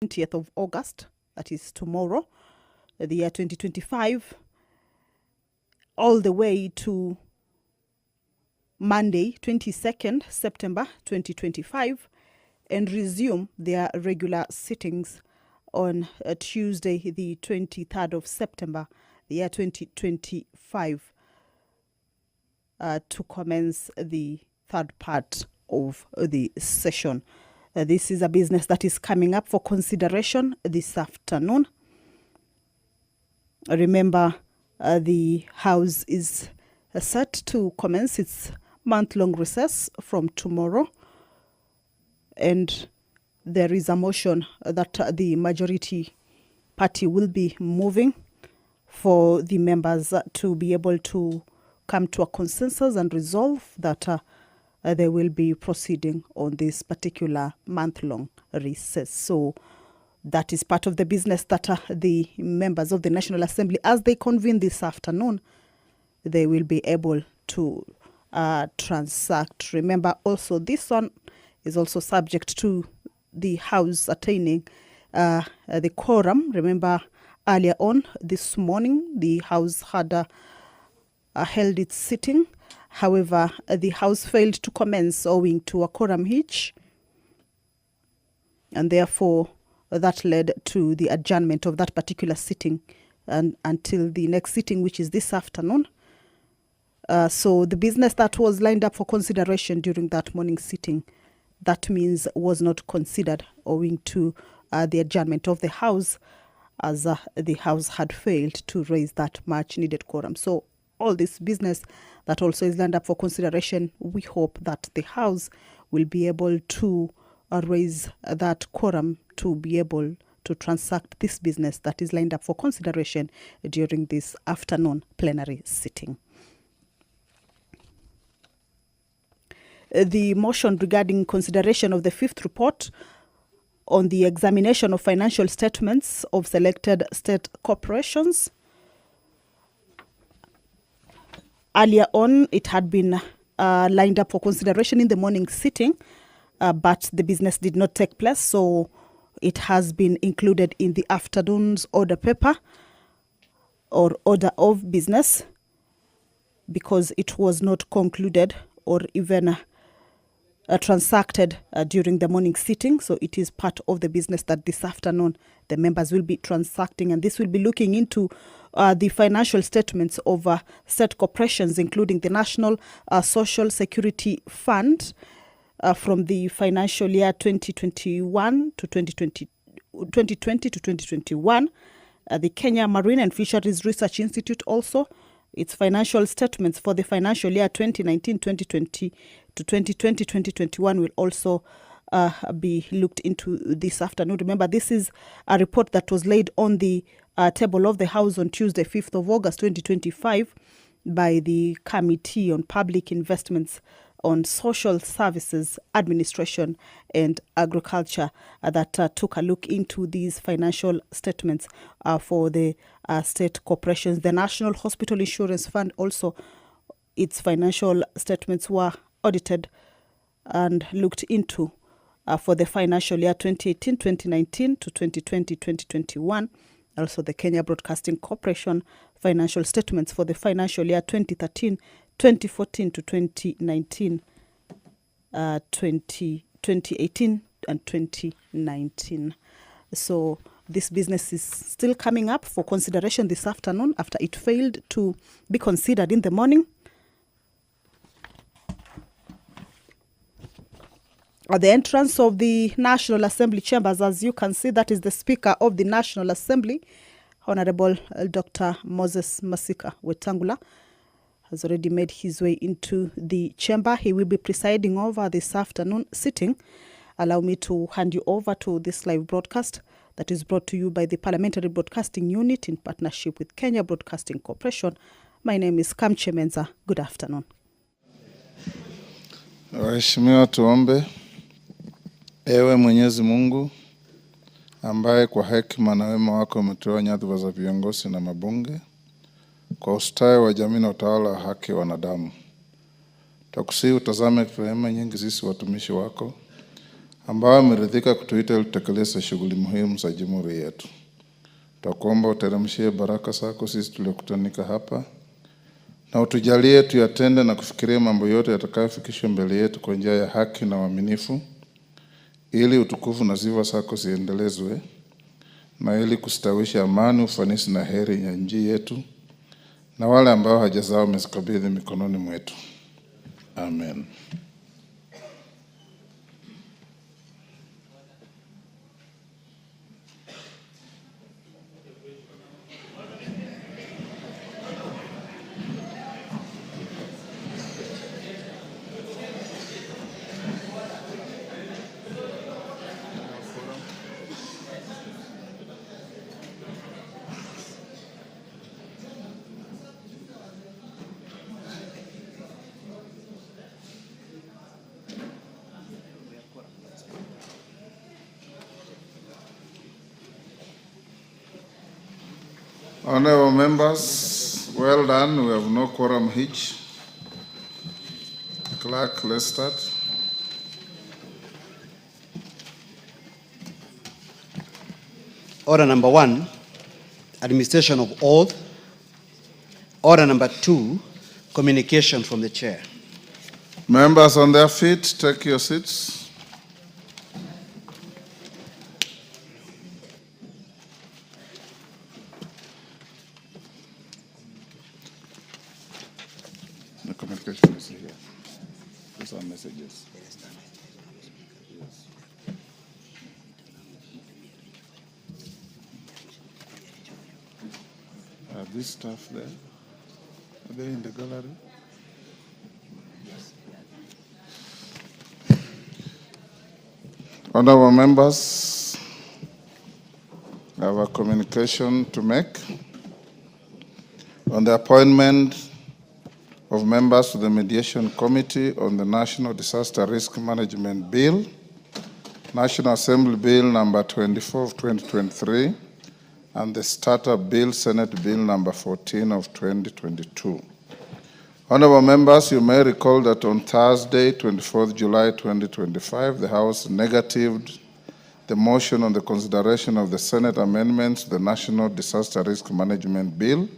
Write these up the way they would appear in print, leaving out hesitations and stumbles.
20th of August, that is tomorrow, the year 2025, all the way to Monday, 22nd September 2025, and resume their regular sittings on Tuesday, the 23rd of September, the year 2025, to commence the third part of the session. This is a business that is coming up for consideration this afternoon. Remember, the House is set to commence its month-long recess from tomorrow, and there is a motion that the majority party will be moving for the members to be able to come to a consensus and resolve that they will be proceeding on this particular month-long recess. So that is part of the business that the members of the National Assembly, as they convene this afternoon, they will be able to transact. Remember, also this one is also subject to the House attaining the quorum. Remember, earlier on this morning, the House had held its sitting. However, the House failed to commence owing to a quorum hitch, and therefore that led to the adjournment of that particular sitting and until the next sitting, which is this afternoon. So the business that was lined up for consideration during that morning sitting, that means was not considered owing to the adjournment of the House, as the House had failed to raise that much needed quorum. So all this business that also is lined up for consideration, we hope that the House will be able to raise that quorum to be able to transact this business that is lined up for consideration during this afternoon plenary sitting. The motion regarding consideration of the fifth report on the examination of financial statements of selected state corporations. Earlier on, it had been lined up for consideration in the morning sitting, but the business did not take place, so it has been included in the afternoon's order paper or order of business because it was not concluded or even transacted during the morning sitting. So it is part of the business that this afternoon the members will be transacting, and this will be looking into the financial statements of state corporations, including the National Social Security Fund from the financial year 2021 to 2020 to 2021, the Kenya Marine and Fisheries Research Institute also, its financial statements for the financial year 2019-2020 to 2020-2021 will also be looked into this afternoon. Remember, this is a report that was laid on the table of the House on Tuesday, 5th of August 2025 by the Committee on Public Investments on Social Services, Administration and Agriculture that took a look into these financial statements for the state corporations. The National Hospital Insurance Fund also, its financial statements were audited and looked into for the financial year 2018-2019 to 2020-2021. Also, the Kenya Broadcasting Corporation financial statements for the financial year 2013-2014 to 2019, 2018 and 2019. So this business is still coming up for consideration this afternoon after it failed to be considered in the morning. At the entrance of the National Assembly chambers, as you can see, that is the Speaker of the National Assembly, Honorable Dr. Moses Masika Wetangula, has already made his way into the chamber. He will be presiding over this afternoon sitting. Allow me to hand you over to this live broadcast that is brought to you by the Parliamentary Broadcasting Unit in partnership with Kenya Broadcasting Corporation. My name is Kamche Menza. Good afternoon. Waheshimiwa, tuombe. Ewe Mwenyezi Mungu, ambaye kwa hekima na wema wako umetoa nyadhifa za viongozi na mabunge kwa ustawi wa jamii na utawala wa haki wa wanadamu, tukusihi utazame rehema nyingi sisi watumishi wako ambao ameridhika kutuita ili tutekeleze shughuli muhimu za jamhuri yetu. Tutakuomba uteremshie baraka zako sisi tuliokutanika hapa, na utujalie tuyatende na kufikiria mambo yote yatakayofikishwa mbele yetu kwa njia ya haki na uaminifu, ili utukufu na sifa zako ziendelezwe, na ili kustawisha amani, ufanisi na heri ya nchi yetu, na wale ambao haja zao umezikabidhi mikononi mwetu. Amen. Honorable members, well done. We have no quorum hitch. Clerk, let's start. Order number 1, administration of oath. Order number 2, communication from the chair. Members on their feet, take your seats. The communication is here. These are messages. Yes. Are these stuff there? Are they in the gallery? Honorable members, I have a communication to make on the appointment of members to the Mediation Committee on the National Disaster Risk Management Bill, National Assembly Bill number 24 of 2023, and the Startup Bill, Senate Bill number 14 of 2022. Honorable members, you may recall that on Thursday, 24th July 2025, the House negatived the motion on the consideration of the Senate amendments to the National Disaster Risk Management Bill,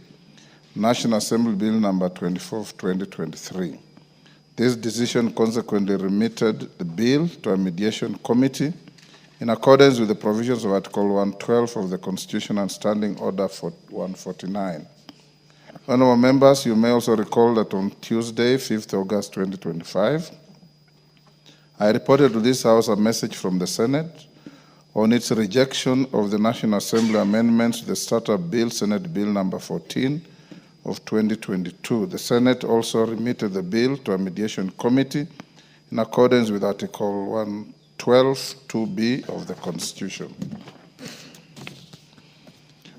National Assembly Bill number 24 of 2023. This decision consequently remitted the bill to a mediation committee in accordance with the provisions of Article 112 of the Constitution and Standing Order 149. Honorable members, you may also recall that on Tuesday, 5th August 2025, I reported to this House a message from the Senate on its rejection of the National Assembly amendments to the Startup Bill, Senate Bill number 14 of 2022. The Senate also remitted the bill to a mediation committee in accordance with Article 112, 2B of the Constitution.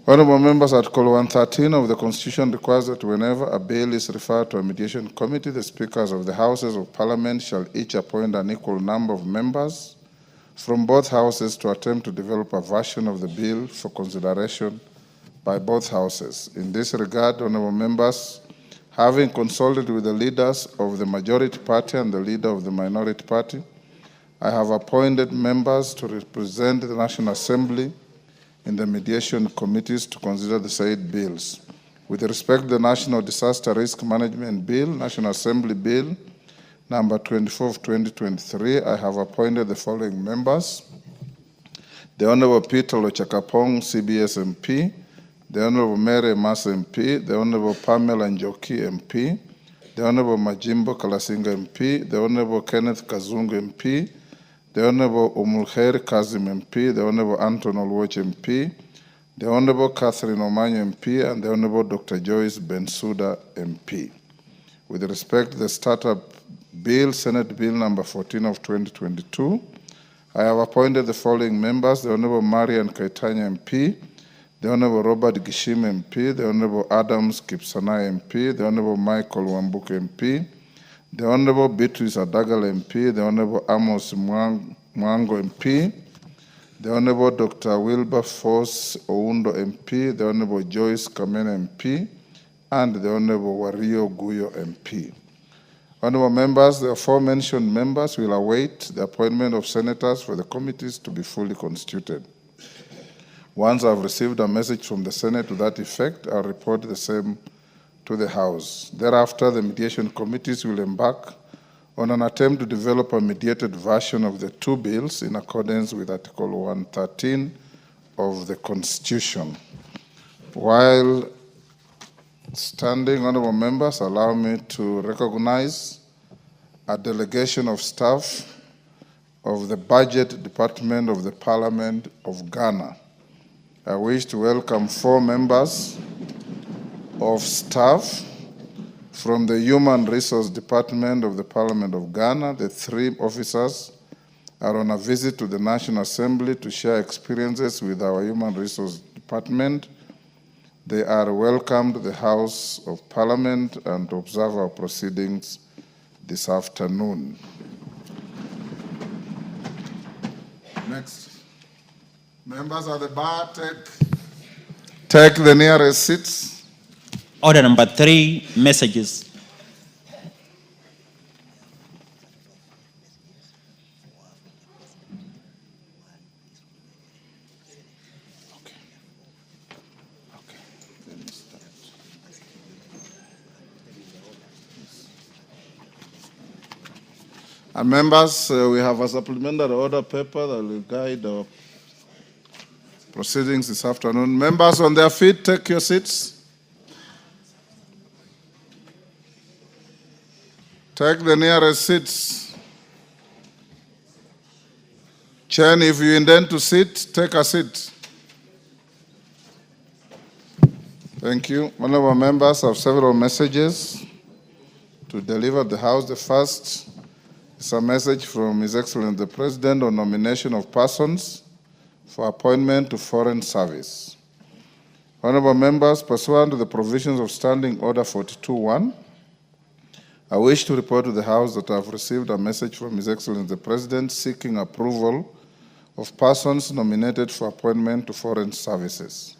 Honorable members, Article 113 of the Constitution requires that whenever a bill is referred to a mediation committee, the speakers of the Houses of Parliament shall each appoint an equal number of members from both houses to attempt to develop a version of the bill for consideration by both houses. In this regard, honorable members, having consulted with the leaders of the majority party and the leader of the minority party, I have appointed members to represent the National Assembly in the mediation committees to consider the said bills. With respect to the National Disaster Risk Management Bill, National Assembly Bill number 24 of 2023, I have appointed the following members: the Honorable Peter Lochakapong, CBS MP, the Honorable Mary Mas MP, the Honorable Pamela Njoki MP, the Honorable Majimbo Kalasinga MP, the Honorable Kenneth Kazungu MP, the Honorable Umulkhair Kazim MP, the Honorable Anton Olwoch MP, the Honorable Catherine Omanyo MP, and the Honorable Dr. Joyce Bensouda MP. With respect to the Startup Bill, Senate Bill number 14 of 2022, I have appointed the following members: the Honorable Marian Kaitanya MP, the Honorable Robert Gishim MP, the Honorable Adams Kipsanai MP, the Honorable Michael Wambuke MP, the Honorable Beatrice Adagal MP, the Honorable Amos Mwango MP, the Honorable Dr. Wilberforce Oundo MP, the Honorable Joyce Kamene MP, and the Honorable Wario Guyo MP. Honorable members, the aforementioned members will await the appointment of senators for the committees to be fully constituted. Once I've received a message from the Senate to that effect, I'll report the same to the House. Thereafter, the mediation committees will embark on an attempt to develop a mediated version of the two bills in accordance with Article 113 of the Constitution. While standing, honorable members, allow me to recognize a delegation of staff of the Budget Department of the Parliament of Ghana. I wish to welcome 4 members of staff from the Human Resource Department of the Parliament of Ghana. The 3 officers are on a visit to the National Assembly to share experiences with our Human Resource Department. They are welcome to the House of Parliament and to observe our proceedings this afternoon. Next. Members at the bar, take the nearest seats. Order number 3, messages. And members, we have a supplementary order paper that will guide our proceedings this afternoon. Members on their feet, take your seats. Take the nearest seats. Chen, if you intend to sit, take a seat. Thank you. Honorable members have several messages to deliver at the House. The first is a message from His Excellency the President on nomination of persons for appointment to foreign service. Honorable members, pursuant to the provisions of Standing Order 42.1, I wish to report to the House that I have received a message from His Excellency the President seeking approval of persons nominated for appointment to foreign services.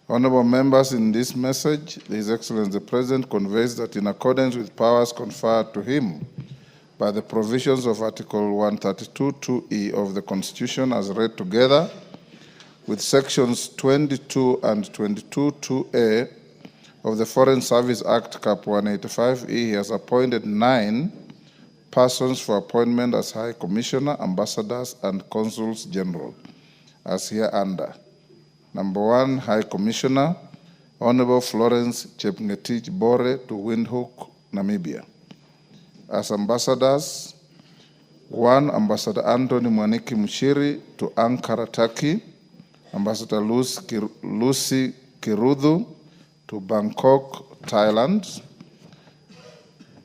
Honorable members, in this message, His Excellency the President conveys that in accordance with powers conferred to him by the provisions of Article 132(2)(e) of the Constitution as read together with sections 22 and 22(2)(a) of the Foreign Service Act Cap 185(e), he has appointed 9 persons for appointment as High Commissioner, Ambassadors, and Consuls General, as hereunder. Number 1, High Commissioner, Honorable Florence Chepngetich Bore to Windhoek, Namibia. As ambassadors, 1, Ambassador Anthony Mwaniki Mushiri to Ankara, Turkey, Ambassador Lucy Kirudhu to Bangkok, Thailand,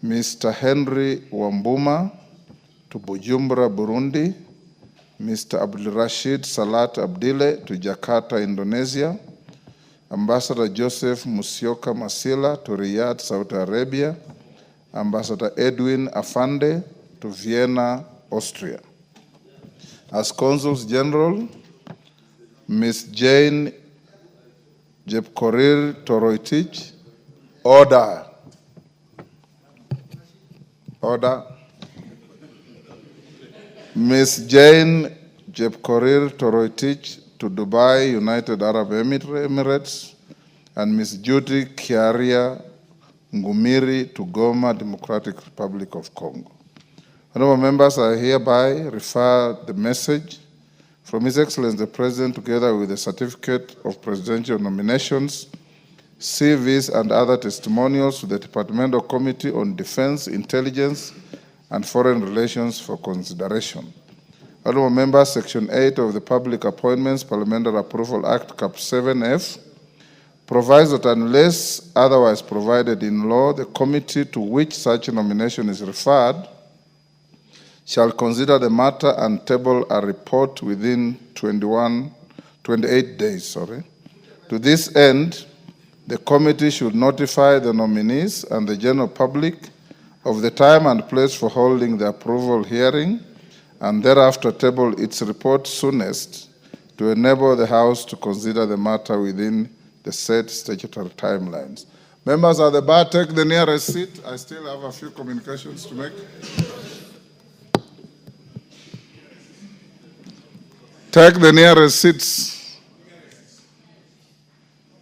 Mr. Henry Wambuma to Bujumbura, Burundi, Mr. Abdul Rashid Salat Abdile to Jakarta, Indonesia, Ambassador Joseph Musyoka Masila to Riyadh, Saudi Arabia, Ambassador Edwin Afande to Vienna, Austria. As Consuls General, Ms. Jane Jepkorir Toroitich, order. Order. Ms. Jane Jepkorir Toroitich to Dubai, United Arab Emirates, and Ms. Judy Kiaria Ngumiri to Goma, Democratic Republic of Congo. Honorable members, I hereby refer the message from His Excellency the President together with the certificate of presidential nominations, CVs, and other testimonials to the Departmental Committee on Defense, Intelligence, and Foreign Relations for consideration. Honorable members, Section 8 of the Public Appointments Parliamentary Approval Act, Cap 7F, provides that unless otherwise provided in law, the committee to which such a nomination is referred shall consider the matter and table a report within 28 days. To this end, the committee should notify the nominees and the general public of the time and place for holding the approval hearing, and thereafter table its report soonest to enable the House to consider the matter within the set statutory timelines. Members at the bar, take the nearest seat. I still have a few communications to make. Take the nearest seats.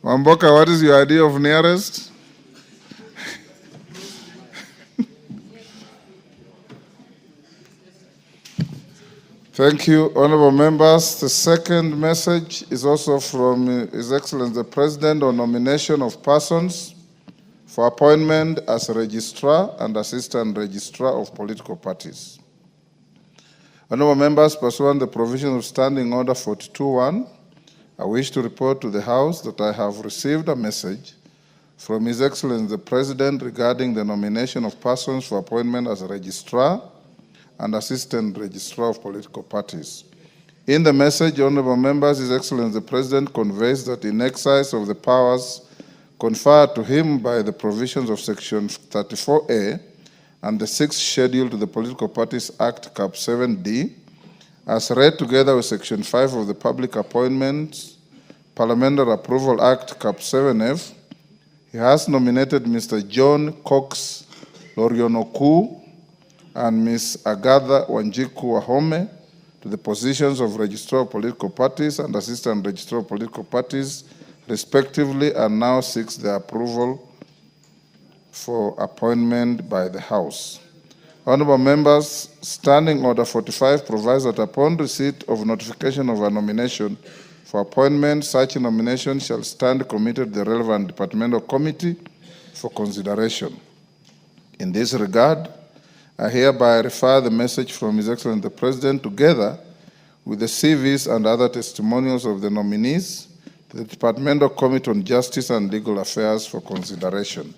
Wamboka, what is your idea of nearest? Thank you, honorable members. The second message is also from His Excellency the President on nomination of persons for appointment as registrar and assistant registrar of political parties. Honorable members, pursuant to the provisions of Standing Order 42.1, I wish to report to the House that I have received a message from His Excellency the President regarding the nomination of persons for appointment as a registrar and assistant registrar of political parties. In the message, honorable members, His Excellency the President conveys that in exercise of the powers conferred to him by the provisions of Section 34A and the 6th Schedule to the Political Parties Act, Cap 7D, as read together with Section 5 of the Public Appointments Parliamentary Approval Act, Cap 7F, he has nominated Mr. John Cox Lorionoku and Ms. Agatha Wanjiku Wahome to the positions of Registrar of Political Parties and Assistant Registrar of Political Parties, respectively, and now seeks their approval for appointment by the House. Honorable members, Standing Order 45 provides that upon receipt of notification of a nomination for appointment, such a nomination shall stand committed to the relevant departmental committee for consideration. In this regard, I hereby refer the message from His Excellency the President together with the CVs and other testimonials of the nominees to the Departmental Committee on Justice and Legal Affairs for consideration.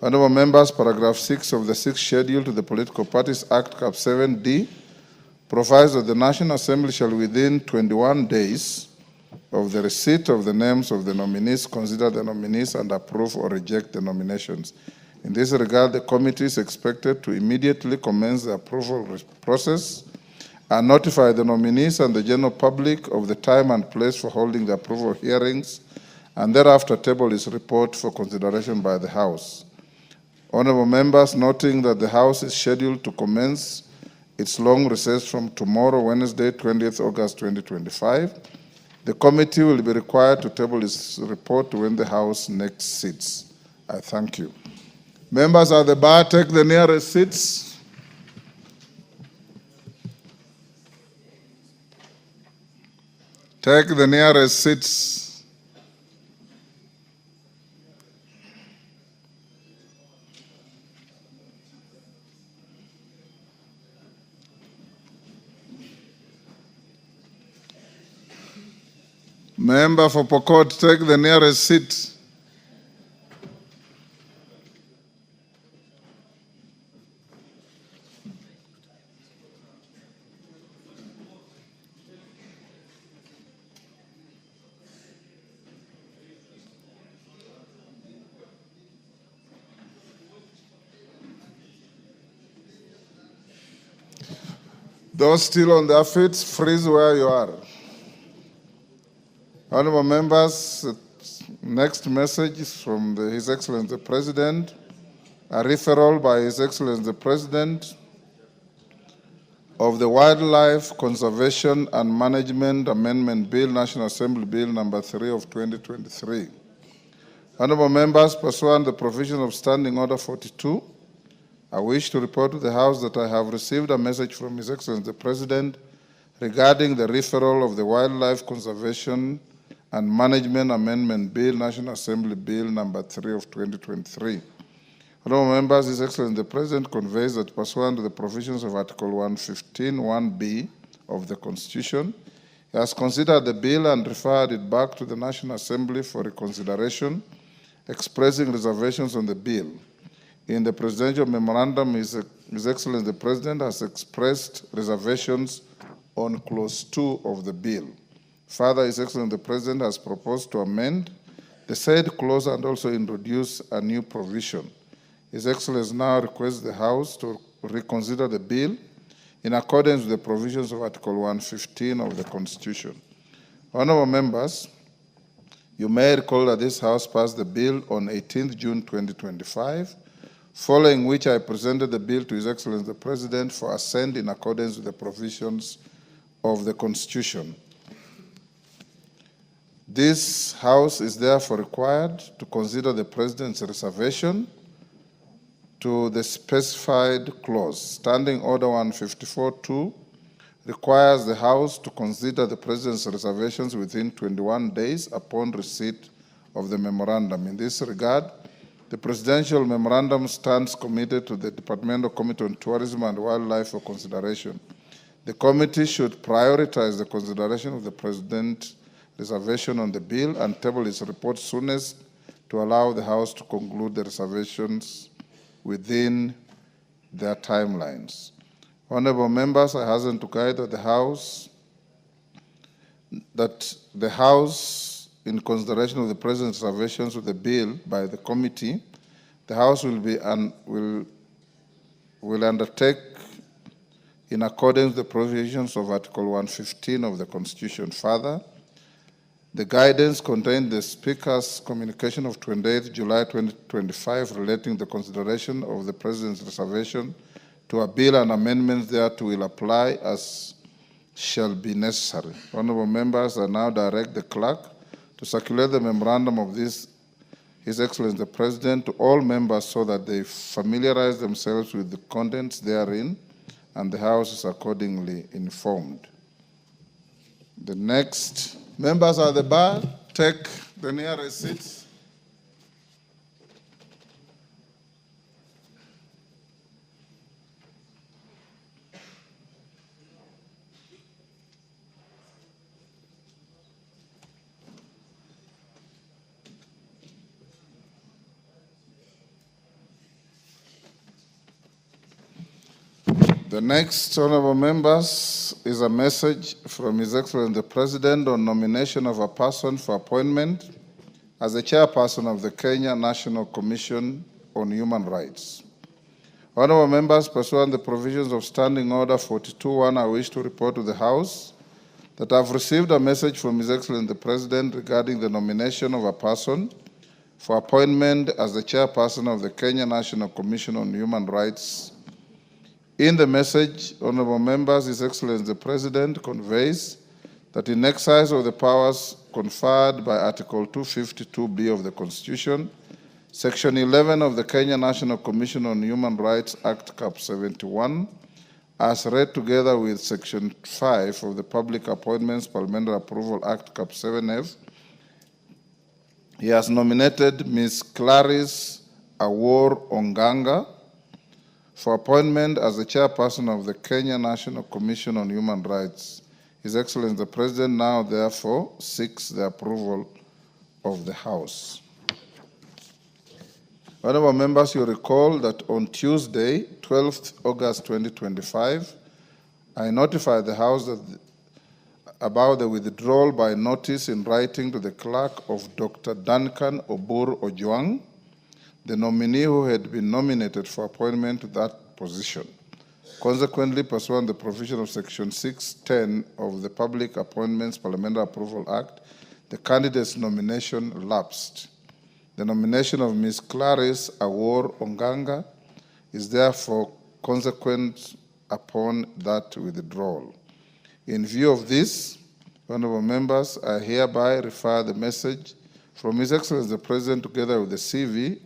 Honorable members, paragraph 6 of the 6th Schedule to the Political Parties Act, Cap 7D, provides that the National Assembly shall within 21 days of the receipt of the names of the nominees consider the nominees and approve or reject the nominations. In this regard, the committee is expected to immediately commence the approval process and notify the nominees and the general public of the time and place for holding the approval hearings, and thereafter table its report for consideration by the House. Honorable members, noting that the House is scheduled to commence its long recess from tomorrow, Wednesday, 20th August 2025, the committee will be required to table its report when the House next sits. I thank you. Members at the bar, take the nearest seats. Take the nearest seats. Member for Pokot, take the nearest seat. Those still on their feet, freeze where you are. Honorable members, next message is from His Excellency the President, a referral by His Excellency the President of the Wildlife Conservation and Management Amendment Bill, National Assembly Bill number 3 of 2023. Honorable members, pursuant to the provision of Standing Order 42, I wish to report to the House that I have received a message from His Excellency the President regarding the referral of the Wildlife Conservation and Management Amendment Bill, National Assembly Bill number 3 of 2023. Honorable members, His Excellency the President conveys that pursuant to the provisions of Article 115(1)(b) of the Constitution, he has considered the bill and referred it back to the National Assembly for reconsideration, expressing reservations on the bill. In the presidential memorandum, His Excellency the President has expressed reservations on Clause 2 of the bill. Further, His Excellency the President has proposed to amend the said clause and also introduce a new provision. His Excellency now requests the House to reconsider the bill in accordance with the provisions of Article 115 of the Constitution. Honorable members, You may recall that this House passed the bill on 18th June 2025, following which I presented the bill to His Excellency the President for assent in accordance with the provisions of the Constitution. This House is therefore required to consider the President's reservation to the specified clause. Standing Order 154-2 requires the House to consider the President's reservations within 21 days upon receipt of the memorandum. In this regard, the Presidential Memorandum stands committed to the Departmental Committee on Tourism and Wildlife for consideration. The committee should prioritize the consideration of the President's reservation on the bill and table its report soonest to allow the House to conclude the reservations within their timelines. Honorable members, I hasten to guide that the House, in consideration of the President's reservations with the bill by the committee, the House will undertake, in accordance with the provisions of Article 115 of the Constitution. Further, the guidance contained in the Speaker's communication of 28 July 2025 relating the consideration of the President's reservation to a bill and amendments thereto will apply as shall be necessary. Honorable members, I now direct the clerk to circulate the memorandum of His Excellency the President to all members so that they familiarize themselves with the contents therein and the House is accordingly informed. The next, members at the bar, take the nearest seats. The next, honorable members, is a message from His Excellency the President on nomination of a person for appointment as the chairperson of the Kenyan National Commission on Human Rights. Honorable members, pursuant to the provisions of Standing Order 42.1, I wish to report to the House that I have received a message from His Excellency the President regarding the nomination of a person for appointment as the chairperson of the Kenyan National Commission on Human Rights. In the message, honorable members, His Excellency the President conveys that in exercise of the powers conferred by Article 252B of the Constitution, Section 11 of the Kenya National Commission on Human Rights Act Cap 71, as read together with Section 5 of the Public Appointments Parliamentary Approval Act Cap 7F, he has nominated Ms. Clarice Awor Onganga for appointment as the chairperson of the Kenya National Commission on Human Rights. His Excellency the President now therefore seeks the approval of the House. Honorable members, you recall that on Tuesday, 12th August 2025, I notified the House about the withdrawal by notice in writing to the clerk of Dr. Duncan Obur Ojwang, the nominee who had been nominated for appointment to that position. Consequently, pursuant to the provision of Section 610 of the Public Appointments Parliamentary Approval Act, the candidate's nomination lapsed. The nomination of Ms. Clarice Awor Onganga is therefore consequent upon that withdrawal. In view of this, honorable members, I hereby refer the message from His Excellency the President together with the CV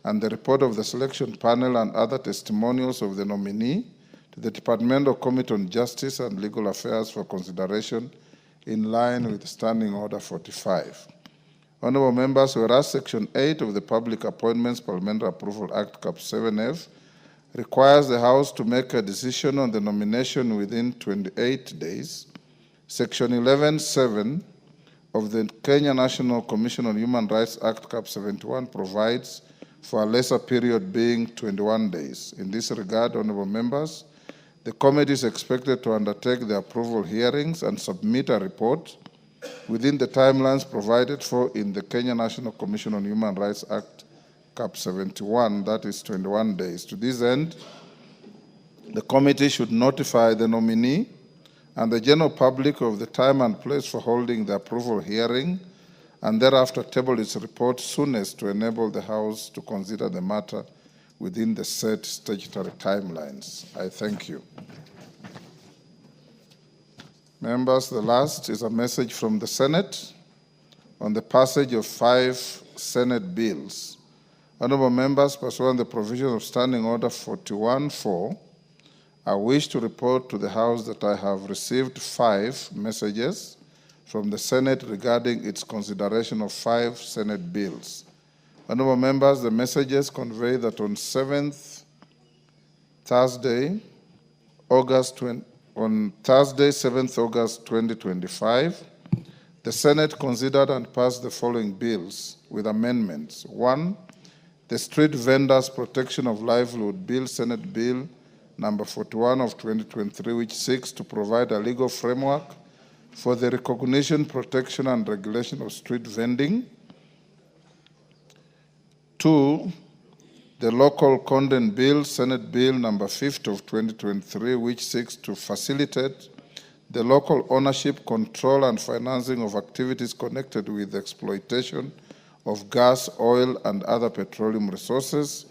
and the report of the selection panel and other testimonials of the nominee to the Departmental Committee on Justice and Legal Affairs for consideration in line with Standing Order 45. Honorable members, whereas Section 8 of the Public Appointments Parliamentary Approval Act Cap 7F requires the House to make a decision on the nomination within 28 days, Section 11.7 of the Kenya National Commission on Human Rights Act Cap 71 provides for a lesser period being 21 days. In this regard, honorable members, the committee is expected to undertake the approval hearings and submit a report within the timelines provided for in the Kenya National Commission on Human Rights Act Cap 71, that is 21 days. To this end, the committee should notify the nominee and the general public of the time and place for holding the approval hearing and thereafter table its report soonest to enable the House to consider the matter within the set statutory timelines. I thank you. Members, the last is a message from the Senate on the passage of 5 Senate bills. Honorable members, pursuant to the provisions of Standing Order 41-4, I wish to report to the House that I have received 5 messages from the Senate regarding its consideration of 5 Senate bills. Honorable members, the messages convey that on Thursday, 7th August 2025, the Senate considered and passed the following bills with amendments. 1, the Street Vendors Protection of Livelihood Bill, Senate Bill number 41 of 2023, which seeks to provide a legal framework for the recognition, protection, and regulation of street vending. 2, the Local Content Bill, Senate Bill number 50 of 2023, which seeks to facilitate the local ownership, control, and financing of activities connected with the exploitation of gas, oil, and other petroleum resources,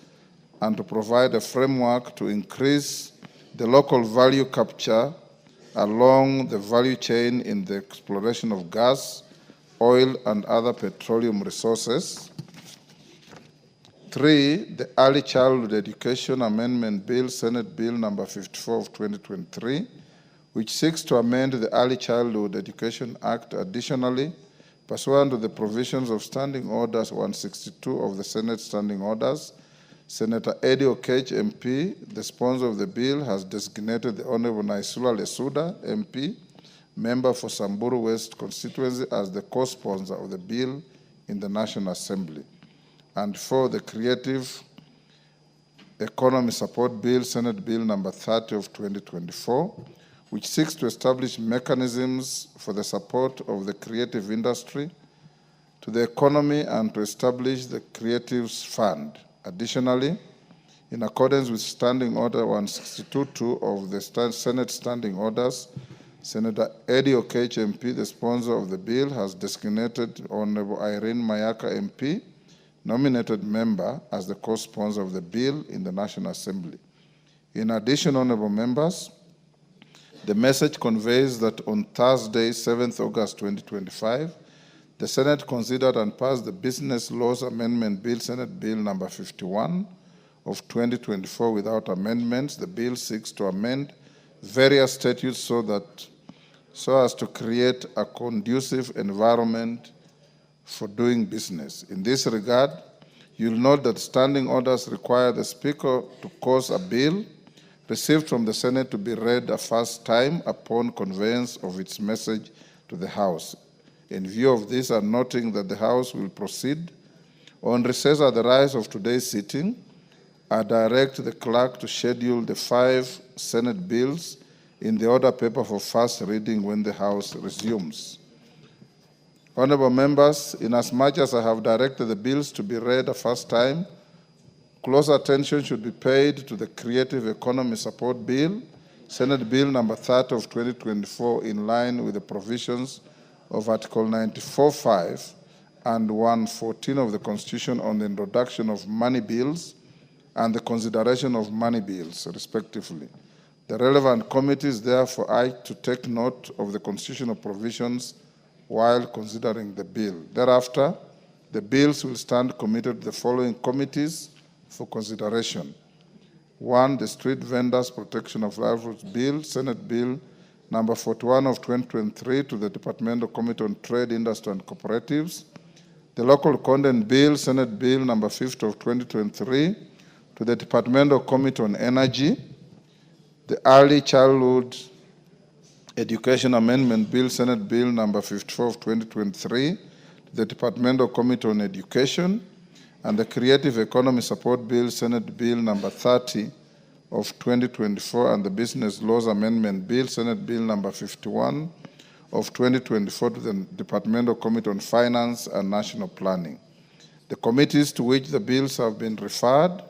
and to provide a framework to increase the local value capture along the value chain in the exploration of gas, oil, and other petroleum resources. 3, the Early Childhood Education Amendment Bill, Senate Bill number 54 of 2023, which seeks to amend the Early Childhood Education Act additionally, pursuant to the provisions of Standing Orders 162 of the Senate Standing Orders. Senator Eddie Okech, MP, the sponsor of the bill, has designated the Honorable Naisula Lesuda, MP, member for Samburu West constituency, as the co-sponsor of the bill in the National Assembly. And 4, the Creative Economy Support Bill, Senate Bill number 30 of 2024, which seeks to establish mechanisms for the support of the creative industry to the economy and to establish the Creatives Fund. Additionally, in accordance with Standing Order 162.2 of the Senate Standing Orders, Senator Eddie Okech, MP, the sponsor of the bill, has designated Honorable Irene Mayaka, MP, nominated member, as the co-sponsor of the bill in the National Assembly. In addition, honorable members, the message conveys that on Thursday, 7th August 2025, the Senate considered and passed the Business Laws Amendment Bill, Senate Bill number 51 of 2024 without amendments. The bill seeks to amend various statutes so as to create a conducive environment for doing business. In this regard, you'll note that standing orders require the Speaker to cause a bill received from the Senate to be read a first time upon conveyance of its message to the House. In view of this, and noting that the House will proceed on recess at the rise of today's sitting, I direct the clerk to schedule the 5 Senate bills in the order paper for first reading when the House resumes. Honorable members, inasmuch as I have directed the bills to be read a first time, close attention should be paid to the Creative Economy Support Bill, Senate Bill number 30 of 2024, in line with the provisions of Article 94.5 and 114 of the Constitution on the introduction of money bills and the consideration of money bills, respectively. The relevant committees therefore urge to take note of the constitutional provisions while considering the bill. Thereafter, the bills will stand committed to the following committees for consideration. 1, the Street Vendors Protection of Livelihood Bill, Senate Bill number 41 of 2023, to the Departmental Committee on Trade, Industry and Cooperatives. The Local Content Bill, Senate Bill number 50 of 2023, to the Departmental Committee on Energy. The Early Childhood Education Amendment Bill, Senate Bill number 54 of 2023, to the Departmental Committee on Education. And the Creative Economy Support Bill, Senate Bill number 30 of 2024, and the Business Laws Amendment Bill, Senate Bill number 51 of 2024, to the Departmental Committee on Finance and National Planning. The committees to which the bills have been referred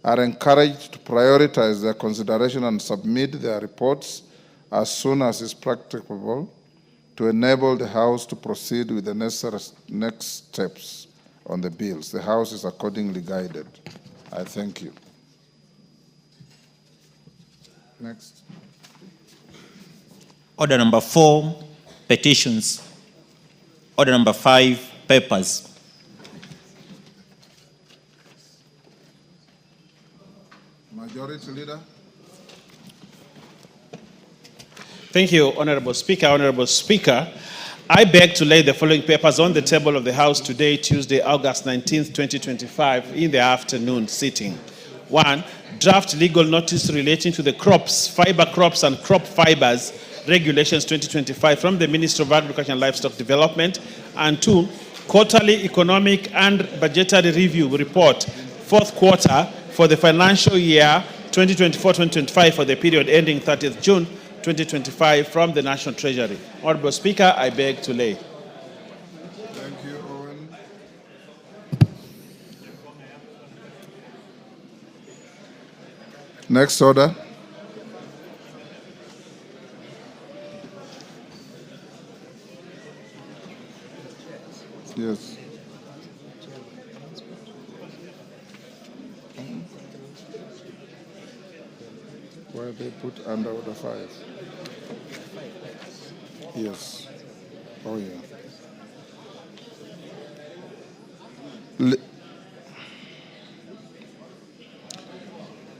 are encouraged to prioritize their consideration and submit their reports as soon as is practicable to enable the House to proceed with the necessary next steps on the bills. The House is accordingly guided. I thank you. Next. Order number 4, petitions. Order number 5, papers. Majority Leader. Thank you, Honorable Speaker. Honorable Speaker, I beg to lay the following papers on the table of the House today, Tuesday, August 19th, 2025, in the afternoon sitting. 1, draft legal notice relating to the crops, fiber crops and crop fibers regulations 2025 from the Ministry of Agriculture and Livestock Development. And 2, quarterly economic and budgetary review report, fourth quarter for the financial year 2024-2025 for the period ending 30th June 2025 from the National Treasury. Honorable Speaker, I beg to lay. Thank you, Owen. Next order. Yes. Why they put under order 5? Yes. Oh, yeah.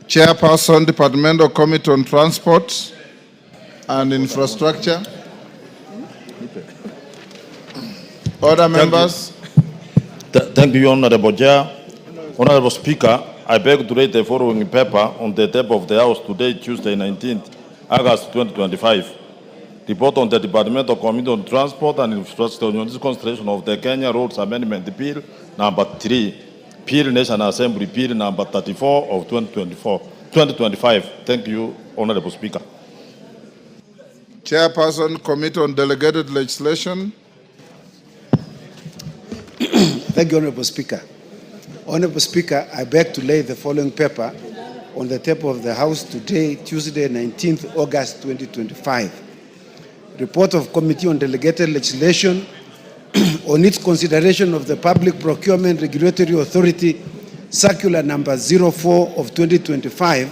Chairperson, Departmental Committee on Transport and Infrastructure. Other members. Thank you, Honorable Chair. Honorable Speaker, I beg to read the following paper on the table of the House today, Tuesday, 19th August 2025. Report on the Departmental Committee on Transport and Infrastructure on this consideration of the Kenya Roads Amendment Bill number 3, Bill National Assembly Bill number 34 of 2025. Thank you, Honorable Speaker. Chairperson, Committee on Delegated Legislation. Thank you, Honorable Speaker. Honorable Speaker, I beg to lay the following paper on the table of the House today, Tuesday, 19th August 2025. Report of Committee on Delegated Legislation on its consideration of the Public Procurement Regulatory Authority Circular number 04 of 2025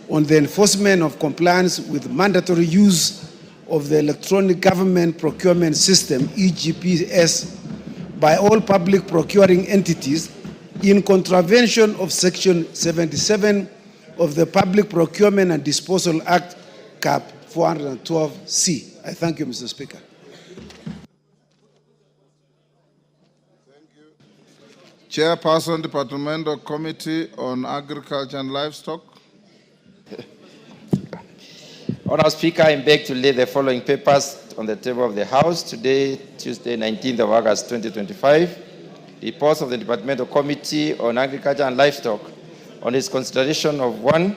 on the enforcement of compliance with mandatory use of the Electronic Government Procurement System, EGPS, by all public procuring entities in contravention of Section 77 of the Public Procurement and Disposal Act, Cap 412C. I thank you, Mr. Speaker. Thank you. Chairperson, Departmental Committee on Agriculture and Livestock. Honorable Speaker, I beg to lay the following papers on the table of the House today, Tuesday, 19th of August 2025. Reports of the Departmental Committee on Agriculture and Livestock on its consideration of 1,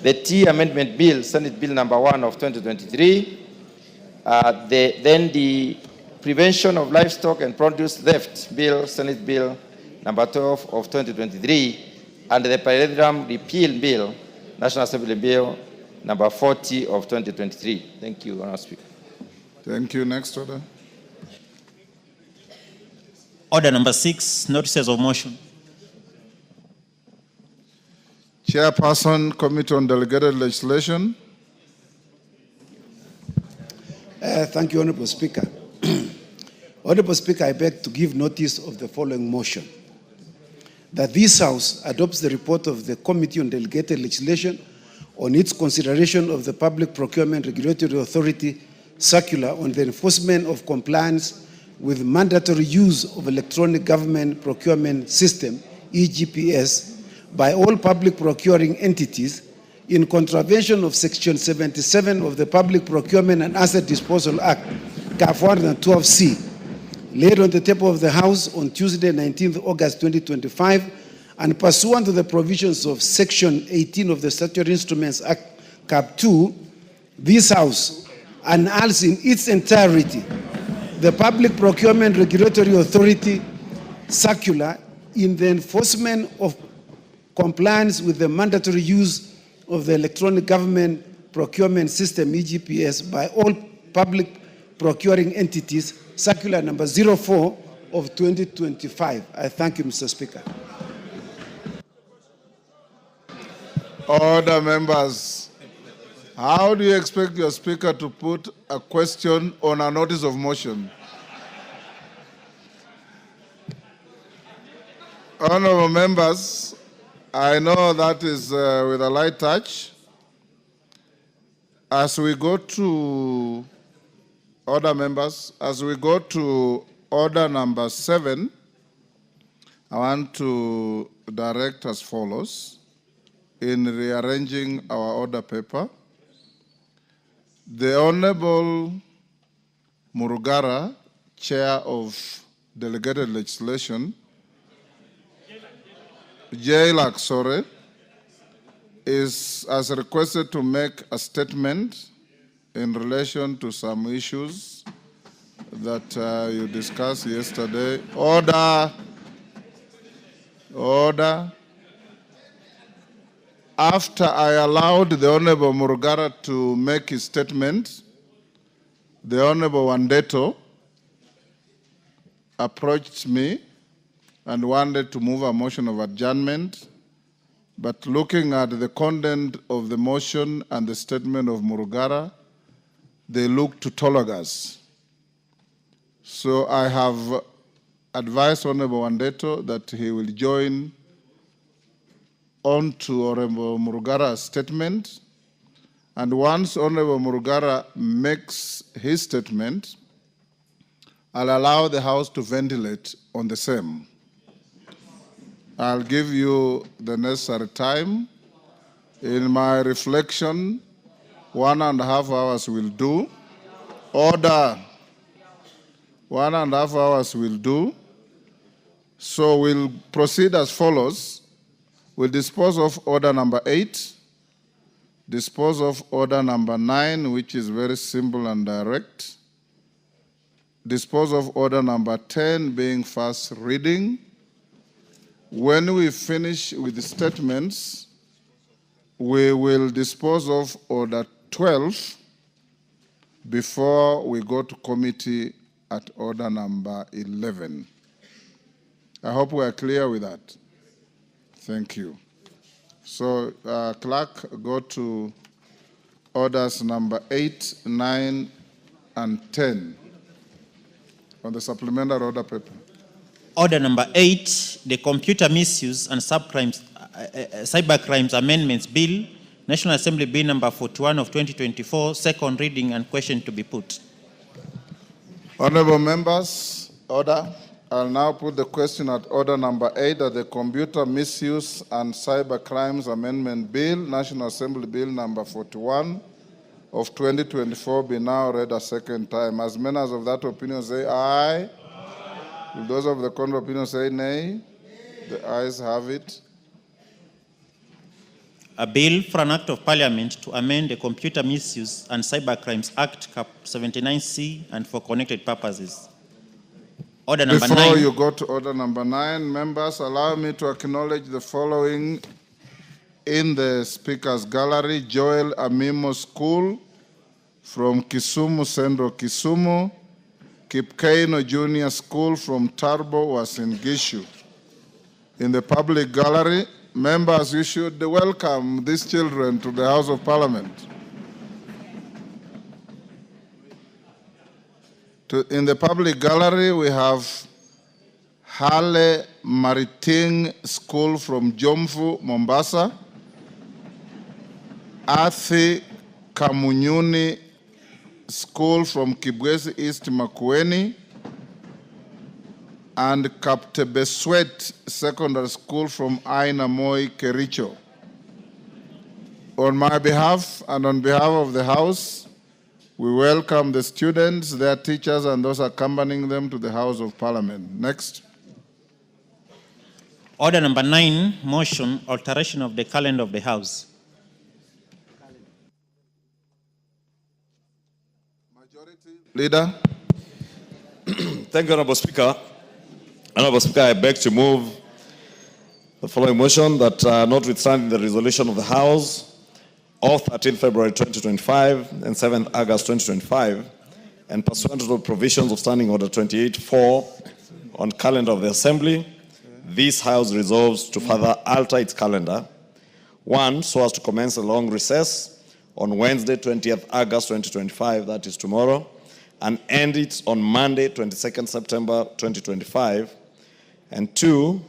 the Tea Amendment Bill, Senate Bill number 1 of 2023, then the Prevention of Livestock and Produce Theft Bill, Senate Bill number 12 of 2023, and the Paredram Repeal Bill, National Assembly Bill number 40 of 2023. Thank you, Honorable Speaker. Thank you. Next order. Order number 6, notices of motion. Chairperson, Committee on Delegated Legislation. Thank you, Honorable Speaker. Honorable Speaker, I beg to give notice of the following motion. That this House adopts the report of the Committee on Delegated Legislation on its consideration of the Public Procurement Regulatory Authority Circular on the enforcement of compliance with mandatory use of Electronic Government Procurement System, EGPS, by all public procuring entities in contravention of Section 77 of the Public Procurement and Asset Disposal Act, Cap 412C, laid on the table of the House on Tuesday, 19th August 2025, and pursuant to the provisions of Section 18 of the Statutory Instruments Act, Cap 2, this House annuls in its entirety the Public Procurement Regulatory Authority Circular in the enforcement of compliance with the mandatory use of the Electronic Government Procurement System, EGPS, by all public procuring entities, circular number 04 of 2025. I thank you, Mr. Speaker. Order, members. How do you expect your speaker to put a question on a notice of motion? Honorable members, I know that is with a light touch. As we go to order, members, as we go to order number 7, I want to direct as follows in rearranging our order paper. The Honorable Murugara, Chair of Delegated Legislation, Jailak Sore, is as requested to make a statement in relation to some issues that you discussed yesterday. Order. Order. After I allowed the Honorable Murugara to make his statement, the Honorable Wandeto approached me and wanted to move a motion of adjournment, but looking at the content of the motion and the statement of Murugara, they look tautologous. So I have advised Honorable Wandeto that he will join on to Honorable Murugara's statement, and once Honorable Murugara makes his statement, I'll allow the House to ventilate on the same. I'll give you the necessary time. In my reflection, 1.5 hours will do. Order. 1.5 hours will do. So we'll proceed as follows. We'll dispose of order number 8, dispose of order number 9, which is very simple and direct, dispose of order number 10 being first reading. When we finish with the statements, we will dispose of order 12 before we go to committee at order number 11. I hope we are clear with that. Thank you. So, clerk, go to orders number 8, 9, and 10 on the supplementary order paper. Order number 8, the Computer Misuse and Cybercrimes Amendments Bill, National Assembly Bill number 41 of 2024, second reading and question to be put. Honorable members, order. I'll now put the question at order number 8 that the Computer Misuse and Cybercrimes Amendment Bill, National Assembly Bill number 41 of 2024 be now read a second time. As many as of that opinion say aye. Will those of the contrary opinion say nay? The ayes have it. A bill for an act of parliament to amend the Computer Misuse and Cybercrimes Act Cap 79C and for connected purposes. Order number 9. Before you go to order number 9, members, allow me to acknowledge the following in the Speaker's Gallery: Joel Amimo School from Kisumu Central, Kisumu; Kipkeino Junior School from Tarbo, Uasin Gishu. In the public gallery, members, you should welcome these children to the House of Parliament. In the public gallery, we have Hale Mariting School from Jomvu, Mombasa; Athi Kamunyuni School from Kibwezi East, Makueni; and Kaptebeswet Secondary School from Aina Moi, Kericho. On my behalf and on behalf of the House, we welcome the students, their teachers, and those accompanying them to the House of Parliament. Next. Order number 9, motion, alteration of the calendar of the House. Majority Leader. Thank you, Honorable Speaker. Honorable Speaker, I beg to move the following motion that notwithstanding the resolution of the House of 13 February 2025 and 7th August 2025, and pursuant to the provisions of Standing Order 28.4 on calendar of the Assembly, this House resolves to further alter its calendar. 1, so as to commence a long recess on Wednesday, 20th August 2025, that is tomorrow, and end it on Monday, 22nd September 2025. And 2,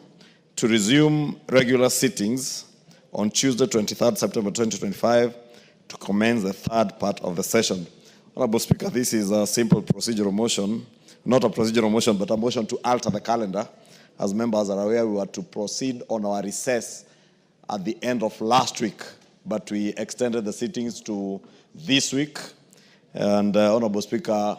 to resume regular sittings on Tuesday, 23rd September 2025, to commence the third part of the session. Honorable Speaker, this is a simple procedural motion, not a procedural motion, but a motion to alter the calendar. As members are aware, we were to proceed on our recess at the end of last week, but we extended the sittings to this week. And Honorable Speaker,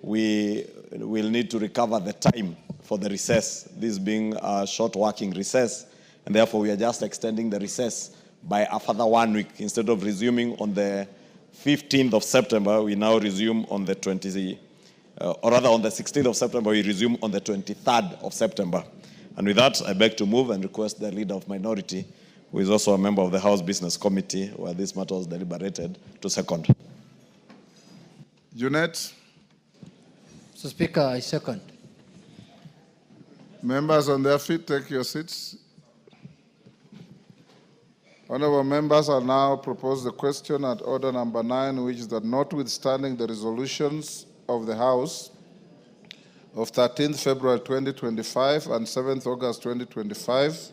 we will need to recover the time for the recess, this being a short working recess, and therefore we are just extending the recess by a further 1 week. Instead of resuming on the 15th of September, we now resume on the on the 16th of September, we resume on the 23rd of September. And with that, I beg to move and request the Leader of Minority, who is also a member of the House Business Committee, where this matter was deliberated, to second. Junet? Mr. Speaker, I second. Members on their feet, take your seats. Honorable members, I now propose the question at order number 9, which is that notwithstanding the resolutions of the House of 13th February 2025 and 7th August 2025,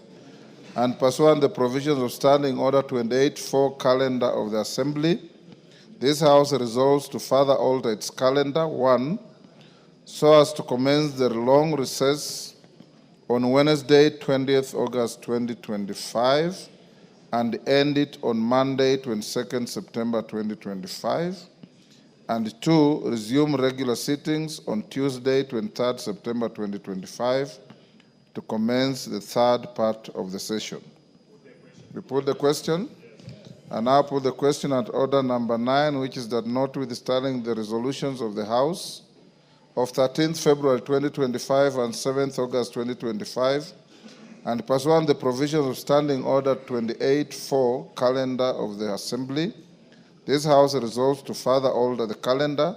and pursuant the provisions of Standing Order 28.4 calendar of the Assembly, this House resolves to further alter its calendar. 1, so as to commence the long recess on Wednesday, 20th August 2025, and end it on Monday, 22nd September 2025. And 2, resume regular sittings on Tuesday, 23rd September 2025, to commence the third part of the session. We put the question. I now put the question at order number 9, which is that notwithstanding the resolutions of the House of 13th February 2025 and 7th August 2025, and pursuant the provisions of Standing Order 28.4 calendar of the Assembly, this House resolves to further alter the calendar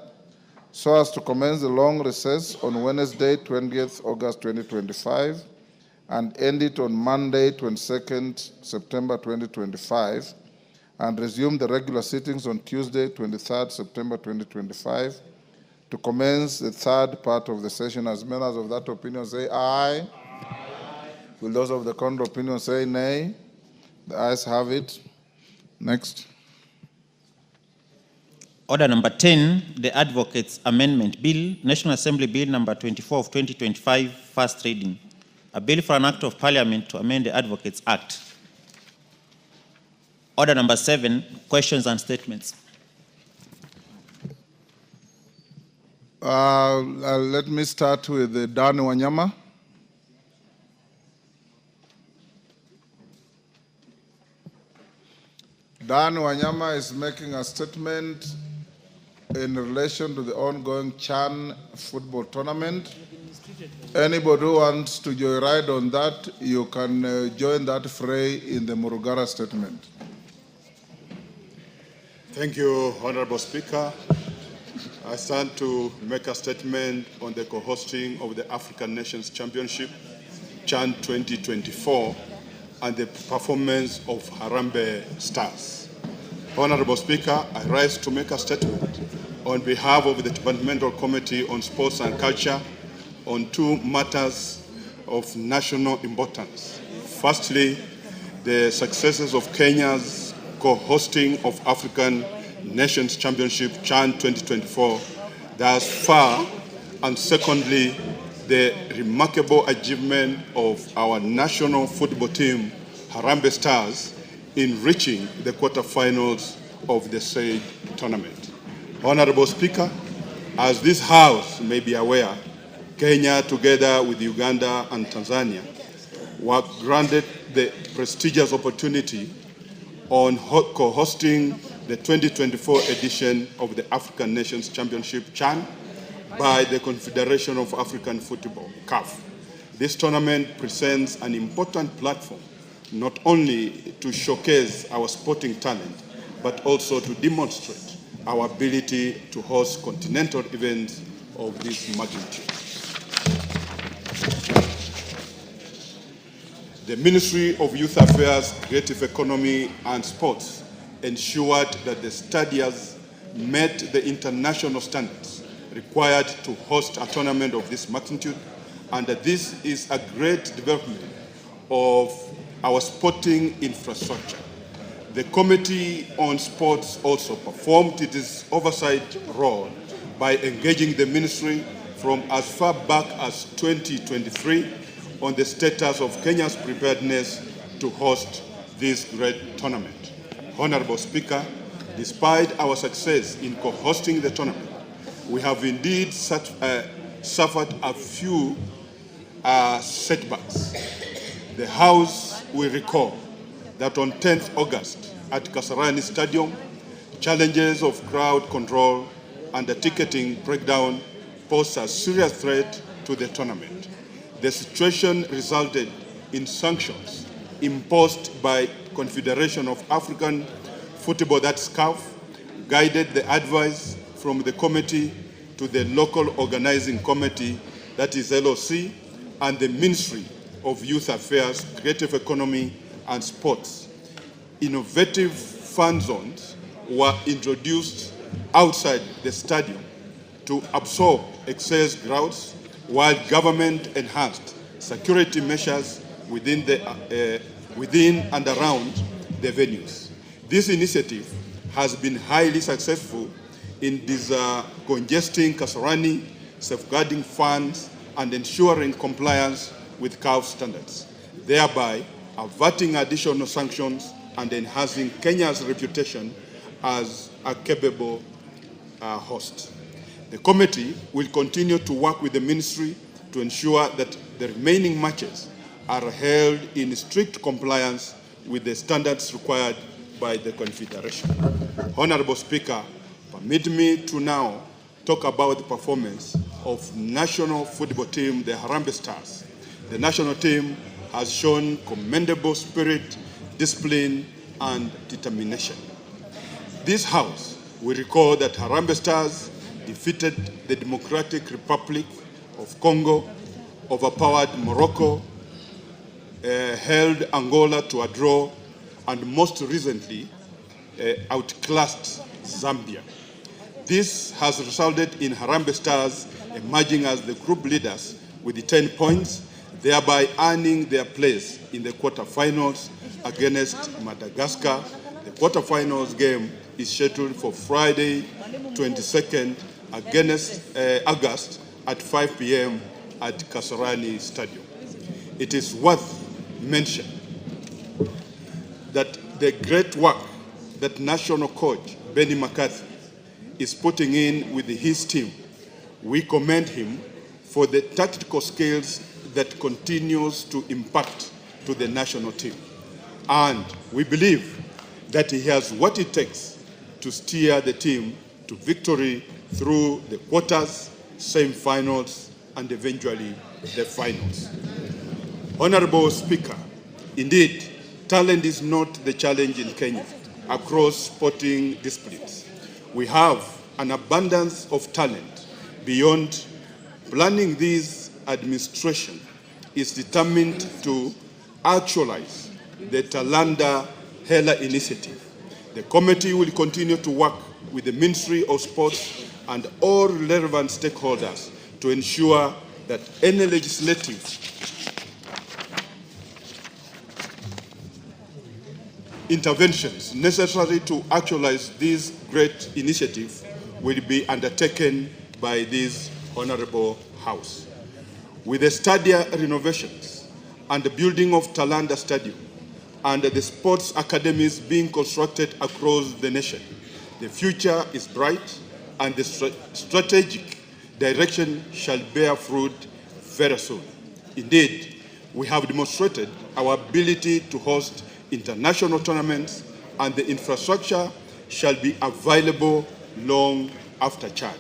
so as to commence the long recess on Wednesday, 20th August 2025, and end it on Monday, 22nd September 2025, and resume the regular sittings on Tuesday, 23rd September 2025, to commence the third part of the session. As members of that opinion say aye. Will those of the contrary opinion say nay? The ayes have it. Next. Order number 10, the Advocates Amendment Bill, National Assembly Bill number 24 of 2025, first reading. A bill for an act of parliament to amend the Advocates Act. Order number 7, questions and statements. Let me start with Dan Wanyama. Dan Wanyama is making a statement in relation to the ongoing CHAN football tournament. Anybody who wants to joyride on that, you can join that fray in the Murugara statement. Thank you, Honorable Speaker. I stand to make a statement on the co-hosting of the African Nations Championship, CHAN 2024, and the performance of Harambee Stars. Honorable Speaker, I rise to make a statement on behalf of the Departmental Committee on Sports and Culture on 2 matters of national importance. Firstly, the successes of Kenya's co-hosting of African Nations Championship CHAN 2024 thus far, and secondly, the remarkable achievement of our national football team, Harambee Stars, in reaching the quarterfinals of the said tournament. Honorable Speaker, as this House may be aware, Kenya, together with Uganda and Tanzania, were granted the prestigious opportunity on co-hosting the 2024 edition of the African Nations Championship CHAN by the Confederation of African Football, CAF. This tournament presents an important platform not only to showcase our sporting talent, but also to demonstrate our ability to host continental events of this magnitude. The Ministry of Youth Affairs, Creative Economy and Sports ensured that the stadiums met the international standards required to host a tournament of this magnitude, and that this is a great development of our sporting infrastructure. The Committee on Sports also performed its oversight role by engaging the ministry from as far back as 2023 on the status of Kenya's preparedness to host this great tournament. Honorable Speaker, despite our success in co-hosting the tournament, we have indeed suffered a few setbacks. The House will recall that on 10th August at Kasarani Stadium, challenges of crowd control and the ticketing breakdown posed a serious threat to the tournament. The situation resulted in sanctions imposed by Confederation of African Football, that's CAF, guided the advice from the committee to the local organizing committee, that is LOC, and the Ministry of Youth Affairs, Creative Economy and Sports. Innovative fan zones were introduced outside the stadium to absorb excess crowds, while government enhanced security measures within and around the venues. This initiative has been highly successful in congesting Kasarani, safeguarding funds, and ensuring compliance with CAF standards, thereby averting additional sanctions and enhancing Kenya's reputation as a capable host. The committee will continue to work with the ministry to ensure that the remaining matches are held in strict compliance with the standards required by the Confederation. Honorable Speaker, permit me to now talk about the performance of national football team, the Harambee Stars. The national team has shown commendable spirit, discipline, and determination. This House will recall that Harambee Stars defeated the Democratic Republic of Congo, overpowered Morocco, held Angola to a draw, and most recently outclassed Zambia. This has resulted in Harambee Stars emerging as the group leaders with 10 points, thereby earning their place in the quarterfinals against Madagascar. The quarterfinals game is scheduled for Friday, 22nd August at 5 p.m. at Kasarani Stadium. It is worth mentioning that the great work that national coach Benny McCarthy is putting in with his team, we commend him for the tactical skills that continues to impact to the national team. And we believe that he has what it takes to steer the team to victory through the quarters, semi-finals, and eventually the finals. Honorable Speaker, indeed, talent is not the challenge in Kenya across sporting disciplines. We have an abundance of talent beyond. Planning this administration is determined to actualize the Talanda Hela initiative. The committee will continue to work with the Ministry of Sports and all relevant stakeholders to ensure that any legislative interventions necessary to actualize this great initiative will be undertaken by this honorable House. With the stadium renovations and the building of Talanda Stadium and the sports academies being constructed across the nation, the future is bright and the strategic direction shall bear fruit very soon. Indeed, we have demonstrated our ability to host international tournaments, and the infrastructure shall be available long after Chad.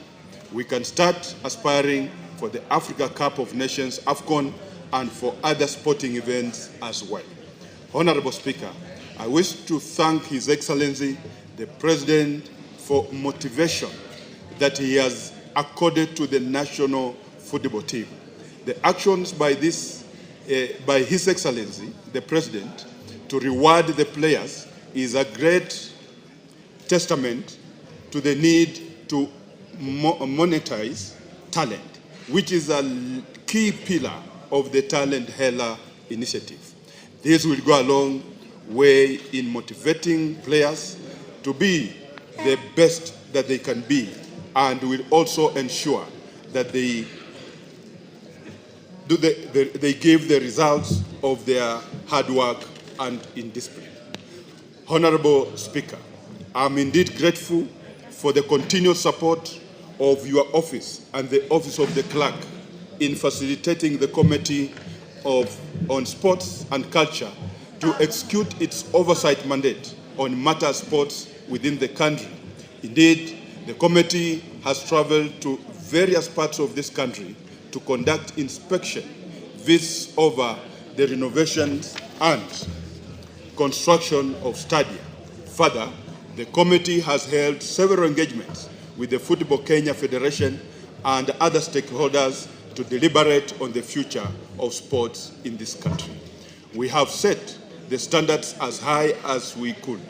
We can start aspiring for the Africa Cup of Nations, AFCON, and for other sporting events as well. Honorable Speaker, I wish to thank His Excellency, the President, for motivation that he has accorded to the national football team. The actions by His Excellency, the President, to reward the players is a great testament to the need to monetize talent, which is a key pillar of the Talent Hela initiative. This will go a long way in motivating players to be the best that they can be, and will also ensure that they give the results of their hard work and in discipline. Honorable Speaker, I'm indeed grateful for the continued support of your office and the office of the clerk in facilitating the Committee on Sports and Culture to execute its oversight mandate on matter sports within the country. Indeed, the committee has traveled to various parts of this country to conduct inspection visits over the renovations and construction of stadia. Further, the committee has held several engagements with the Football Kenya Federation and other stakeholders to deliberate on the future of sports in this country. We have set the standards as high as we could.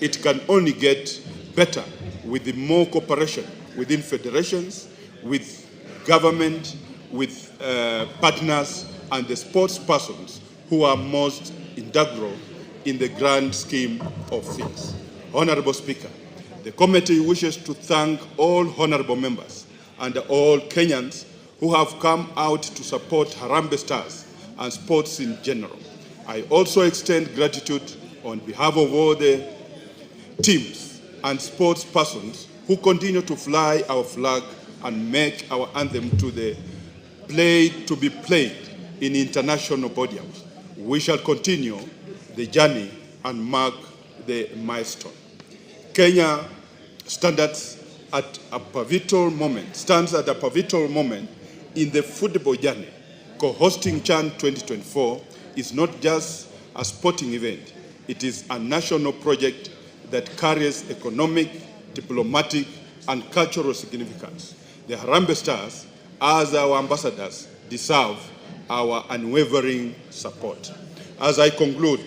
It can only get better with the more cooperation within federations, with government, with partners, and the sports persons who are most integral in the grand scheme of things. Honorable Speaker, the committee wishes to thank all honorable members and all Kenyans who have come out to support Harambee Stars and sports in general. I also extend gratitude on behalf of all the teams and sports persons who continue to fly our flag and make our anthem to be played in international podiums. We shall continue the journey and mark the milestone. Kenya stands at a pivotal moment in the football journey. Co-hosting CHAN 2024 is not just a sporting event. It is a national project that carries economic, diplomatic, and cultural significance. The Harambee Stars, as our ambassadors, deserve our unwavering support. As I conclude,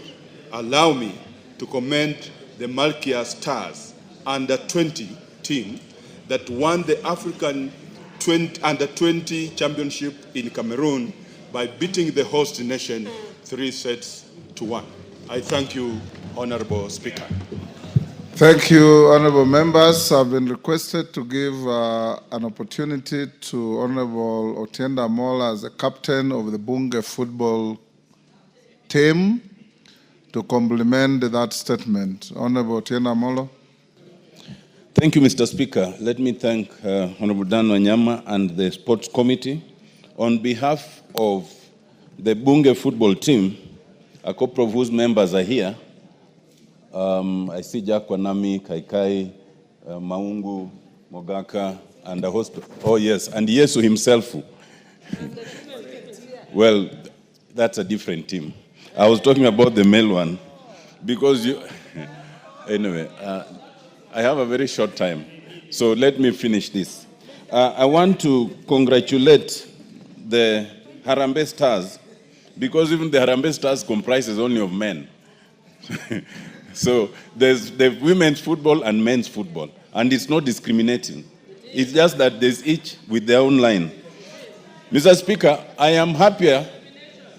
allow me to commend the Malkia Stars under-20 team that won the African under-20 championship in Cameroon by beating the host nation 3-1. I thank you, Honorable Speaker. Thank you, honorable members. I've been requested to give an opportunity to Honorable Otienda Mola as the captain of the Bunge football team to complement that statement. Honorable Otienda Mola. Thank you, Mr. Speaker. Let me thank Honorable Dan Wanyama and the Sports Committee. On behalf of the Bunge football team, a couple of whose members are here, I see Jack Wanami, Kaikai, Maungu, Mogaka, and a host. Oh yes, and Yesu himself. Well, that's a different team. I was talking about the male one because you. Anyway, I have a very short time, so let me finish this. I want to congratulate the Harambee Stars because even the Harambee Stars comprises only of men. So there's the women's football and men's football, and it's not discriminating. It's just that there's each with their own line. Mr. Speaker, I am happier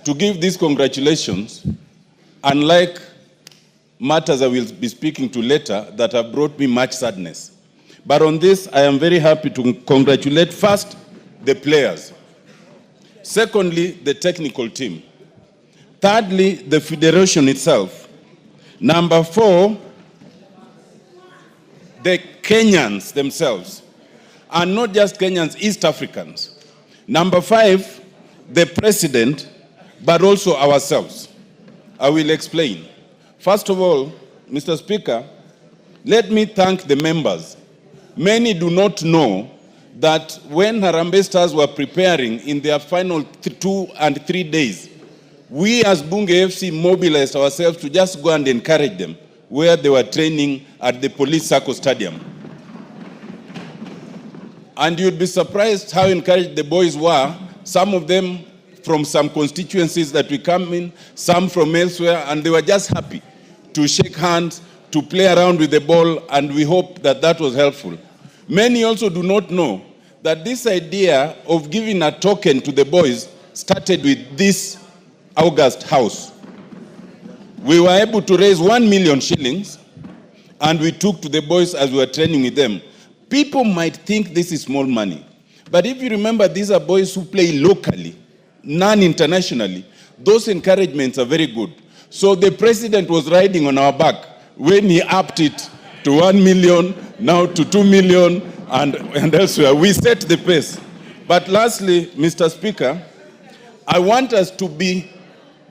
to give these congratulations, unlike matters I will be speaking to later that have brought me much sadness. But on this, I am very happy to congratulate first the players. Secondly, the technical team. Thirdly, the federation itself. Number 4, the Kenyans themselves, and not just Kenyans, East Africans. Number 5, the president, but also ourselves. I will explain. First of all, Mr. Speaker, let me thank the members. Many do not know that when Harambee Stars were preparing in their final 2 and 3 days, we as Bunge FC mobilized ourselves to just go and encourage them where they were training at the Police Circle Stadium. And you'd be surprised how encouraged the boys were, some of them from some constituencies that we come in, some from elsewhere, and they were just happy to shake hands, to play around with the ball, and we hope that that was helpful. Many also do not know that this idea of giving a token to the boys started with this August house. We were able to raise 1 million shillings, and we took to the boys as we were training with them. People might think this is small money, but if you remember, these are boys who play locally, non-internationally. Those encouragements are very good. So the president was riding on our back when he upped it to 1 million, now to 2 million, and elsewhere. We set the pace. But lastly, Mr. Speaker, I want us to be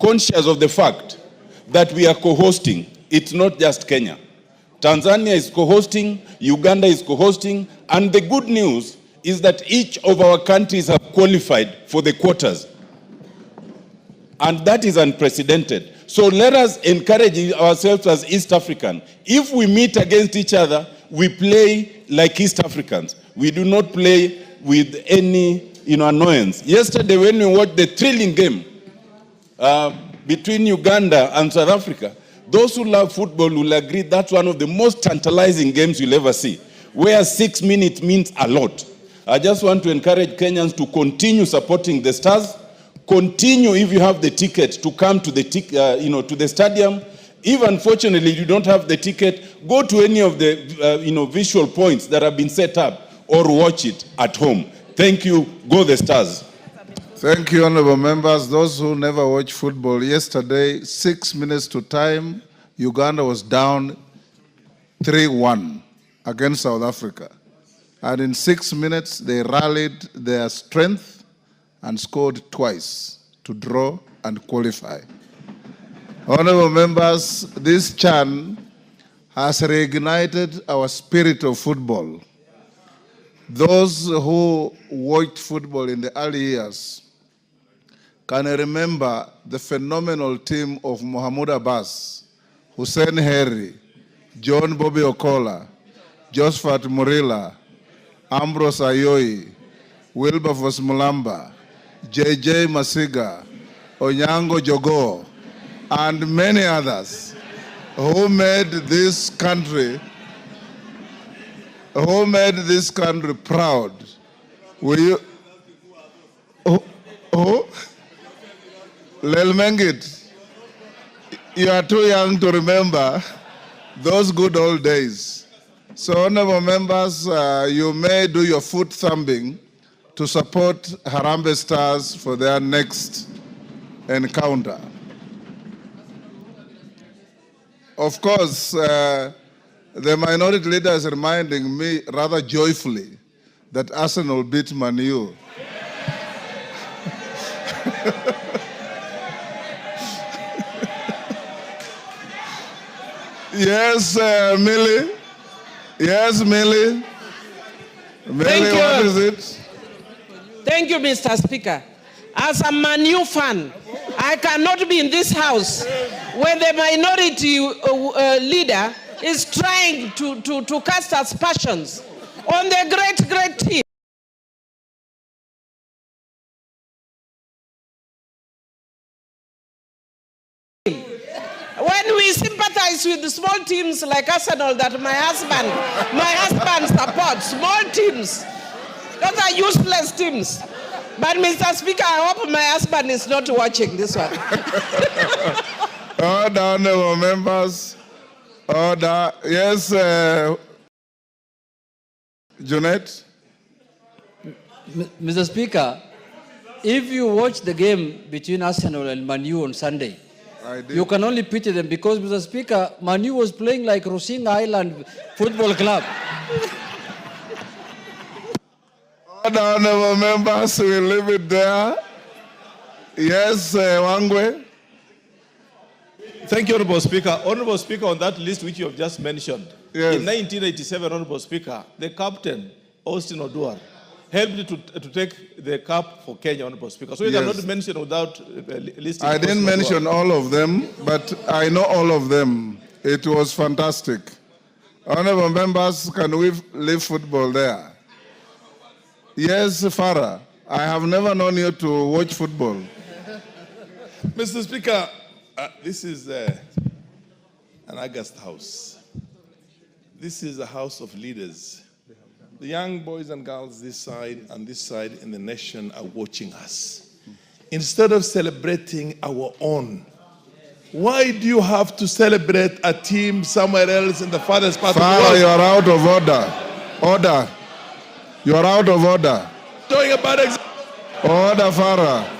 conscious of the fact that we are co-hosting. It's not just Kenya. Tanzania is co-hosting, Uganda is co-hosting, and the good news is that each of our countries have qualified for the quarters. And that is unprecedented. So let us encourage ourselves as East African. If we meet against each other, we play like East Africans. We do not play with any annoyance. Yesterday when we watched the thrilling game between Uganda and South Africa, those who love football will agree that's one of the most tantalizing games you'll ever see, where 6 minutes means a lot. I just want to encourage Kenyans to continue supporting the Stars. Continue, if you have the ticket, to come to the to the stadium. If unfortunately you don't have the ticket, go to any of the visual points that have been set up, or watch it at home. Thank you. Go the Stars. Thank you, honorable members. Those who never watch football, yesterday, 6 minutes to time, Uganda was down 3-1 against South Africa. And in 6 minutes, they rallied their strength and scored twice to draw and qualify. Honorable members, this CHAN has reignited our spirit of football. Those who watched football in the early years can remember the phenomenal team of Mohamed Abbas, Hussein Heri, John Bobby Okola, Josephat Murila, Ambrose Ayoyi, Wilberforce Mulamba, JJ Masiga, Onyango Jogo, and many others who made this country proud. Will you? Oh? Lelmengit, you are too young to remember those good old days. So, honorable members, you may do your foot thumping to support Harambee Stars for their next encounter. Of course, the minority leader is reminding me rather joyfully that Arsenal beat Man U. Yes, Millie. Yes, Millie. Millie, what is it? Thank you, Mr. Speaker. As a Man U fan, I cannot be in this house when the minority leader is trying to cast aspersions on the great team. When we sympathize with the small teams like Arsenal that my husband supports, small teams, those are useless teams. But Mr. Speaker, I hope my husband is not watching this one. Order, honorable members. Order. Yes, Junet. Mr. Speaker, if you watch the game between Arsenal and Man U on Sunday, you can only pity them because, Mr. Speaker, Man U was playing like Rosinga Island Football Club. Order, honorable members, we'll leave it there. Yes, Wangwe. Thank you, Honorable Speaker. Honorable Speaker, on that list which you have just mentioned, yes. In 1987, Honorable Speaker, the captain, Austin Oduor, helped to take the cup for Kenya, Honorable Speaker. So you Yes. cannot mention without listing. I didn't mention all of them, but I know all of them. It was fantastic. Honorable members, can we leave football there? Yes, Farah. I have never known you to watch football. Mr. Speaker, this is an August house. This is a house of leaders. The young boys and girls this side and this side in the nation are watching us. Instead of celebrating our own, why do you have to celebrate a team somewhere else in the farthest part of the world? Farah, you are out of order. Order. You are out of order. Talking about Order, Farah.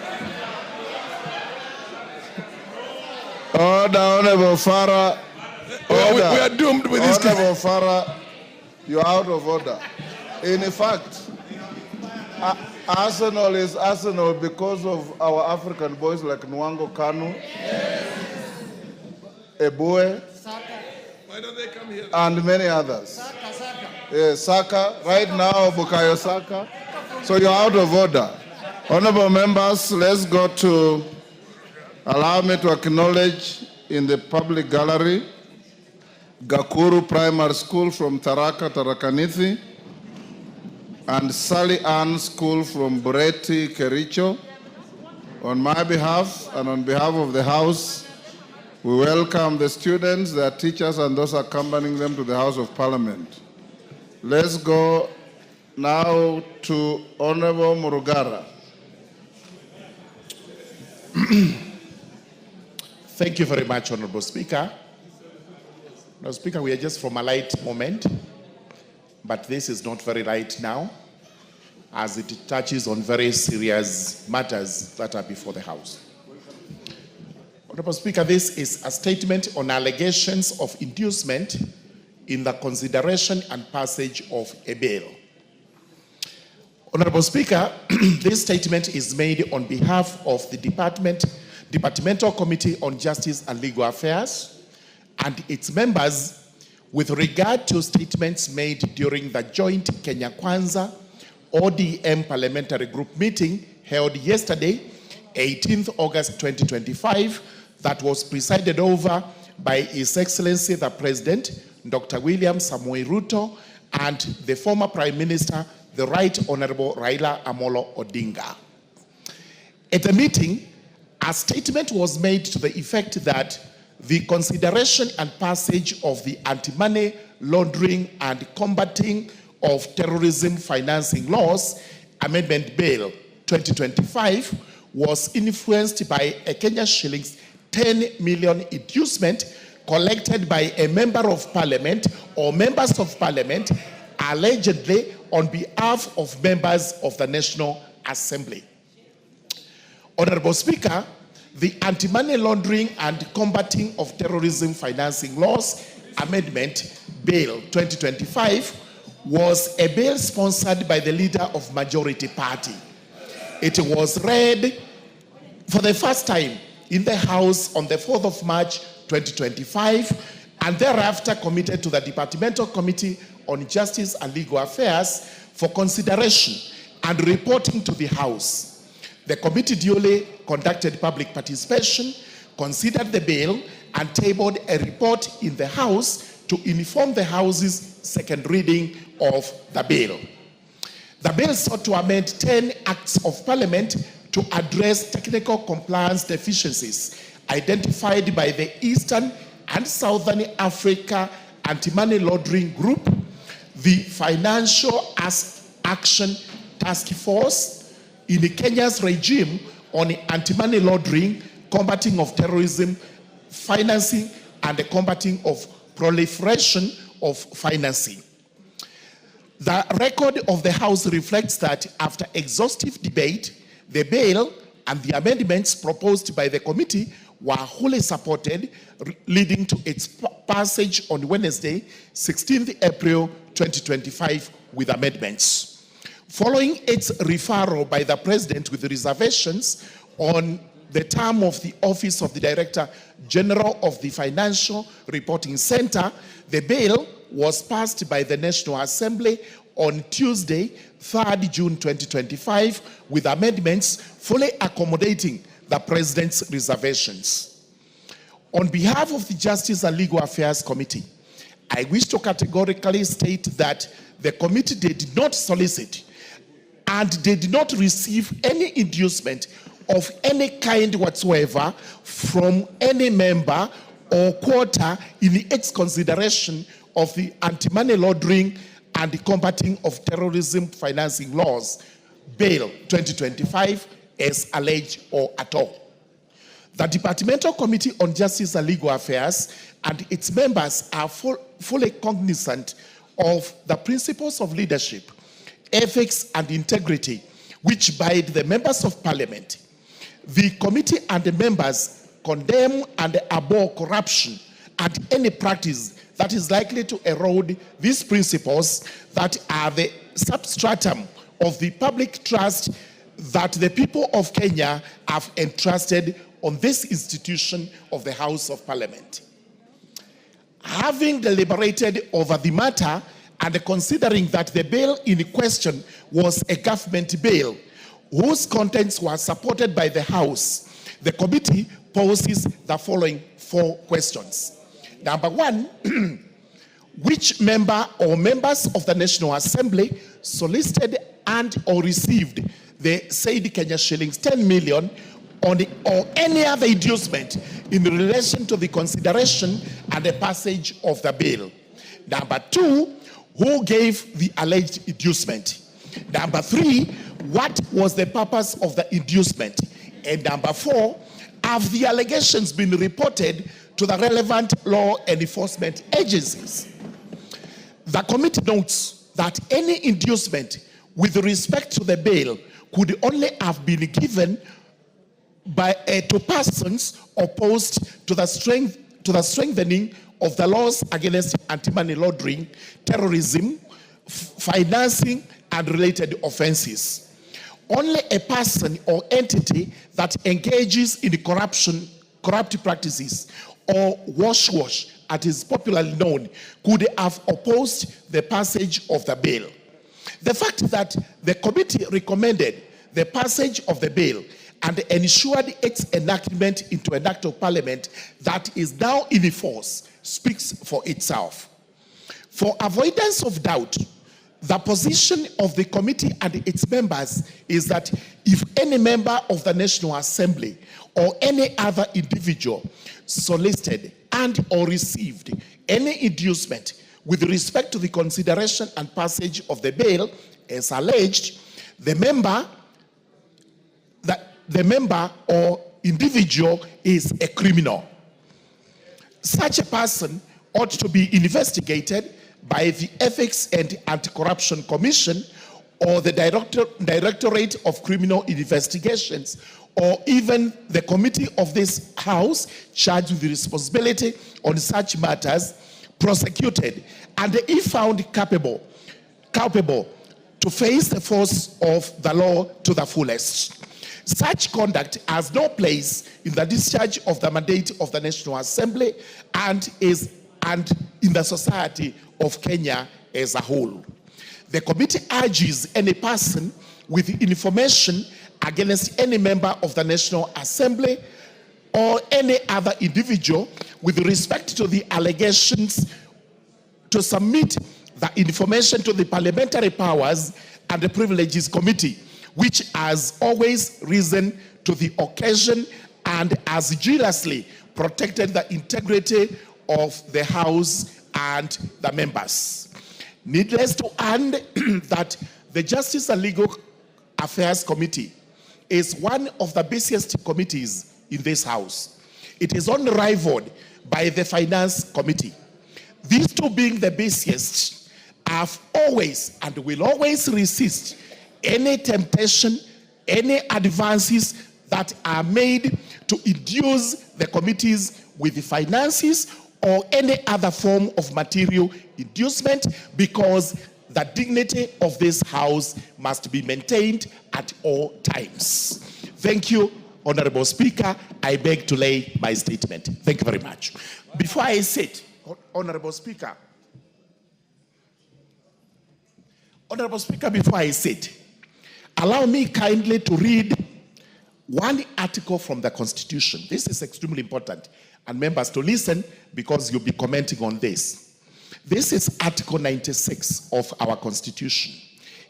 Order, Honorable Farah. Order. We are doomed with this. Honorable Farah, you are out of order. In fact, Arsenal is Arsenal because of our African boys like Nwango Kanu, Ebue, Why don't they come here? and many others. Yes, Saka, right now, Bukayo Saka. So you're out of order. Honorable members, let's go to, allow me to acknowledge in the public gallery, Gakuru Primary School from Tharaka, Tharakanithi, and Sally Ann School from Bureti, Kericho. On my behalf and on behalf of the House, we welcome the students, their teachers, and those accompanying them to the House of Parliament. Let's go now to Honorable Murugara. Thank you very much, Honorable Speaker. Now, Speaker, we are just from a light moment, but this is not very light now, as it touches on very serious matters that are before the House. Honorable Speaker, this is a statement on allegations of inducement in the consideration and passage of a bill. Honorable Speaker, this statement is made on behalf of the Departmental Committee on Justice and Legal Affairs and its members with regard to statements made during the joint Kenya Kwanza ODM Parliamentary Group meeting held yesterday, 18th August 2025, that was presided over by His Excellency the President, Dr. William Samoei Ruto, and the former Prime Minister, the Right Honorable Raila Amolo Odinga. At the meeting, a statement was made to the effect that the consideration and passage of the Anti-Money Laundering and Combating of Terrorism Financing Laws Amendment Bill 2025 was influenced by a Kenya shillings 10 million inducement collected by a member of parliament or members of parliament allegedly on behalf of members of the National Assembly. Honorable Speaker, the Anti-Money Laundering and Combating of Terrorism Financing Laws Amendment Bill 2025 was a bill sponsored by the leader of Majority Party. It was read for the first time in the House on the 4th of March 2025 and thereafter committed to the Departmental Committee on Justice and Legal Affairs for consideration and reporting to the House. The committee duly conducted public participation, considered the bill, and tabled a report in the House to inform the House's second reading of the bill. The bill sought to amend 10 acts of parliament to address technical compliance deficiencies identified by the Eastern and Southern Africa Anti-Money Laundering Group, the Financial Action Task Force in Kenya's regime on anti-money laundering, combating of terrorism, financing, and the combating of proliferation of financing. The record of the House reflects that after exhaustive debate, the bill and the amendments proposed by the committee were wholly supported, leading to its passage on Wednesday, 16th April 2025, with amendments. Following its referral by the President with reservations on the term of the office of the Director General of the Financial Reporting Center, the bill was passed by the National Assembly on Tuesday, 3rd June 2025, with amendments fully accommodating the President's reservations. On behalf of the Justice and Legal Affairs Committee, I wish to categorically state that the committee did not solicit and they did not receive any inducement of any kind whatsoever from any member or quarter in its consideration of the anti-money laundering and the combating of terrorism financing laws, Bill 2025, as alleged or at all. The Departmental Committee on Justice and Legal Affairs and its members are fully cognizant of the principles of leadership, ethics, and integrity which bind the members of Parliament. The committee and the members condemn and abhor corruption and any practice that is likely to erode these principles that are the substratum of the public trust that the people of Kenya have entrusted on this institution of the House of Parliament. Having deliberated over the matter and considering that the bill in question was a government bill whose contents were supported by the House, the committee poses the following 4 questions. Number 1, which member or members of the National Assembly solicited and or received the said Kenya shillings 10 million on the, or any other inducement in relation to the consideration and the passage of the bill? Number 2, who gave the alleged inducement? Number 3, what was the purpose of the inducement? And number 4, have the allegations been reported to the relevant law enforcement agencies? The committee notes that any inducement with respect to the bill could only have been given by to persons opposed to the strengthening of the laws against anti-money laundering, terrorism, financing, and related offenses. Only a person or entity that engages in corrupt practices, or wash, as is popularly known, could have opposed the passage of the bill. The fact that the committee recommended the passage of the bill and ensured its enactment into an act of parliament that is now in force speaks for itself. For avoidance of doubt, the position of the committee and its members is that if any member of the National Assembly or any other individual solicited and or received any inducement with respect to the consideration and passage of the bill as alleged, the member or individual is a criminal. Such a person ought to be investigated by the Ethics and Anti-Corruption Commission or the Directorate of Criminal Investigations, or even the committee of this House charged with the responsibility on such matters, prosecuted, and if found culpable to face the force of the law to the fullest. Such conduct has no place in the discharge of the mandate of the National Assembly and in the society of Kenya as a whole. The committee urges any person with information against any member of the National Assembly or any other individual with respect to the allegations to submit the information to the Parliamentary Powers and the Privileges Committee, which has always risen to the occasion and has jealously protected the integrity of the House and the members. Needless to add that the Justice and Legal Affairs Committee is one of the busiest committees in this House. It is unrivaled by the Finance Committee. These two being the busiest have always and will always resist any temptation, any advances that are made to induce the committees with the finances or any other form of material inducement, because the dignity of this House must be maintained at all times. Thank you, Honorable Speaker. I beg to lay my statement. Thank you very much. Before I sit, Honorable Speaker, before I sit, allow me kindly to read one article from the Constitution. This is extremely important, and members to listen because you'll be commenting on this. This is Article 96 of our Constitution.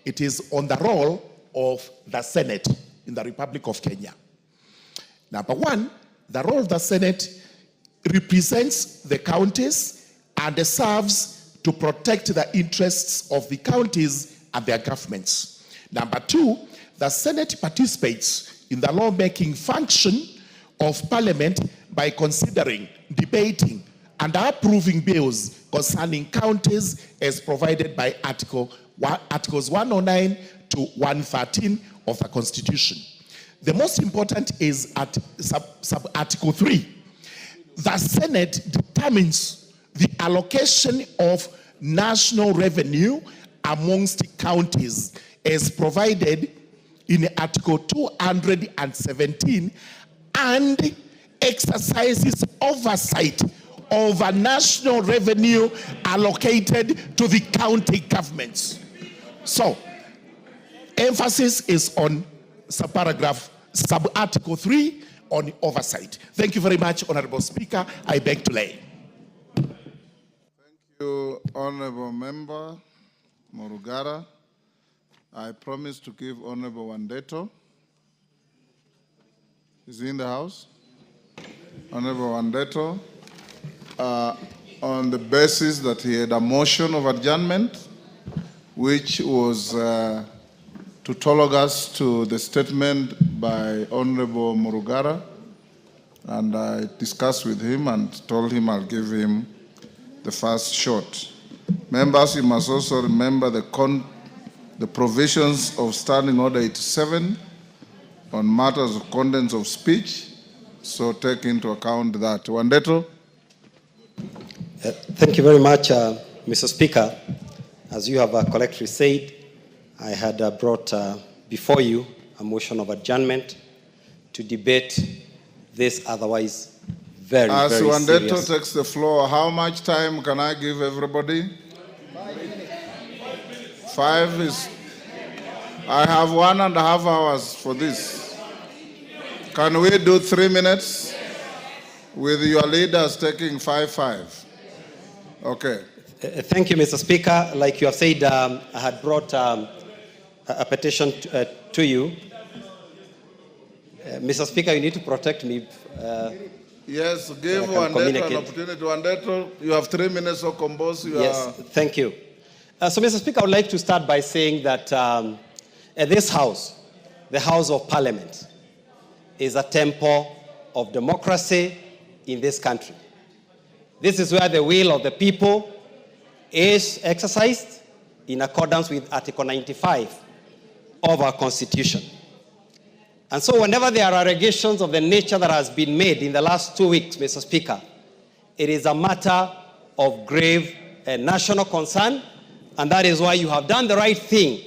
It is on the role of the Senate in the Republic of Kenya. Number one, the role of the Senate represents the counties and serves to protect the interests of the counties and their governments. Number two, the Senate participates in the lawmaking function of Parliament by considering, debating, and approving bills concerning counties as provided by Articles 109 to 113 of the Constitution. The most important is at sub-Article 3. The Senate determines the allocation of national revenue amongst counties as provided in Article 217 and exercises oversight over national revenue allocated to the county governments. So, emphasis is on sub-Article 3 on oversight. Thank you very much, Honorable Speaker. I beg to lay. Thank you, Honorable Member Morugara. I promise to give Honorable Wandeto. Is he in the House? Honorable Wandeto, on the basis that he had a motion of adjournment, which was to talk us to the statement by Honorable Morugara, and I discussed with him and told him I'll give him the first shot. Members, you must also remember the provisions of Standing Order 87 on matters of contents of speech, so take into account that. Wandeto? Thank you very much, Mr. Speaker. As you have correctly said, I had brought before you a motion of adjournment to debate this otherwise very As serious. Wandeto takes the floor, how much time can I give everybody? 5 is... I have 1.5 hours for this. Can we do 3 minutes? With your leaders taking 5. Okay. Thank you, Mr. Speaker. Like you have said, I had brought a petition to you. Mr. Speaker, you need to protect me. Yes, give Wandeto an opportunity. Wandeto, you have 3 minutes to compose your... Yes, thank you. So, Mr. Speaker, I would like to start by saying that this House, the House of Parliament, is a temple of democracy in this country. This is where the will of the people is exercised in accordance with Article 95 of our Constitution. And so whenever there are allegations of the nature that has been made in the last 2 weeks, Mr. Speaker, it is a matter of grave national concern, and that is why you have done the right thing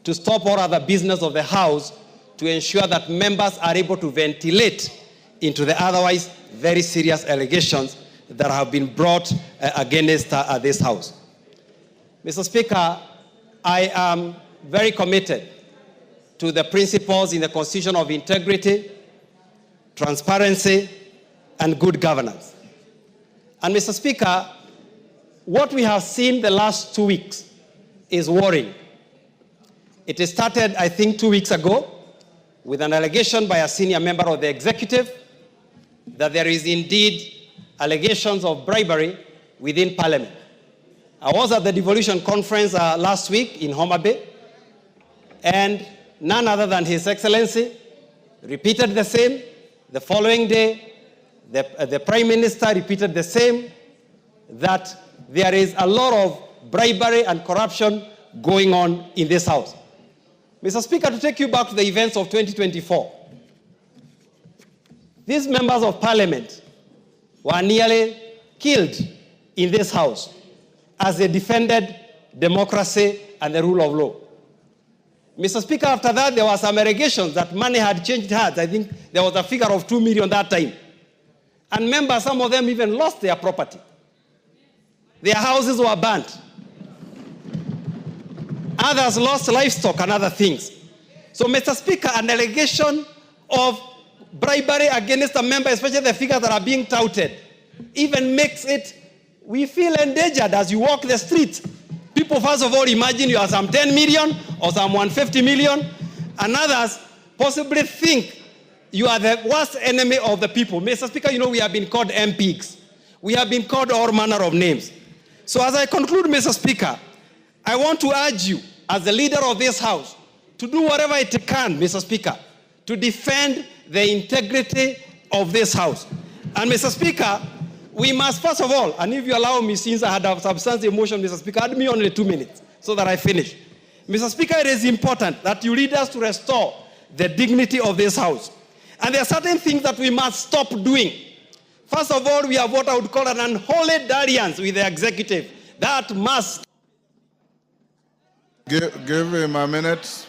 to stop all other business of the House to ensure that members are able to ventilate into the otherwise very serious allegations that have been brought against this House. Mr. Speaker, I am very committed to the principles in the Constitution of integrity, transparency, and good governance. And Mr. Speaker, what we have seen the last 2 weeks is worrying. It started, I think, 2 weeks ago with an allegation by a senior member of the executive that there is indeed allegations of bribery within Parliament. I was at the devolution conference last week in Homa Bay, and none other than His Excellency repeated the same. The following day, the Prime Minister repeated the same, that there is a lot of bribery and corruption going on in this House. Mr. Speaker, to take you back to the events of 2024, these members of Parliament were nearly killed in this House as they defended democracy and the rule of law. Mr. Speaker, after that, there were some allegations that money had changed hands. I think there was a figure of 2 million that time. And members, some of them even lost their property. Their houses were burnt. Others lost livestock and other things. So, Mr. Speaker, an allegation of bribery against a member, especially the figures that are being touted, even makes it, we feel endangered as you walk the streets. People, first of all, imagine you are some 10 million or some 150 million. and others possibly think you are the worst enemy of the people. Mr. Speaker, you know we have been called MPs. We have been called all manner of names. So as I conclude, Mr. Speaker, I want to urge you, as the leader of this House, to do whatever it can, Mr. Speaker, to defend the integrity of this House. And Mr. Speaker, we must first of all, and if you allow me, since I had a substantive motion, Mr. Speaker, add me only 2 minutes so that I finish. Mr. Speaker, it is important that you lead us to restore the dignity of this House. And there are certain things that we must stop doing. First of all, we have what I would call an unholy dalliance with the executive. That must. Give him a minute.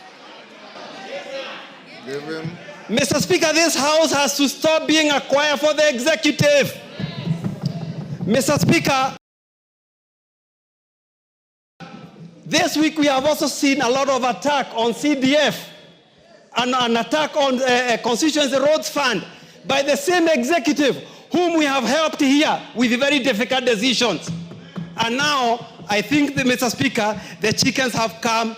Give him. Mr. Speaker, this House has to stop being a choir for the executive. Mr. Speaker, this week we have also seen a lot of attack on CDF and an attack on Constituency Roads Fund by the same executive whom we have helped here with very difficult decisions. And now, I think, Mr. Speaker, the chickens have come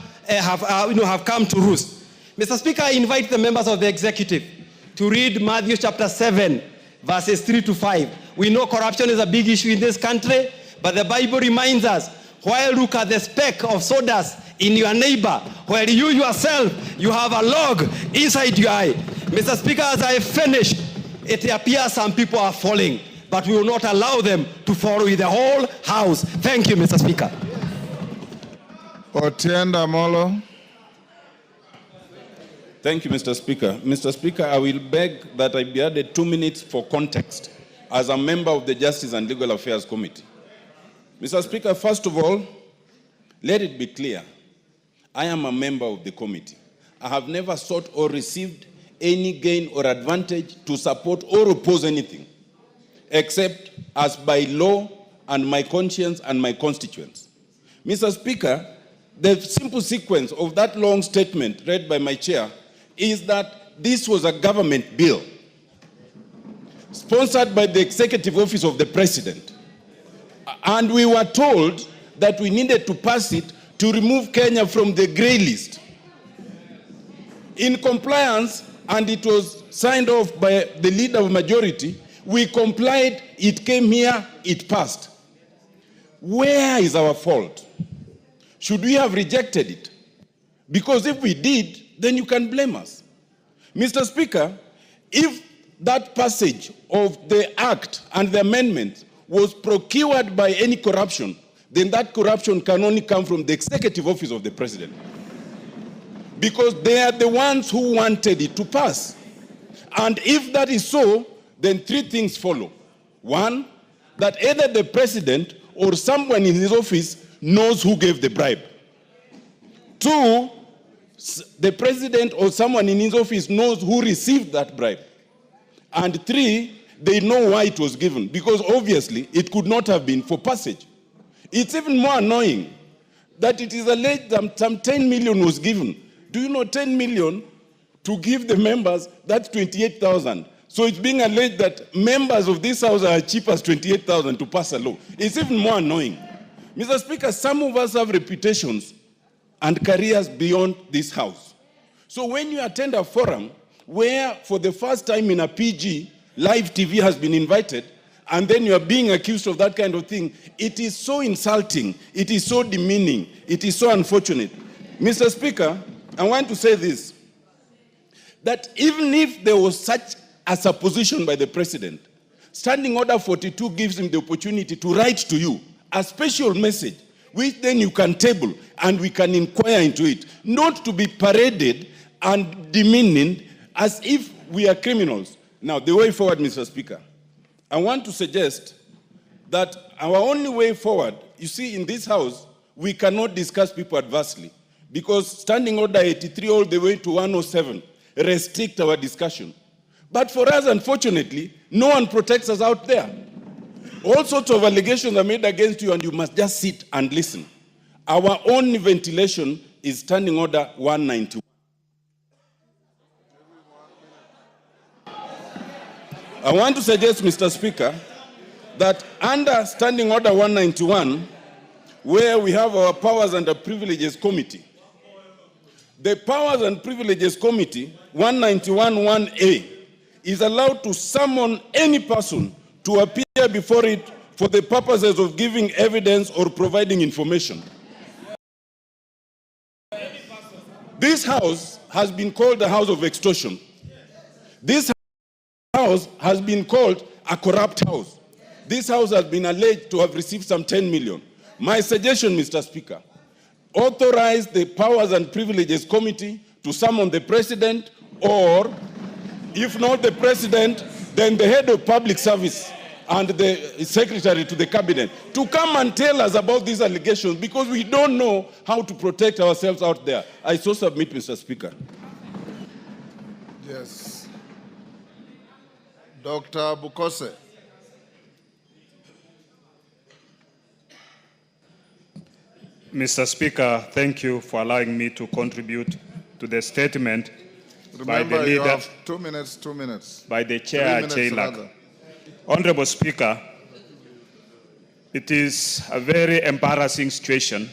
to roost. Mr. Speaker, I invite the members of the executive to read Matthew chapter 7, verses 3 to 5. We know corruption is a big issue in this country, but the Bible reminds us, while look at the speck of sawdust in your neighbor, while you yourself, you have a log inside your eye. Mr. Speaker, as I finish, it appears some people are falling, but we will not allow them to fall with the whole House. Thank you, Mr. Speaker. Otienda Molo. Thank you, Mr. Speaker. Mr. Speaker, I will beg that I be added 2 minutes for context as a member of the Justice and Legal Affairs Committee. Mr. Speaker, first of all, let it be clear, I am a member of the committee. I have never sought or received any gain or advantage to support or oppose anything, except as by law and my conscience and my constituents. Mr. Speaker, the simple sequence of that long statement read by my chair is that this was a government bill sponsored by the Executive Office of the President. And we were told that we needed to pass it to remove Kenya from the grey list. In compliance, and it was signed off by the leader of majority, we complied, it came here, it passed. Where is our fault? Should we have rejected it? Because if we did, then you can blame us. Mr. Speaker, if that passage of the act and the amendment was procured by any corruption, then that corruption can only come from the Executive Office of the President. Because they are the ones who wanted it to pass. And if that is so, then 3 things follow. 1, that either the President or someone in his office knows who gave the bribe. 2, the President or someone in his office knows who received that bribe. And 3, they know why it was given, because obviously it could not have been for passage. It's even more annoying that it is alleged that some 10 million was given. Do you know 10 million to give the members, that's 28,000. So it's being alleged that members of this House are cheap as 28,000 to pass a law. It's even more annoying. Mr. Speaker, some of us have reputations and careers beyond this House. So when you attend a forum where for the first time in a PG, live TV has been invited, and then you are being accused of that kind of thing, it is so insulting, it is so demeaning, it is so unfortunate. Mr. Speaker, I want to say this, that even if there was such a supposition by the President, Standing Order 42 gives him the opportunity to write to you a special message, which then you can table and we can inquire into it, not to be paraded and demeaning as if we are criminals. Now, the way forward, Mr. Speaker, I want to suggest that our only way forward, you see, in this House, we cannot discuss people adversely because Standing Order 83 all the way to 107 restrict our discussion. But for us, unfortunately, no one protects us out there. All sorts of allegations are made against you and you must just sit and listen. Our only ventilation is Standing Order 191. I want to suggest, Mr. Speaker, that under Standing Order 191, where we have our Powers and Privileges Committee, The Powers and Privileges Committee, 191(1)(a), is allowed to summon any person to appear before it for the purposes of giving evidence or providing information. This house has been called the house of extortion. This house has been called a corrupt house. This house has been alleged to have received some 10 million. My suggestion, Mr. Speaker, authorize the Powers and Privileges Committee to summon the President, or if not the President, then the head of public service and the secretary to the cabinet to come and tell us about these allegations, because we don't know how to protect ourselves out there. I so submit, Mr. Speaker. Yes. Dr. Bukose. Mr. Speaker, thank you for allowing me to contribute to the statement by the leader. You have 2 minutes, 2 minutes. By the chair, Chailak. Honorable Speaker, it is a very embarrassing situation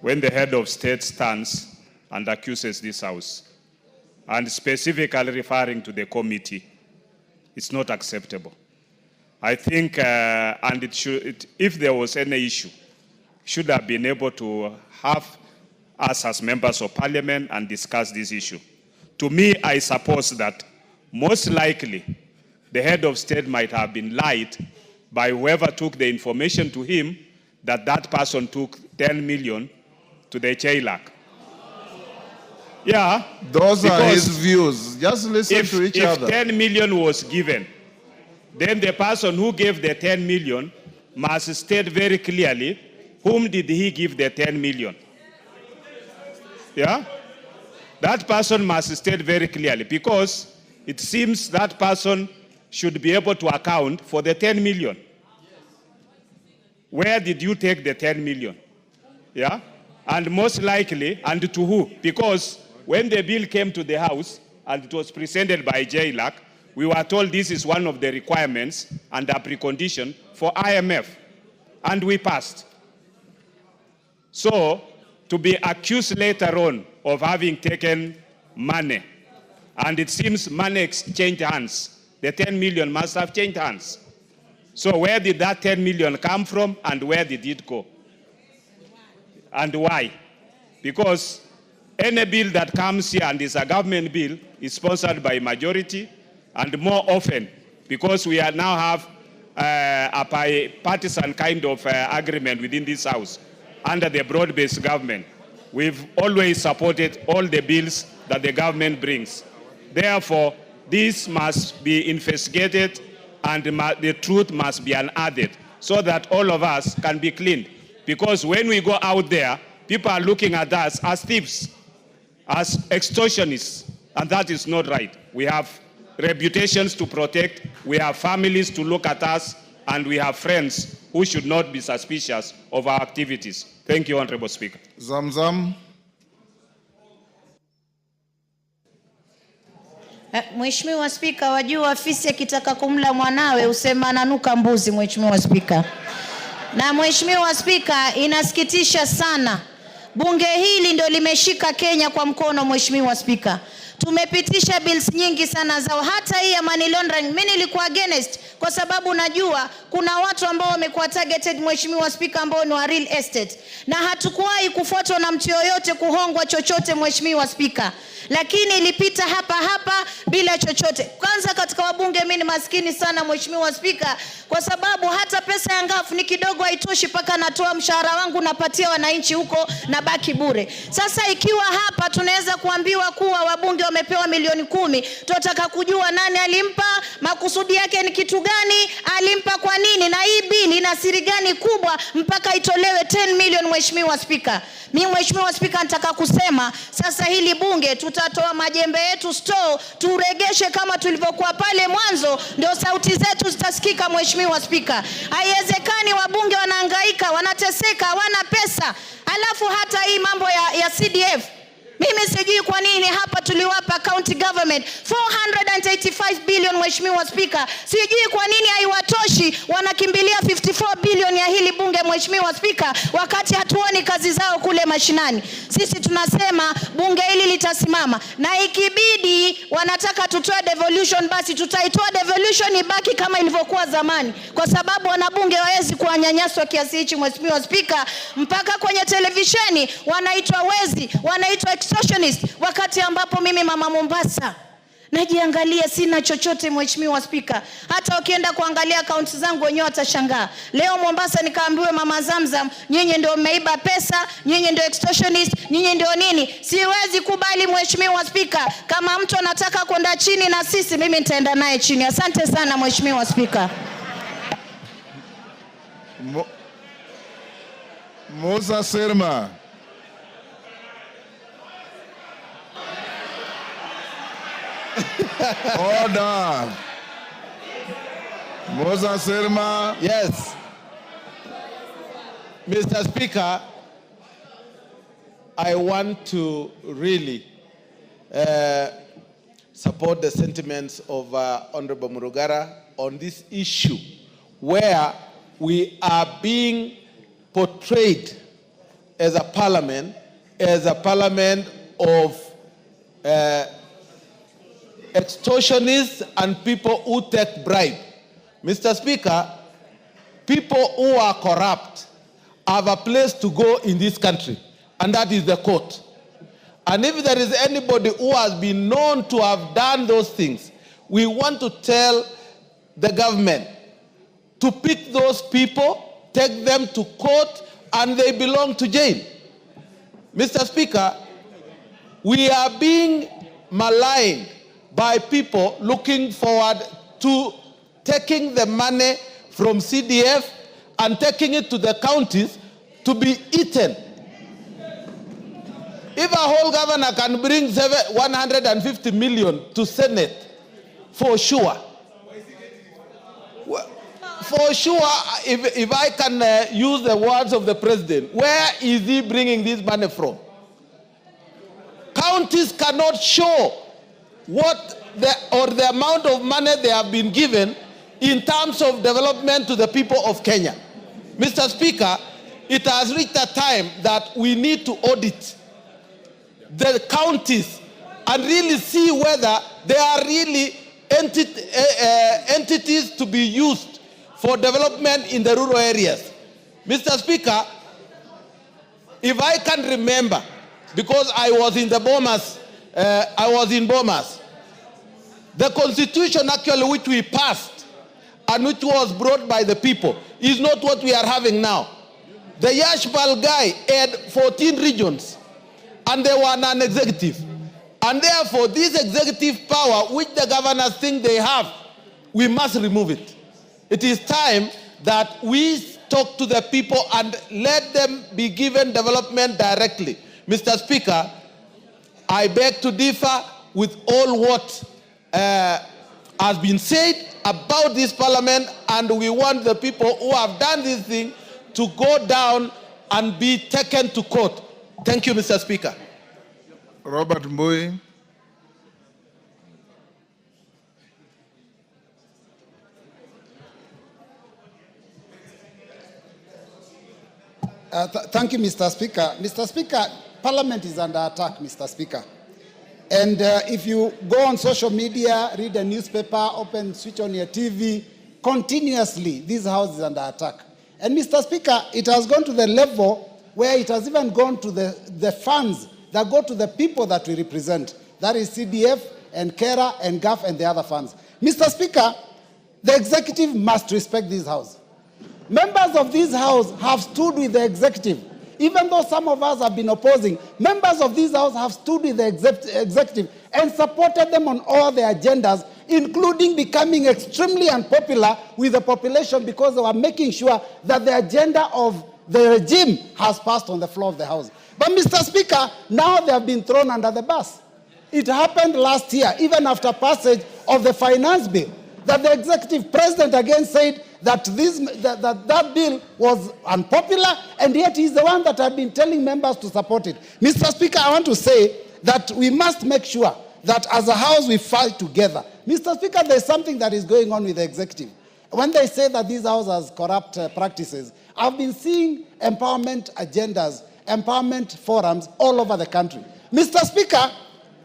when the head of state stands and accuses this house, and specifically referring to the committee. It's not acceptable. I think, and it should, if there was any issue, should have been able to have us as members of parliament and discuss this issue. To me, I suppose that most likely the head of state might have been lied by whoever took the information to him that that person took 10 million to the Chailak. Yeah. Those are his views. Just listen to each other. If 10 million was given, then the person who gave the 10 million must state very clearly whom did he give the 10 million. Yeah? That person must state very clearly, because it seems that person should be able to account for the 10 million. Where did you take the 10 million? Yeah? And most likely, and to who? Because when the bill came to the House and it was presented by JLAC, we were told this is one of the requirements and a precondition for IMF. And we passed. So, to be accused later on of having taken money, and it seems money exchanged hands, the 10 million must have changed hands. So where did that 10 million come from, and where did it go? And why? Because any bill that comes here and is a government bill is sponsored by majority, and more often, because we are now have a partisan kind of agreement within this House, under the broad-based government, we've always supported all the bills that the government brings. Therefore, this must be investigated, and the truth must be unearthed, so that all of us can be cleaned. Because when we go out there, people are looking at us as thieves, as extortionists, and that is not right. We have reputations to protect, we have families to look at us, and we have friends who should not be suspicious of our activities. Thank you, Honorable Speaker. Zamzam. Mheshimiwa Spika, wajua afisi akitaka kumla mwanawe usema ananuka mbuzi, Mheshimiwa Spika. Na Mheshimiwa Spika, inasikitisha sana. Bunge hili ndio limeshika Kenya kwa mkono, Mheshimiwa Spika. Tumepitisha bills nyingi sana zao, hata hii ya money laundering. Mimi nilikuwa against kwa sababu najua kuna watu ambao wamekuwa targeted, Mheshimiwa Spika, ambao ni wa real estate, na hatukuwahi kufuatwa na mtu yoyote kuhongwa chochote, Mheshimiwa Spika. Lakini ilipita hapa bila chochote. Kwanza katika wabunge mimi ni maskini sana, Mheshimiwa Spika, kwa sababu hata pesa ya ngafu ni kidogo, haitoshi paka natoa mshahara wangu napatia wananchi huko na baki bure. Sasa ikiwa hapa tunaweza kuambiwa kuwa wabunge wamepewa milioni 10, tunataka kujua nani alimpa, makusudi yake ni kitu gani, alimpa kwa nini, na hii bili ina siri gani kubwa mpaka itolewe 10 million, Mheshimiwa Spika. Mimi Mheshimiwa Spika nataka kusema sasa hili bunge tutatoa majembe yetu store, turegeshe kama tulivyokuwa pale mwanzo, ndio sauti zetu zitasikika, Mheshimiwa Spika. Haiwezekani wabunge wanahangaika, wanateseka, hawana pesa. Alafu hata hii mambo ya CDF, Mimi sijui kwa nini hapa tuliwapa county government 485 billion, Mheshimiwa Spika. Sijui kwa nini haiwatoshi, wanakimbilia 54 billion ya hili bunge, Mheshimiwa Spika, wakati hatuoni kazi zao kule mashinani. Sisi tunasema bunge hili litasimama, na ikibidi wanataka tutoe devolution, basi tutaitoa devolution ibaki kama ilivyokuwa zamani, kwa sababu wanabunge hawezi kuwanyanyaswa kiasi hichi, Mheshimiwa Spika, mpaka kwenye televisheni wanaitwa wezi, wanaitwa extortionist, wakati ambapo mimi mama Mombasa najiangalia sina chochote, Mheshimiwa Spika. Hata ukienda kuangalia akaunti zangu wenyewe watashangaa. Leo Mombasa nikaambiwe mama Zamzam, nyinyi ndio mmeiba pesa, nyinyi ndio extortionist, nyinyi ndio nini. Siwezi kubali, Mheshimiwa Spika. Kama mtu anataka kwenda chini na sisi, mimi nitaenda naye chini. Asante sana, Mheshimiwa Spika. Musa Sirma. Order. Musa Sirma. Yes. Mr. Speaker, I want to really support the sentiments of Honorable Murugara on this issue, where we are being portrayed as a parliament of extortionists and people who take bribe. Mr. Speaker, people who are corrupt have a place to go in this country, and that is the court. And if there is anybody who has been known to have done those things, we want to tell the government to pick those people, take them to court, and they belong to jail. Mr. Speaker, we are being maligned by people looking forward to taking the money from CDF and taking it to the counties to be eaten. If a whole governor can bring 150 million to Senate, for sure. For sure, if I can use the words of the president, where is he bringing this money from? Counties cannot show the amount of money they have been given in terms of development to the people of Kenya. Mr. Speaker, it has reached a time that we need to audit the counties and really see whether they are really entities to be used for development in the rural areas. Mr. Speaker, if I can remember, because I was in the Bomas, the constitution actually which we passed and which was brought by the people is not what we are having now. The Yashpal guy had 14 regions and they were non-executive. And therefore, this executive power which the governors think they have, we must remove it. It is time that we talk to the people and let them be given development directly. Mr. Speaker, I beg to differ with all what has been said about this parliament, and we want the people who have done this thing to go down and be taken to court. Thank you, Mr. Speaker. Robert Mbui. Thank you, Mr. Speaker. Mr. Speaker, Parliament is under attack, Mr. Speaker. And if you go on social media, read a newspaper, switch on your TV, continuously, this house is under attack. And Mr. Speaker, it has gone to the level where it has even gone to the funds that go to the people that we represent. That is CDF and KERA and GAF and the other funds. Mr. Speaker, the executive must respect this house. Members of this house have stood with the executive. Even though some of us have been opposing, members of this house have stood with the executive and supported them on all their agendas, including becoming extremely unpopular with the population because they were making sure that the agenda of the regime has passed on the floor of the house. But Mr. Speaker, now they have been thrown under the bus. It happened last year, even after passage of the finance bill, that the executive president again said that that bill was unpopular, and yet he's the one that had been telling members to support it. Mr. Speaker, I want to say, that we must make sure that as a House we fight together. Mr. Speaker, there's something that is going on with the executive. When they say that this House has corrupt practices, I've been seeing empowerment agendas, empowerment forums all over the country. Mr. Speaker,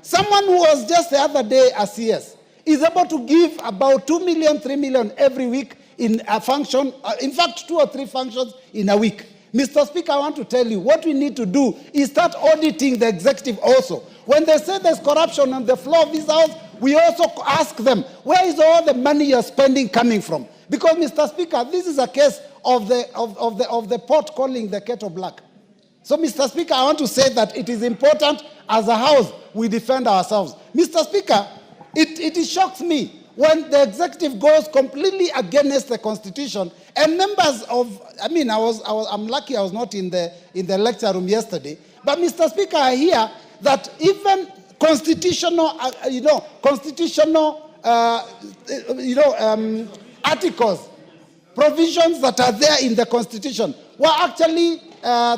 someone who was just the other day a CS is able to give about 2 million, 3 million every week in a function, in fact, 2 or 3 functions in a week. Mr. Speaker, I want to tell you, what we need to do is start auditing the executive also. When they say there's corruption on the floor of this House, we also ask them, where is all the money you're spending coming from? Because, Mr. Speaker, this is a case of the pot calling the kettle black. So, Mr. Speaker, I want to say that it is important as a House we defend ourselves. Mr. Speaker, it shocks me when the executive goes completely against the Constitution and members of, I'm lucky I was not in the lecture room yesterday, but Mr. Speaker, I hear that even constitutional, articles, provisions that are there in the Constitution were actually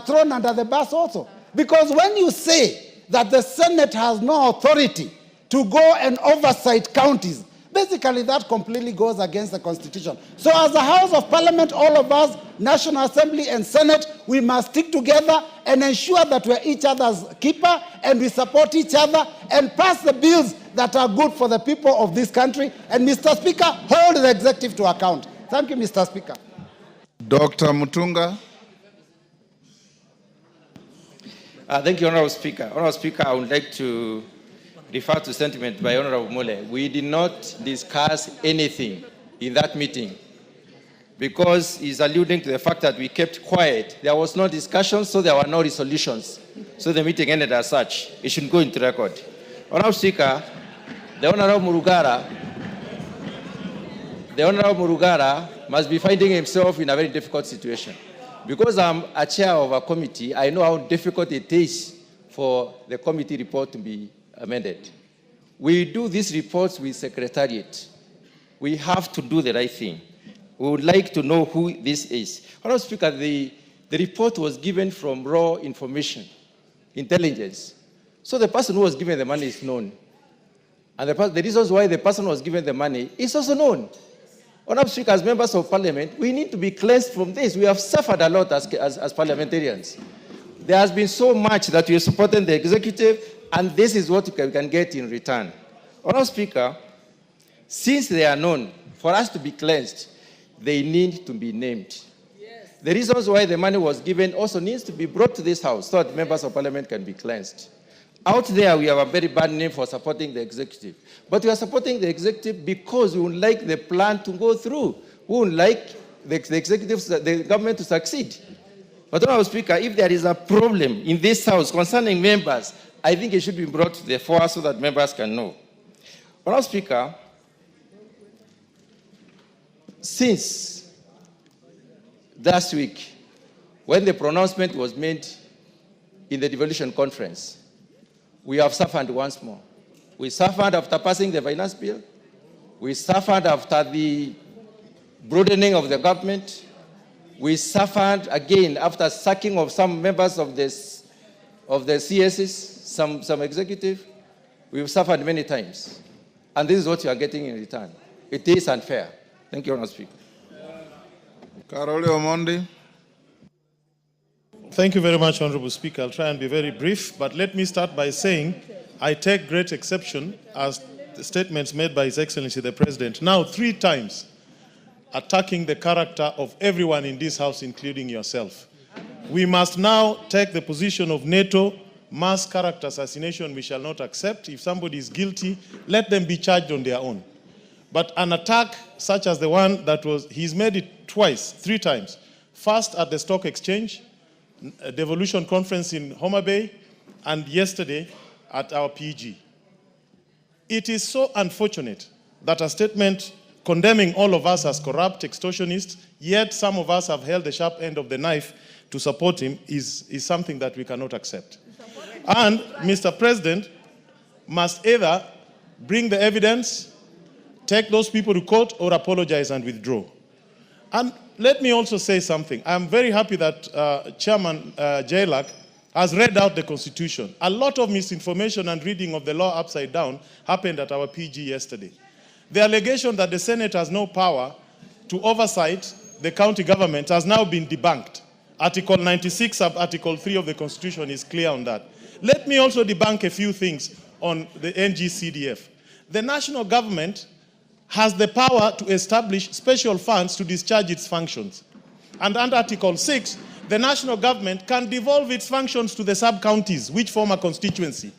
thrown under the bus also. Because when you say that the Senate has no authority to go and oversight counties, basically that completely goes against the Constitution. So as a House of Parliament, all of us, National Assembly and Senate, we must stick together and ensure that we're each other's keeper and we support each other and pass the bills that are good for the people of this country. And Mr. Speaker, hold the executive to account. Thank you, Mr. Speaker. Dr. Mutunga. Thank you, Honorable Speaker. Honorable Speaker, I would like to refer to sentiment by Honorable Mole. We did not discuss anything in that meeting because he's alluding to the fact that we kept quiet. There was no discussion, so there were no resolutions. So the meeting ended as such. It should go into record. Honorable Speaker, the Honorable Murugara must be finding himself in a very difficult situation. Because I'm a chair of a committee, I know how difficult it is for the committee report to be amended. We do these reports with Secretariat. We have to do the right thing. We would like to know who this is. Honorable Speaker, the report was given from raw information, intelligence. So the person who was given the money is known. And the reasons why the person was given the money is also known. Honorable Speaker, as members of Parliament, we need to be cleansed from this. We have suffered a lot as parliamentarians. There has been so much that we have supported the executive, and this is what we can get in return. Honorable Speaker, since they are known, for us to be cleansed, they need to be named. Yes. The reasons why the money was given also needs to be brought to this House so that members of Parliament can be cleansed. Out there, we have a very bad name for supporting the executive. But we are supporting the executive because we would like the plan to go through. We would like the government to succeed. But Honorable Speaker, if there is a problem in this House concerning members, I think it should be brought to the fore so that members can know. Honorable Speaker, since last week, when the pronouncement was made in the devolution conference, we have suffered once more. We suffered after passing the finance bill. We suffered after the broadening of the government. We suffered again after sacking of some members of the CSs, some executive. We've suffered many times. And this is what you are getting in return. It is unfair. Thank you, Honourable Speaker. Karoli Omondi. Thank you very much, Honourable Speaker. I'll try and be very brief, but let me start by saying I take great exception as the statements made by His Excellency the President, now 3 times, attacking the character of everyone in this House, including yourself. We must now take the position of NATO. Mass character assassination we shall not accept. If somebody is guilty, let them be charged on their own. But an attack such as the one that he's made it 3 times. First at the stock exchange, a devolution conference in Homa Bay, and yesterday at our PG. It is so unfortunate that a statement condemning all of us as corrupt extortionists, yet some of us have held the sharp end of the knife to support him, is something that we cannot accept. And Mr. President must either bring the evidence, take those people to court, or apologize and withdraw. And let me also say something. I'm very happy that Chairman Jailak has read out the Constitution. A lot of misinformation and reading of the law upside down happened at our PG yesterday. The allegation that the Senate has no power to oversight the county government has now been debunked. Article 96 of Article 3 of the Constitution is clear on that. Let me also debunk a few things on the NGCDF. The national government has the power to establish special funds to discharge its functions. And under Article 6, the national government can devolve its functions to the sub-counties, which form a constituency.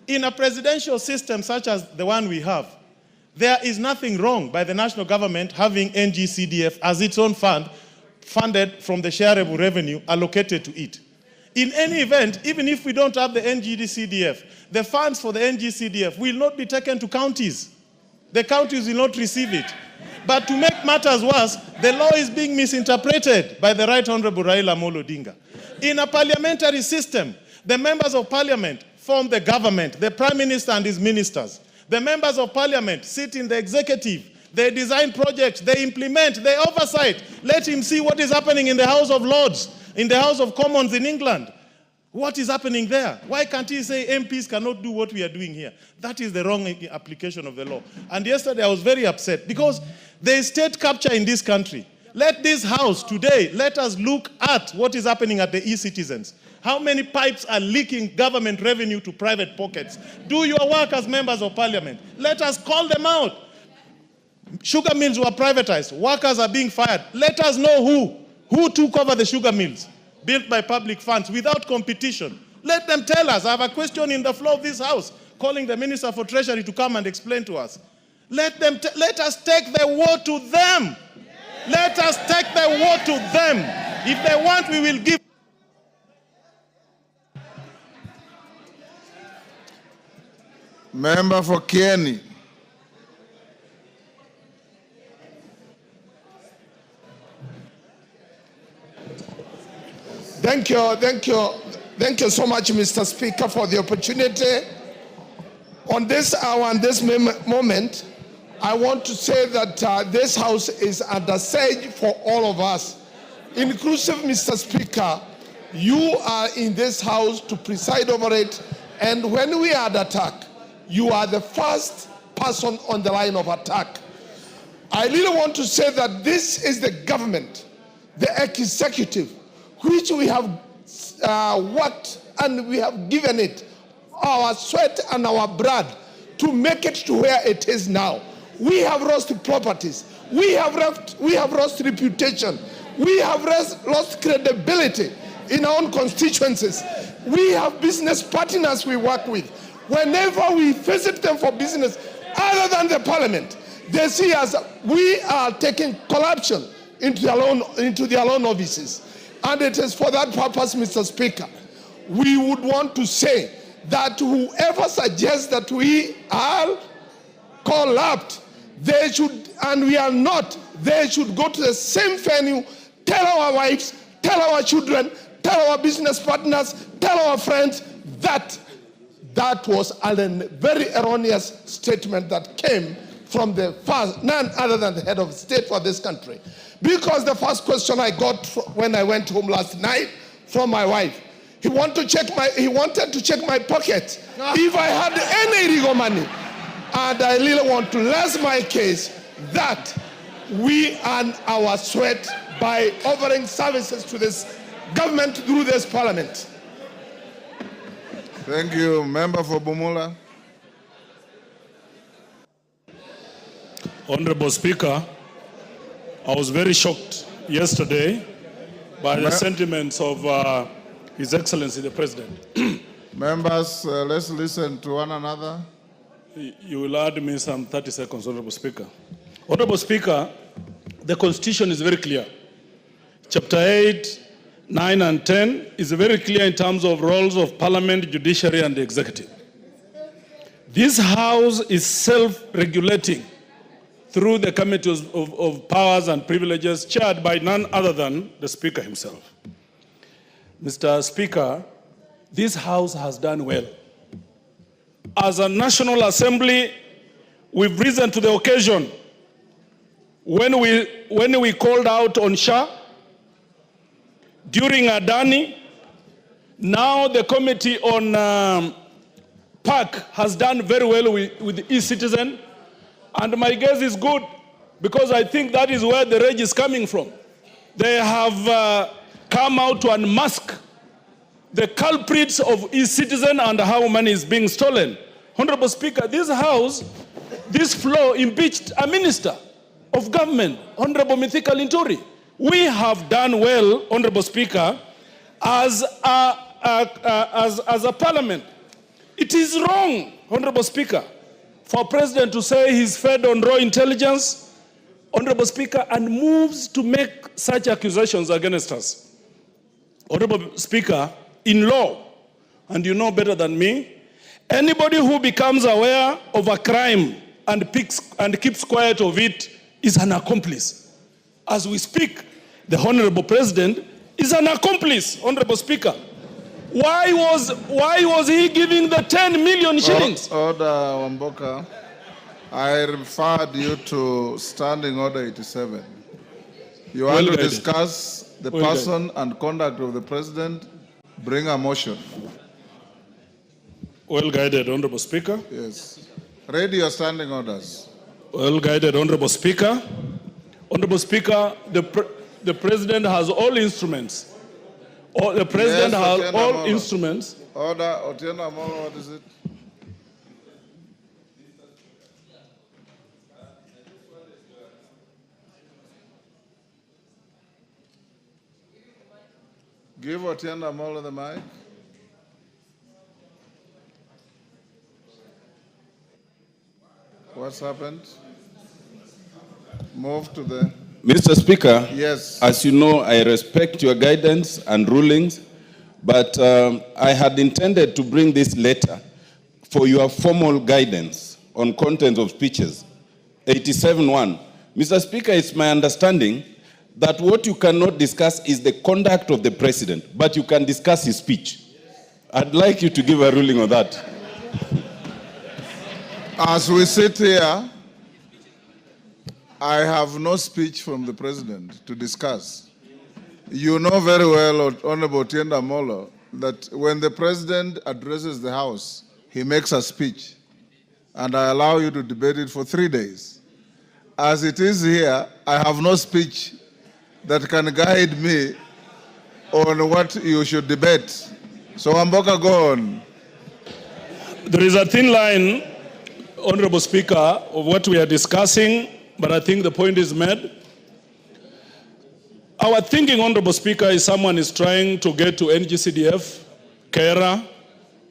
In a presidential system such as the one we have, there is nothing wrong by the national government having NGCDF as its own fund, funded from the shareable revenue allocated to it. In any event, even if we don't have the NGCDF, the funds for the NGCDF will not be taken to counties. The counties will not receive it. But to make matters worse, the law is being misinterpreted by the Right Honorable Raila Amolo Odinga. In a parliamentary system, the members of parliament form the government, the prime minister and his ministers. The members of parliament sit in the executive. They design projects, they implement, they oversight. Let him see what is happening in the House of Lords, in the House of Commons in England. What is happening there? Why can't he say MPs cannot do what we are doing here? That is the wrong application of the law. And yesterday I was very upset because there is state capture in this country. Let this house today, let us look at what is happening at the e-citizens. How many pipes are leaking government revenue to private pockets? Do your work as members of parliament. Let us call them out. Sugar mills were privatized. Workers are being fired. Let us know who took over the sugar mills built by public funds without competition. Let them tell us. I have a question in the floor of this house calling the Minister for Treasury to come and explain to us. Let us take the war to them. Let us take the war to them. If they want, we will give. Member for Kenyan. Thank you so much, Mr. Speaker, for the opportunity. On this hour and this moment, I want to say that this House is under siege for all of us, inclusive, Mr. Speaker. You are in this House to preside over it, and when we are under attack, you are the first person on the line of attack. I really want to say that this is the government, the executive, which we have worked and we have given it our sweat and our blood to make it to where it is now. We have lost properties. We have lost reputation. We have lost credibility in our own constituencies. We have business partners we work with. Whenever we visit them for business, other than the parliament, they see us, we are taking corruption into their own offices. And it is for that purpose, Mr. Speaker, we would want to say that whoever suggests that we are corrupt, they should, and we are not, they should go to the same venue, tell our wives, tell our children, tell our business partners, tell our friends that that was a very erroneous statement that came from none other than the head of state for this country. Because the first question I got when I went home last night from my wife, he wanted to check my pocket if I had any illegal money. And I really want to rest my case that we earn our sweat by offering services to this government through this parliament. Thank you. Member for Bumula. Honorable Speaker, I was very shocked yesterday by the sentiments of His Excellency the President. Members, let's listen to one another. You will add me some 30 seconds, Honorable Speaker. Honorable Speaker, the Constitution is very clear. Chapter 8, 9 and 10 is very clear in terms of roles of Parliament, Judiciary and the Executive. This House is self-regulating through the Committee of Powers and Privileges chaired by none other than the Speaker himself. Mr. Speaker, this House has done well. As a National Assembly, we've risen to the occasion. When we called out on Shah, during Adani, Now the committee on Park has done very well with e-citizen, and my guess is good because I think that is where the rage is coming from. They have come out to unmask the culprits of e-citizen and how money is being stolen. Honorable Speaker, this House, this floor impeached a minister of government, Honorable Mithika Linturi. We have done well, Honorable Speaker, as a parliament. It is wrong, Honorable Speaker, for a president to say he's fed on raw intelligence, Honorable Speaker, and moves to make such accusations against us. Honorable Speaker, in law, and you know better than me, anybody who becomes aware of a crime and keeps quiet of it is an accomplice. As we speak, the Honorable President is an accomplice, Honorable Speaker. Why was he giving the 10 million shillings? Order, Wamboka. I referred you to Standing Order 87. You want to discuss the person and conduct of the President? Bring a motion. Well guided, Honorable Speaker. Yes. Read your standing orders. Well guided, Honorable Speaker. Honorable Speaker, the President has all instruments. The President has all instruments. Order, Otieno Amolo, what is it? Give Otieno Amolo the mic. What's happened? Move to the... Mr. Speaker, yes. As you know, I respect your guidance and rulings, but I had intended to bring this letter for your formal guidance on content of speeches. 87.1. Mr. Speaker, it's my understanding that what you cannot discuss is the conduct of the President, but you can discuss his speech. I'd like you to give a ruling on that. As we sit here, I have no speech from the President to discuss. You know very well, Honorable Otieno Amolo, that when the President addresses the House, he makes a speech, and I allow you to debate it for 3 days. As it is here, I have no speech that can guide me on what you should debate. So, Amboka, go on. There is a thin line, Honorable Speaker, of what we are discussing, but I think the point is made. Our thinking, Honorable Speaker, is someone is trying to get to NGCDF, KERA,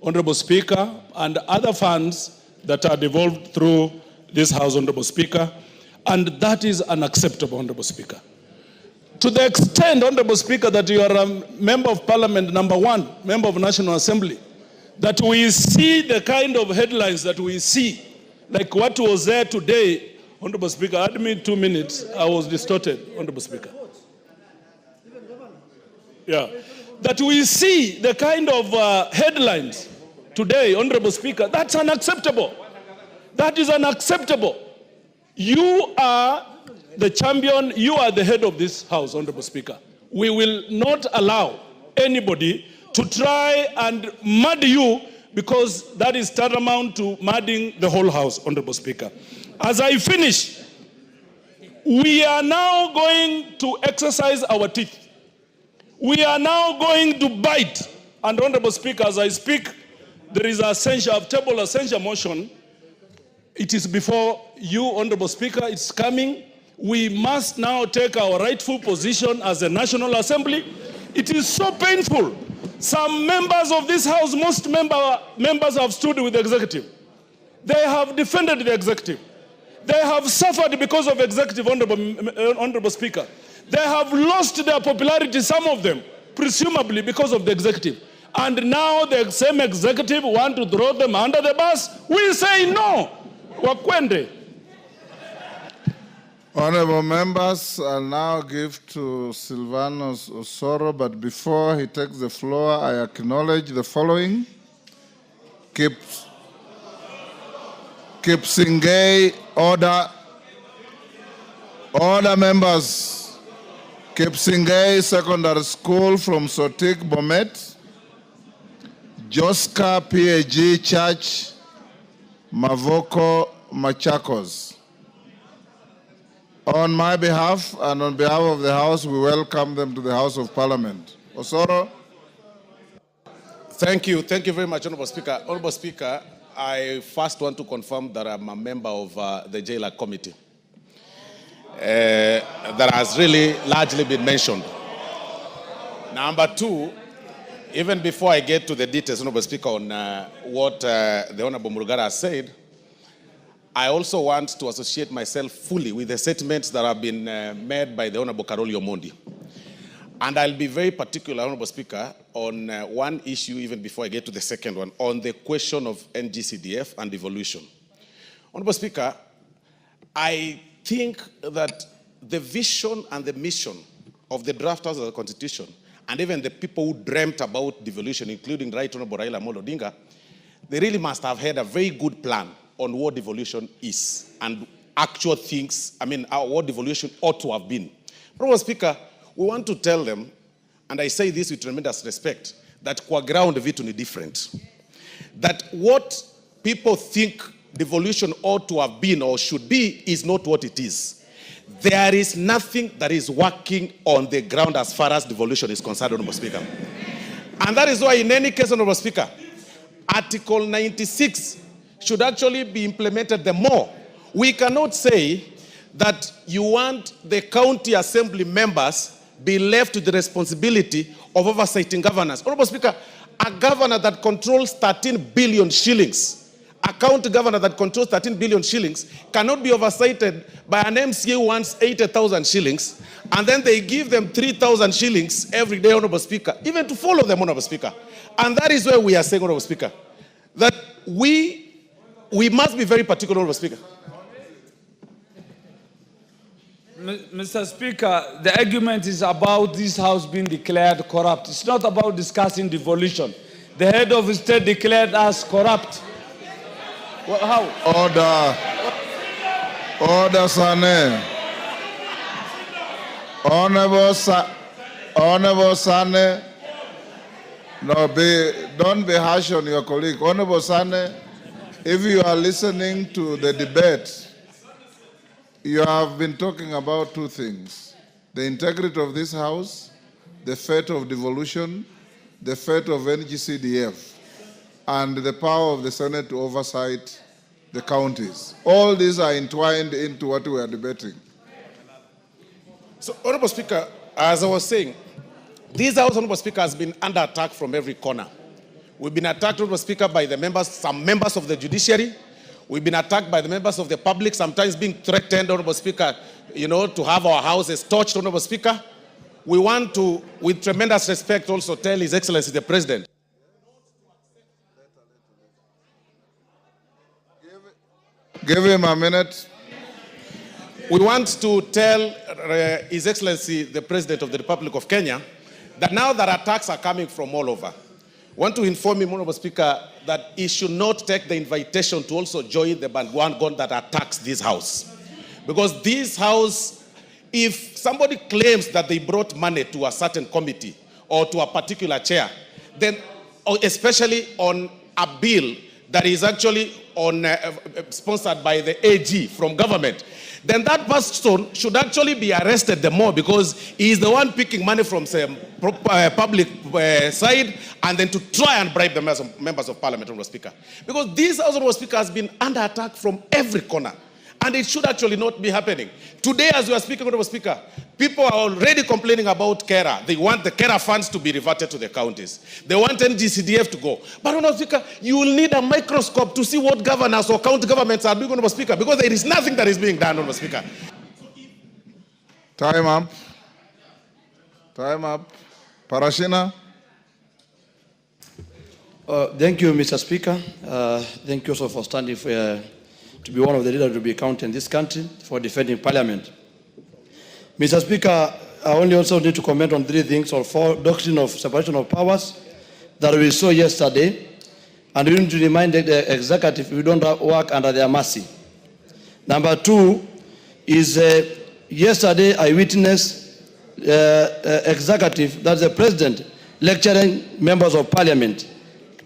Honorable Speaker, and other funds that are devolved through this House, Honorable Speaker, and that is unacceptable, Honorable Speaker. To the extent, Honorable Speaker, that you are a member of Parliament, #1, member of National Assembly, that we see the kind of headlines that we see, like what was there today. Honorable Speaker, add me 2 minutes. I was distorted, Honorable Speaker. Yeah. That we see the kind of headlines today, Honorable Speaker, that's unacceptable. That is unacceptable. You are the champion, you are the head of this House, Honorable Speaker. We will not allow anybody to try and mud you, because that is tantamount to mudding the whole House, Honorable Speaker. As I finish, we are now going to exercise our teeth. We are now going to bite. And Honorable Speaker, as I speak, there is a table a censure motion. It is before you, Honorable Speaker, it's coming. We must now take our rightful position as a National Assembly. It is so painful. Some members of this House, most members have stood with the executive. They have defended the executive. They have suffered because of executive, Honorable Speaker. They have lost their popularity, some of them, presumably because of the executive. And now the same executive want to throw them under the bus. We say no. Wakwende. Honorable members, I'll now give to Silvanus Osoro, but before he takes the floor, I acknowledge the following. Kipsingay, order. Order, members. Kipsingay Secondary School from Sotik, Bomet. Joska PAG Church, Mavoko, Machakos. On my behalf and on behalf of the House, we welcome them to the House of Parliament. Osoro. Thank you very much, Honorable Speaker. Honorable Speaker, I first want to confirm that I'm a member of the Jailer Committee. That has really largely been mentioned. Number two, even before I get to the details, Honorable Speaker, on what the Honorable Murugara has said, I also want to associate myself fully with the statements that have been made by the Honorable Karoli Omondi. And I'll be very particular, Honorable Speaker, on one issue even before I get to the second one, on the question of NGCDF and devolution. Honorable Speaker, I think that the vision and the mission of the drafters of the Constitution, and even the people who dreamt about devolution, including Right Honorable Raila Amolo Odinga, they really must have had a very good plan on what devolution is and actual things, what devolution ought to have been. Honorable Speaker, we want to tell them, and I say this with tremendous respect, that kwa ground vitu ni different. That what people think devolution ought to have been or should be is not what it is. There is nothing that is working on the ground as far as devolution is concerned, Honorable Speaker. And that is why in any case, Honorable Speaker, Article 96 should actually be implemented the more. We cannot say that you want the county assembly members be left with the responsibility of oversighting governors. Honorable Speaker, a governor that controls 13 billion shillings, a county governor that controls 13 billion shillings cannot be oversighted by an MCA who wants 80,000 shillings, and then they give them 3,000 shillings every day, Honorable Speaker, even to follow them, Honorable Speaker. And that is where we are saying, Honorable Speaker, that we must be very particular, Honorable Speaker. Mr. Speaker, the argument is about this house being declared corrupt. It's not about discussing devolution. The head of the state declared us corrupt. Well, how? Order, Sane. Honorable Sane. No, don't be harsh on your colleague. Honorable Sane, if you are listening to the debate, you have been talking about two things: the integrity of this house, the fate of devolution, the fate of NGCDF, and the power of the Senate to oversight the counties. All these are entwined into what we are debating. So, Honorable Speaker, as I was saying, this house, Honorable Speaker, has been under attack from every corner. We've been attacked, Honorable Speaker, by the members, some members of the judiciary. We've been attacked by the members of the public, sometimes being threatened, Honorable Speaker, to have our houses torched, Honorable Speaker. We want to, with tremendous respect, also tell His Excellency the President. Give him a minute. We want to tell His Excellency the President of the Republic of Kenya that now that attacks are coming from all over, I want to inform him, Honorable Speaker, that he should not take the invitation to also join the bandwagon that attacks this house. Because this house, if somebody claims that they brought money to a certain committee or to a particular chair, then especially on a bill that is actually sponsored by the AG from government, then that person should actually be arrested the more, because he is the one picking money from some public side and then to try and bribe the members of parliament, Honorable Speaker. Because this House, Honorable Speaker, has been under attack from every corner. And it should actually not be happening. Today, as we are speaking, Honorable Speaker, people are already complaining about KERA. They want the KERA funds to be reverted to the counties. They want NGCDF to go. But, Honorable Speaker, you will need a microscope to see what governors or county governments are doing, Honorable Speaker, because there is nothing that is being done, Honorable Speaker. Time up. Time up. Parashina. Thank you, Mr. Speaker. Thank you also for standing for to be one of the leaders to be counted in this country for defending Parliament. Mr. Speaker, I only also need to comment on three things, or four: doctrine of separation of powers that we saw yesterday, and we need to remind the executive we don't work under their mercy. Number two is yesterday I witnessed executive, that's the president, lecturing members of Parliament,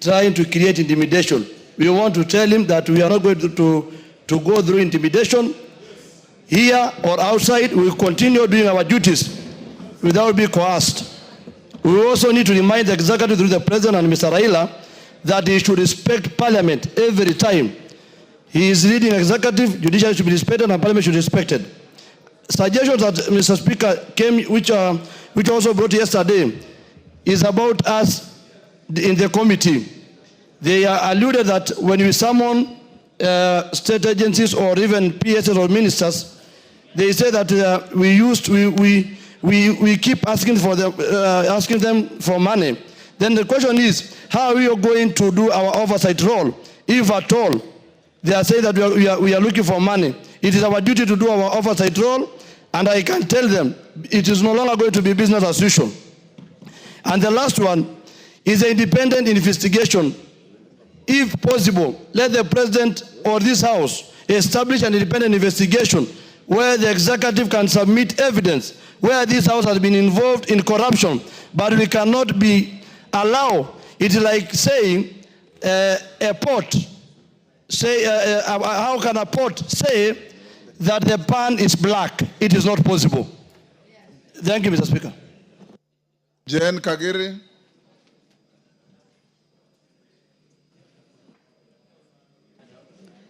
trying to create intimidation. We want to tell him that we are not going to go through intimidation. Here or outside, we will continue doing our duties without being coerced. We also need to remind the executive through the president and Mr. Raila that he should respect parliament every time. He is leading executive, judiciary should be respected, and parliament should be respected. Suggestions that Mr. Speaker came, which also brought yesterday, is about us in the committee. They alluded that when we summon state agencies or even PSs or ministers, they say that we keep asking them for money. Then the question is, how are we going to do our oversight role, if at all? They are saying that we are looking for money. It is our duty to do our oversight role, and I can tell them it is no longer going to be business as usual. And the last one is an independent investigation. If possible, let the president or this house establish an independent investigation where the executive can submit evidence where this house has been involved in corruption. But we cannot allow it, like saying a pot. How can a pot say that the pan is black? It is not possible. Thank you, Mr. Speaker. Jane Kagiri.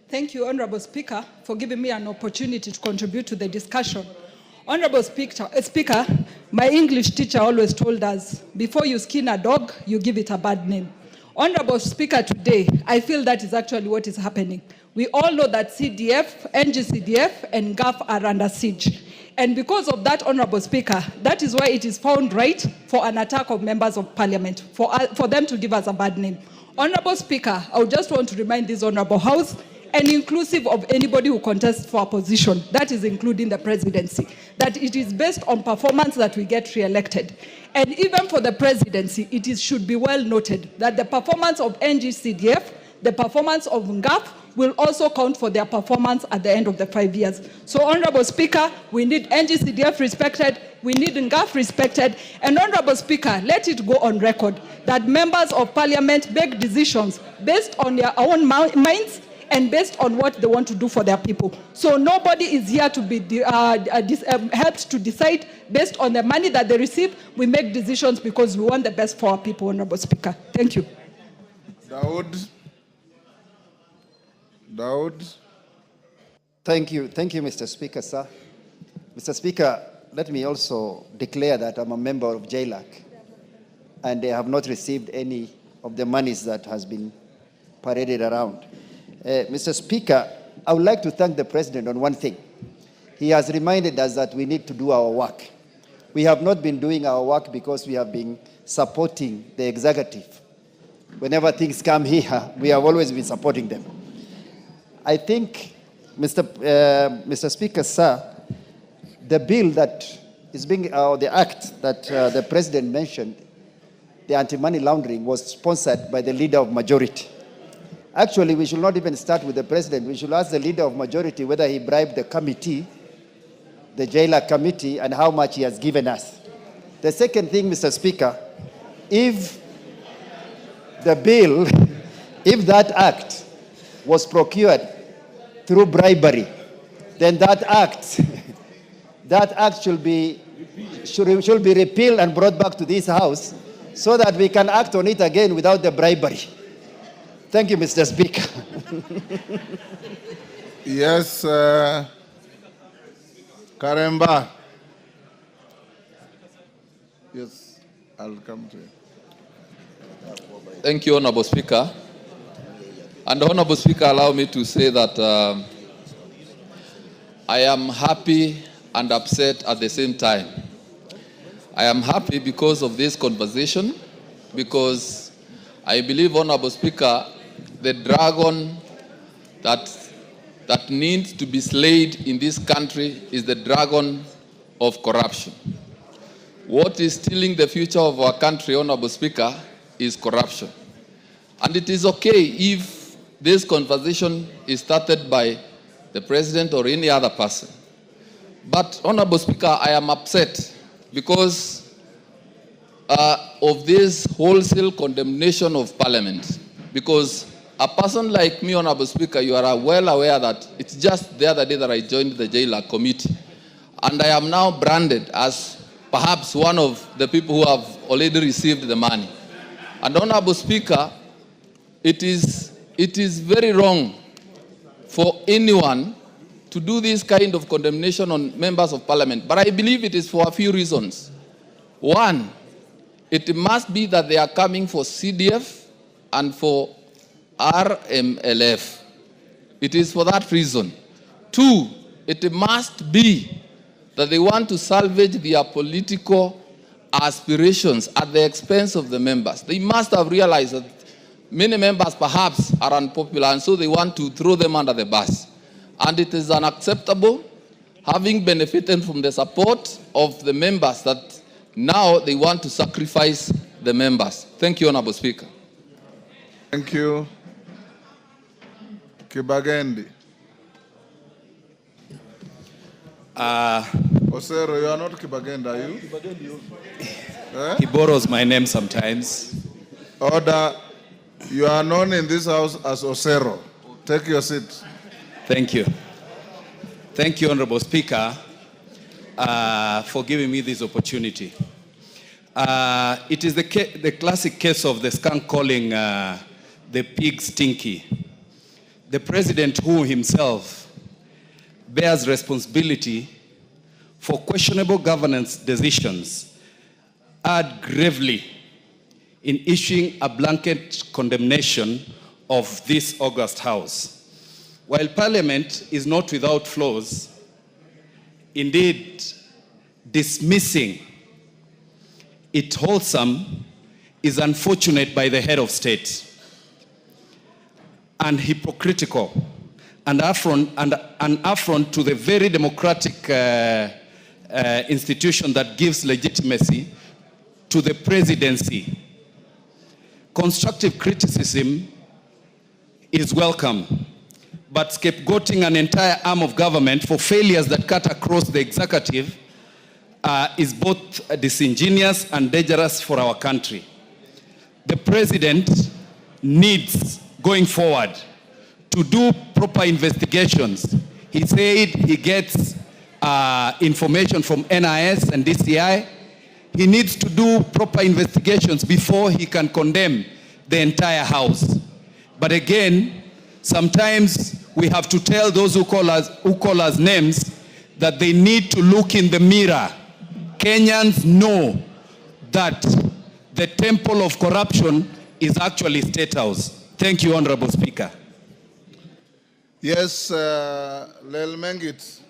Thank you, Honorable Speaker, for giving me an opportunity to contribute to the discussion. Honorable Speaker, my English teacher always told us, before you skin a dog, you give it a bad name. Honorable Speaker, today, I feel that is actually what is happening. We all know that CDF, NGCDF, and GAF are under siege. And because of that, Honorable Speaker, that is why it is found right for an attack of members of Parliament, for them to give us a bad name. Honorable Speaker, I would just want to remind this Honorable House, and inclusive of anybody who contests for a position, that is including the presidency, that it is based on performance that we get re-elected. And even for the presidency, should be well noted that the performance of NGCDF, the performance of NGAF, will also count for their performance at the end of the 5 years. So, Honorable Speaker, we need NGCDF respected, we need NGAF respected, and Honorable Speaker, let it go on record that members of Parliament make decisions based on their own minds and based on what they want to do for their people. So nobody is here to be helped to decide based on the money that they receive. We make decisions because we want the best for our people, Honorable Speaker. Thank you. Daud. Thank you, Mr. Speaker, sir. Mr. Speaker, let me also declare that I'm a member of JLAC, and they have not received any of the monies that has been paraded around. Mr. Speaker, I would like to thank the President on one thing. He has reminded us that we need to do our work. We have not been doing our work because we have been supporting the executive. Whenever things come here, we have always been supporting them. I think, Mr. Speaker, sir, the bill that is the act that the President mentioned, the anti-money laundering, was sponsored by the Leader of Majority. Actually, we should not even start with the President. We should ask the Leader of Majority whether he bribed the committee, the JLAC committee, and how much he has given us. The second thing, Mr. Speaker, if that act was procured through bribery, then that act should be repealed and brought back to this House so that we can act on it again without the bribery. Thank you, Mr. Speaker. Yes, Karemba. Yes, I'll come to you. Thank you, Honorable Speaker. And Honorable Speaker, allow me to say that I am happy and upset at the same time. I am happy because of this conversation, because I believe, Honorable Speaker, the dragon that needs to be slayed in this country is the dragon of corruption. What is stealing the future of our country, Honorable Speaker, is corruption. And it is okay if this conversation is started by the President or any other person. But, Honorable Speaker, I am upset because of this wholesale condemnation of Parliament. Because a person like me, Honorable Speaker, you are well aware that it's just the other day that I joined the Jailer Committee. And I am now branded as perhaps one of the people who have already received the money. And Honorable Speaker, it is very wrong for anyone to do this kind of condemnation on members of Parliament. But I believe it is for a few reasons. One, it must be that they are coming for CDF and for RMLF. It is for that reason. Two, it must be that they want to salvage their political aspirations at the expense of the members. They must have realized that many members perhaps are unpopular, and so they want to throw them under the bus. And it is unacceptable, having benefited from the support of the members, that now they want to sacrifice the members. Thank you, Honorable Speaker. Thank you. Kibagendi. Osero, you are not Kibagendi, are you? He borrows my name sometimes. Order. You are known in this house as Osero. Take your seat. Thank you. Thank you, Honorable Speaker, for giving me this opportunity. It is the classic case of the skunk calling the pig stinky. The president, who himself bears responsibility for questionable governance decisions, add gravely in issuing a blanket condemnation of this august House. While Parliament is not without flaws, indeed, dismissing it wholesome is unfortunate by the head of state, and hypocritical, and an affront to the very democratic institution that gives legitimacy to the presidency. Constructive criticism is welcome, but scapegoating an entire arm of government for failures that cut across the executive is both disingenuous and dangerous for our country. The president needs, going forward, to do proper investigations. He said he gets information from NIS and DCI. He needs to do proper investigations before he can condemn the entire House. But again, sometimes we have to tell those who call us names that they need to look in the mirror. Kenyans know that the temple of corruption is actually State House. Thank you, Honorable Speaker. Yes, Lel Mengit.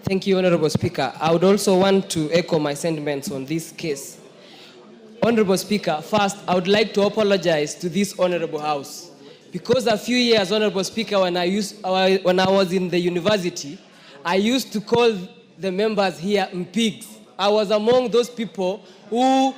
Thank you, Honorable Speaker. I would also want to echo my sentiments on this case. Honorable Speaker, first, I would like to apologize to this Honorable House, because a few years, Honorable Speaker, when I was in the university, I used to call the members here pigs. I was among those people who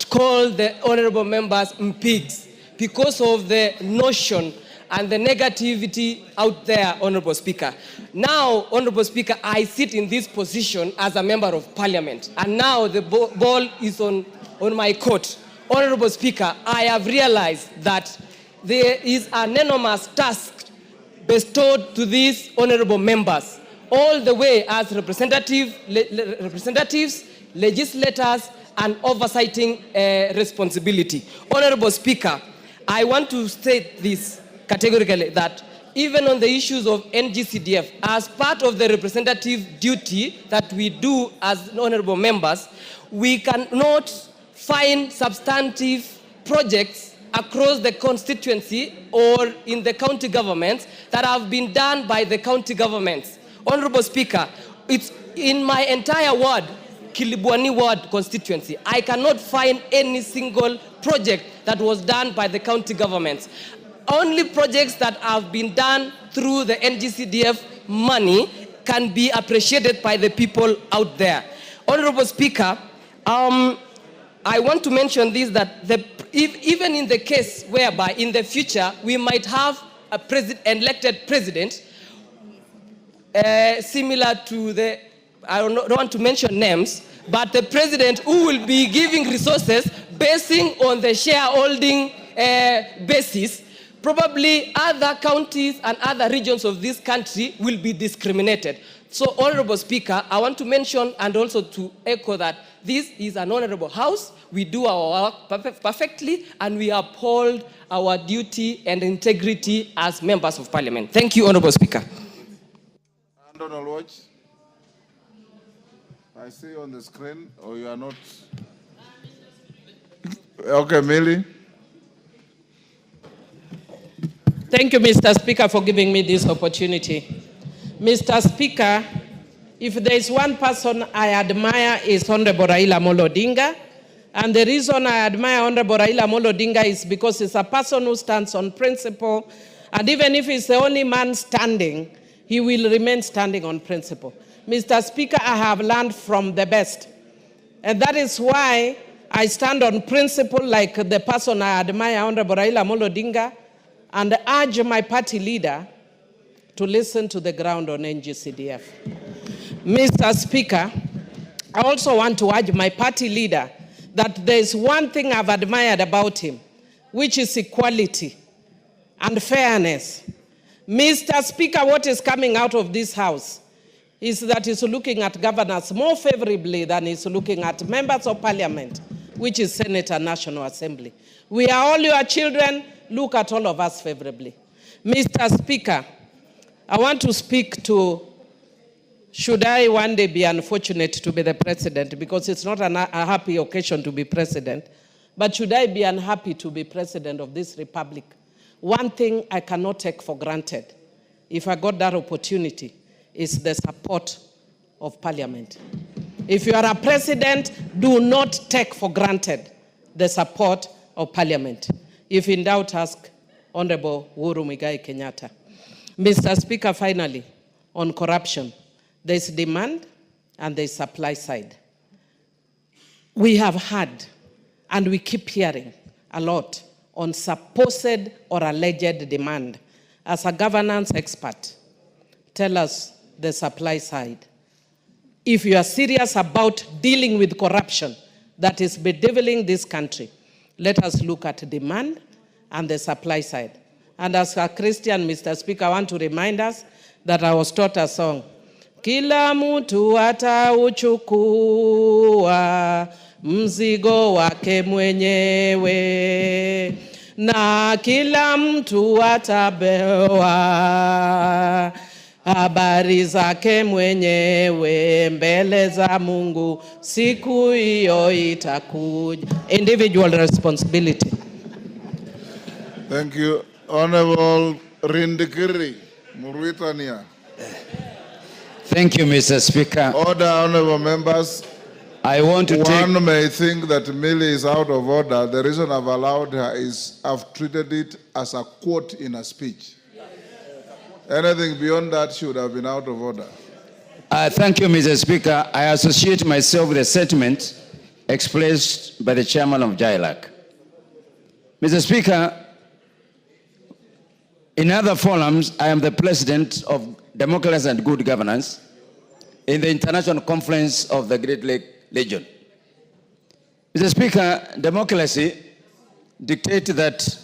call the honorable members pigs because of the notion and the negativity out there, Honorable Speaker. Now, Honorable Speaker, I sit in this position as a member of Parliament, and now the ball is on my court. Honorable Speaker, I have realized that there is an enormous task bestowed to these honorable members, all the way as representatives, legislators, and oversighting responsibility. Honorable Speaker, I want to state this categorically, that even on the issues of NGCDF, as part of the representative duty that we do as honorable members, we cannot find substantive projects across the constituency or in the county governments that have been done by the county governments. Honorable Speaker, it's in my entire ward, Kilibwani ward constituency, I cannot find any single project that was done by the county governments. Only projects that have been done through the NGCDF money can be appreciated by the people out there. Honorable Speaker, I want to mention this, that even in the case whereby in the future we might have a elected president similar to the I don't want to mention names, but the president who will be giving resources basing on the shareholding basis, probably other counties and other regions of this country will be discriminated. So, Honorable Speaker, I want to mention and also to echo that this is an honorable house. We do our work perfectly, and we uphold our duty and integrity as members of parliament. Thank you, Honorable Speaker. Donald Watch, I see on the screen, or you are not? Okay, Millie. Thank you, Mr. Speaker, for giving me this opportunity. Mr. Speaker, if there is one person I admire is Honorable Raila Amolo Odinga. And the reason I admire Honorable Raila Amolo Odinga is because he's a person who stands on principle. And even if he's the only man standing, he will remain standing on principle. Mr. Speaker, I have learned from the best. And that is why I stand on principle like the person I admire, Honorable Raila Amolo Odinga, and urge my party leader to listen to the ground on NGCDF. Mr. Speaker, I also want to urge my party leader that there is one thing I've admired about him, which is equality and fairness. Mr. Speaker, what is coming out of this house is that he's looking at governors more favorably than he's looking at members of parliament, which is Senate and National Assembly. We are all your children. Look at all of us favorably. Mr. Speaker, I want to speak to, should I one day be unfortunate to be the president, because it's not a happy occasion to be president, but should I be unhappy to be president of this republic? One thing I cannot take for granted, if I got that opportunity, is the support of parliament. If you are a president, do not take for granted the support of parliament. If in doubt, ask Honorable Uhuru Muigai Kenyatta. Mr. Speaker, finally, on corruption, there is demand and there is supply side. We have heard and we keep hearing a lot on supposed or alleged demand. As a governance expert, tell us the supply side. If you are serious about dealing with corruption that is bedeviling this country, let us look at demand and the supply side. And as a Christian, Mr. Speaker, I want to remind us that I was taught a song. Kila mtu atauchukua mzigo wake mwenyewe, na kila mtu atapewa habari zake mwenyewe mbele za Mungu, siku hiyo itakuja. Individual responsibility. Thank you. Honorable Rindikiri Murwitania. Thank you, Mr. Speaker. Order, honorable members. I want to One may think that Millie is out of order. The reason I've allowed her is I've treated it as a quote in a speech. Anything beyond that should have been out of order. Thank you, Mr. Speaker. I associate myself with the sentiment expressed by the chairman of JILAC. Mr. Speaker, in other forums, I am the president of Democracy and Good Governance in the International Conference of the Great Lake Region. Mr. Speaker, democracy dictates that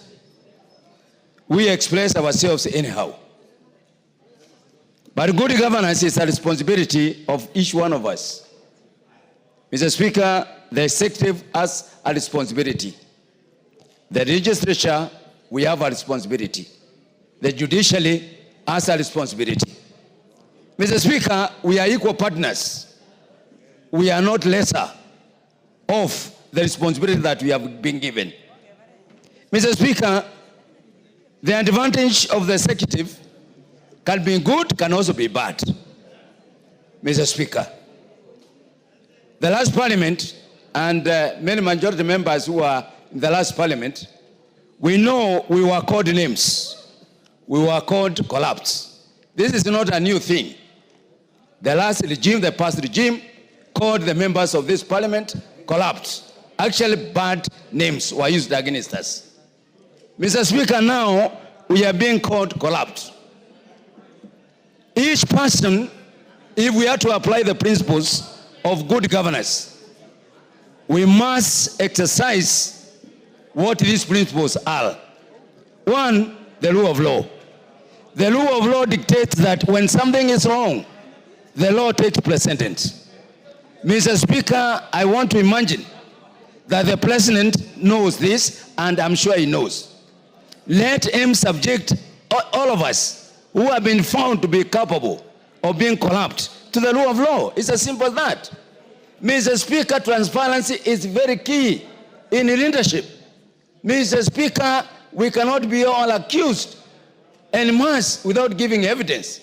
we express ourselves anyhow. But good governance is a responsibility of each one of us. Mr. Speaker, the executive has a responsibility. The legislature, we have a responsibility. The judiciary has a responsibility. Mr. Speaker, we are equal partners. We are not lesser of the responsibility that we have been given. Mr. Speaker, the advantage of the executive can be good, can also be bad. Mr. Speaker, the last parliament and many majority members who are in the last parliament, we know we were called names. We were called collapse. This is not a new thing. The last regime, the past regime, called the members of this parliament collapse. Actually, bad names were used against us. Mr. Speaker, now we are being called collapse. Each person if we are to apply the principles of good governance, we must exercise what these principles are. One, the rule of law. The rule of law dictates that when something is wrong, the law takes precedence. Mr. Speaker, I want to imagine that the president knows this, and I'm sure he knows. Let him subject all of us who have been found to be capable of being corrupt to the rule of law. It's as simple as that. Mr. Speaker, transparency is very key in leadership. Mr. Speaker, we cannot be all accused en masse without giving evidence.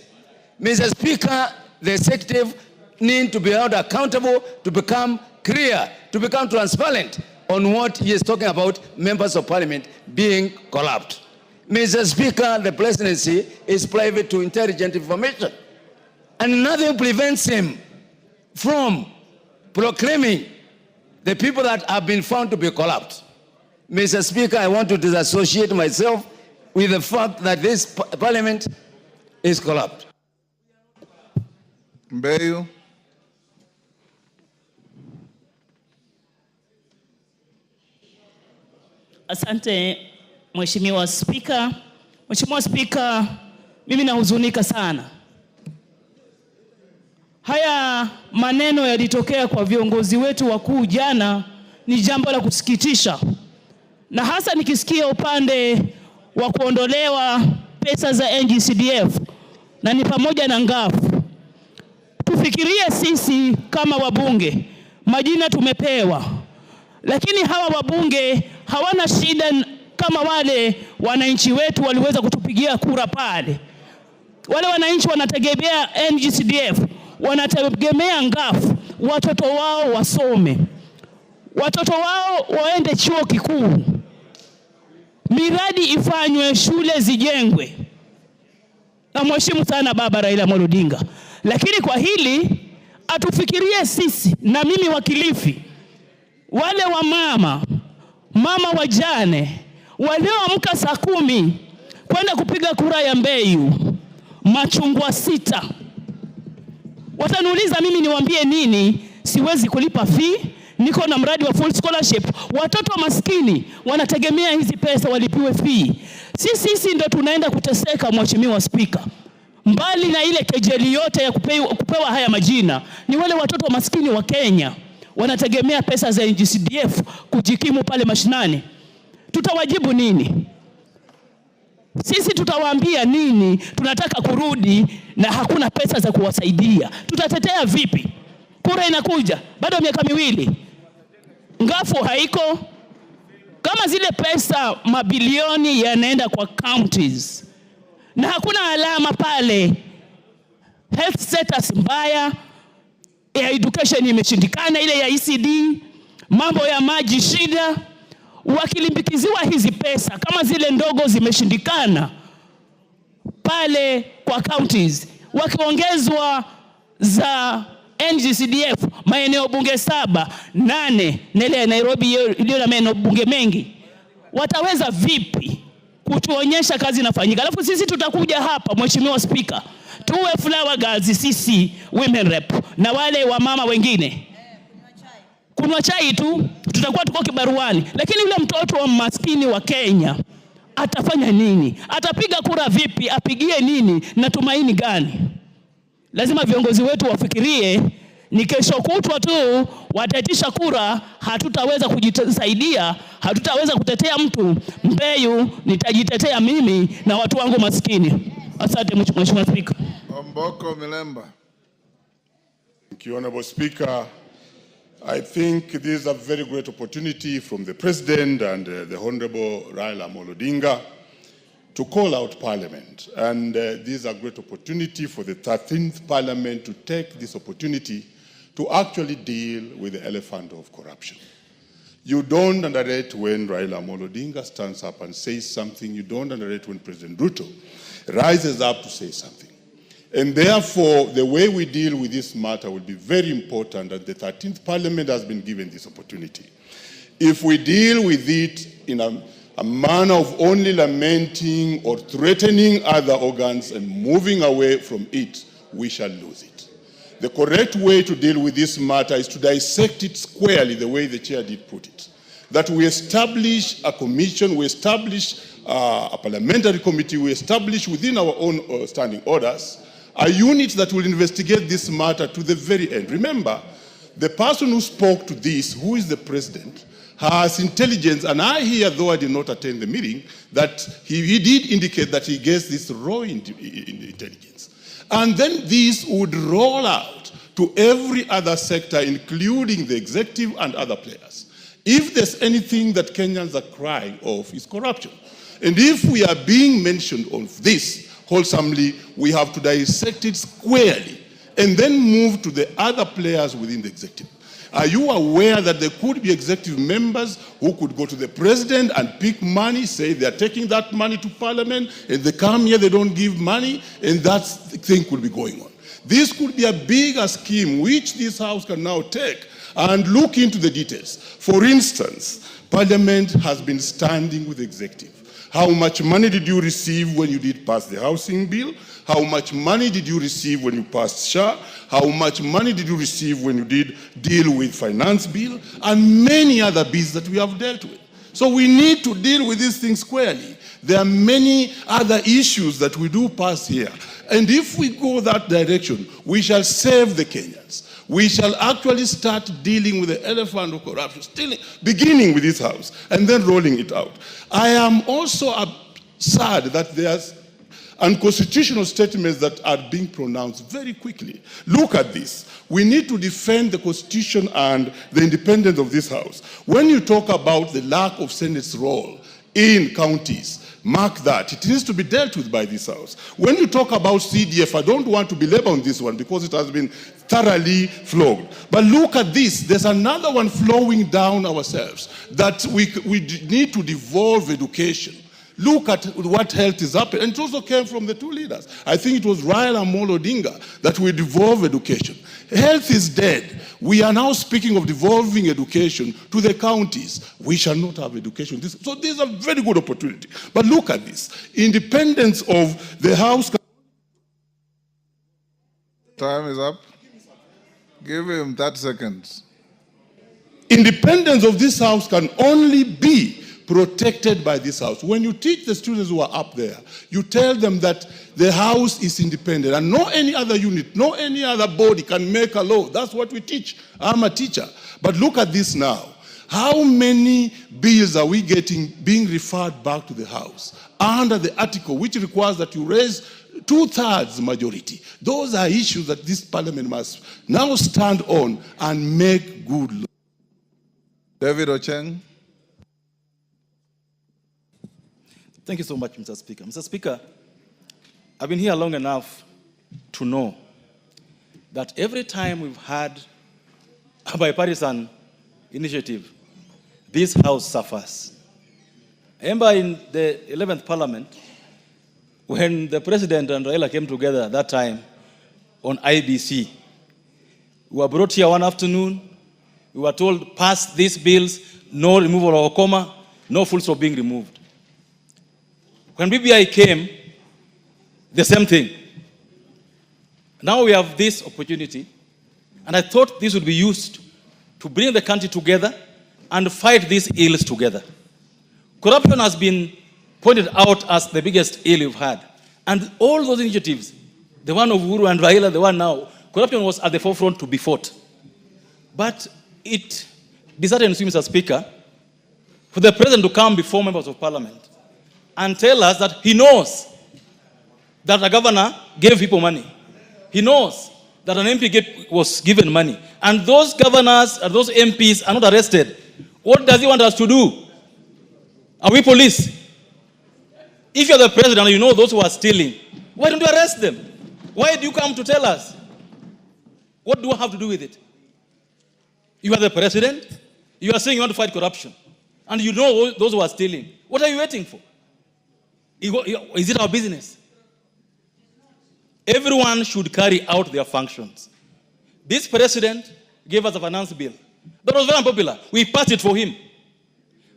Mr. Speaker, the executive need to be held accountable, to become clear, to become transparent on what he is talking about, members of parliament being corrupt. Mr. Speaker, the presidency is private to intelligent information, and nothing prevents him from proclaiming the people that have been found to be corrupt. Mr. Speaker, I want to disassociate myself with the fact that this parliament is corrupt. Mbeyu. Asante Mheshimiwa Spika. Mheshimiwa Spika, mimi nahuzunika sana. Haya maneno yalitokea kwa viongozi wetu wakuu jana, ni jambo la kusikitisha. Na hasa nikisikia upande wa kuondolewa pesa za NGCDF na ni pamoja na ngafu. Tufikirie sisi kama wabunge, majina tumepewa. Lakini hawa wabunge hawana shida kama wale wananchi wetu waliweza kutupigia kura pale. Wale wananchi wanategemea NGCDF, wanategemea ngafu, watoto wao wasome, watoto wao waende chuo kikuu, miradi ifanywe, shule zijengwe. Na mheshimu sana baba Raila Amolo Odinga. Lakini kwa hili atufikirie sisi, na mimi wakilifi, wale wa mama wajane, walioamka saa 10 kwenda kupiga kura ya Mbeyu, machungwa 6. Wataniuliza mimi niwaambie nini? Siwezi kulipa fee, niko na mradi wa full scholarship. Watoto maskini wanategemea hizi pesa walipiwe fee. Sisi ndio tunaenda kuteseka, Mheshimiwa Spika. Mbali na ile kejeli yote ya kupewa haya majina, ni wale watoto maskini wa Kenya wanategemea pesa za NGCDF kujikimu pale mashinani. Tutawajibu nini? Sisi tutawaambia nini? Tunataka kurudi na hakuna pesa za kuwasaidia. Tutatetea vipi? Kura inakuja, bado miaka 2. Ngafu haiko. Kama zile pesa mabilioni yanaenda kwa counties na hakuna alama pale, health status mbaya, ya education imeshindikana, ile ya ECD, mambo ya maji shida. Wakilimbikiziwa hizi pesa kama zile ndogo zimeshindikana pale kwa counties, wakiongezwa za NGCDF maeneo bunge 7, 8 na ile ya Nairobi iliyo na maeneo bunge mengi, wataweza vipi kutuonyesha kazi inafanyika? Alafu sisi tutakuja hapa, Mheshimiwa Speaker, tuwe flower girls sisi women rep na wale wa mama wengine kunywa chai tu, tutakuwa tuko kibaruani. Lakini yule mtoto wa maskini wa Kenya atafanya nini? Atapiga kura vipi? Apigie nini? Na tumaini gani? Lazima viongozi wetu wafikirie, ni kesho kutwa tu wataitisha kura, hatutaweza kujisaidia, hatutaweza kutetea mtu. Mbeyu nitajitetea mimi na watu wangu maskini. Asante Mheshimiwa Speaker. Omboko Milemba. Thank you, Honorable Speaker. I think this is a very great opportunity from the President and the Honorable Raila Amolo Odinga to call out Parliament. And this is a great opportunity for the 13th Parliament to take this opportunity to actually deal with the elephant of corruption. You don't underrate when Raila Amolo Odinga stands up and says something. You don't underrate when President Ruto rises up to say something. And therefore, the way we deal with this matter will be very important, and the 13th Parliament has been given this opportunity. If we deal with it in a manner of only lamenting or threatening other organs and moving away from it, we shall lose it. the correct way to deal with this matter is to dissect it squarely the way the chair did put it. That we establish a commission, we establish a parliamentary committee, we establish within our own standing orders a unit that will investigate this matter to the very end. Remember, the person who spoke to this, who is the president, has intelligence, and I hear, though I did not attend the meeting, that he did indicate that he gets this raw intelligence. And then this would roll out to every other sector, including the executive and other players. If there's anything that Kenyans are crying of, is corruption. And if we are being mentioned on this wholesomely, we have to dissect it squarely and then move to the other players within the executive. Are you aware that there could be executive members who could go to the president and pick money, say they're taking that money to parliament, and they come here, they don't give money, and that thing could be going on. This could be a bigger scheme which this House can now take and look into the details. For instance, Parliament has been standing with the executive. How much money did you receive when you did pass the housing bill? How much money did you receive when you passed SHA? How much money did you receive when you did deal with finance bill? And many other bills that we have dealt with. So we need to deal with these things squarely. There are many other issues that we do pass here. And if we go that direction, we shall save the Kenyans. We shall actually start dealing with the elephant of corruption, still beginning with this House and then rolling it out. I am also sad that there's unconstitutional statements that are being pronounced very quickly. Look at this. We need to defend the Constitution and the independence of this House. When you talk about the lack of Senate's role in counties, mark that. It needs to be dealt with by this House. When you talk about CDF, I don't want to belabor on this one because it has been thoroughly flogged. But look at this. There's another one flowing down ourselves, that we need to devolve education. Look at what health is happening. And it also came from the two leaders. I think it was Raila Amolo Odinga that we devolve education. Health is dead. We are now speaking of devolving education to the counties. We shall not have education. So this is a very good opportunity. But look at this. Independence of the House. Time is up. Give him 30 seconds. Independence of this House can only be protected by this House. When you teach the students who are up there, you tell them that the House is independent and no any other unit, no any other body can make a law. That's what we teach. I'm a teacher. But look at this now. How many bills are we getting being referred back to the House under the article which requires that you raise 2/3 majority? Those are issues that this parliament must now stand on and make good law. David Ocheng. Thank you so much, Mr. Speaker. Mr. Speaker, I've been here long enough to know that every time we've had a bipartisan initiative, this House suffers. I remember in the 11th Parliament, when the President and Raila came together that time on IBC, we were brought here one afternoon, we were told, pass these bills, no removal of a comma, no full stop being removed. When BBI came, the same thing. Now we have this opportunity, and I thought this would be used to bring the country together and fight these ills together. Corruption has been pointed out as the biggest ill we've had. And all those initiatives, the one of Uhuru and Raila, the one now, corruption was at the forefront to be fought. But it disheartens me, Mr. Speaker, for the President to come before members of Parliament and tell us that he knows that a governor gave people money. He knows that an MP was given money. And those governors and those MPs are not arrested. What does he want us to do? Are we police? If you're the president and you know those who are stealing, why don't you arrest them? Why do you come to tell us? What do I have to do with it? You are the president. You are saying you want to fight corruption. And you know those who are stealing. What are you waiting for? Is it our business? Everyone should carry out their functions. This president gave us a finance bill. That was very unpopular. We passed it for him.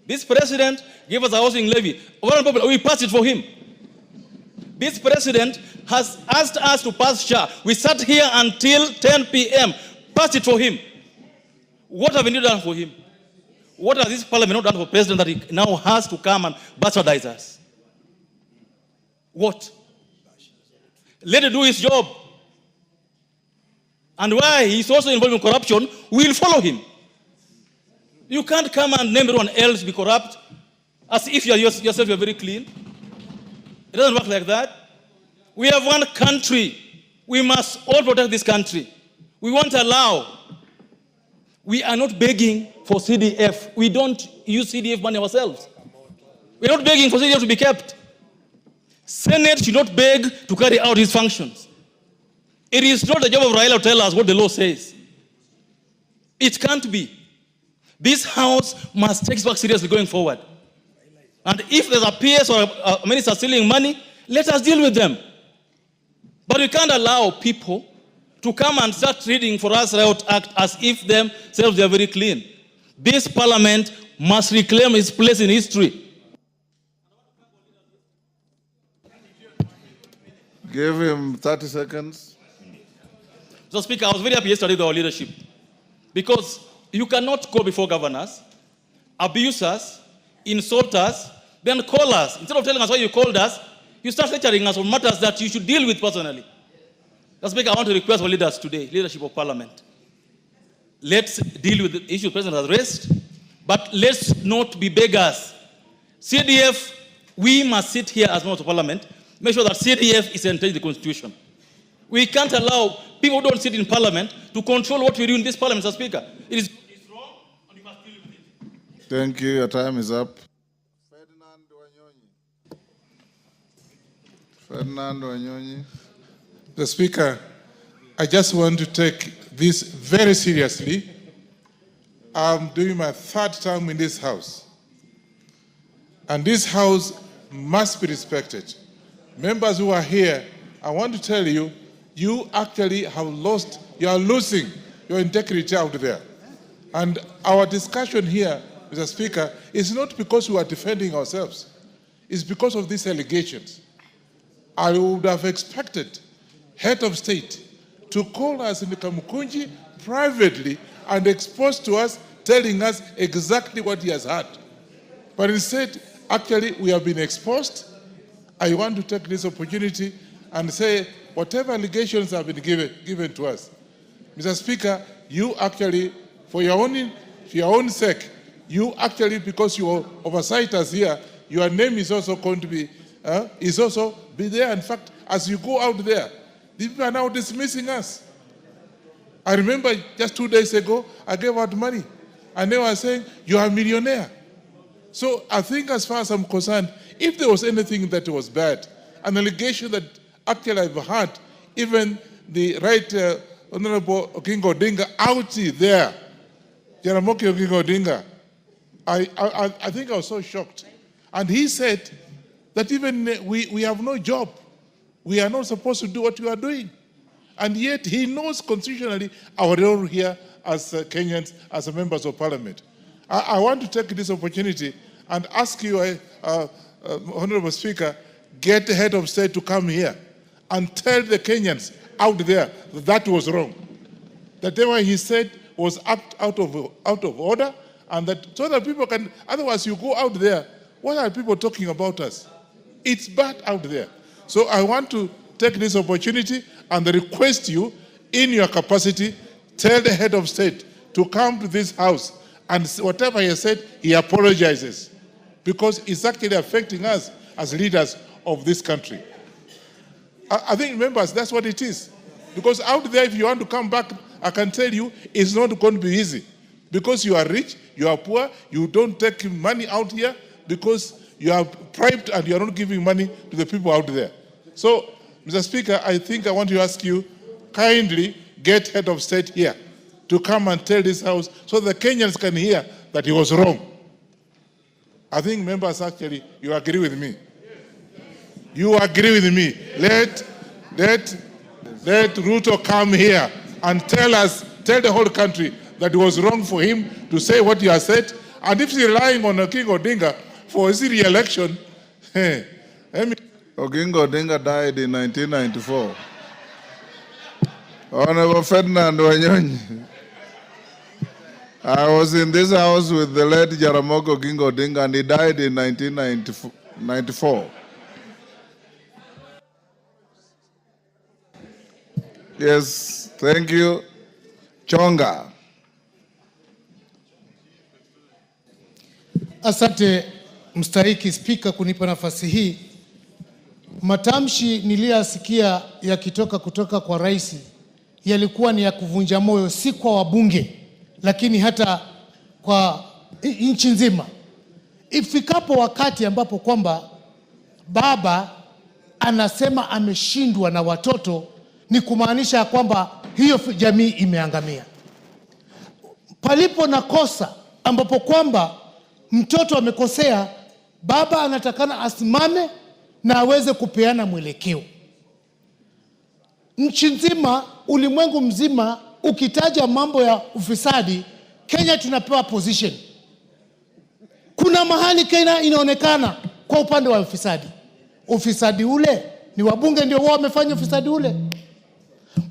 This president gave us a housing levy. Very unpopular. We passed it for him. This president has asked us to pass SHA. We sat here until 10 p.m. Passed it for him. What have we done for him? What has this parliament not done for president that he now has to come and bastardize us? What? Let him do his job. And why he's also involved in corruption, we'll follow him. You can't come and name everyone else be corrupt as if yourself you're very clean. It doesn't work like that. We have one country. We must all protect this country. We won't allow. We are not begging for CDF. We don't use CDF money ourselves. We're not begging for CDF to be kept. Senate should not beg to carry out his functions. It is not the job of Raila to tell us what the law says. It can't be. This House must take back seriously going forward. And if there's a PS or a minister stealing money, let us deal with them. But we can't allow people to come and start reading for us Riot Act as if themselves they are very clean. This parliament must reclaim its place in history. Give him 30 seconds. So, Speaker, I was very happy yesterday with our leadership. Because you cannot go before governors, abuse us, insult us, then call us. Instead of telling us why you called us, you start lecturing us on matters that you should deal with personally. So, Speaker, I want to request our leaders today, leadership of Parliament. Let's deal with the issue the President has raised, but let's not be beggars. CDF, we must sit here as members of Parliament, make sure that CDF is entered in the Constitution. We can't allow people who don't sit in Parliament to control what we do in this Parliament, Mr. Speaker. It's wrong, and you must deal with it. Thank you. Your time is up. Ferdinand Wanyonyi. The Speaker, I just want to take this very seriously. I'm doing my third term in this House. And this House must be respected. Members who are here, I want to tell you, you actually have lost, you are losing your integrity out there. And our discussion here, Mr. Speaker, is not because we are defending ourselves. It's because of these allegations. I would have expected head of state to call us in the Kamukunji privately and expose to us, telling us exactly what he has heard. But instead, actually, we have been exposed. I want to take this opportunity and say whatever allegations have been given to us. Mr. Speaker, you actually, for your own sake, you actually, because you oversight us here, your name is also going to be, be there. In fact, as you go out there, people are now dismissing us. I remember just 2 days ago, I gave out money, and they were saying, you are a millionaire. So I think as far as I'm concerned, if there was anything that was bad, an allegation that actually I've heard, even the Right Honorable Oginga Odinga out there, Jaramogi Oginga Odinga, I think I was so shocked. And he said that even we have no job. We are not supposed to do what we are doing. And yet he knows constitutionally our role here as Kenyans, as members of Parliament. I want to take this opportunity and ask you, Honorable Speaker, get the head of state to come here and tell the Kenyans out there that that was wrong. That whatever he said was out of order, and that so that people can, otherwise you go out there, what are people talking about us? It's bad out there. So I want to take this opportunity and request you, in your capacity, tell the head of state to come to this House and whatever he said, he apologizes, because it's actually affecting us as leaders of this country. I think, members, that's what it is. Because out there, if you want to come back, I can tell you, it's not going to be easy. Because you are rich, you are poor, you don't take money out here because you are bribed and you are not giving money to the people out there. So, Mr. Speaker, I think I want to ask you, kindly get head of state here to come and tell this House so the Kenyans can hear that he was wrong. I think, members, actually, you agree with me. You agree with me. Let Ruto come here and tell the whole country that it was wrong for him to say what he has said. And if he's relying on King Odinga for his re-election, Oginga Odinga died in 1994. Honorable Ferdinand Wanyonyi. I was in this house with the late Jaramogi Oginga Odinga, and he died in 1994. Yes, thank you. Chonga. Asante mstahiki Spika kunipa nafasi hii. Matamshi niliyasikia yakitoka kutoka kwa rais yalikuwa ni ya kuvunja moyo, si kwa wabunge lakini hata kwa nchi nzima. Ifikapo wakati ambapo kwamba baba anasema ameshindwa na watoto, ni kumaanisha kwamba hiyo jamii imeangamia. Palipo na kosa ambapo kwamba mtoto amekosea, baba anatakana asimame na aweze kupeana mwelekeo. Nchi nzima, ulimwengu mzima, ukitaja mambo ya ufisadi, Kenya tunapewa position. Kuna mahali Kenya inaonekana kwa upande wa ufisadi. Ufisadi ule ni wabunge ndio wao wamefanya ufisadi ule.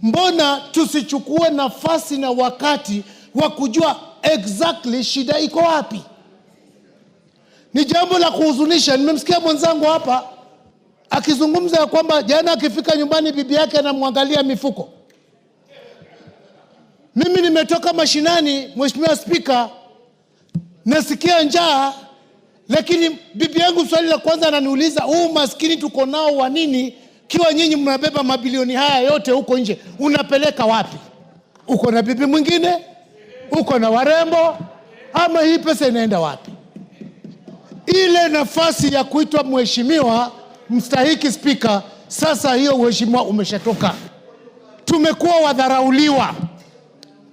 Mbona tusichukue nafasi na wakati wa kujua exactly shida iko wapi? Ni jambo la kuhuzunisha. Nimemsikia mwenzangu hapa akizungumza ya kwamba jana akifika nyumbani bibi yake anamwangalia mifuko. Mimi nimetoka mashinani, Mheshimiwa Spika, nasikia njaa, lakini bibi yangu swali la kwanza ananiuliza, huu maskini tuko nao wa nini kiwa nyinyi mnabeba mabilioni haya yote huko nje, unapeleka wapi? Uko na bibi mwingine? Uko na warembo? Ama hii pesa inaenda wapi? Ile nafasi ya kuitwa mheshimiwa mstahiki Spika, sasa hiyo uheshimiwa umeshatoka. Tumekuwa wadharauliwa.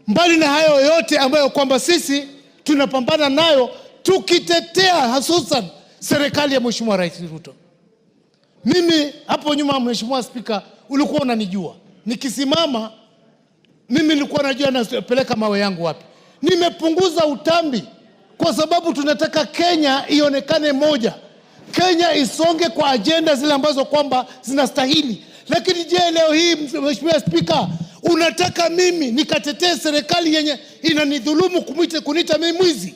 Mbali na hayo yote ambayo kwamba sisi tunapambana nayo, tukitetea hususan serikali ya Mheshimiwa Rais Ruto. Mimi hapo nyuma, Mheshimiwa Spika, ulikuwa unanijua. Nikisimama mimi nilikuwa najua napeleka mawe yangu wapi. Nimepunguza utambi kwa sababu tunataka Kenya ionekane moja. Kenya isonge kwa agenda zile ambazo kwamba zinastahili. Lakini je, leo hii Mheshimiwa Spika, unataka mimi nikatetee serikali yenye inanidhulumu kuniita mimi mwizi?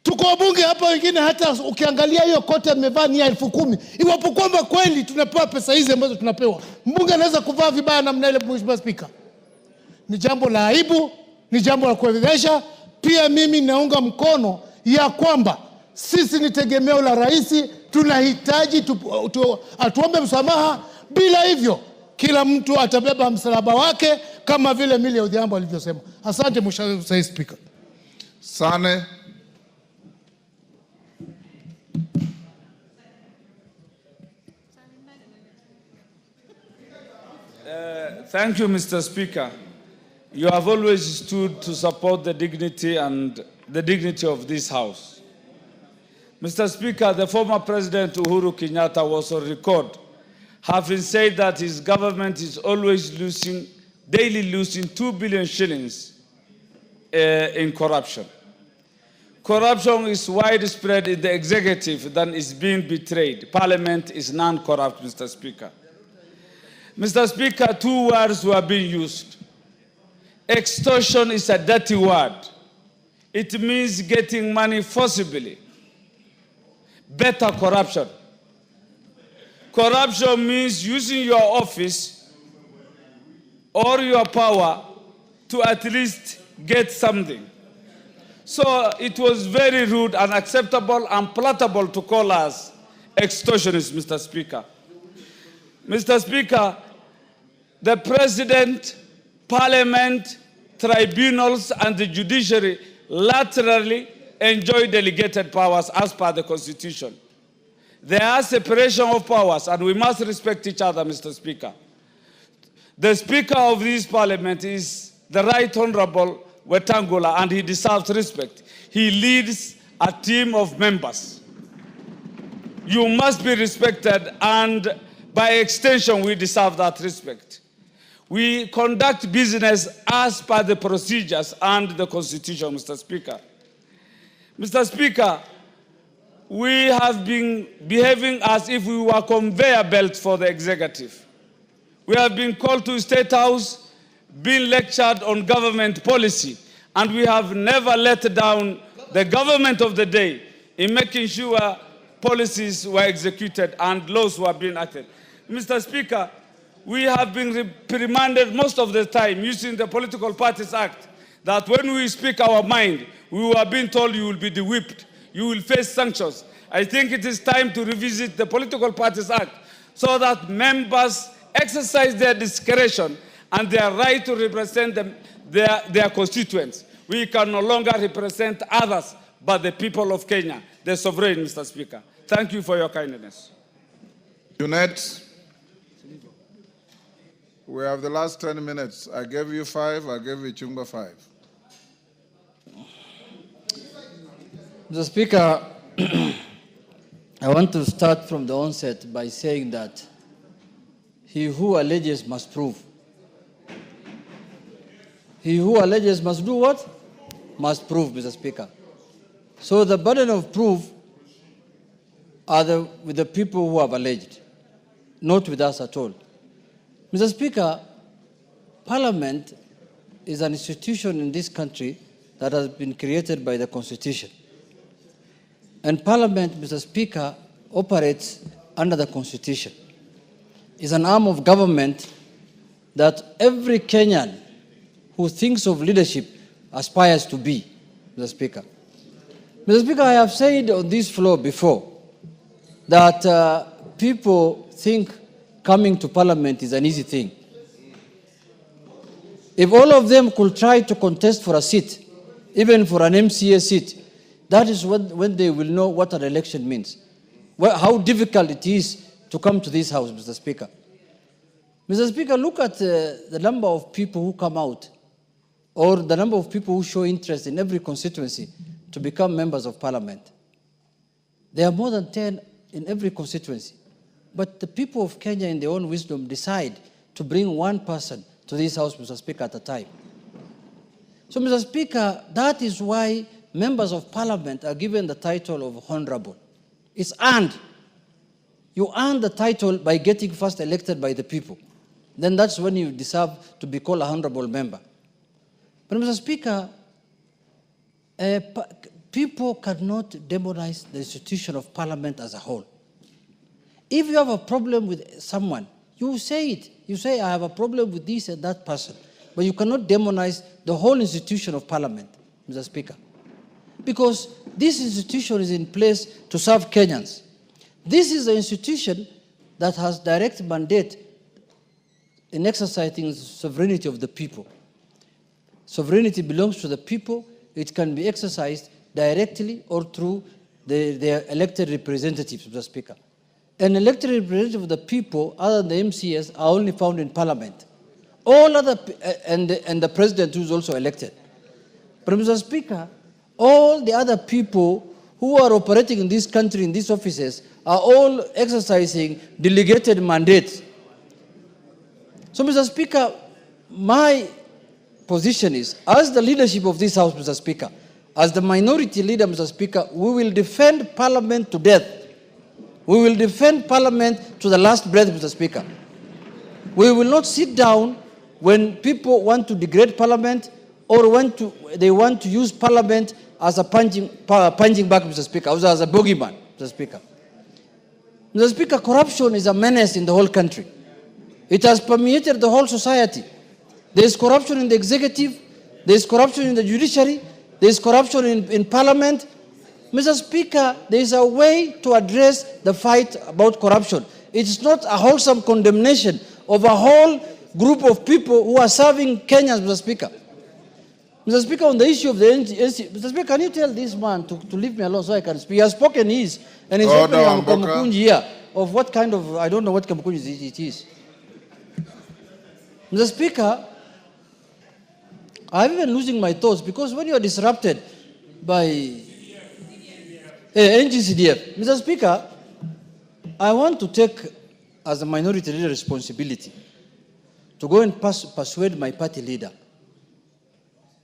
Tuko wabunge hapa wengine, hata ukiangalia hiyo kote amevaa ni 10,000. Iwapo kwamba kweli tunapewa pesa hizi ambazo tunapewa, mbunge anaweza kuvaa vibaya namna ile? Mheshimiwa Spika, ni jambo la aibu, ni jambo la kuelewesha. Pia mimi naunga mkono ya kwamba sisi ni tegemeo la rais, tunahitaji atuombe msamaha. Bila hivyo kila mtu atabeba msalaba wake, kama vile Millie Odhiambo alivyosema. Asante Mheshimiwa Spika. Sane. Thank you, Mr. Speaker. You have always stood to support the dignity of this House. Mr. Speaker, the former President Uhuru Kenyatta was on record having said that his government is always daily losing 2 billion shillings in corruption. Corruption is widespread in the executive than is being betrayed. Parliament is non-corrupt, Mr. Speaker. Mr. Speaker, 2 words were being used. Extortion is a dirty word. It means getting money forcibly. Better corruption. Corruption means using your office or your power to at least get something. So it was very rude, unacceptable, unpalatable to call us extortionists, Mr. Speaker. Mr. Speaker, the President, Parliament, tribunals, and the judiciary laterally enjoy delegated powers as per the Constitution. There are separation of powers, and we must respect each other, Mr. Speaker. The Speaker of this Parliament is the Right Honorable Wetangula, and he deserves respect. He leads a team of members. You must be respected, and by extension, we deserve that respect. We conduct business as per the procedures and the Constitution, Mr. Speaker. Mr. Speaker, we have been behaving as if we were conveyor belts for the executive. We have been called to State House, been lectured on government policy, and we have never let down the government of the day in making sure policies were executed and laws were being acted. Mr. Speaker, we have been reprimanded most of the time using the Political Parties Act that when we speak our mind, we were being told you will be de-whipped, you will face sanctions. I think it is time to revisit the Political Parties Act so that members exercise their discretion and their right to represent their constituents. We can no longer represent others but the people of Kenya, the sovereign, Mr. Speaker. Thank you for your kindness. Unite. We have the last 10 minutes. I gave you 5, I gave you Chumba 5. Mr. Speaker, I want to start from the onset by saying that he who alleges must prove. He who alleges must do what? Must prove, Mr. Speaker. So the burden of proof are with the people who have alleged, not with us at all. Mr. Speaker, Parliament is an institution in this country that has been created by the Constitution. And Parliament, Mr. Speaker, operates under the Constitution. It's an arm of government that every Kenyan who thinks of leadership aspires to be, Mr. Speaker. Mr. Speaker, I have said on this floor before that people think coming to Parliament is an easy thing. If all of them could try to contest for a seat, even for an MCA seat, that is when they will know what an election means. How difficult it is to come to this house, Mr. Speaker. Mr. Speaker, look at the number of people who come out, or the number of people who show interest in every constituency to become members of Parliament. There are more than 10 in every constituency. But the people of Kenya, in their own wisdom, decide to bring one person to this house, Mr. Speaker, at a time. So, Mr. Speaker, that is why members of Parliament are given the title of honorable. It's earned. You earn the title by getting first elected by the people. Then that's when you deserve to be called a honorable member. But, Mr. Speaker, people cannot demonize the institution of Parliament as a whole. If you have a problem with someone, you say it. You say, I have a problem with this and that person. But you cannot demonize the whole institution of Parliament, Mr. Speaker. Because this institution is in place to serve Kenyans. This is the institution that has direct mandate in exercising sovereignty of the people. Sovereignty belongs to the people. It can be exercised directly or through their elected representatives, Mr. Speaker. An elected representative of the people, other than the MCS, are only found in Parliament. All other, and the president who is also elected. But Mr. Speaker, all the other people who are operating in this country, in these offices, are all exercising delegated mandates. So, Mr. Speaker, my position is, as the leadership of this House, Mr. Speaker, as the minority leader, Mr. Speaker, we will defend Parliament to death. We will defend Parliament to the last breath, Mr. Speaker. We will not sit down when people want to degrade Parliament or they want to use Parliament as a punching bag, Mr. Speaker, as a bogeyman, Mr. Speaker. Mr. Speaker, corruption is a menace in the whole country. It has permeated the whole society. There is corruption in the executive, there is corruption in the judiciary, there is corruption in Parliament. Mr. Speaker, there is a way to address the fight about corruption. It is not a wholesome condemnation of a whole group of people who are serving Kenyans, Mr. Speaker. Mr. Speaker, on the issue of the NGC, Mr. Speaker, can you tell this man to leave me alone so I can speak? He has spoken his, and he's opening a Kamukunji here of what kind of, I don't know what Kamukunji it is. Mr. Speaker, I'm even losing my thoughts because when you are disrupted by NGCDF, Mr. Speaker, I want to take, as a minority leader, responsibility to go and persuade my party leader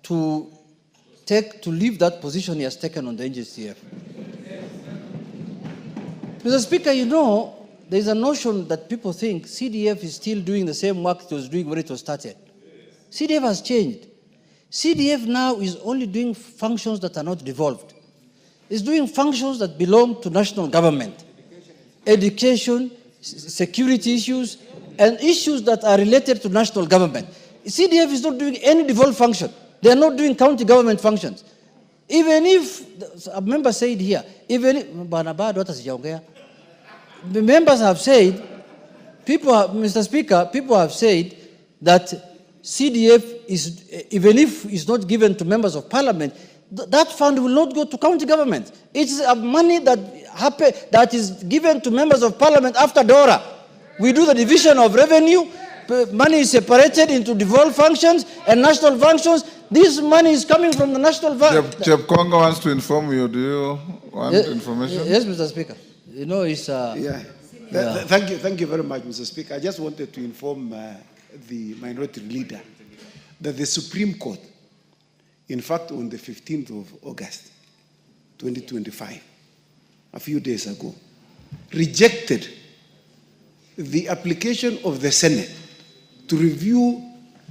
to leave that position he has taken on the NGCF. Mr. Speaker, you know, there's a notion that people think CDF is still doing the same work it was doing when it was started. CDF has changed. CDF now is only doing functions that are not devolved. It's doing functions that belong to national government. Education, security issues, and issues that are related to national government. CDF is not doing any devolved function. They are not doing county government functions. Even if, a member said here, even if, the members have said, Mr. Speaker, people have said that CDF is, even if it's not given to members of parliament, that fund will not go to county government. It's money that is given to members of parliament after DORA. We do the division of revenue, money is separated into devolved functions and national functions. This money is coming from the national fund. Chep Congo wants to inform you. Do you want information? Yes, Mr. Speaker. You know, it's... Thank you very much, Mr. Speaker. I just wanted to inform the minority leader that the Supreme Court, in fact, on the 15th of August, 2025, a few days ago, rejected the application of the Senate to review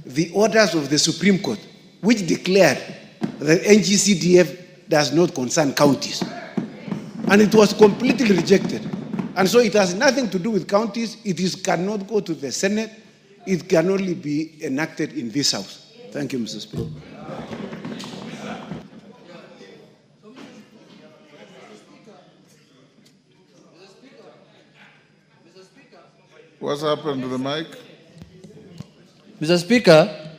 the orders of the Supreme Court, which declared that NGCDF does not concern counties. And it was completely rejected. And so it has nothing to do with counties. It cannot go to the Senate. It can only be enacted in this House. Thank you, Mr. Speaker. What's happened to the mic? Mr. Speaker,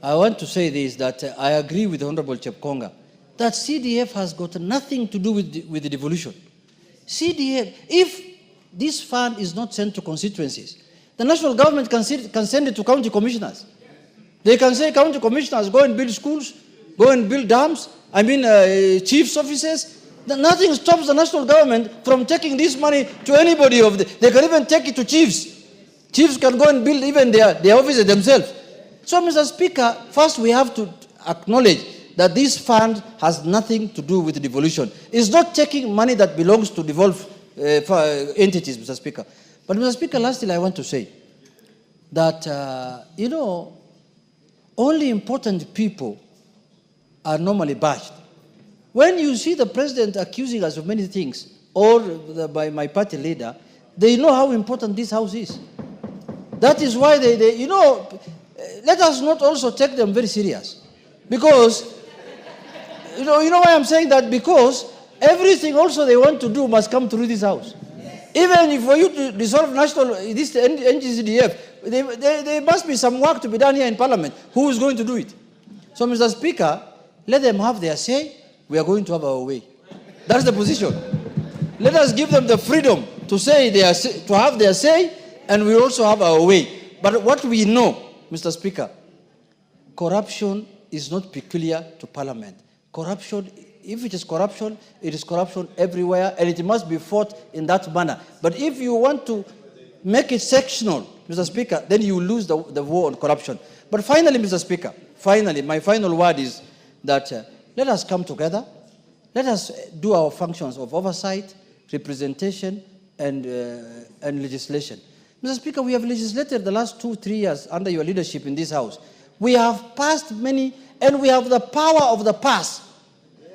I want to say this, that I agree with the Honorable Chepkonga, that CDF has got nothing to do with the devolution. CDF, if this fund is not sent to constituencies, the national government can send it to county commissioners. They can say, county commissioners, go and build schools, go and build dams, chief's offices. Nothing stops the national government from taking this money to anybody of the, they can even take it to chiefs. Chiefs can go and build even their offices themselves. So, Mr. Speaker, first we have to acknowledge that this fund has nothing to do with devolution. It's not taking money that belongs to devolved entities, Mr. Speaker. But, Mr. Speaker, lastly, I want to say that, you know, only important people are normally bashed. When you see the president accusing us of many things, or by my party leader, they know how important this House is. That is why they you know, let us not also take them very serious. Because, you know why I'm saying that? Because everything also they want to do must come through this House. Even if for you to dissolve this NGCDF, there must be some work to be done here in Parliament. Who is going to do it? So, Mr. Speaker, let them have their say. We are going to have our way. That's the position. Let us give them the freedom to say to have their say, and we also have our way. But what we know, Mr. Speaker, corruption is not peculiar to Parliament. Corruption, if it is corruption everywhere, and it must be fought in that manner. But if you want to make it sectional, Mr. Speaker, then you lose the war on corruption. But finally, Mr. Speaker, my final word is that let us come together. Let us do our functions of oversight, representation, and legislation. Mr. Speaker, we have legislated the last 2-3 years under your leadership in this House. We have passed many, and we have the power of the pass.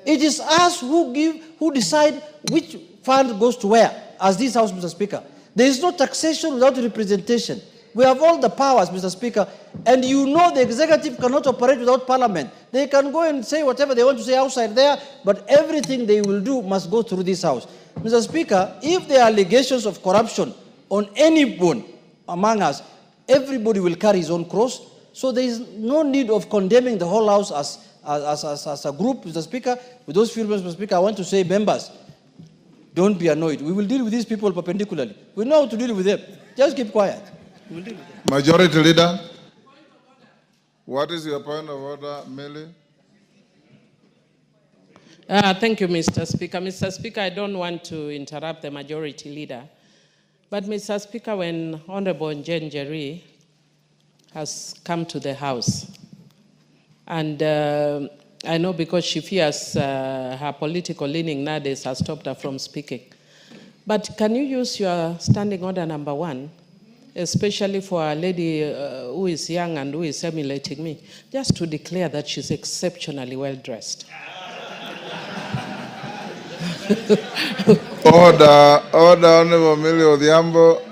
It is us who decide which fund goes to where, as this House, Mr. Speaker. There is no taxation without representation. We have all the powers, Mr. Speaker, and you know the executive cannot operate without Parliament. They can go and say whatever they want to say outside there, but everything they will do must go through this House. Mr. Speaker, if there are allegations of corruption on anyone among us, everybody will carry his own cross. So there is no need of condemning the whole House as a group, Mr. Speaker. With those few members, Mr. Speaker, I want to say, members, don't be annoyed. We will deal with these people perpendicularly. We know how to deal with them. Just keep quiet. We'll deal with them. Majority Leader, what is your point of order, Millie? Thank you, Mr. Speaker. Mr. Speaker, I don't want to interrupt the Majority Leader. But, Mr. Speaker, when Honorable Njeri Njeri has come to the House, and I know because she fears her political leaning nowadays has stopped her from speaking. But can you use your standing order number 1, especially for a lady who is young and who is emulating me, just to declare that she's exceptionally well dressed? Order, Honorable Millie Odhiambo.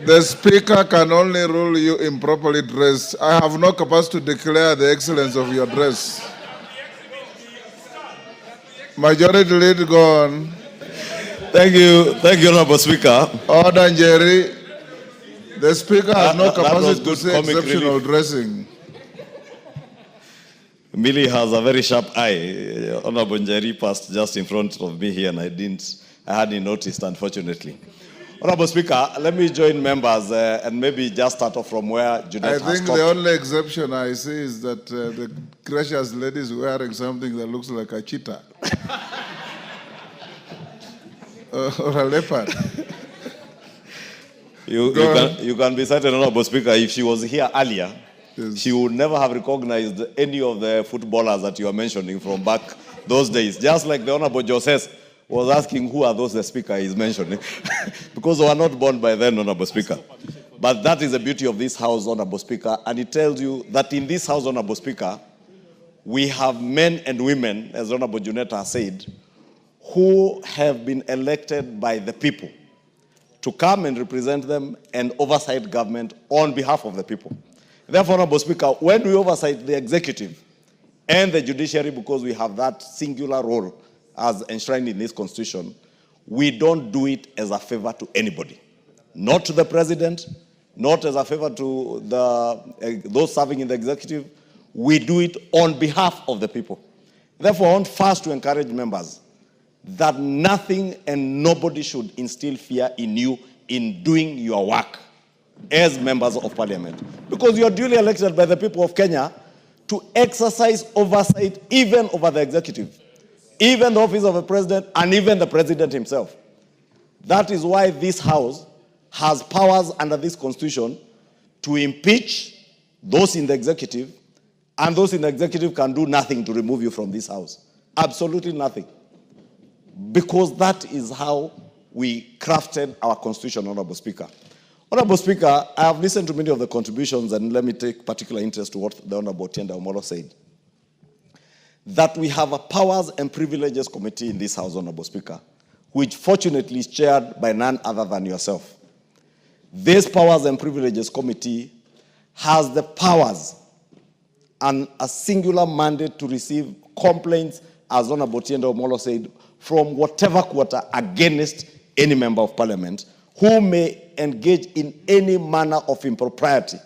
The Speaker can only rule you improperly dressed. I have no capacity to declare the excellence of your dress. Majority Leader, go on. Thank you, Honorable Speaker. Order, Jerry. The Speaker has no capacity to say comic exceptional relief. dressing. Millie has a very sharp eye. Honorable Njeri passed just in front of me here and I hadn't noticed, unfortunately. Honorable Speaker, let me join members and maybe just start off from where Junet has stopped. I think the only exception I see is that the gracious lady is wearing something that looks like a cheetah. Or a leopard. You can be certain, Honorable Speaker, if she was here earlier, yes, she would never have recognized any of the footballers that you are mentioning from back those days. Just like the Honorable Joseph was asking who are those the Speaker is mentioning. Because they were not born by then, Honorable Speaker. But that is the beauty of this House, Honorable Speaker. And it tells you that in this House, Honorable Speaker, we have men and women, as Honorable Juneta has said, who have been elected by the people to come and represent them and oversight government on behalf of the people. Therefore, Honorable Speaker, when we oversight the executive and the judiciary, because we have that singular role as enshrined in this Constitution, we don't do it as a favor to anybody. Not to the President, not as a favor to those serving in the executive. We do it on behalf of the people. Therefore, I want first to encourage members that nothing and nobody should instill fear in you in doing your work as members of Parliament. Because you are duly elected by the people of Kenya to exercise oversight even over the executive, even the office of the President, and even the President himself. That is why this House has powers under this Constitution to impeach those in the executive, and those in the executive can do nothing to remove you from this House. Absolutely nothing. Because that is how we crafted our Constitution, Honorable Speaker. Honorable Speaker, I have listened to many of the contributions, and let me take particular interest to what the Honorable Tienda Omolo said. That we have a Powers and Privileges Committee in this House, Honorable Speaker, which fortunately is chaired by none other than yourself. This Powers and Privileges Committee has the powers and a singular mandate to receive complaints, as Honorable Tienda Omolo said, from whatever quarter against any member of Parliament who may engage in any manner of impropriety,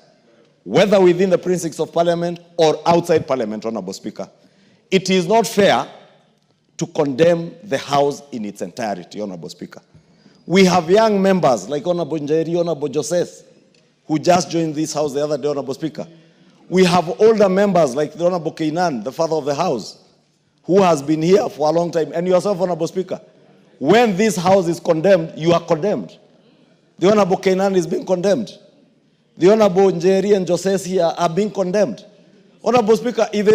whether within the precincts of Parliament or outside Parliament, Honorable Speaker. It is not fair to condemn the House in its entirety, Honorable Speaker. We have young members like Honorable Njeri, Honorable Joseph, who just joined this House the other day, Honorable Speaker. We have older members like the Honorable Kenyan, the father of the House, who has been here for a long time, and yourself, Honorable Speaker. When this House is condemned, you are condemned. The Honorable Kenyan is being condemned. The Honorable Njeri and Joseph here are being condemned. Honorable Speaker, if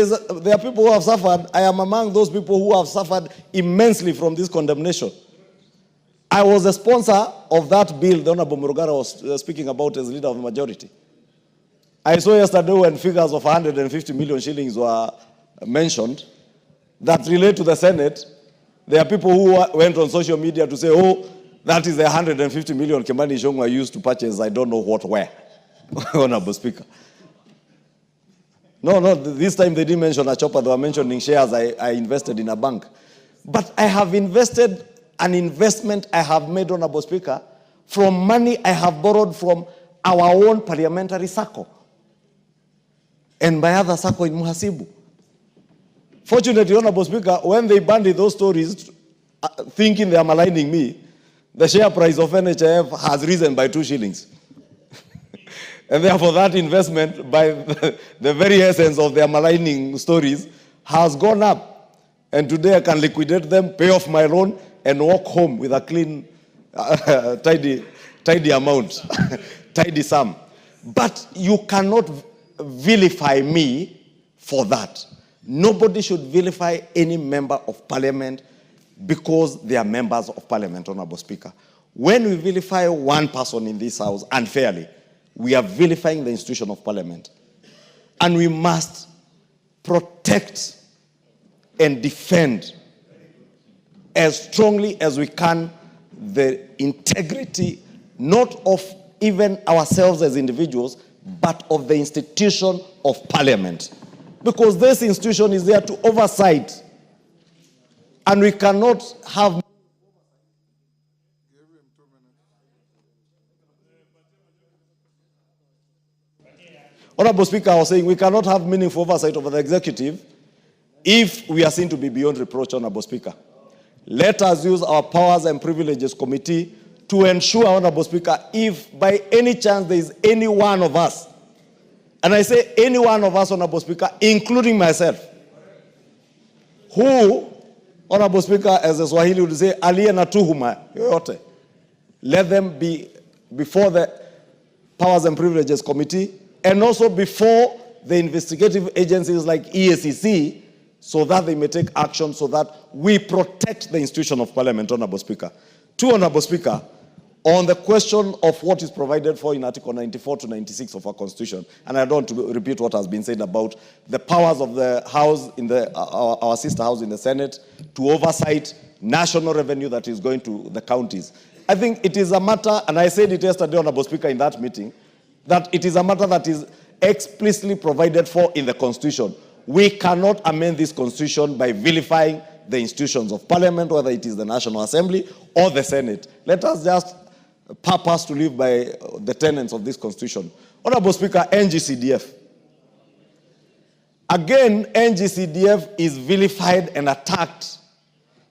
there are people who have suffered, I am among those people who have suffered immensely from this condemnation. I was a sponsor of that bill the Honorable Murugara was speaking about as leader of the majority. I saw yesterday when figures of 150 million shillings were mentioned that relate to the Senate. There are people who went on social media to say, oh, that is the 150 million Kimani Ichung'wah used to purchase I don't know what where, Honorable Speaker. No, this time they didn't mention a chopper, they were mentioning shares I invested in a bank. But I have invested an investment I have made, Honorable Speaker, from money I have borrowed from our own parliamentary circle and my other circle in Muhasibu. Fortunately, Honorable Speaker, when they banded those stories, thinking they are maligning me, the share price of NHIF has risen by 2 shillings. And therefore that investment, by the very essence of their maligning stories, has gone up. And today I can liquidate them, pay off my loan, and walk home with a clean, tidy amount, tidy sum. But you cannot vilify me for that. Nobody should vilify any member of Parliament because they are members of Parliament, Honorable Speaker. When we vilify one person in this house unfairly, we are vilifying the institution of parliament. And we must protect and defend as strongly as we can the integrity, not of even ourselves as individuals, but of the institution of parliament. Because this institution is there to oversight. And we cannot have... Honorable Speaker, I was saying we cannot have meaningful oversight over the executive if we are seen to be beyond reproach, Honorable Speaker. Let us use our powers and privileges committee to ensure, Honorable Speaker, if by any chance there is any one of us, and I say any one of us, Honorable Speaker, including myself, who, Honorable Speaker, as the Swahili would say, aliye na tuhuma yoyote, let them be before the Powers and Privileges Committee and also before the investigative agencies like EACC, so that they may take action so that we protect the institution of parliament, Honorable Speaker. Two, Honorable Speaker, on the question of what is provided for in Article 94 to 96 of our Constitution, and I don't want to repeat what has been said about the powers of the House, in our sister House in the Senate, to oversight national revenue that is going to the counties. I think it is a matter, and I said it yesterday, Honorable Speaker, in that meeting, that it is a matter that is explicitly provided for in the Constitution. We cannot amend this Constitution by vilifying the institutions of parliament, whether it is the National Assembly or the Senate. Let us just purpose to live by the tenets of this Constitution. Honorable Speaker, NGCDF. Again, NGCDF is vilified and attacked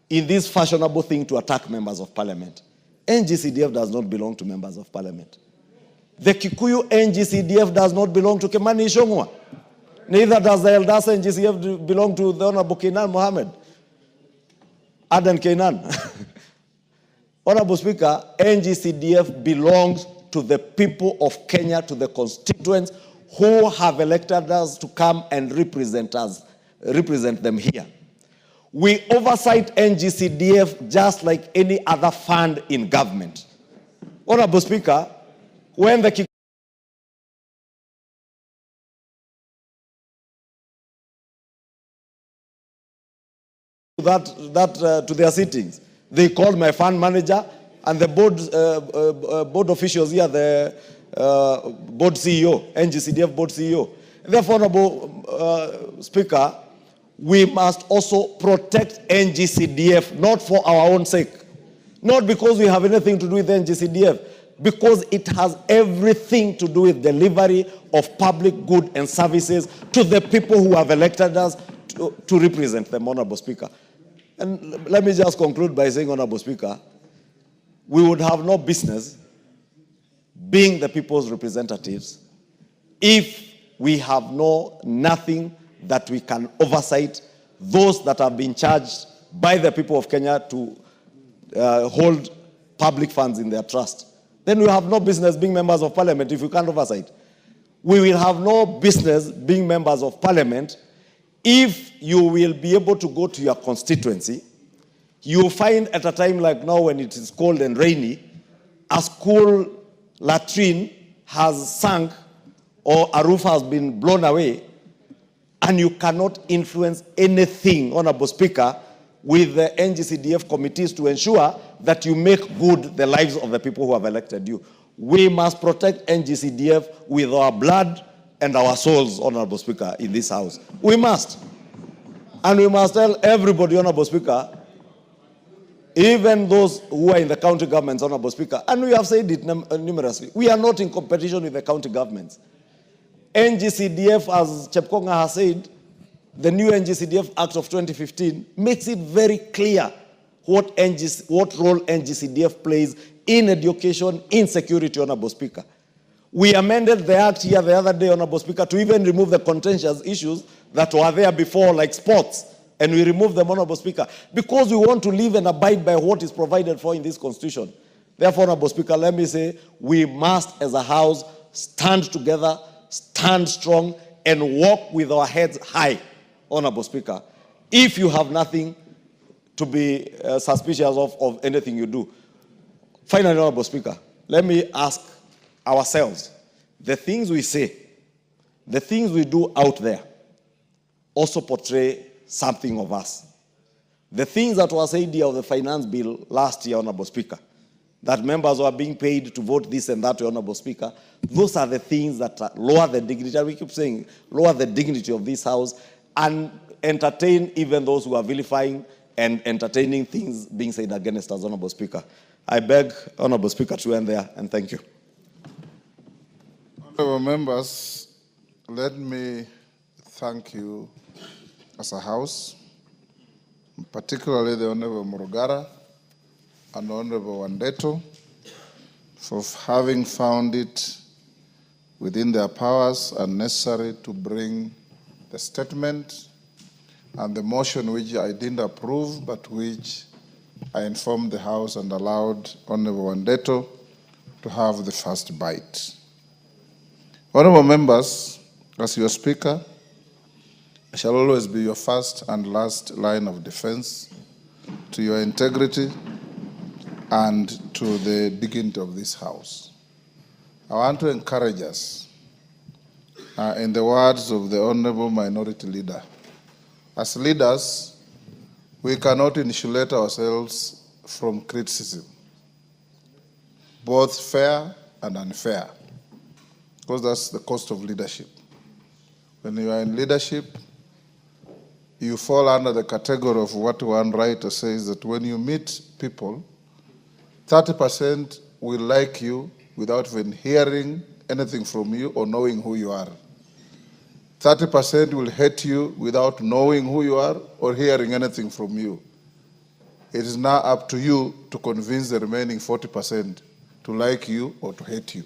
in this fashionable thing to attack members of parliament. NGCDF does not belong to members of parliament. The Kikuyu NGCDF does not belong to Kimani Ichung'wah. Neither does the Eldasa NGCDF belong to the Honorable Kenyan Mohammed. Aden Kenan. Honorable Speaker, NGCDF belongs to the people of Kenya, to the constituents who have elected us to come and represent them here. We oversight NGCDF just like any other fund in government. Honorable Speaker, when the to their sittings, they called my fund manager and the board officials here, the board CEO, NGCDF board CEO. Therefore, Honorable Speaker, we must also protect NGCDF, not for our own sake, not because we have anything to do with NGCDF, because it has everything to do with delivery of public goods and services to the people who have elected us to represent them, Honorable Speaker. And let me just conclude by saying, Honorable Speaker, we would have no business being the people's representatives if we have nothing that we can oversight those that have been charged by the people of Kenya to hold public funds in their trust. Then we have no business being members of parliament if we can't oversight. We will have no business being members of parliament if you will be able to go to your constituency. You find at a time like now when it is cold and rainy, a school latrine has sunk or a roof has been blown away, and you cannot influence anything, Honorable Speaker, with the NGCDF committees to ensure that you make good the lives of the people who have elected you. We must protect NGCDF with our blood and our souls, Honorable Speaker, in this House. We must. And we must tell everybody, Honorable Speaker, even those who are in the county governments, Honorable Speaker, and we have said it numerously, we are not in competition with the county governments. NGCDF, as Chepkonga has said, the new NGCDF Act of 2015 makes it very clear what role NGCDF plays in education, in security, Honorable Speaker. We amended the Act here the other day, Honorable Speaker, to even remove the contentious issues that were there before, like sports, and we removed them, Honorable Speaker, because we want to live and abide by what is provided for in this Constitution. Therefore, Honorable Speaker, let me say, we must, as a House, stand together, stand strong, and walk with our heads high, Honorable Speaker, if you have nothing to be suspicious of anything you do. Finally, Honorable Speaker, let me ask ourselves, the things we say, the things we do out there also portray something of us. The things that were said here of the finance bill last year, Honorable Speaker, that members were being paid to vote this and that, Honorable Speaker, those are the things that lower the dignity, and we keep saying, lower the dignity of this House and entertain even those who are vilifying and entertaining things being said against us, Honorable Speaker. I beg, Honorable Speaker, to end there, and thank you. Honorable members, let me thank you as a House, particularly the Honorable Murugara and Honorable Wandeto, for having found it within their powers and necessary to bring the statement and the motion which I didn't approve, but which I informed the House and allowed Honorable Wandeto to have the first bite. Honorable members, as your Speaker, I shall always be your first and last line of defense to your integrity and to the dignity of this House. I want to encourage us, in the words of the Honorable Minority Leader, as leaders, we cannot insulate ourselves from criticism, both fair and unfair, because that's the cost of leadership. When you are in leadership, you fall under the category of what one writer says, that when you meet people, 30% will like you without even hearing anything from you or knowing who you are. 30% will hate you without knowing who you are or hearing anything from you. It is now up to you to convince the remaining 40% to like you or to hate you.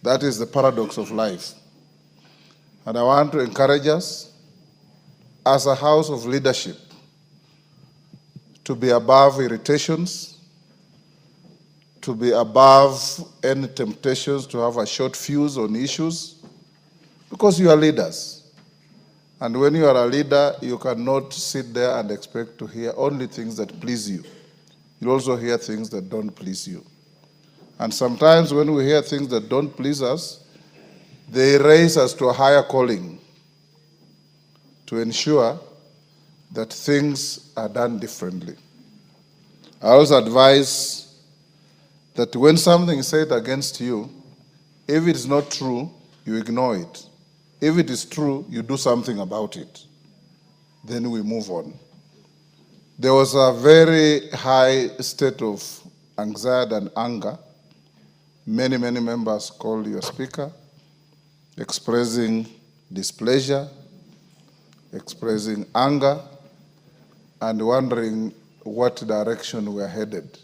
That is the paradox of life. And I want to encourage us, as a House of leadership, to be above irritations, to be above any temptations to have a short fuse on issues, because you are leaders. And when you are a leader, you cannot sit there and expect to hear only things that please you. You also hear things that don't please you. And sometimes when we hear things that don't please us, they raise us to a higher calling to ensure that things are done differently. I also advise that when something is said against you, if it is not true, you ignore it. If it is true, you do something about it. Then we move on. There was a very high state of anxiety and anger. Many members called your Speaker, expressing displeasure, expressing anger, and wondering what direction we are headed.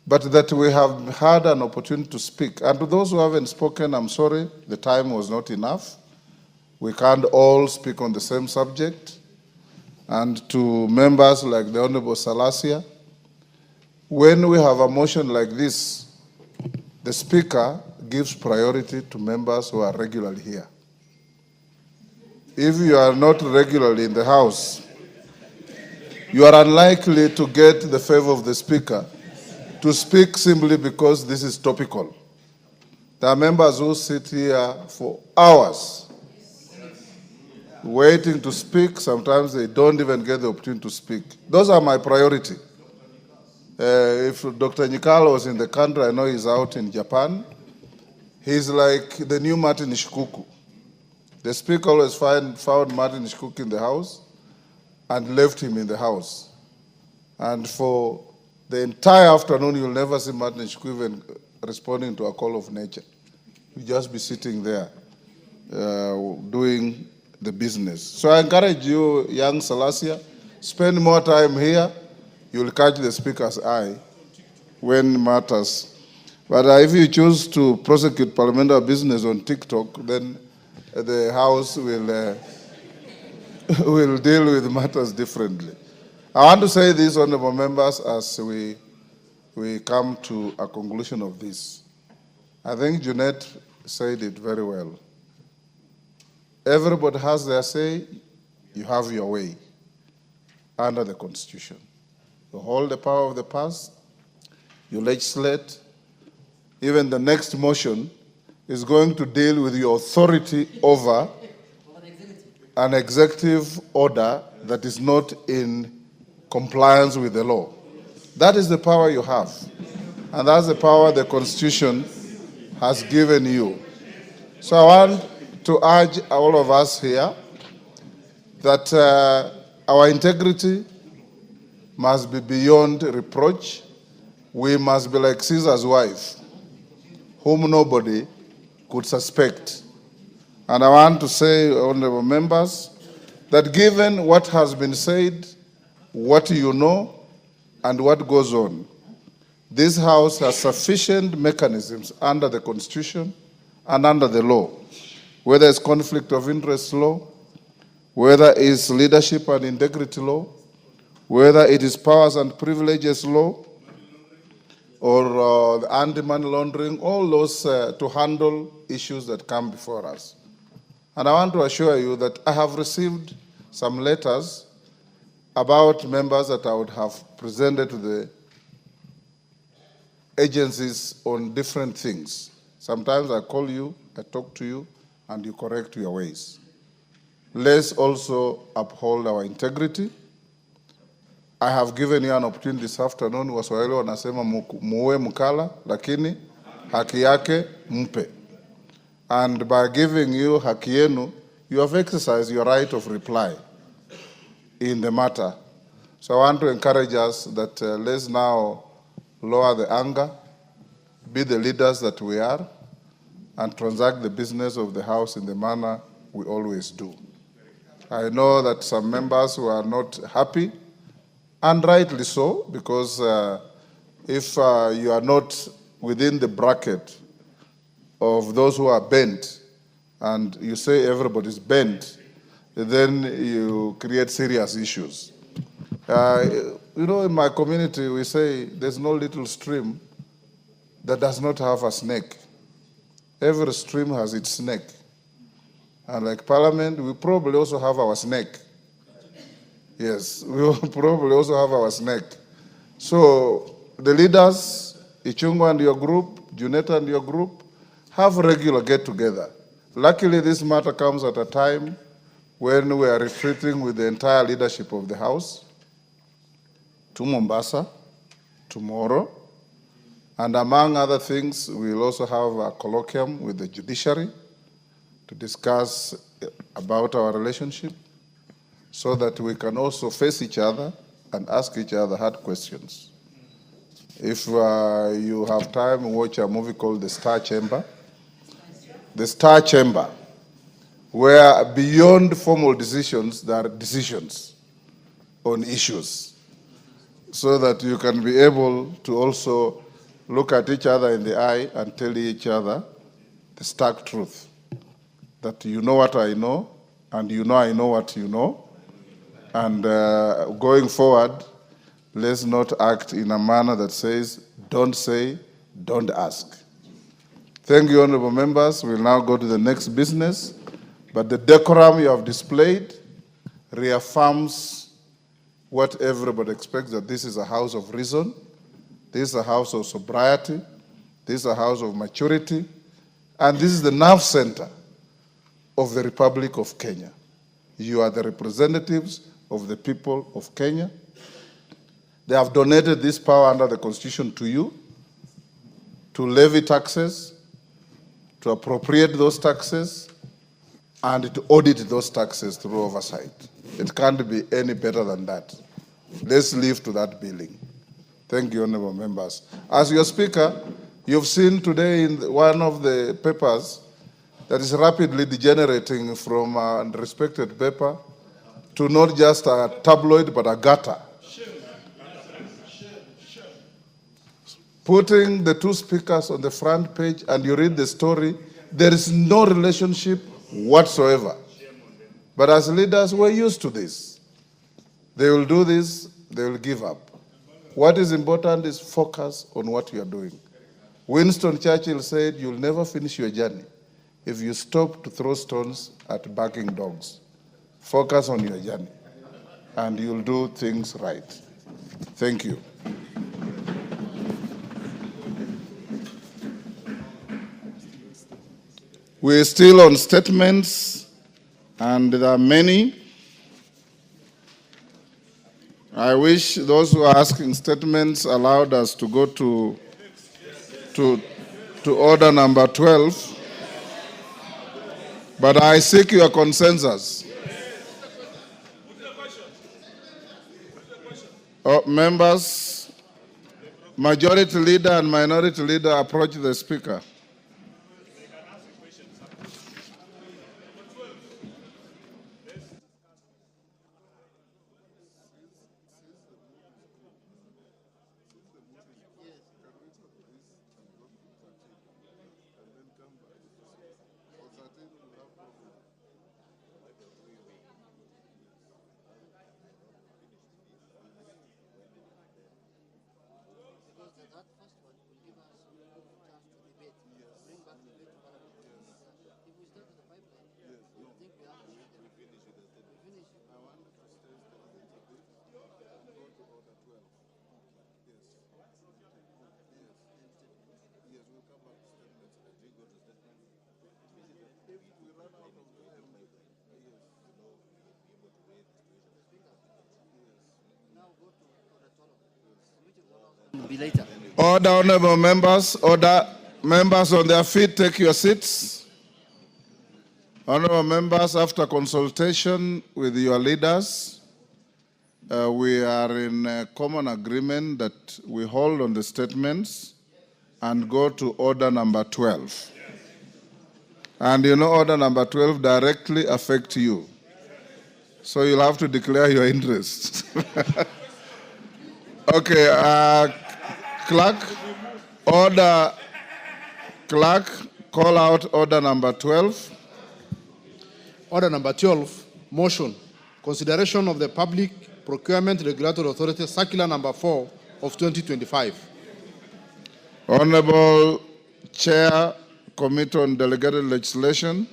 But that we have had an opportunity to speak. And to those who haven't spoken, I'm sorry, the time was not enough. We can't all speak on the same subject. And to members like the Honorable Salasia, when we have a motion like this, the Speaker gives priority to members who are regularly here. If you are not regularly in the House, you are unlikely to get the favor of the Speaker to speak simply because this is topical. There are members who sit here for hours waiting to speak. Sometimes they don't even get the opportunity to speak. Those are my priority. If Dr. Nyikala was in the country, I know he's out in Japan. He's like the new Martin Shikuku. The Speaker always found Martin Shikuku in the House and left him in the House. And for the entire afternoon, you'll never see Martin Shikuku even responding to a call of nature. He'll just be sitting there doing the business. So I encourage you, young Salasia, spend more time here. You'll catch the Speaker's eye when matters. But if you choose to prosecute parliamentary business on TikTok, then the House will deal with matters differently. I want to say this, honorable members, as we come to a conclusion of this. I think Jeanette said it very well. Everybody has their say, you have your way under the Constitution. You hold the power of the purse, you legislate. Even the next motion is going to deal with your authority over an executive order that is not in compliance with the law. That is the power you have. And that's the power the Constitution has given you. So I want to urge all of us here that our integrity must be beyond reproach. We must be like Caesar's wife, whom nobody could suspect. And I want to say, honorable members, that given what has been said, what you know, and what goes on, this House has sufficient mechanisms under the Constitution and under the law, whether it's conflict of interest law, whether it's leadership and integrity law, whether it is powers and privileges law, or anti-money laundering, all those to handle issues that come before us. And I want to assure you that I have received some letters about members that I would have presented to the agencies on different things. Sometimes I call you, I talk to you, and you correct your ways. Let's also uphold our integrity. I have given you an opportunity this afternoon. Waswahili wanasema muue mkala, lakini haki yake mpe. And by giving you haki yenu, you have exercised your right of reply in the matter. So I want to encourage us that let's now lower the anger, be the leaders that we are, and transact the business of the House in the manner we always do. I know that some members who are not happy, and rightly so, because if you are not within the bracket of those who are bent, and you say everybody's bent, then you create serious issues. You know, in my community, we say there's no little stream that does not have a snake. Every stream has its snake. And like Parliament, we probably also have our snake. Yes, we will probably also have our snake. So the leaders, Ichungo and your group, Juneta and your group, have regular get-together. Luckily, this matter comes at a time when we are retreating with the entire leadership of the House to Mombasa tomorrow. And among other things, we'll also have a colloquium with the judiciary to discuss about our relationship so that we can also face each other and ask each other hard questions. If you have time, watch a movie called The Star Chamber. The Star Chamber, where beyond formal decisions, there are decisions on issues, so that you can be able to also look at each other in the eye and tell each other the stark truth, that you know what I know, and you know I know what you know, and going forward, let's not act in a manner that says, don't say, don't ask. Thank you, honorable members. We'll now go to the next business, but the decorum you have displayed reaffirms what everybody expects, that this is a house of reason, this is a house of sobriety, this is a house of maturity, and this is the nerve center of the Republic of Kenya. You are the representatives of the people of Kenya. They have donated this power under the Constitution to you, to levy taxes, to appropriate those taxes, and to audit those taxes through oversight. It can't be any better than that. Let's live to that billing. Thank you, honorable members. As your speaker, you've seen today in one of the papers that is rapidly degenerating from a respected paper to not just a tabloid, but a gutter. Putting the two speakers on the front page and you read the story, there is no relationship whatsoever. But as leaders, we're used to this. They will do this, they will give up. What is important is focus on what you are doing. Winston Churchill said, you'll never finish your journey if you stop to throw stones at barking dogs. Focus on your journey, and you'll do things right. Thank you. We're still on statements, and there are many. I wish those who are asking statements allowed us to go to order number 12. But I seek your consensus. Members, majority leader and minority leader approach the speaker. Order, honorable members. Order, members on their feet, take your seats. Honorable members, after consultation with your leaders, we are in a common agreement that we hold on the statements and go to order number 12. And you know order number 12 directly affects you. So you'll have to declare your interest. Okay, clerk, call out order number 12. Order number 12, motion. Consideration of the Public Procurement Regulatory Authority Circular number 4 of 2025. Honorable Chair, Committee on Delegated Legislation.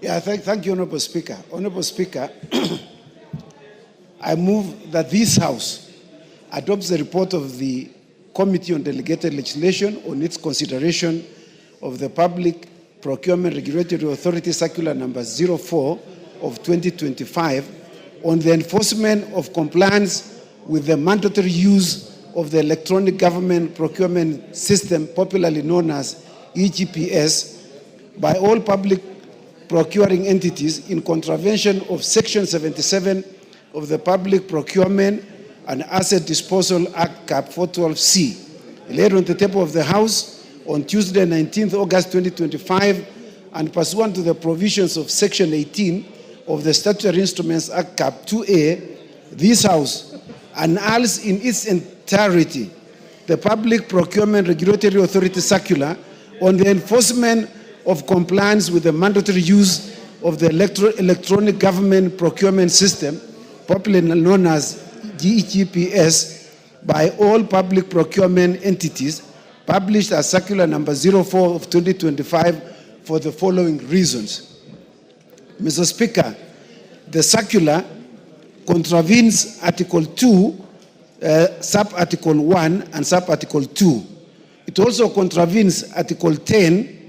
Yeah, thank you, Honorable Speaker. Honorable Speaker, I move that this House adopts the report of the Committee on Delegated Legislation on its consideration of the Public Procurement Regulatory Authority Circular number 04 of 2025 on the enforcement of compliance with the mandatory use of the Electronic Government Procurement System, popularly known as EGPS, by all public procuring entities in contravention of Section 77 of the Public Procurement and Asset Disposal Act, Cap 412C, laid on the table of the House on Tuesday, 19th August 2025, and pursuant to the provisions of Section 18 of the Statutory Instruments Act, Cap 2A, this House annuls in its entirety the Public Procurement Regulatory Authority Circular on the enforcement of compliance with the mandatory use of the Electronic Government Procurement System, popularly known as EGPS, by all public procurement entities, published as Circular number 04 of 2025 for the following reasons. Mr. Speaker, the circular contravenes Article 2, Sub-Article 1 and Sub-Article 2. It also contravenes Article 10.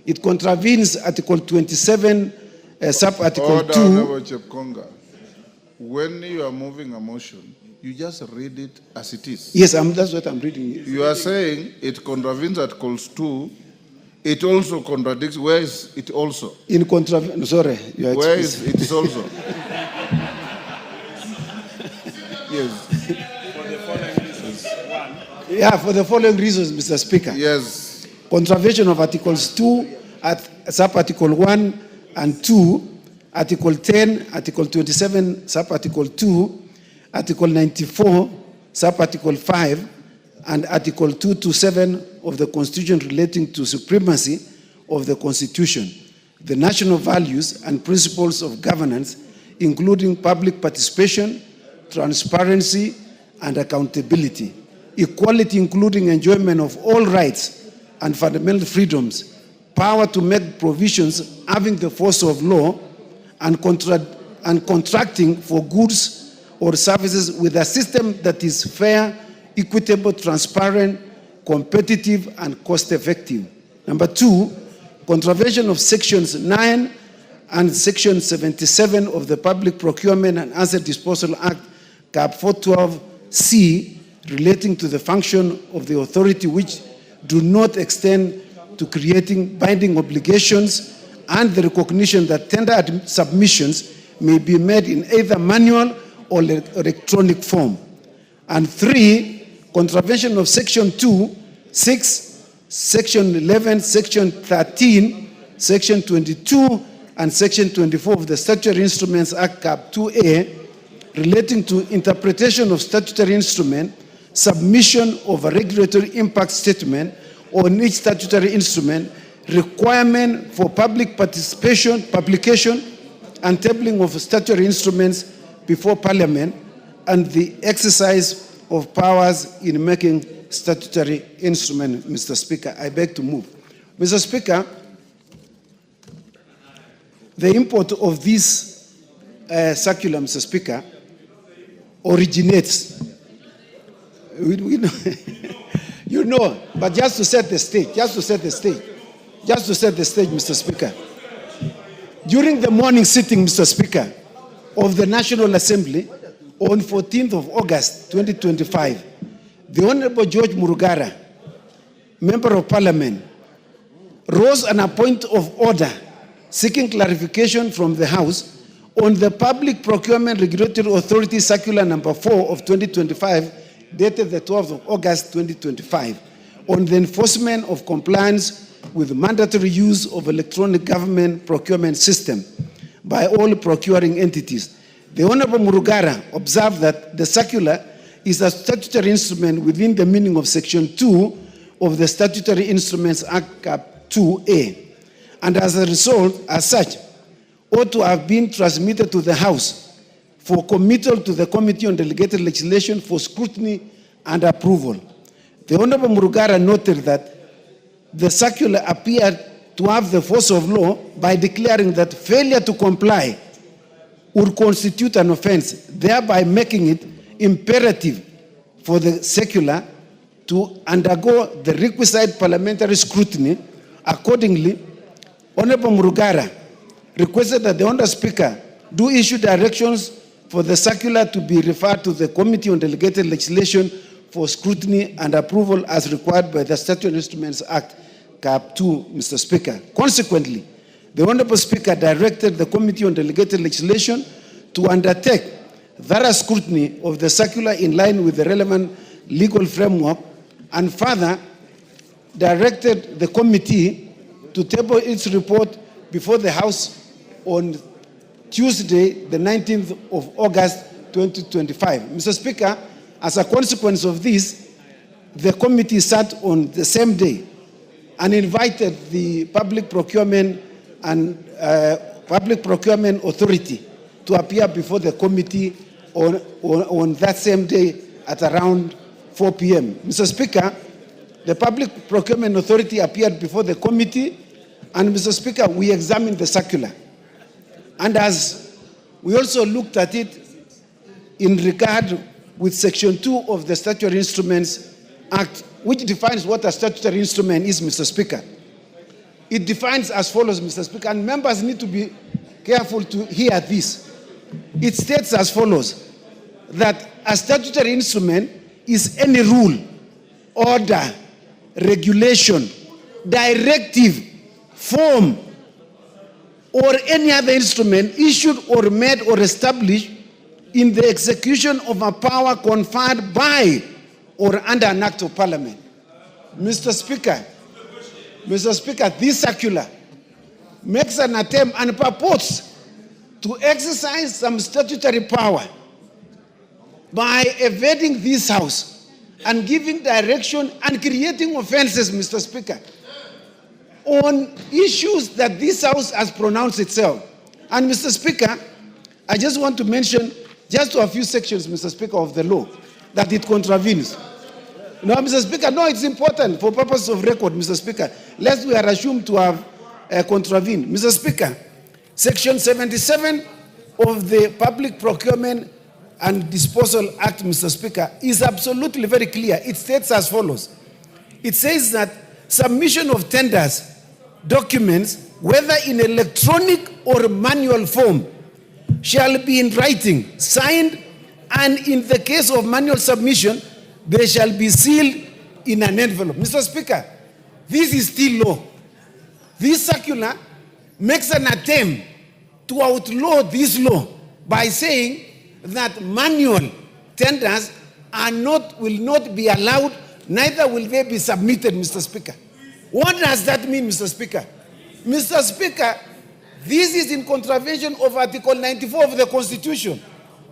It contravenes Article 27, Sub-Article 2. Honorable Chepkonga, when you are moving a motion, you just read it as it is. Yes, that's what I'm reading. You are saying it contravenes Articles 2. It also contradicts. Where is it also? In sorry. Where is it also? Yes. Yeah, for the following reasons, Mr. Speaker. Yes. Contravention of Articles 2, Sub-Article 1 and 2, Article 10, Article 27, Sub-Article 2, Article 94, Sub-Article 5, and Article 2 to 7 of the Constitution relating to supremacy of the Constitution, the national values and principles of governance, including public participation, transparency, and accountability, equality including enjoyment of all rights and fundamental freedoms, power to make provisions having the force of law, and contracting for goods or services with a system that is fair, equitable, transparent, competitive, and cost-effective. Number 2, contravention of Sections 9 and Section 77 of the Public Procurement and Asset Disposal Act, Cap 412C, relating to the function of the authority, which do not extend to creating binding obligations, and the recognition that tender submissions may be made in either manual or electronic form. And 3, contravention of Section 2, 6, Section 11, Section 13, Section 22, and Section 24 of the Statutory Instruments Act, Cap 2A, relating to interpretation of statutory instrument, submission of a regulatory impact statement on each statutory instrument, requirement for public participation, publication, and tabling of statutory instruments before Parliament, and the exercise of powers in making statutory instrument. Mr. Speaker, I beg to move. Mr. Speaker, the import of this circular, Mr. Speaker, originates. We know, you know, but just to set the stage, Mr. Speaker. During the morning sitting, Mr. Speaker, of the National Assembly on 14th of August 2025, the Honorable George Murugara, Member of Parliament, rose on a point of order seeking clarification from the House on the Public Procurement Regulatory Authority Circular number 4 of 2025, dated the 12th of August 2025, on the enforcement of compliance with mandatory use of electronic government procurement system by all procuring entities. The Honorable Murugara observed that the circular is a statutory instrument within the meaning of Section 2 of the Statutory Instruments Act, Cap 2A, and as a result, as such, ought to have been transmitted to the House for committal to the Committee on Delegated Legislation for scrutiny and approval. The Honorable Murugara noted that the circular appeared to have the force of law by declaring that failure to comply would constitute an offense, thereby making it imperative for the circular to undergo the requisite parliamentary scrutiny. Accordingly, Honorable Murugara requested that the Honorable Speaker do issue directions for the circular to be referred to the Committee on Delegated Legislation for scrutiny and approval as required by the Statutory Instruments Act, Cap 2, Mr. Speaker. Consequently, the Honorable Speaker directed the Committee on Delegated Legislation to undertake thorough scrutiny of the circular in line with the relevant legal framework, and further directed the committee to table its report before the House on Tuesday, the 19th of August 2025. Mr. Speaker, as a consequence of this, the committee sat on the same day and invited the Public Procurement Authority to appear before the committee on that same day at around 4 p.m. Mr. Speaker, the Public Procurement Authority appeared before the committee, and Mr. Speaker, we examined the circular. And as we also looked at it in regard with Section 2 of the Statutory Instruments Act, which defines what a statutory instrument is, Mr. Speaker. It defines as follows, Mr. Speaker, and members need to be careful to hear this. It states as follows, that a statutory instrument is any rule, order, regulation, directive, form, or any other instrument issued or made or established in the execution of a power conferred by or under an act of Parliament. Mr. Speaker, this circular makes an attempt and purports to exercise some statutory power by evading this House and giving direction and creating offenses, Mr. Speaker, on issues that this House has pronounced itself. And Mr. Speaker, I just want to mention just a few sections, Mr. Speaker, of the law that it contravenes. No, Mr. Speaker, no, it's important for purpose of record, Mr. Speaker, lest we are assumed to have contravened. Mr. Speaker, Section 77 of the Public Procurement and Disposal Act, Mr. Speaker, is absolutely very clear. It states as follows. It says that submission of tenders, documents, whether in electronic or manual form, shall be in writing, signed, and in the case of manual submission, they shall be sealed in an envelope. Mr. Speaker, this is still law. This circular makes an attempt to outlaw this law by saying that manual tenders will not be allowed, neither will they be submitted, Mr. Speaker. What does that mean, Mr. Speaker? Mr. Speaker, this is in contravention of Article 94 of the Constitution,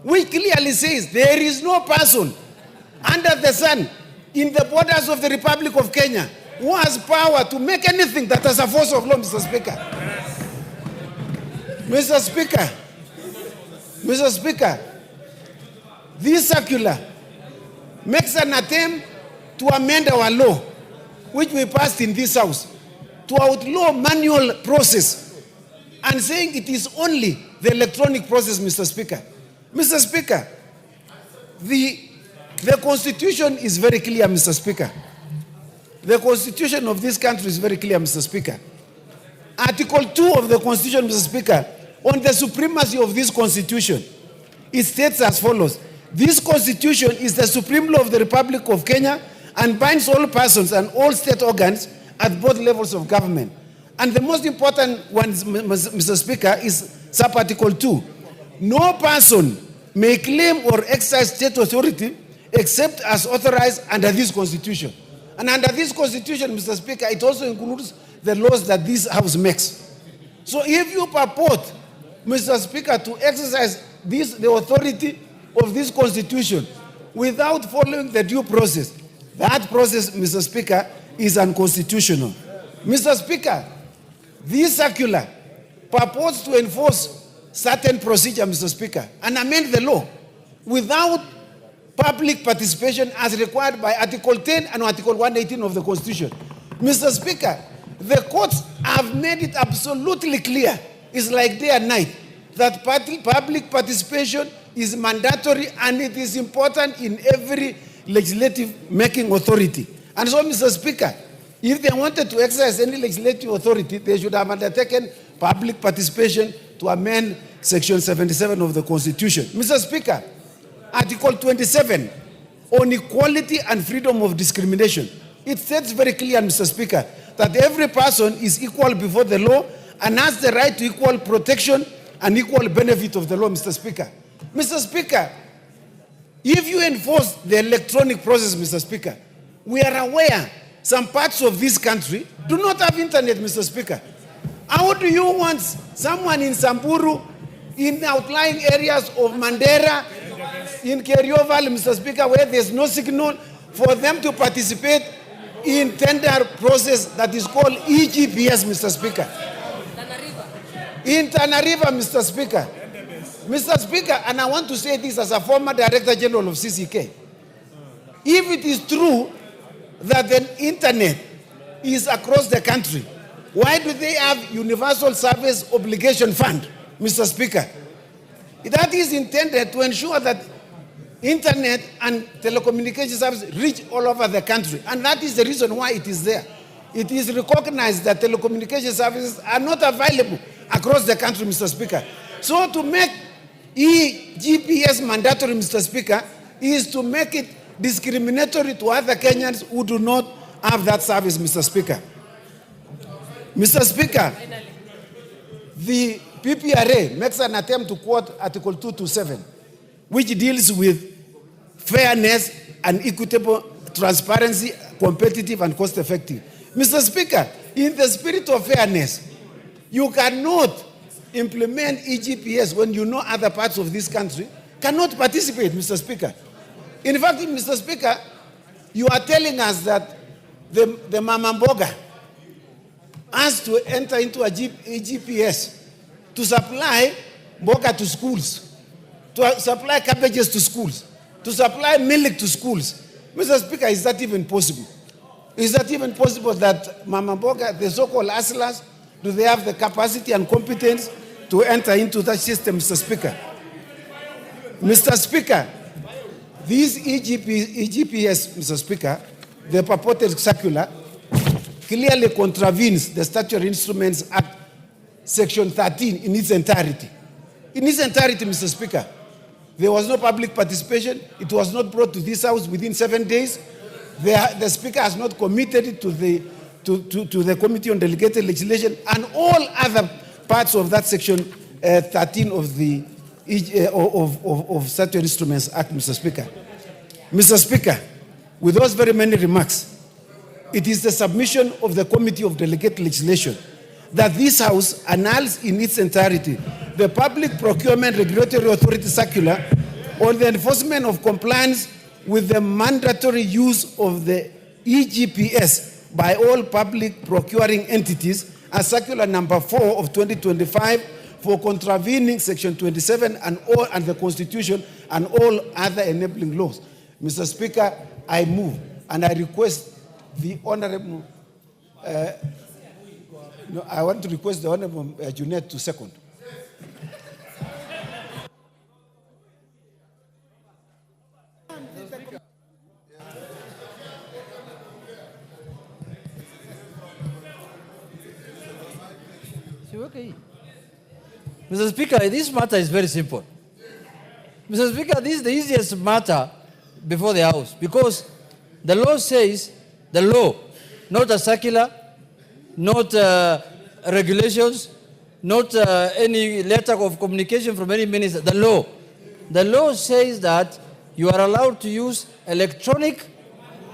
which clearly says there is no person under the sun in the borders of the Republic of Kenya who has power to make anything that has a force of law, Mr. Speaker. Mr. Speaker, Mr. Speaker, this circular makes an attempt to amend our law, which we passed in this House, to outlaw manual process and saying it is only the electronic process, Mr. Speaker. Mr. Speaker, the Constitution is very clear, Mr. Speaker. The Constitution of this country is very clear, Mr. Speaker. Article 2 of the Constitution, Mr. Speaker, on the supremacy of this Constitution, it states as follows. This Constitution is the supreme law of the Republic of Kenya and binds all persons and all state organs at both levels of government. And the most important one, Mr. Speaker, is sub-article 2. No person may claim or exercise state authority except as authorized under this Constitution. And under this Constitution, Mr. Speaker, it also includes the laws that this House makes. So if you purport, Mr. Speaker, to exercise the authority of this Constitution without following the due process, that process, Mr. Speaker, is unconstitutional. Mr. Speaker, this circular purports to enforce certain procedure, Mr. Speaker, and amend the law without public participation as required by Article 10 and Article 118 of the Constitution. Mr. Speaker, the courts have made it absolutely clear, it's like day and night, that public participation is mandatory and it is important in every legislative making authority. And so, Mr. Speaker, if they wanted to exercise any legislative authority, they should have undertaken public participation to amend Section 77 of the Constitution. Mr. Speaker, Article 27 on equality and freedom of discrimination. It states very clear, Mr. Speaker, that every person is equal before the law and has the right to equal protection and equal benefit of the law, Mr. Speaker. Mr. Speaker, if you enforce the electronic process, Mr. Speaker, we are aware some parts of this country do not have internet, Mr. Speaker. How do you want someone in Samburu, in outlying areas of Mandera, in Kerio Valley, Mr. Speaker, where there's no signal, for them to participate in tender process that is called EGPS, Mr. Speaker? In Tana River, Mr. Speaker. Mr. Speaker, and I want to say this as a former Director General of CCK. If it is true that the internet is across the country, why do they have Universal Service Obligation Fund, Mr. Speaker? That is intended to ensure that internet and telecommunication services reach all over the country. And that is the reason why it is there. It is recognized that telecommunication services are not available across the country, Mr. Speaker. So to make eGPS mandatory, Mr. Speaker, is to make it discriminatory to other Kenyans who do not have that service, Mr. Speaker. Mr. Speaker, the PPRA makes an attempt to quote Article 227, which deals with fairness and equitable transparency, competitive and cost-effective. Mr. Speaker, in the spirit of fairness, you cannot implement EGPS when you know other parts of this country cannot participate, Mr. Speaker. In fact, Mr. Speaker, you are telling us that the Mama Mboga has to enter into a EGPS to supply mboga to schools, to supply cabbages to schools, to supply milk to schools. Mr. Speaker, is that even possible? Is that even possible that Mama Mboga, the so-called hustlers, do they have the capacity and competence to enter into that system, Mr. Speaker? Mr. Speaker, this EGPS, Mr. Speaker, the purported circular clearly contravenes the Statutory Instruments Act, Section 13 in its entirety. In its entirety, Mr. Speaker, there was no public participation. It was not brought to this House within 7 days. The Speaker has not committed it to the Committee on Delegated Legislation, and all other parts of that Section 13 of the Statutory Instruments Act, Mr. Speaker. Mr. Speaker, with those very many remarks, it is the submission of the Committee of Delegated Legislation that this House annuls in its entirety the Public Procurement Regulatory Authority Circular on the enforcement of compliance with the mandatory use of the EGPS by all public procuring entities, as Circular number 4 of 2025, for contravening Section 27 and the Constitution and all other enabling laws. Mr. Speaker, I move and I request the Honorable, I want to request the Honorable Junet to second. Mr. Speaker, this matter is very simple. Mr. Speaker, this is the easiest matter before the House, because the law says, the law, not a circular, not regulations, not any letter of communication from any minister, the law. The law says that you are allowed to use electronic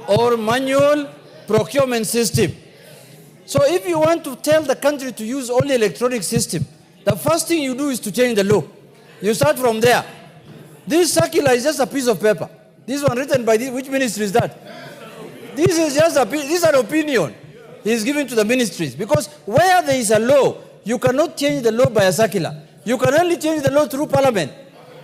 or manual procurement system. So if you want to tell the country to use only electronic system, the first thing you do is to change the law. You start from there. This circular is just a piece of paper. This one written by which ministry is that? This is just this is an opinion he is giving to the ministries. Because where there is a law, you cannot change the law by a circular. You can only change the law through parliament.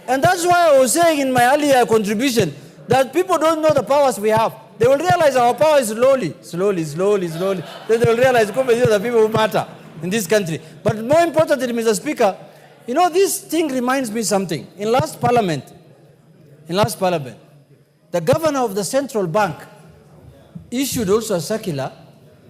And that's why I was saying in my earlier contribution that people don't know the powers we have. They will realize our power is slowly. Then they will realize the people who matter in this country. But more importantly, Mr. Speaker, you know, this thing reminds me something. In last parliament, the governor of the central bank issued also a circular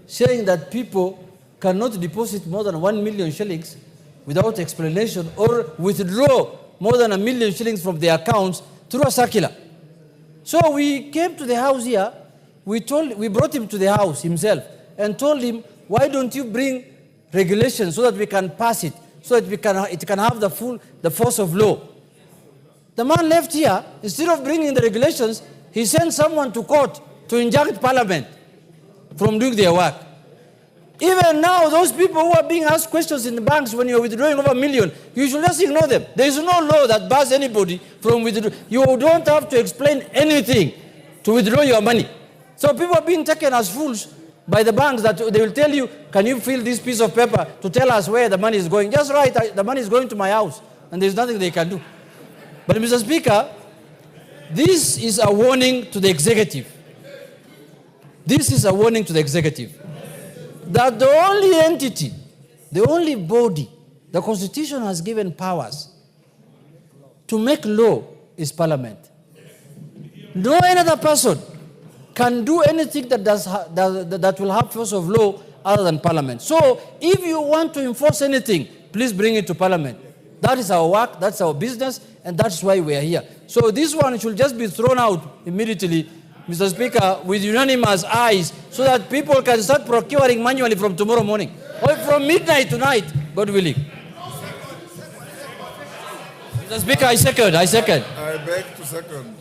saying that people cannot deposit more than 1 million shillings without explanation or withdraw more than 1 million shillings from their accounts through a circular. So we came to the House here, we brought him to the House himself and told him, why don't you bring regulations so that we can pass it, so that it can have the force of law. The man left here, instead of bringing the regulations, he sent someone to court to inject parliament from doing their work. Even now, those people who are being asked questions in the banks when you're withdrawing over 1 million, you should just ignore them. There is no law that bars anybody from withdrawing. You don't have to explain anything to withdraw your money. So people are being taken as fools by the banks that they will tell you, can you fill this piece of paper to tell us where the money is going? Just write, the money is going to my house, and there's nothing they can do. But Mr. Speaker, this is a warning to the executive. This is a warning to the executive that the only entity, the only body the Constitution has given powers to make law is Parliament. No other person can do anything that will have force of law other than Parliament. So if you want to enforce anything, please bring it to Parliament. That is our work, that's our business, and that's why we are here. So this one should just be thrown out immediately, Mr. Speaker, with unanimous ayes, so that people can start procuring manually from tomorrow morning, or from midnight tonight, God willing. Mr. Speaker, I second. I beg to second.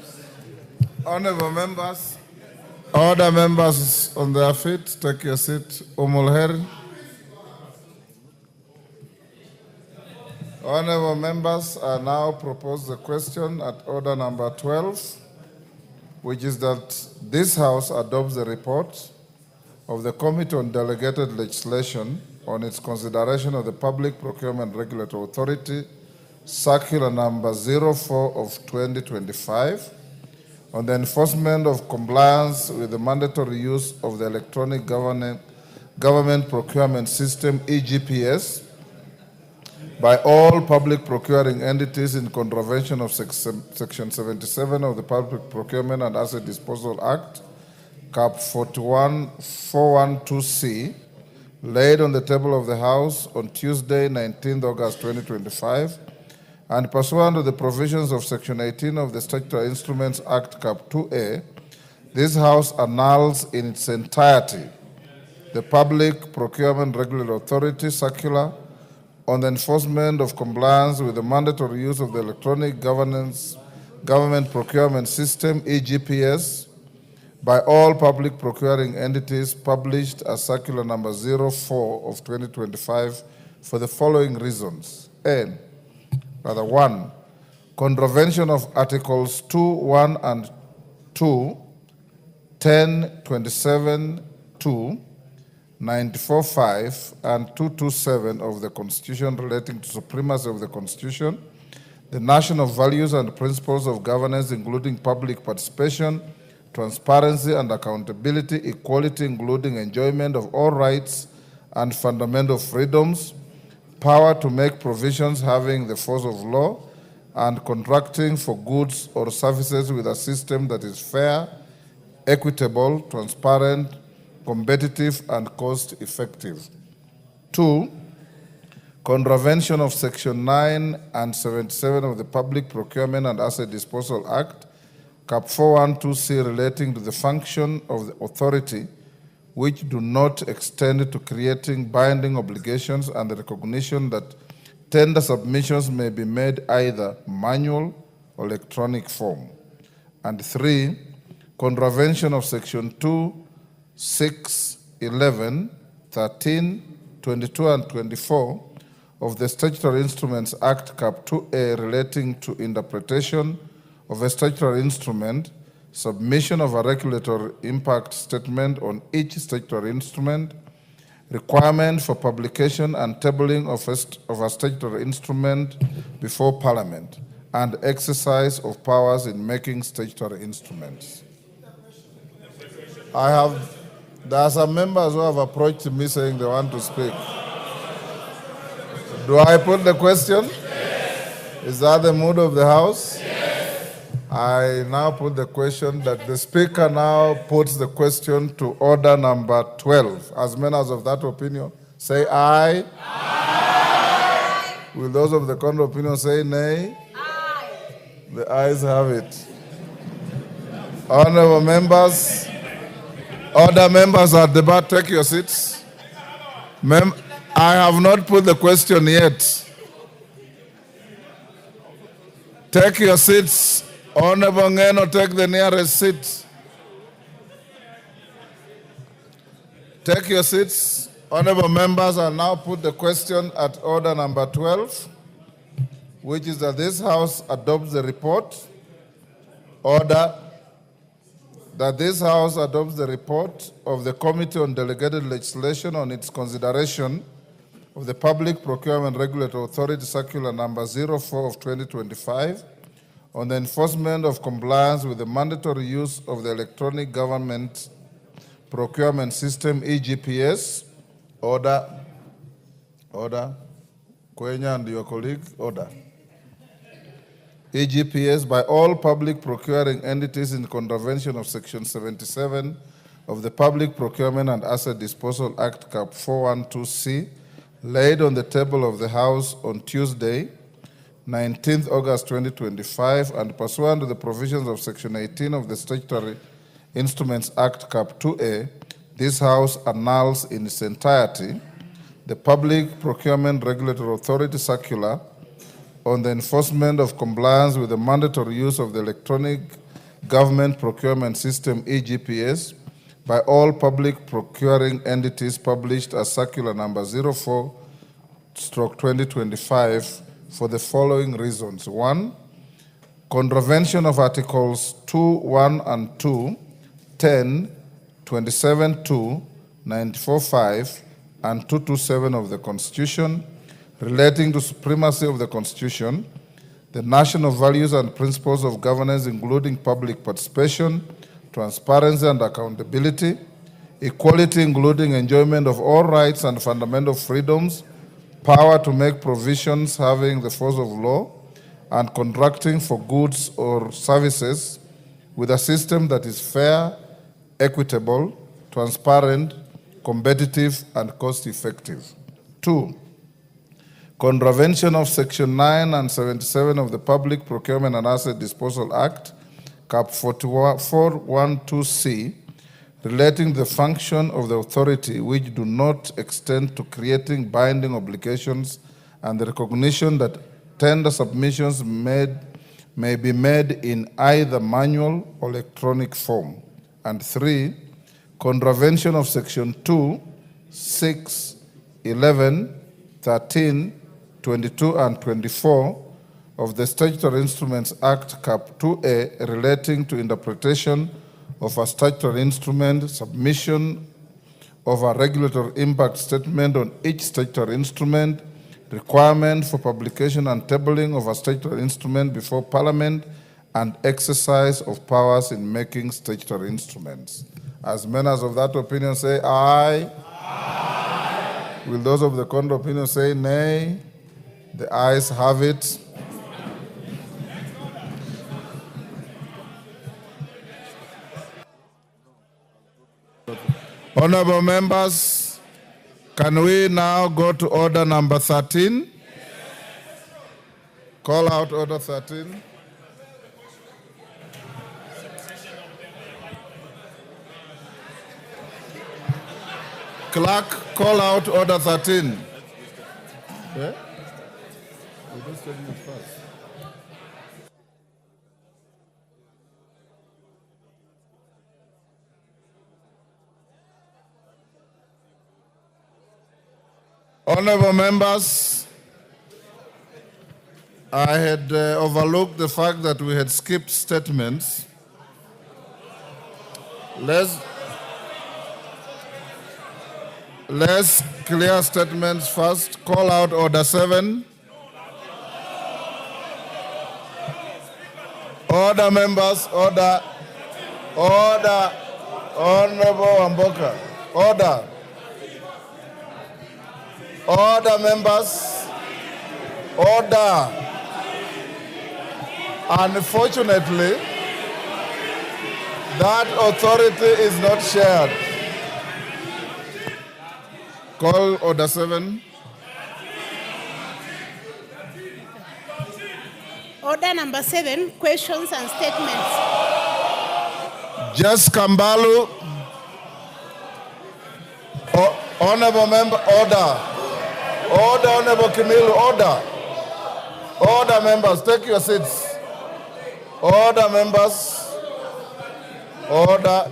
Honorable members, order members on their feet, take your seat. Umulher. Honorable members, I now propose the question at order number 12, which is that this House adopts the report of the Committee on Delegated Legislation on its consideration of the Public Procurement Regulatory Authority, Circular number 04 of 2025, on the enforcement of compliance with the mandatory use of the Electronic Government Procurement System, EGPS, by all public procuring entities in contravention of Section 77 of the Public Procurement and Asset Disposal Act, Cap 412C, laid on the table of the House on Tuesday, 19th August 2025, and pursuant to the provisions of Section 18 of the Statutory Instruments Act, Cap 2A, this House annuls in its entirety the Public Procurement Regulatory Authority Circular on the enforcement of compliance with the mandatory use of the Electronic Government Procurement System, EGPS, by all public procuring entities, published as Circular Number 04 of 2025 for the following reasons. One, contravention of Articles 2, 1 and 2, 10, 27, 2, 94.5 and 227 of the Constitution relating to supremacy of the Constitution, the national values and principles of governance, including public participation, transparency and accountability, equality, including enjoyment of all rights and fundamental freedoms, power to make provisions having the force of law, and contracting for goods or services with a system that is fair, equitable, transparent, competitive, and cost-effective. 2, contravention of Section 9 and 77 of the Public Procurement and Asset Disposal Act, Cap 412C, relating to the function of the authority, which do not extend to creating binding obligations and the recognition that tender submissions may be made either manual or electronic form. And 3, contravention of Section 2, 6, 11, 13, 22, and 24 of the Statutory Instruments Act, Cap 2A, relating to interpretation of a statutory instrument, submission of a regulatory impact statement on each statutory instrument, requirement for publication and tabling of a statutory instrument before Parliament, and exercise of powers in making statutory instruments. There are some members who have approached me saying they want to speak. Do I put the question? Yes. Is that the mood of the House? Yes. I now put the question that the Speaker now puts the question to order number 12. As many as of that opinion, say aye. Aye. Will those of the contrary opinion say nay? Aye. The ayes have it. Honorable members, other members at the bar, take your seats. I have not put the question yet. Take your seats. Honorable Ngeno, take the nearest seat. Take your seats. Honorable members, I now put the question at order number 12, which is that this House adopts the report. Order. That this House adopts the report of the Committee on Delegated Legislation on its consideration of the Public Procurement Regulatory Authority Circular Number 04 of 2025 on the enforcement of compliance with the mandatory use of the Electronic Government Procurement System, EGPS. Order. Order. Kenyan and your colleague, order. EGPS by all public procuring entities in contravention of Section 77 of the Public Procurement and Asset Disposal Act, Cap 412C, laid on the table of the House on Tuesday, 19th August 2025, and pursuant to the provisions of Section 18 of the Statutory Instruments Act, Cap 2A, this House annuls in its entirety the Public Procurement Regulatory Authority Circular on the enforcement of compliance with the mandatory use of the Electronic Government Procurement System, EGPS, by all public procuring entities, published as Circular Number 04/2025 for the following reasons. 1, contravention of Articles 2, 1 and 2, 10, 27, 2, 94.5, and 227 of the Constitution, relating to supremacy of the Constitution, the national values and principles of governance, including public participation, transparency and accountability, equality, including enjoyment of all rights and fundamental freedoms, power to make provisions having the force of law, and contracting for goods or services with a system that is fair, equitable, transparent, competitive, and cost-effective. 2, contravention of Section 9 and 77 of the Public Procurement and Asset Disposal Act, Cap 412C, relating the function of the authority which do not extend to creating binding obligations and the recognition that tender submissions may be made in either manual or electronic form. And 3, contravention of Section 2, 6, 11, 13, 22, and 24 of the Statutory Instruments Act, Cap 2A, relating to interpretation of a statutory instrument, submission of a regulatory impact statement on each statutory instrument, requirement for publication and tabling of a statutory instrument before Parliament, and exercise of powers in making statutory instruments. As members of that opinion say aye. Aye. Will those of the contrary opinion say nay? The ayes have it. Honorable members, can we now go to order number 13? Call out order 13. Clerk, call out order 13. Yeah? Honorable members, I had overlooked the fact that we had skipped statements. Let's clear statements first. Call out order 7. Order, members, order. Order. Honorable Wamboka, order. Order, members. Order. Unfortunately, that authority is not shared. Call order 7. Order number 7, questions and statements. Just Kambalu. Honorable member, order. Order, Honorable Kimilu, order. Order, members, take your seats. Order, members. Order.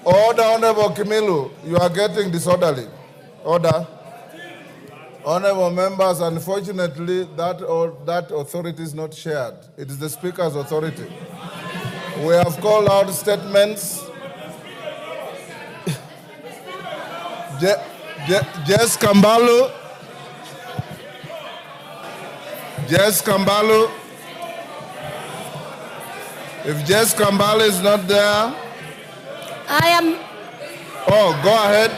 Order, Honorable Kimilu, you are getting disorderly. Order. Honorable members, unfortunately, that authority is not shared. It is the Speaker's authority. We have called out statements. Jess Kambalu. Jess Kambalu. If Jess Kambalu is not there. I am. Oh, go ahead.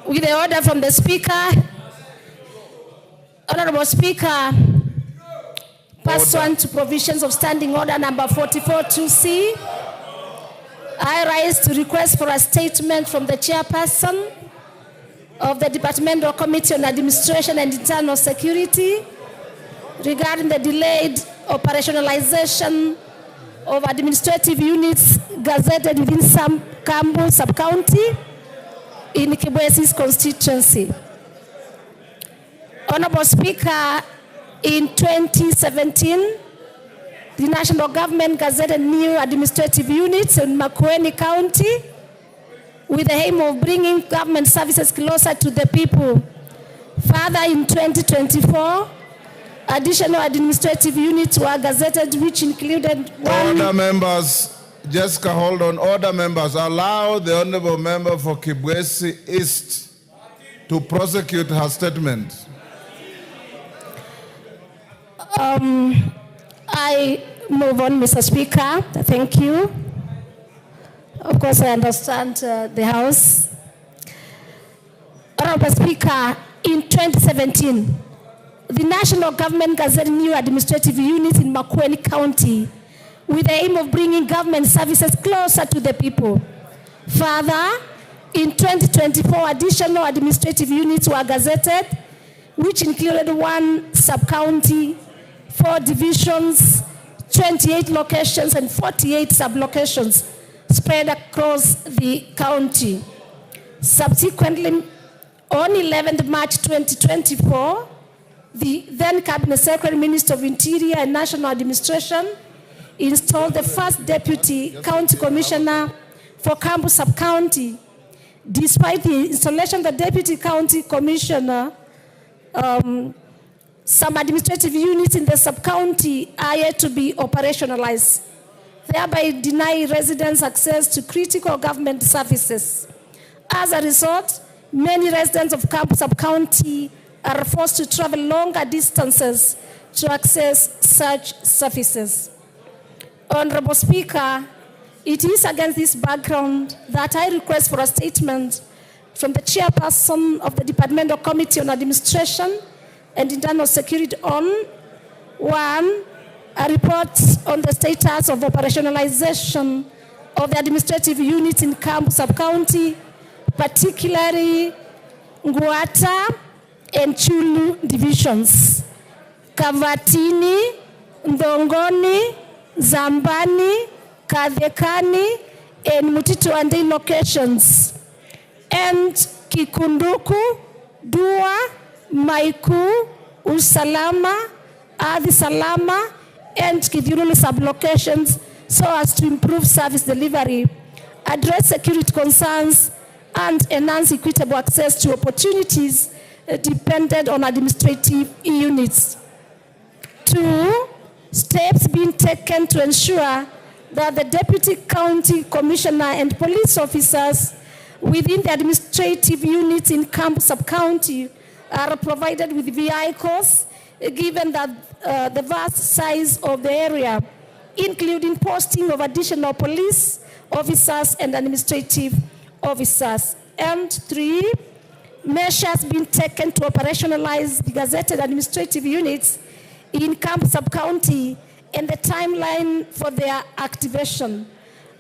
With the order from the Speaker, Honorable Speaker, pursuant to provisions of Standing Order number 44-2C, I rise to request for a statement from the Chairperson of the Departmental Committee on Administration and Internal Security regarding the delayed operationalization of administrative units gazetted within some Kambu sub-county in Kibwesi's constituency. Honorable Speaker, in 2017, the national government gazetted new administrative units in Makueni County with the aim of bringing government services closer to the people. Further, in 2024, additional administrative units were gazetted, which included one... Order, members. Jessica, hold on. Order, members. Allow the Honorable Member for Kibwesi East to prosecute her statement. I move on, Mr. Speaker. Thank you. Of course, I understand the House. Honorable Speaker, in 2017, the national government gazetted new administrative units in Makueni County with the aim of bringing government services closer to the people. Further, in 2024, additional administrative units were gazetted, which included 1 sub-county, 4 divisions, 28 locations, and 48 sub-locations spread across the county. Subsequently, on 11th March 2024, the then Cabinet Secretary, Minister of Interior and National Administration installed the first Deputy County Commissioner for Kambu Sub-County. Despite the installation of the Deputy County Commissioner, some administrative units in the sub-county are yet to be operationalized, thereby denying residents access to critical government services. As a result, many residents of Kambu Sub-County are forced to travel longer distances to access such services. Honorable Speaker, it is against this background that I request for a statement from the chairperson of the Departmental Committee on Administration and Internal Security on 1, a report on the status of operationalization of the administrative units in Kambu Sub-County, particularly Nguata and Chulu divisions, Kavatini, Ndongoni, Zambani, Kadhekani, and Mutituande locations, and Kikunduku, Dua, Maiku, Usalama, Adi Salama, and Kidhirulu sub-locations so as to improve service delivery, address security concerns, and enhance equitable access to opportunities dependent on administrative units. 2, steps being taken to ensure that the Deputy County Commissioner and police officers within the administrative units in Kambu Sub-County are provided with vehicles, given that the vast size of the area, including posting of additional police officers and administrative officers. And 3, measures being taken to operationalize the gazetted administrative units in Kambu Sub-County and the timeline for their activation.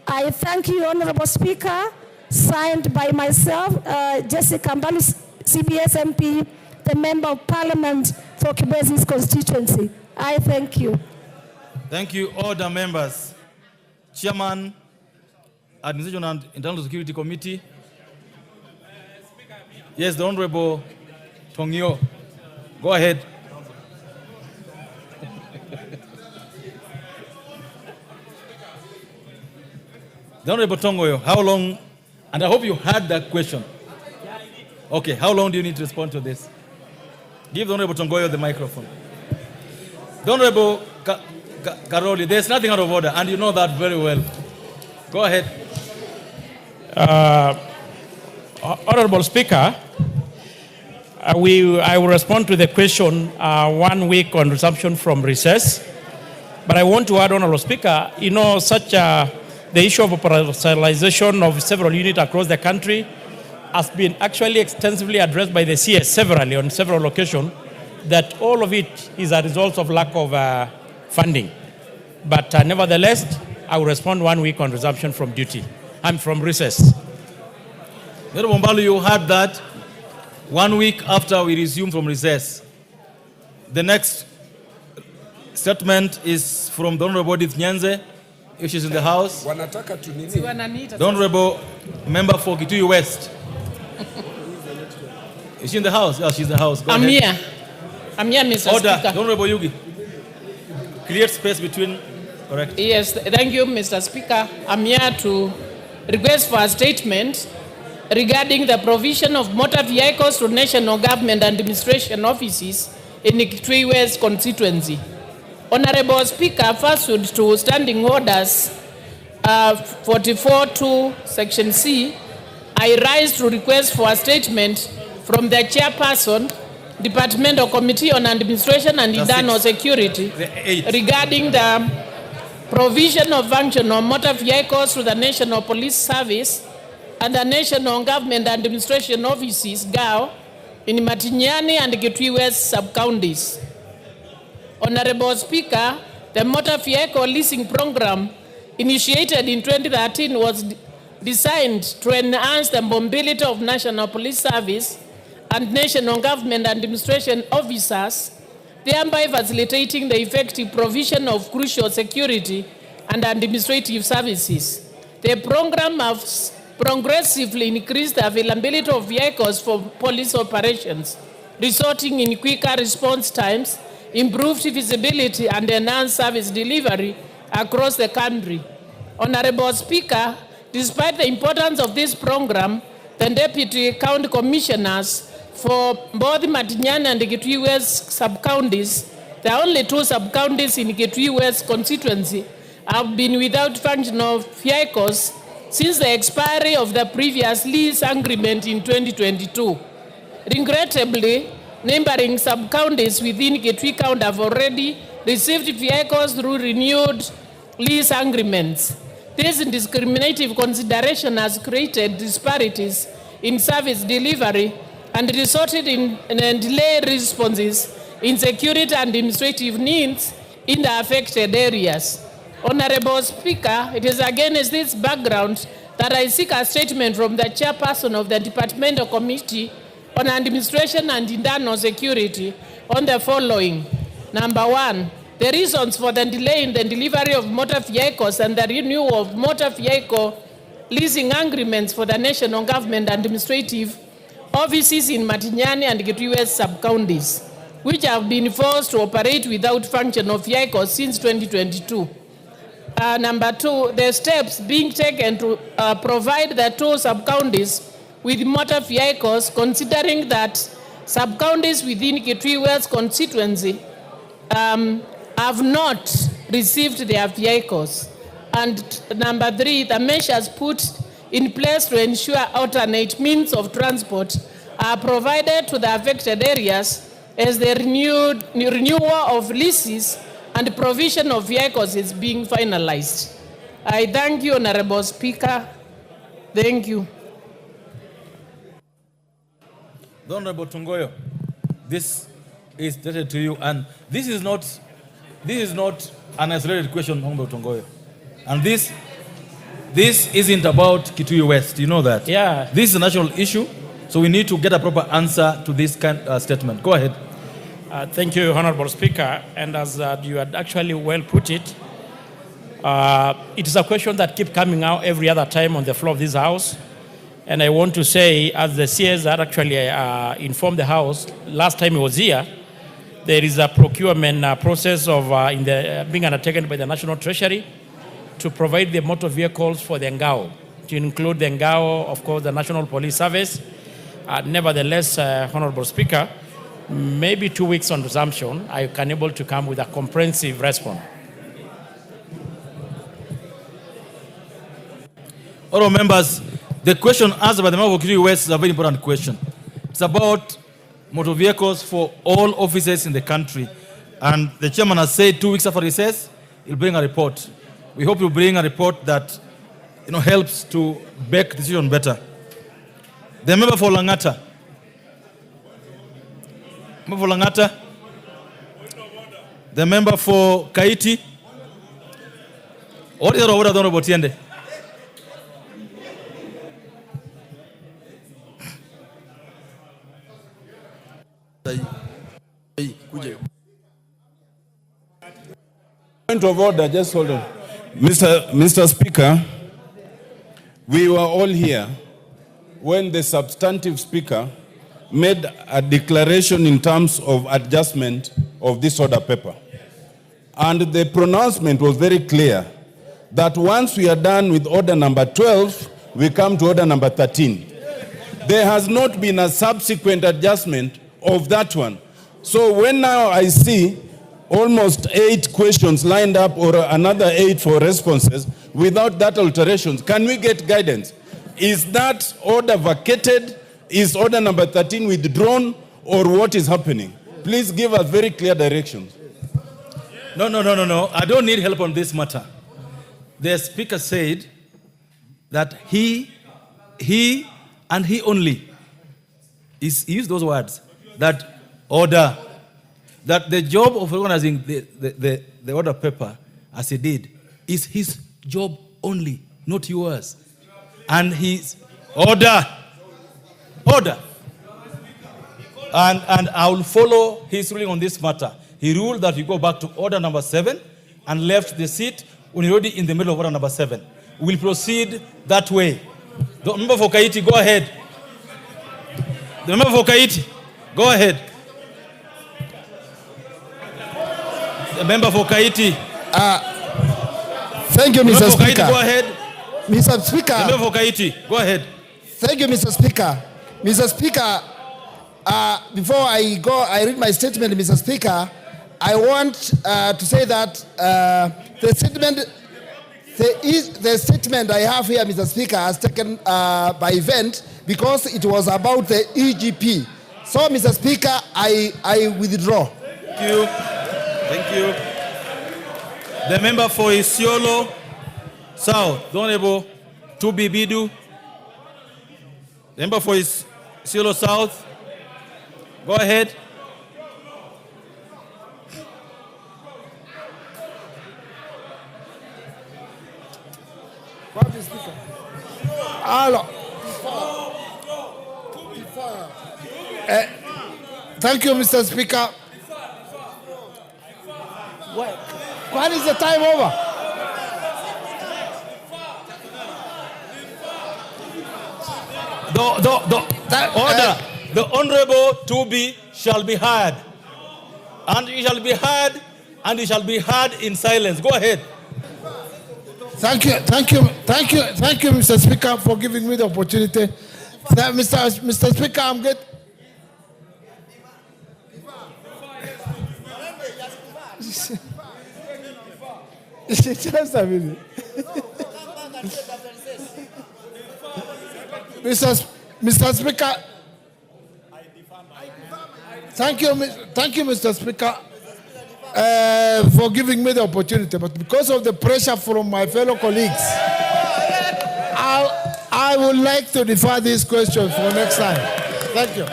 I thank you, Honorable Speaker. Signed by myself, Jessica Mbalu, CBS MP, the Member of Parliament for Kibwezi's constituency. I thank you. Thank you, all the members. Chairman, Administration and Internal Security Committee. Yes, the Honorable Tongyo. Go ahead. The Honorable Tongoyo, how long, and I hope you heard that question. Okay, how long do you need to respond to this? Give the Honorable Tongoyo the microphone. The Honorable Karoli, there's nothing out of order, and you know that very well. Go ahead. Honorable Speaker, I will respond to the question 1 week on resumption from recess. But I want to add, Honorable Speaker, you know, the issue of operationalization of several units across the country has been actually extensively addressed by the CS severally on several occasions, that all of it is a result of lack of funding. But nevertheless, I will respond 1 week on resumption from duty. I'm from recess. Honorable Mbalu, you heard that 1 week after we resume from recess. The next statement is from the Honorable Edith Nyanze, if she's in the house. The Honorable Member for Kitui West. Is she in the house? Yeah, she's in the house. Go I'm ahead. here. I'm here, Mr. Order. Speaker. The Honorable Yugi. Create space between. Correct. Yes, thank you, Mr. Speaker. I'm here to request for a statement regarding the provision of motor vehicles to national government administration offices in Kitui West constituency. Honorable Speaker, first to standing orders 44(2) Section C, I rise to request for a statement from the chairperson, Departmental Committee on Administration and Internal Security regarding the provision of functional motor vehicles to the National Police Service and the National Government Administration Offices, GAO, in Matinyani and Kitui West sub-counties. Honorable Speaker, the motor vehicle leasing program initiated in 2013 was designed to enhance the mobility of National Police Service and National Government Administration officers, thereby facilitating the effective provision of crucial security and administrative services. The program has progressively increased the availability of vehicles for police operations, resulting in quicker response times, improved visibility, and enhanced service delivery across the country. Honorable Speaker, despite the importance of this program, the Deputy County Commissioners for both Matinyani and Kitui West sub-counties, the only two sub-counties in Kitui West constituency, have been without functional vehicles since the expiry of the previous lease agreement in 2022. Regrettably, neighboring sub-counties within Kitui County have already received vehicles through renewed lease agreements. This discriminative consideration has created disparities in service delivery and resulted in delayed responses in security and administrative needs in the affected areas. Honorable Speaker, it is against this background that I seek a statement from the chairperson of the Departmental Committee on Administration and Internal Security on the following. Number one, the reasons for the delay in the delivery of motor vehicles and the renewal of motor vehicle leasing agreements for the National Government Administrative Offices in Matinyani and Kitui West sub-counties, which have been forced to operate without functional vehicles since 2022. Number two, the steps being taken to provide the two sub-counties with motor vehicles, considering that sub-counties within Kitui West constituency have not received their vehicles. And number three, the measures put in place to ensure alternate means of transport are provided to the affected areas as the renewal of leases and provision of vehicles is being finalized. I thank you, Honorable Speaker. Thank you. The Honorable Tungoyo, this is directed to you, and this is not an isolated question, Honorable Tungoyo. And this isn't about Kitui West, you know that? Yeah. This is a national issue, so we need to get a proper answer to this kind of statement. Go ahead. Thank you, Honorable Speaker. And as you had actually well put it, it is a question that keeps coming out every other time on the floor of this House. And I want to say, as the CS had actually informed the House last time he was here, there is a procurement process of being undertaken by the National Treasury to provide the motor vehicles for the Ngao, to include the Ngao, of course, the National Police Service. Nevertheless, Honorable Speaker, maybe 2 weeks on resumption, I can able to come with a comprehensive response. All members, the question asked by the member of Kitui West is a very important question. It's about motor vehicles for all offices in the country. And the chairman has said 2 weeks after recess, he'll bring a report. We hope he'll bring a report that helps to make the decision better. The member for Langata. Member for Langata. The member for Kaiti. What is the order of Tiende? Point of order, just hold on. Mr. Speaker, we were all here when the substantive speaker made a declaration in terms of adjustment of this order paper. And the pronouncement was very clear that once we are done with order number 12, we come to order number 13. There has not been a subsequent adjustment of that one. So when now I see almost 8 questions lined up or another 8 for responses without that alterations, can we get guidance? Is that order vacated? Is order number 13 withdrawn? Or what is happening? Please give us very clear directions. No. I don't need help on this matter. the Speaker said that he and he only, he used those words, that order, that the job of organizing the order paper, as he did, is his job only, not yours. And his order. And I will follow his ruling on this matter. He ruled that we go back to order number 7 and left the seat when you're already in the middle of order number 7. We'll proceed that way. The member for Kaiti, go ahead. The member for Kaiti, go ahead. The member for Kaiti. Thank you, Mr. Speaker. Kaiti, go ahead. Mr. Speaker. The member for Kaiti, go ahead. Thank you, Mr. Speaker. Mr. Speaker, before I read my statement, Mr. Speaker, I want to say that the statement I have here, Mr. Speaker, has taken by event because it was about the EGP. So, Mr. Speaker, I withdraw. Thank you. Thank you. The member for Isiolo South, the Honorable Tubi Bidu. The member for Isiolo South, go ahead. Thank you, Mr. Speaker. When is the time over? The Honorable Tubi shall be heard. And he shall be heard, and he shall be heard in silence. Go ahead. Thank you, Mr. Speaker, for giving me the opportunity. Mr. Speaker, I'm good. Just a minute. Mr. Speaker, thank you, Mr. Speaker, for giving me the opportunity. But because of the pressure from my fellow colleagues, I would like to defer this question for next time. Thank you.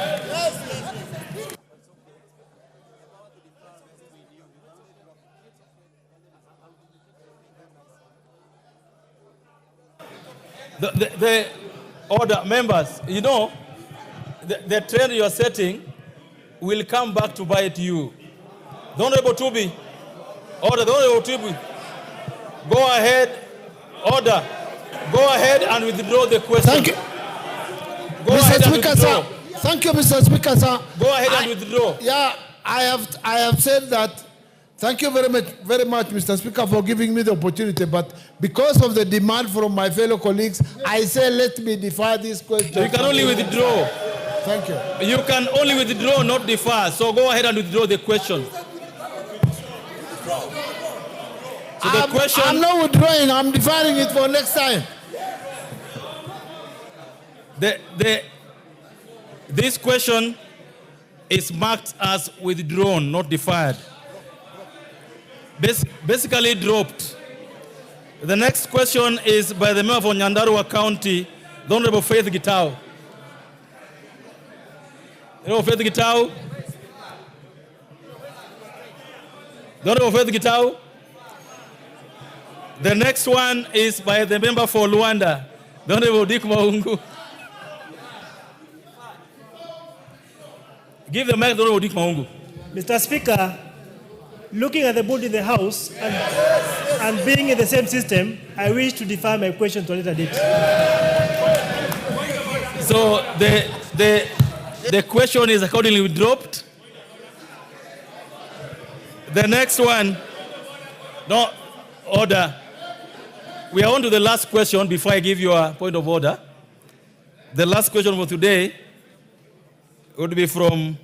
The order, members, you know, the trend you are setting will come back to bite you. The Honorable Tubi, order, the Honorable Tubi, go ahead, order, go ahead and withdraw the question. Thank you. Go ahead and Speaker, withdraw. sir. Thank you, Mr. Speaker, sir. Go ahead and withdraw. Yeah, I have said that. Thank you very much, Mr. Speaker, for giving me the opportunity. But because of the demand from my fellow colleagues, I say let me defer this question. You can only withdraw. Thank you. You can only withdraw, not defer. So go ahead and withdraw the question. So the question. I'm not withdrawing. I'm deferring it for next time. This question is marked as withdrawn, not deferred. Basically dropped. The next question is by the member for Nyandarua County, the Honorable Faith Gitau. Honorable Faith Gitau. The Honorable Faith Gitau. The next one is by the member for Luanda, the Honorable Dick Maungu. Give the mic to the Honorable Dick Maungu. Mr. Speaker, looking at the mood in the House and being in the same system, I wish to defer my question to a later date. So the question is accordingly dropped. The next one, no order. We are on to the last question before I give you a point of order. The last question for today would be from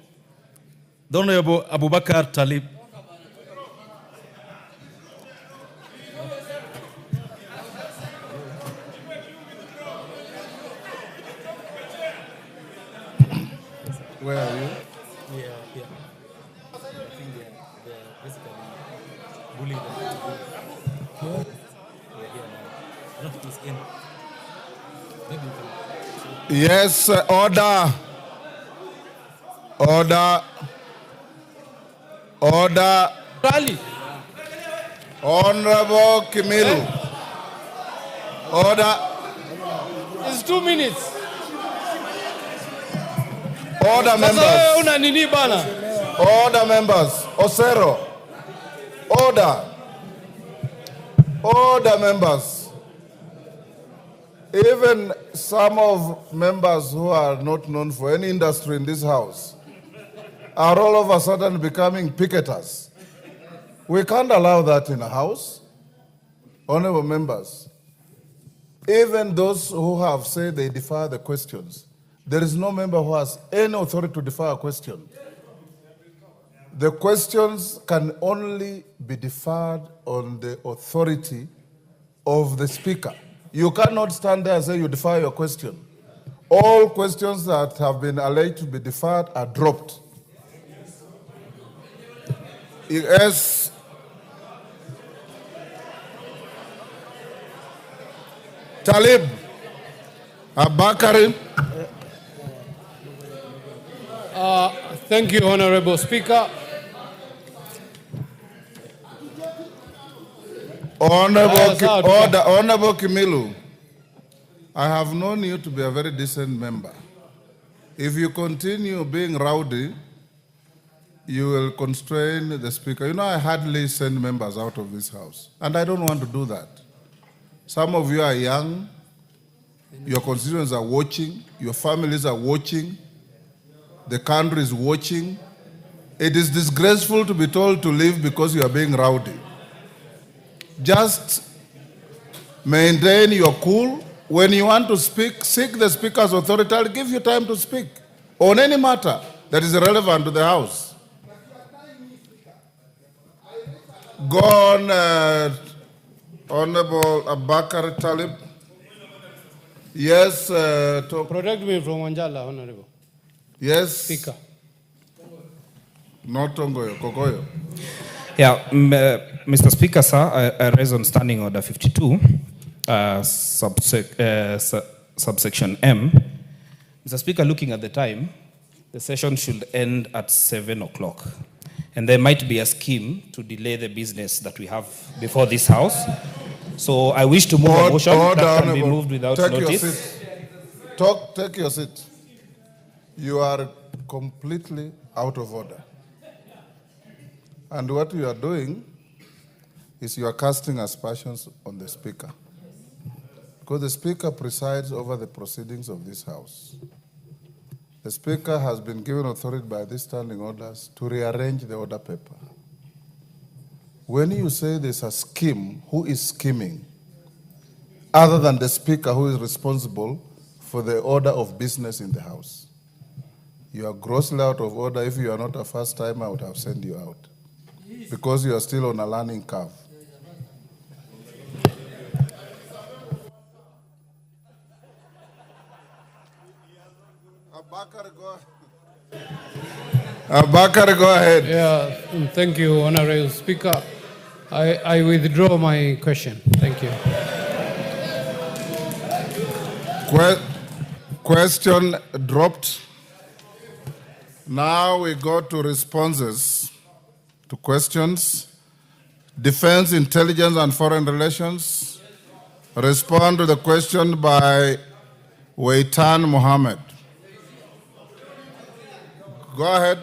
the Honorable Abubakar Talib. Where are you? Yeah. I think they're basically bullying them. Yes, order. Order. Order. Rally. Honorable Kimilu. Order. It's 2 minutes. Order members. Sasa una nini bana? Order members. Osero. Order. Order members. Even some of members who are not known for any industry in this house are all of a sudden becoming picketers. We can't allow that in a house. Honorable members, even those who have said they defer the questions, there is no member who has any authority to defer a question. The questions can only be deferred on the authority of the speaker. You cannot stand there and say you defer your question. All questions that have been alleged to be deferred are dropped. Yes. Talib Abakari. Thank you, Honorable Speaker. Honorable Kimilu, I have known you to be a very decent member. If you continue being rowdy, you will constrain the speaker. You know, I hardly send members out of this house, and I don't want to do that. Some of you are young, your constituents are watching, your families are watching, the country is watching. It is disgraceful to be told to leave because you are being rowdy. Just maintain your cool. When you want to speak, seek the speaker's authority. I'll give you time to speak on any matter that is relevant to the House. Go on, Honorable Abakar Talib. Yes. Protect me from Wanjala, Honorable. Yes. Speaker. Not Tongoyo, Kokoyo. Yeah, Mr. Speaker, sir, I raise on Standing Order 52, subsection M. Mr. Speaker, looking at the time, the session should end at 7 o'clock. And there might be a scheme to delay the business that we have before this House. So I wish to move a motion that can be moved without notice. Take your seat. You are completely out of order. And what you are doing is you are casting aspersions on the Speaker. Because the Speaker presides over the proceedings of this House. The Speaker has been given authority by these standing orders to rearrange the order paper. When you say there's a scheme, who is scheming? Other than the Speaker, who is responsible for the order of business in the House. You are grossly out of order. If you are not a first timer, I would have sent you out. Because you are still on a learning curve. Abakar, go ahead. Yeah, thank you, Honorable Speaker. I withdraw my question. Thank you. Question dropped. Now we go to responses to questions. Defense, intelligence, and foreign relations. Respond to the question by Waitan Mohammed. Go ahead.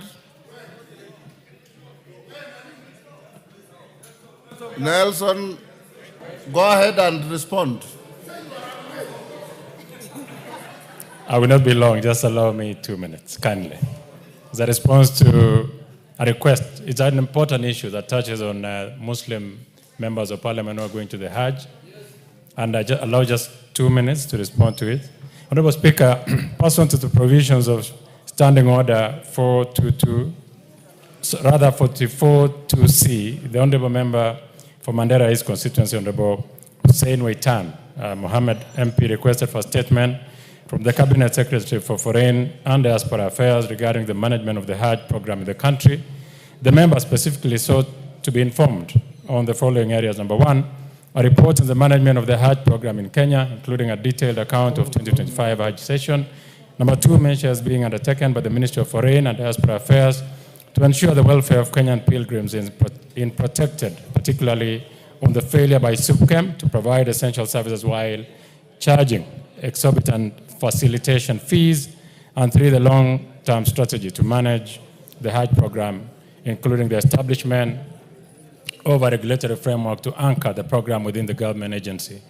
Nelson, go ahead and respond. I will not be long. Just allow me 2 minutes, kindly. As a response to a request, it's an important issue that touches on Muslim members of parliament who are going to the Hajj. And I allow just 2 minutes to respond to it. Honorable Speaker, pursuant to the provisions of Standing Order 44.2c, the Honorable Member for Mandera East Constituency, Honorable Hussein Waitan Mohammed MP, requested for a statement from the Cabinet Secretary for Foreign and Diaspora Affairs regarding the management of the Hajj program in the country. The member specifically sought to be informed on the following areas. Number one, a report on the management of the Hajj program in Kenya, including a detailed account of 2025 Hajj session. Number 2, measures being undertaken by the Ministry of Foreign and Diaspora Affairs to ensure the welfare of Kenyan pilgrims in protected, particularly on the failure by SUPKEM to provide essential services while charging exorbitant facilitation fees. And 3, the long-term strategy to manage the Hajj program, including the establishment of a regulatory framework to anchor the program within the government agency,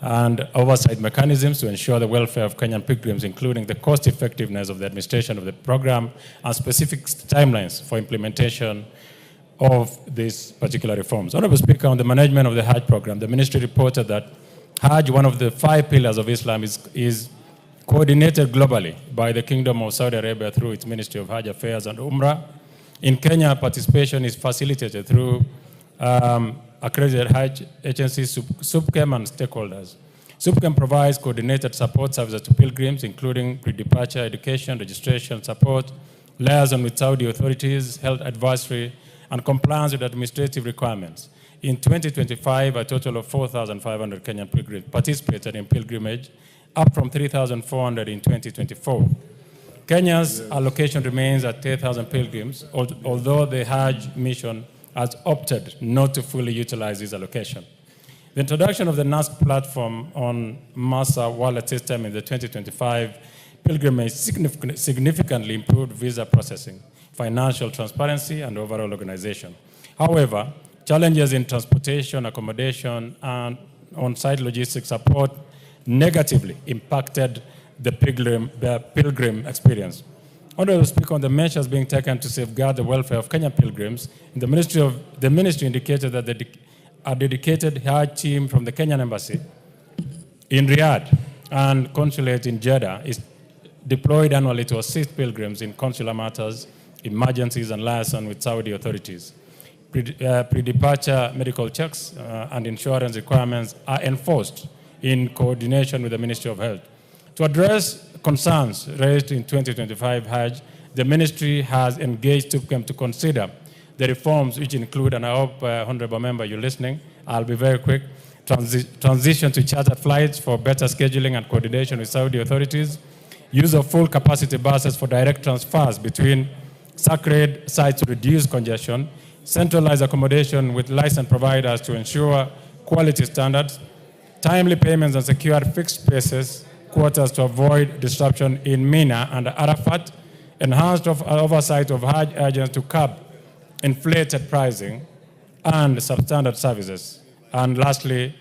and oversight mechanisms to ensure the welfare of Kenyan pilgrims, including the cost effectiveness of the administration of the program and specific timelines for implementation of these particular reforms. Honorable Speaker, on the management of the Hajj program, the ministry reported that Hajj, one of the 5 pillars of Islam, is coordinated globally by the Kingdom of Saudi Arabia through its Ministry of Hajj Affairs and Umrah. In Kenya, participation is facilitated through accredited Hajj agencies, SUPKEM, and stakeholders. SUPKEM provides coordinated support services to pilgrims, including pre-departure education, registration support, liaison with Saudi authorities, health advisory, and compliance with administrative requirements. In 2025, a total of 4,500 Kenyan pilgrims participated in pilgrimage, up from 3,400 in 2024. Kenya's allocation remains at 10,000 pilgrims, although the Hajj mission has opted not to fully utilize this allocation. The introduction of the NASC platform on Masa wallet system in the 2025 pilgrimage significantly improved visa processing, financial transparency, and overall organization. However, challenges in transportation, accommodation, and on-site logistics support negatively impacted the pilgrim experience. Honorable Speaker, on the measures being taken to safeguard the welfare of Kenyan pilgrims, the ministry indicated that a dedicated Hajj team from the Kenyan embassy in Riyadh and consulate in Jeddah is deployed annually to assist pilgrims in consular matters, emergencies, and liaison with Saudi authorities. Pre-departure medical checks and insurance requirements are enforced in coordination with the Ministry of Health. To address concerns raised in 2025 Hajj, the ministry has engaged SUPKEM to consider the reforms, which include, and I hope, Honorable Member, you're listening, I'll be very quick, transition to chartered flights for better scheduling and coordination with Saudi authorities, use of full capacity buses for direct transfers between sacred sites to reduce congestion, centralized accommodation with licensed providers to ensure quality standards, timely payments and secured fixed spaces, quarters to avoid disruption in Mina and Arafat, enhanced oversight of Hajj agents to curb inflated pricing and substandard services. And lastly,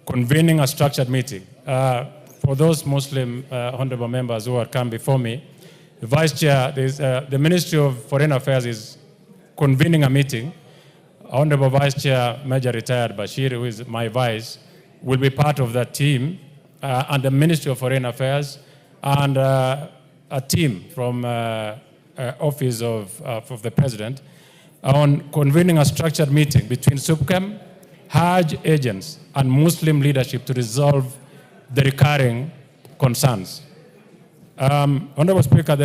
convening a structured meeting. For those Muslim honorable members who have come before me, the Vice Chair, the Ministry of Foreign Affairs is convening a meeting. Honorable Vice Chair, Major Retired Bashir, who is my vice, will be part of that team, and the Ministry of Foreign Affairs, and a team from Office of the President on convening a structured meeting between SUPKEM, Hajj agents, and Muslim leadership to resolve the recurring concerns. Honorable Speaker,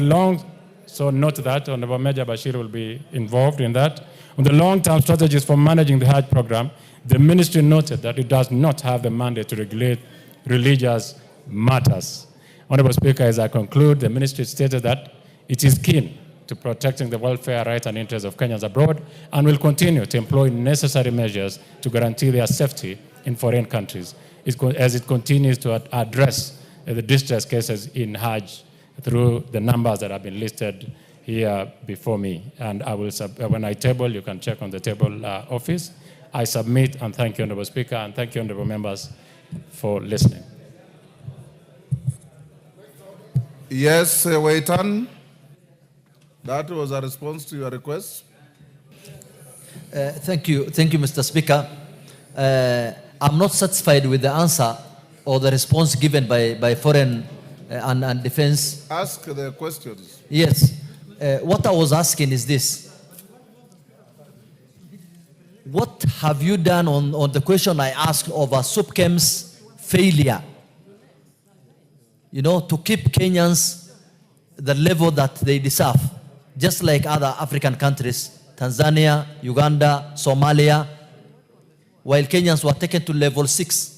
so note that Honorable Major Bashir will be involved in that. On the long-term strategies for managing the Hajj program, the ministry noted that it does not have the mandate to regulate religious matters. Honorable Speaker, as I conclude, the ministry stated that it is keen to protecting the welfare, rights, and interests of Kenyans abroad and will continue to employ necessary measures to guarantee their safety in foreign countries as it continues to address the distress cases in Hajj through the numbers that have been listed here before me. And I will, when I table, you can check on the table office. I submit, and thank you, Honorable Speaker, and thank you, Honorable Members, for listening. Yes, Waitan. That was a response to your request. Thank you, Mr. Speaker. I'm not satisfied with the answer or the response given by Foreign and Defense. Ask the questions. Yes. What I was asking is this. What have you done on the question I asked over SUPKEM's failure, to keep Kenyans the level that they deserve, just like other African countries, Tanzania, Uganda, Somalia. while Kenyans were taken to level 6,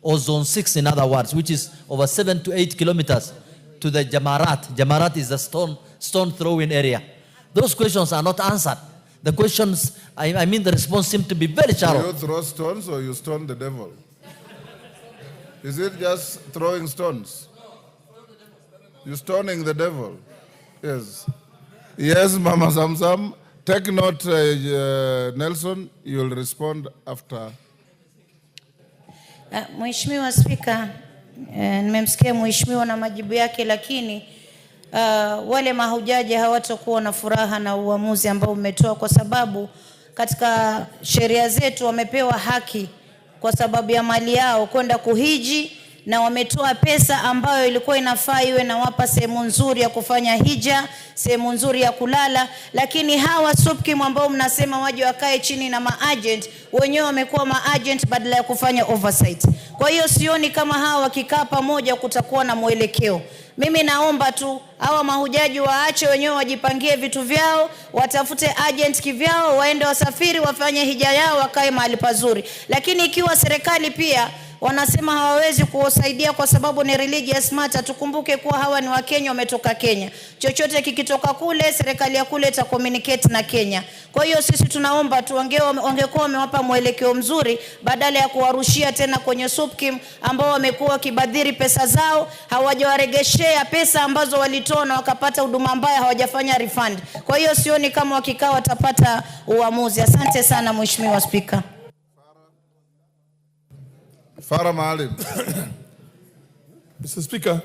or zone 6 in other words, which is over 7 to 8 kilometers to the Jamarat. Jamarat is a stone throwing area. Those questions are not answered. The questions, I mean the response seemed to be very shallow. Do you throw stones or you stone the devil? Is it just throwing stones? You're stoning the devil. Yes. Yes, Mama Zamzam. Take note, Nelson. You'll respond after. Mheshimiwa Spika, nimemsikia mheshimiwa na majibu yake, lakini wale mahujaji hawatakuwa na furaha na uamuzi ambao umetoa, kwa sababu katika sheria zetu wamepewa haki kwa sababu ya mali yao kwenda kuhiji, na wametoa pesa ambayo ilikuwa inafaa iwe na wapa sehemu nzuri ya kufanya hija, sehemu nzuri ya kulala, lakini hawa SUPKEM ambao mnasema waje wakae chini na maagent, wenyewe wamekuwa maagent badala ya kufanya oversight. Kwa hiyo sioni kama hawa wakikaa pamoja kutakuwa na mwelekeo. Mimi naomba tu hawa mahujaji waache wenyewe wajipangie vitu vyao, watafute agent kivyao, waende wasafiri, wafanye hija yao, wakae mahali pazuri. Lakini ikiwa serikali pia wanasema hawawezi kuwasaidia kwa sababu ni religious matter, tukumbuke kuwa hawa ni wa Kenya, wametoka Kenya. Chochote kikitoka kule, serikali ya kule ita communicate na Kenya. Kwa hiyo sisi tunaomba tu wangekuwa wamewapa mwelekeo mzuri badala ya kuwarushia tena kwenye SUPKEM ambao wamekuwa kibadhiri pesa zao, hawajawaregeshea pesa ambazo walitoa na wakapata huduma mbaya, hawajafanya refund. Kwa hiyo sioni kama wakikaa watapata uamuzi. Asante sana Mheshimiwa Spika. Farah Maalim. Mr. Speaker,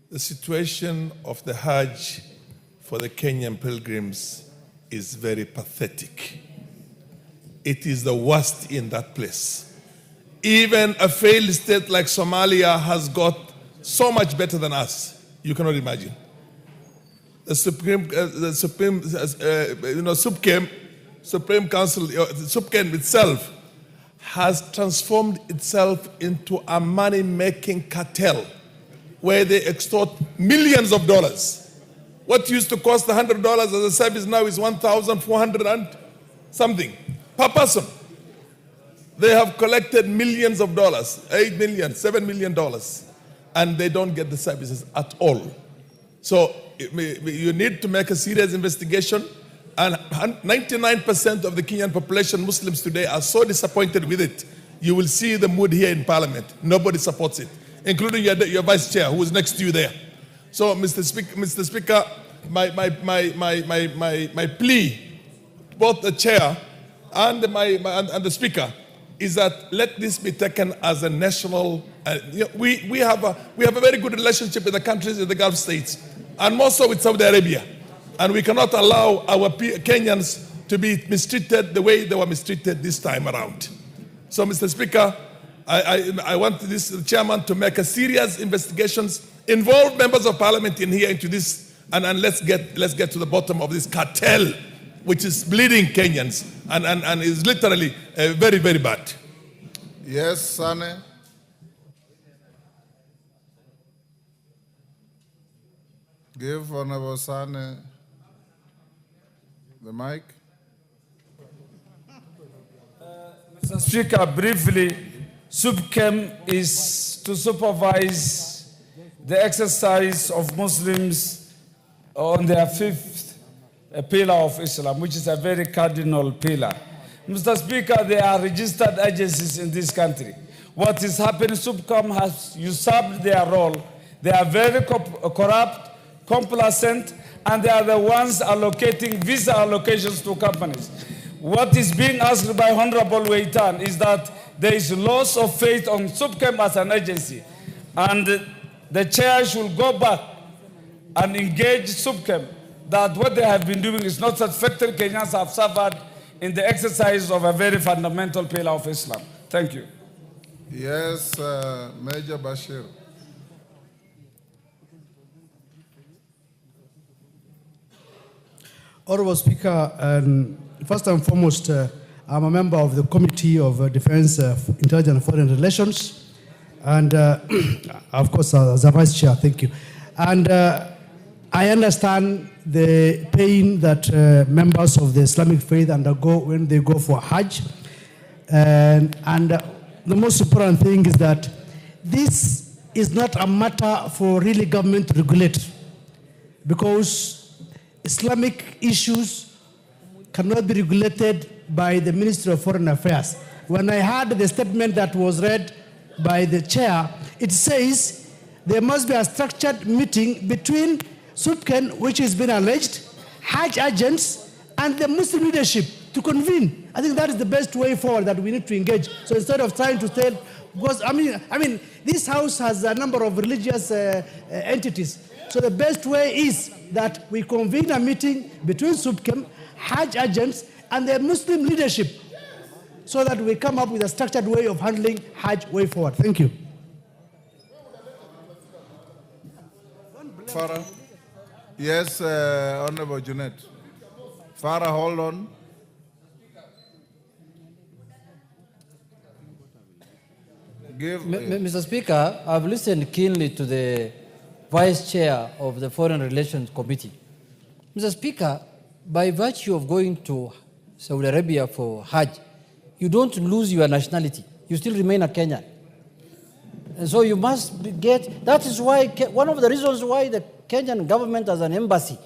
the situation of the Hajj for the Kenyan pilgrims is very pathetic. It is the worst in that place. Even a failed state like Somalia has got so much better than us. You cannot imagine. The Supreme Council, SUPKEM itself, has transformed itself into a money-making cartel where they extort millions of dollars. What used to cost $100 as a service now is $1,400 and something per person. They have collected millions of dollars, $8 million, $7 million, and they don't get the services at all. So you need to make a serious investigation. And 99% of the Kenyan population, Muslims today, are so disappointed with it. You will see the mood here in Parliament. Nobody supports it, including your Vice Chair, who is next to you there. So, Mr. Speaker, my plea, both the Chair and the Speaker, is that let this be taken as a national. We have a very good relationship with the countries in the Gulf states, and more so with Saudi Arabia. And we cannot allow our Kenyans to be mistreated the way they were mistreated this time around. So, Mr. Speaker, I want the chairman to make a serious investigations, involve members of parliament in here into this, and let's get to the bottom of this cartel, which is bleeding Kenyans and is literally very, very bad. Yes, Sane. Give Honorable Sane the mic. Mr. Speaker, briefly, SUPKEM is to supervise the exercise of Muslims on their fifth pillar of Islam, which is a very cardinal pillar. Mr. Speaker, there are registered agencies in this country. What is happening, SUPKEM has usurped their role. They are very corrupt, complacent, and they are the ones allocating visa allocations to companies. What is being asked by Honorable Weitan is that there is loss of faith on SUPKEM as an agency, and the chair should go back and engage SUPKEM that what they have been doing is not satisfactory. Kenyans have suffered in the exercise of a very fundamental pillar of Islam. Thank you. Yes, Major Bashir. Honorable Speaker, first and foremost, I'm a member of the Committee of Defense, Intelligence and Foreign Relations, and of course, as a Vice Chair, thank you. And I understand the pain that members of the Islamic faith undergo when they go for Hajj. And the most important thing is that this is not a matter for really government to regulate, because Islamic issues cannot be regulated by the Ministry of Foreign Affairs. When I heard the statement that was read by the chair, it says there must be a structured meeting between SUPKEN, which has been alleged, Hajj agents, and the Muslim leadership to convene. I think that is the best way forward that we need to engage. So instead of trying to tell, because I mean, this house has a number of religious entities. So the best way is that we convene a meeting between SUPKEN, Hajj agents, and the Muslim leadership, so that we come up with a structured way of handling Hajj way forward. Thank you. Farah. Yes, Honorable Junet. Farah, hold on. Mr. Speaker, I've listened keenly to the Vice Chair of the Foreign Relations Committee. Mr. Speaker, by virtue of going to Saudi Arabia for Hajj, you don't lose your nationality. You still remain a Kenyan. And so you must get, that is why, one of the reasons why the Kenyan government has an embassy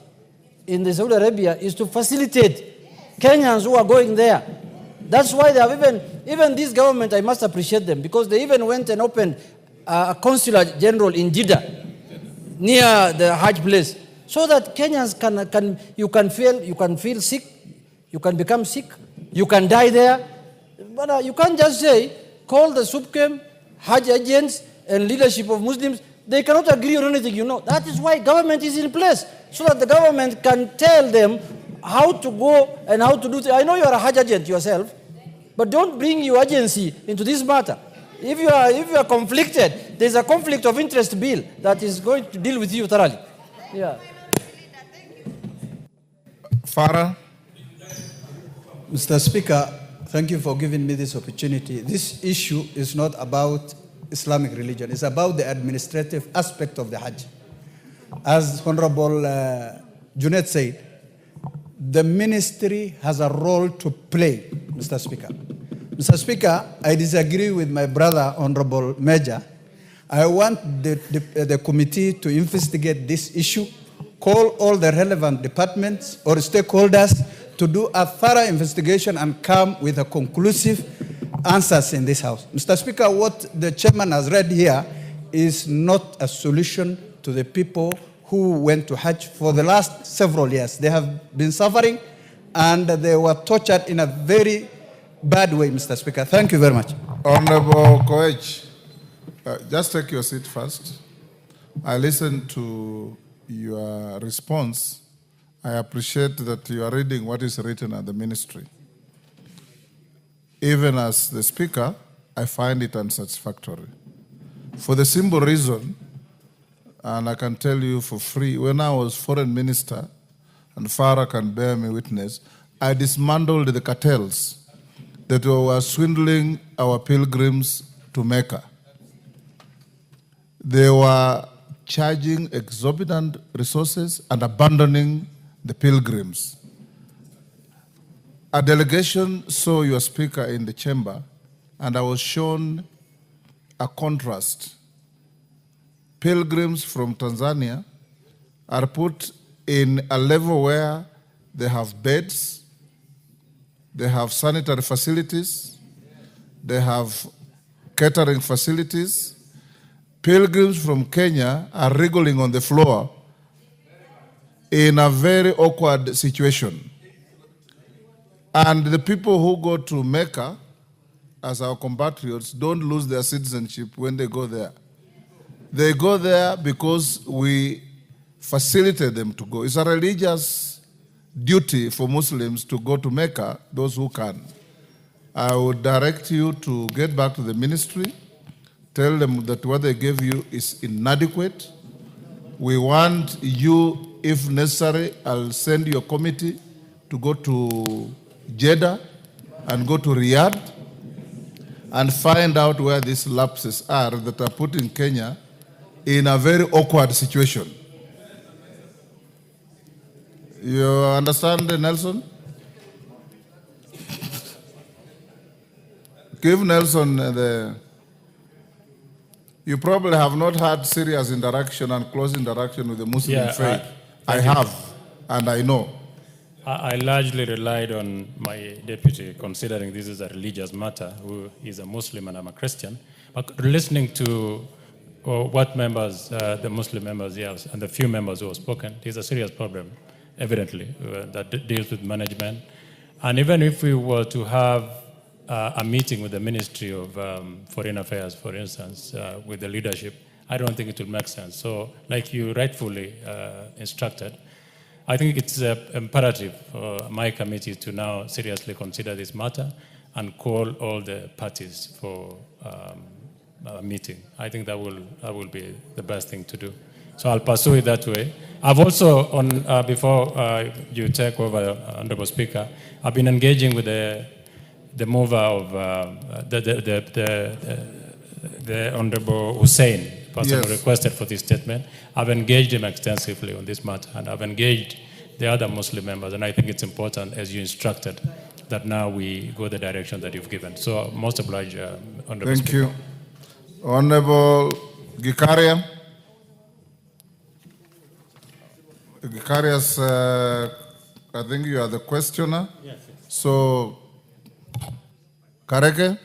in the Saudi Arabia is to facilitate Kenyans who are going there. That's why they have even this government, I must appreciate them, because they even went and opened a consular general in Jeddah, near the Hajj place, so that Kenyans you can feel sick, you can become sick, you can die there. But you can't just say, call the SUPKEM, Hajj agents, and leadership of Muslims. They cannot agree on anything, you know. That is why government is in place, so that the government can tell them how to go and how to do things. I know you are a Hajj agent yourself, but don't bring your agency into this matter. If you are conflicted, there's a conflict of interest bill that is going to deal with you thoroughly. Yeah. Farah. Mr. Speaker, thank you for giving me this opportunity. This issue is not about Islamic religion. It's about the administrative aspect of the Hajj. As Honorable Junet said, the ministry has a role to play, Mr. Speaker. Mr. Speaker, I disagree with my brother, Honorable Major. I want the committee to investigate this issue, call all the relevant departments or stakeholders to do a thorough investigation and come with a conclusive answers in this House. Mr. Speaker, what the chairman has read here is not a solution to the people who went to Hajj for the last several years. They have been suffering and they were tortured in a very bad way, Mr. Speaker. Thank you very much. Honorable Koech, just take your seat first. I listened to your response. I appreciate that you are reading what is written at the ministry. Even as the Speaker, I find it unsatisfactory. For the simple reason, and I can tell you for free, when I was foreign minister, and Farah can bear me witness, I dismantled the cartels that were swindling our pilgrims to Mecca. They were charging exorbitant resources and abandoning the pilgrims. A delegation saw your speaker in the chamber, and I was shown a contrast. Pilgrims from Tanzania are put in a level where they have beds, they have sanitary facilities, they have catering facilities. Pilgrims from Kenya are wriggling on the floor in a very awkward situation. And the people who go to Mecca, as our compatriots, don't lose their citizenship when they go there. They go there because we facilitate them to go. It's a religious duty for Muslims to go to Mecca, those who can. I would direct you to get back to the ministry, tell them that what they gave you is inadequate. We want you, if necessary, I'll send your committee to go to Jeddah and go to Riyadh and find out where these lapses are that are putting Kenya in a very awkward situation. You understand, Nelson? Give Nelson the... You probably have not had serious interaction and close interaction with the Muslim faith. I have, and I know. I largely relied on my deputy, considering this is a religious matter, who is a Muslim and I'm a Christian. But listening to what members, the Muslim members, yes, and the few members who have spoken, there's a serious problem, evidently, that deals with management. And even if we were to have a meeting with the Ministry of Foreign Affairs, for instance, with the leadership, I don't think it would make sense. So, like you rightfully instructed, I think it's imperative for my committee to now seriously consider this matter and call all the parties for a meeting. I think that will be the best thing to do. So I'll pursue it that way. I've also, before you take over, Honorable Speaker, I've been engaging with the mover of the Honorable Hussein, person who requested for this statement. I've engaged him extensively on this matter, and I've engaged the other Muslim members, and I think it's important, as you instructed, that now we go the direction that you've given. So most obliged, Honorable Thank Speaker. you. Honorable Gikaria. Gikarias, I think you are the questioner. Yes. So, Kareke?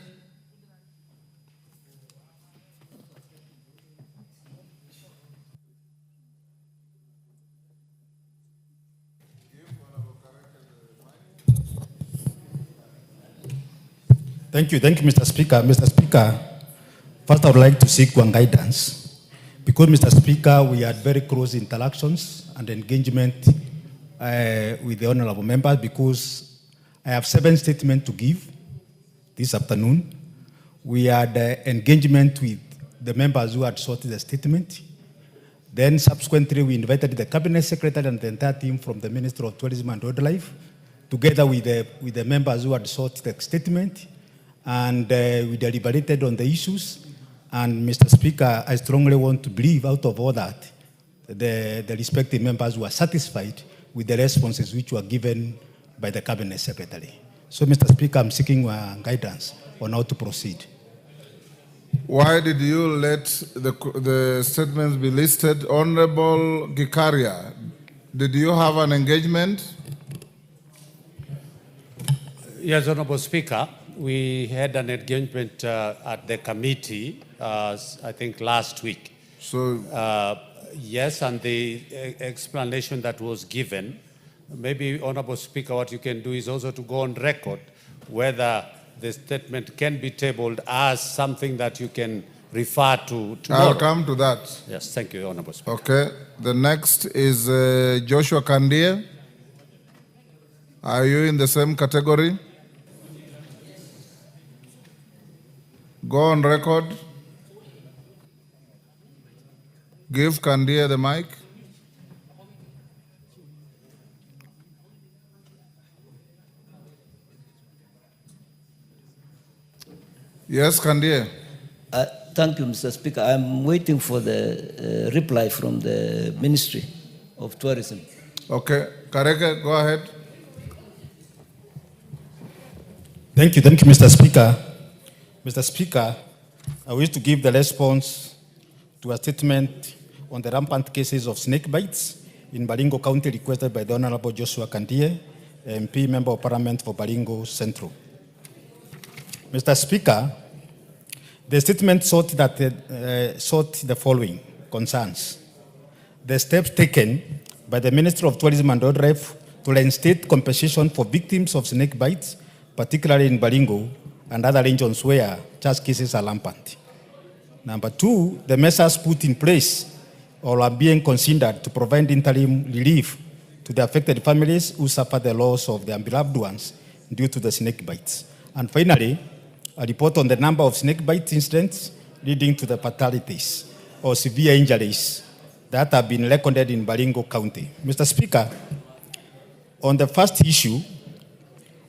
Thank you, Mr. Speaker. Mr. Speaker, first I would like to seek one guidance. Because, Mr. Speaker, we had very close interactions and engagement with the honorable members, because I have 7 statements to give this afternoon. We had engagement with the members who had sought the statement. Then subsequently, we invited the Cabinet Secretary and the entire team from the Ministry of Tourism and Wildlife, together with the members who had sought the statement, and we deliberated on the issues. And Mr. Speaker, I strongly want to believe out of all that, the respective members were satisfied with the responses which were given by the Cabinet Secretary. So, Mr. Speaker, I'm seeking guidance on how to proceed. Why did you let the statements be listed? Honorable Gikaria, did you have an engagement? Yes, Honorable Speaker. We had an engagement at the committee, I think last week. So, yes, and the explanation that was given, maybe, Honorable Speaker, what you can do is also to go on record whether the statement can be tabled as something that you can refer to tomorrow. I'll come to that. Yes, thank you, Honorable Speaker. Okay. The next is Joshua Kandie. Are you in the same category? Go on record. Give Kandie the mic. Yes, Kandie. Thank you, Mr. Speaker. I'm waiting for the reply from the Ministry of Tourism. Okay. Kareke, go ahead. Thank you, Mr. Speaker. Mr. Speaker, I wish to give the response to a statement on the rampant cases of snake bites in Baringo County requested by the Honorable Joshua Kandie, MP, Member of Parliament for Baringo Central. Mr. Speaker, the statement sought the following concerns: the steps taken by the Ministry of Tourism and Wildlife to reinstate compensation for victims of snake bites, particularly in Baringo and other regions where such cases are rampant. Number 2, the measures put in place or are being considered to provide interim relief to the affected families who suffer the loss of their beloved ones due to the snake bites. And finally, a report on the number of snake bite incidents leading to the fatalities or severe injuries that have been recorded in Baringo County. Mr. Speaker, on the first issue,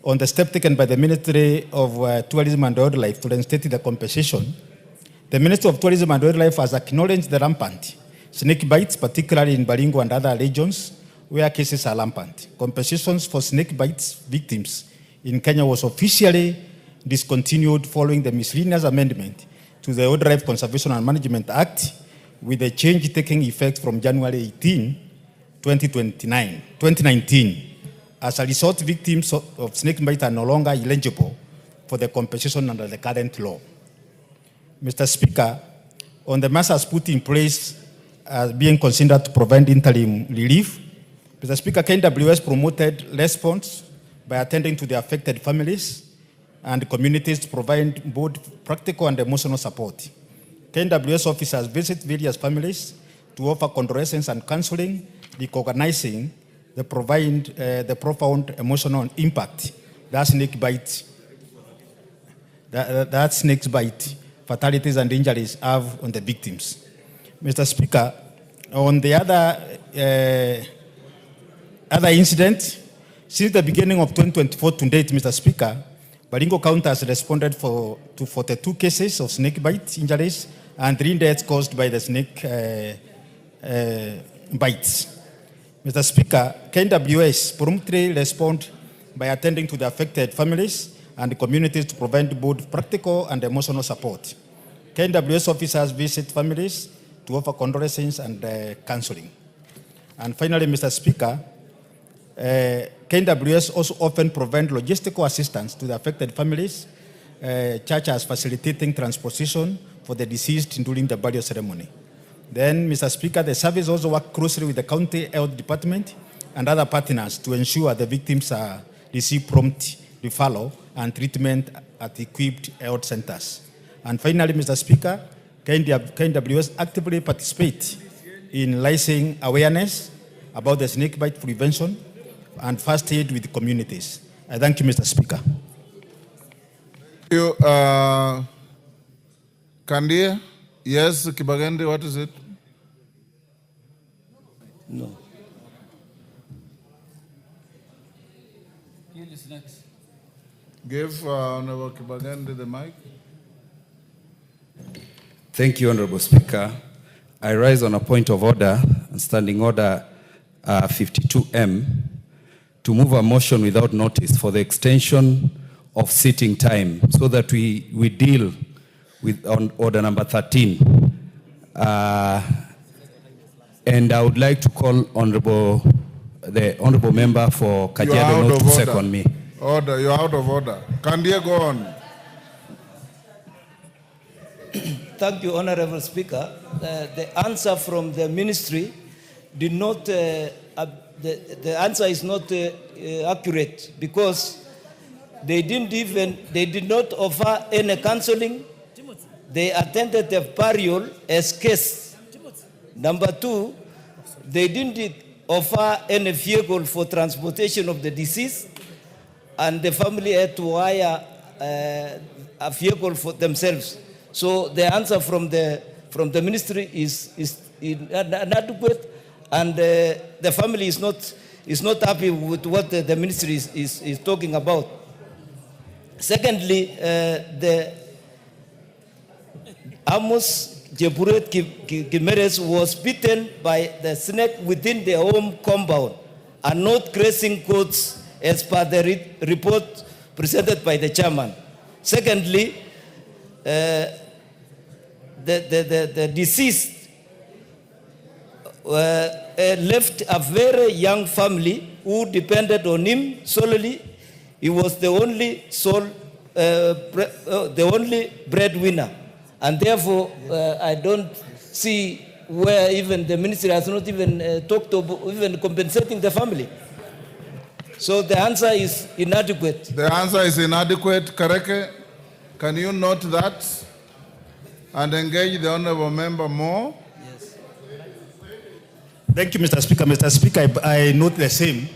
on the step taken by the Ministry of Tourism and Wildlife to reinstate the compensation, the Ministry of Tourism and Wildlife has acknowledged the rampant snake bites, particularly in Baringo and other regions where cases are rampant. Compensations for snake bites victims in Kenya was officially discontinued following the miscellaneous amendment to the Wildlife Conservation and Management Act, with the change taking effect from January 18, 2019. As a result, victims of snake bite are no longer eligible for the compensation under the current law. Mr. Speaker, on the measures put in place as being considered to provide interim relief, Mr. Speaker, KWS promoted response by attending to the affected families and communities to provide both practical and emotional support. KWS officers visit various families to offer condolences and counseling, recognizing the profound emotional impact that snake bite, that snake bite fatalities and injuries have on the victims. Mr. Speaker, on the other incident, since the beginning of 2024 to date, Mr. Speaker, Baringo County has responded to 42 cases of snake bite injuries and 3 deaths caused by the snake bites. Mr. Speaker, KWS promptly respond by attending to the affected families and communities to provide both practical and emotional support. KWS officers visit families to offer condolences and counseling. And finally, Mr. Speaker, KWS also often provide logistical assistance to the affected families, such as facilitating transportation for the deceased during the burial ceremony. Then, Mr. Speaker, the service also work closely with the county health department and other partners to ensure the victims receive prompt referral and treatment at equipped health centers. And finally, Mr. Speaker, KWS actively participate in raising awareness about the snake bite prevention and first aid with the communities. I thank you, Mr. Speaker. Thank you. Kandia? Yes, Kibagende, what is it? No. Give Honorable Kibagende the mic. Thank you, Honorable Speaker. I rise on a point of order and standing order 52M to move a motion without notice for the extension of sitting time so that we deal with on order number 13. And I would like to call the honorable member for Kajiado North to second me. Order, you're out of order. Kandia, go on. Thank you, Honorable Speaker. The answer from the ministry did not, the answer is not accurate because they did not offer any counseling. They attended the burial as case. Number 2, they didn't offer any vehicle for transportation of the deceased, and the family had to hire a vehicle for themselves. So the answer from the ministry is inadequate, and the family is not happy with what the ministry is talking about. Secondly, the Amos Jeburet Kimeres was bitten by the snake within their home compound and not grazing codes as per the report presented by the chairman. Secondly, the deceased left a very young family who depended on him solely. He was the only breadwinner. And therefore, I don't see where even the ministry has not even talked about even compensating the family. So the answer is inadequate. The answer is inadequate. Kareke, can you note that and engage the honorable member more? Yes. Thank you, Mr. Speaker. Mr. Speaker, I note the same,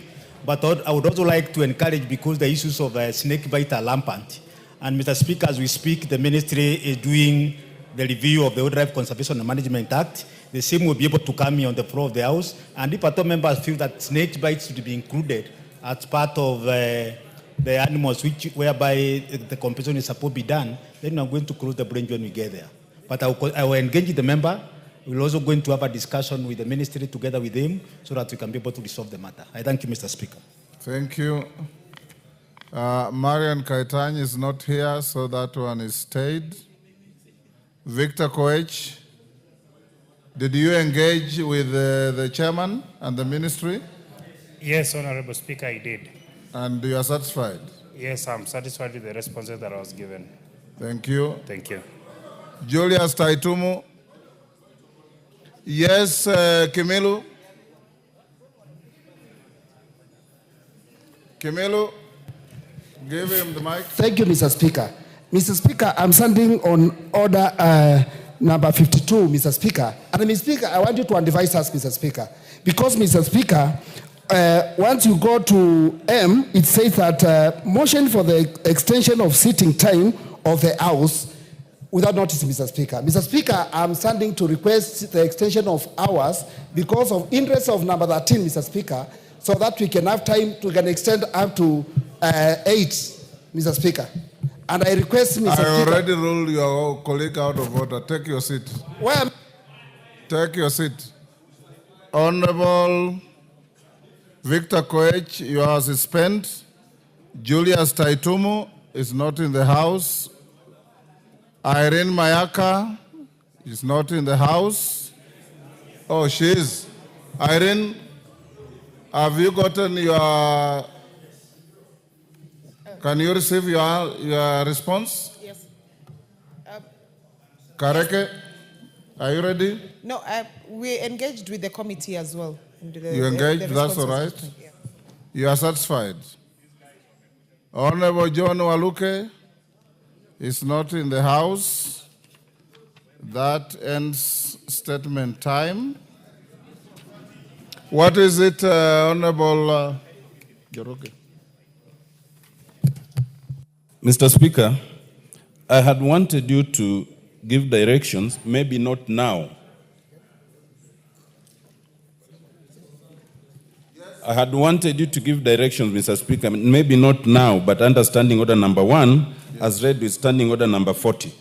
but I would also like to encourage, because the issues of snake bite are rampant. And Mr. Speaker, as we speak, the ministry is doing the review of the Wildlife Conservation and Management Act. The same will be able to come here on the floor of the House. And if at all members feel that snake bites should be included as part of the animals whereby the compensation is supposed to be done, then I'm going to close the branch when we get there. But I will engage the member We're also going to have a discussion with the ministry together with him so that we can be able to resolve the matter. I thank you, Mr. Speaker. Thank you. Marian Kaitany is not here, so that one is stayed. Victor Koech, did you engage with the chairman and the ministry? Yes, Honorable Speaker, I did. And you are satisfied? Yes, I'm satisfied with the responses that I was given. Thank you. Thank you. Julius Taitumu. Yes, Kimilu. Kimilu, give him the mic. Thank you, Mr. Speaker. Mr. Speaker, I'm standing on order number 52, Mr. Speaker. And Mr. Speaker, I want you to advise us, Mr. Speaker. Because, Mr. Speaker, once you go to M, it says that motion for the extension of sitting time of the House without notice, Mr. Speaker. Mr. Speaker, I'm standing to request the extension of hours because of interest of number 13, Mr. Speaker, so that we can have time to extend up to 8, Mr. Speaker. And I request, Mr. Speaker. I already ruled your colleague out of order. Take your seat. Well, take your seat. Honorable Victor Koech, you are suspended. Julius Taitumu is not in the house. Irene Mayaka is not in the house. Oh, she is. Irene, have you gotten your... Can you receive your response? Yes. Kareke, are you ready? No, we engaged with the committee as well. You engaged, that's all right. Yeah. You are satisfied. Honorable John Waluke is not in the house. That ends statement time. What is it, Honorable Joroge? Mr. Speaker, I had wanted you to give directions, maybe not now. I had wanted you to give directions, Mr. Speaker, maybe not now, but understanding order number 1, as read with standing order number 40,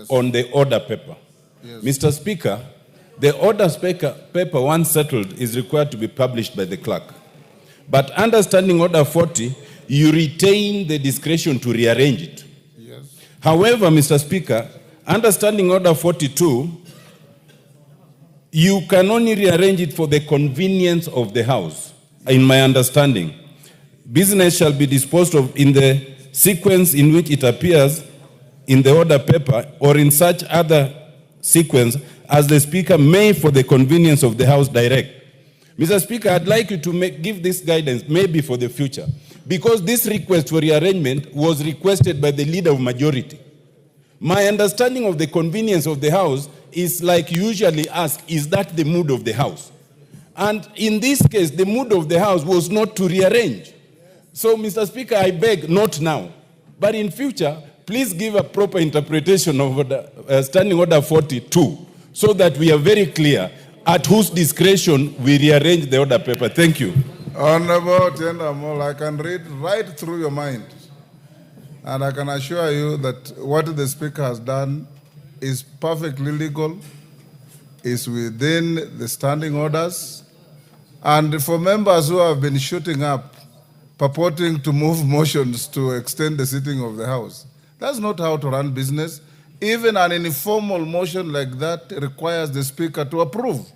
on the order paper. Mr. Speaker, the order paper once settled is required to be published by the clerk. But understanding order 40, you retain the discretion to rearrange it. However, Mr. Speaker, understanding order 42, you can only rearrange it for the convenience of the House, in my understanding. Business shall be disposed of in the sequence in which it appears in the order paper or in such other sequence as the Speaker may, for the convenience of the House, direct. Mr. Speaker, I'd like you to give this guidance maybe for the future, because this request for rearrangement was requested by the leader of majority. My understanding of the convenience of the House is like you usually ask, is that the mood of the House? And in this case, the mood of the House was not to rearrange. So, Mr. Speaker, I beg, not now, but in future, please give a proper interpretation of Standing Order 42, so that we are very clear at whose discretion we rearrange the order paper. Thank you. Honorable Tienda Mol, I can read right through your mind. And I can assure you that what the Speaker has done is perfectly legal, is within the standing orders. And for members who have been shooting up, purporting to move motions to extend the sitting of the House, that's not how to run business. Even an informal motion like that requires the Speaker to approve.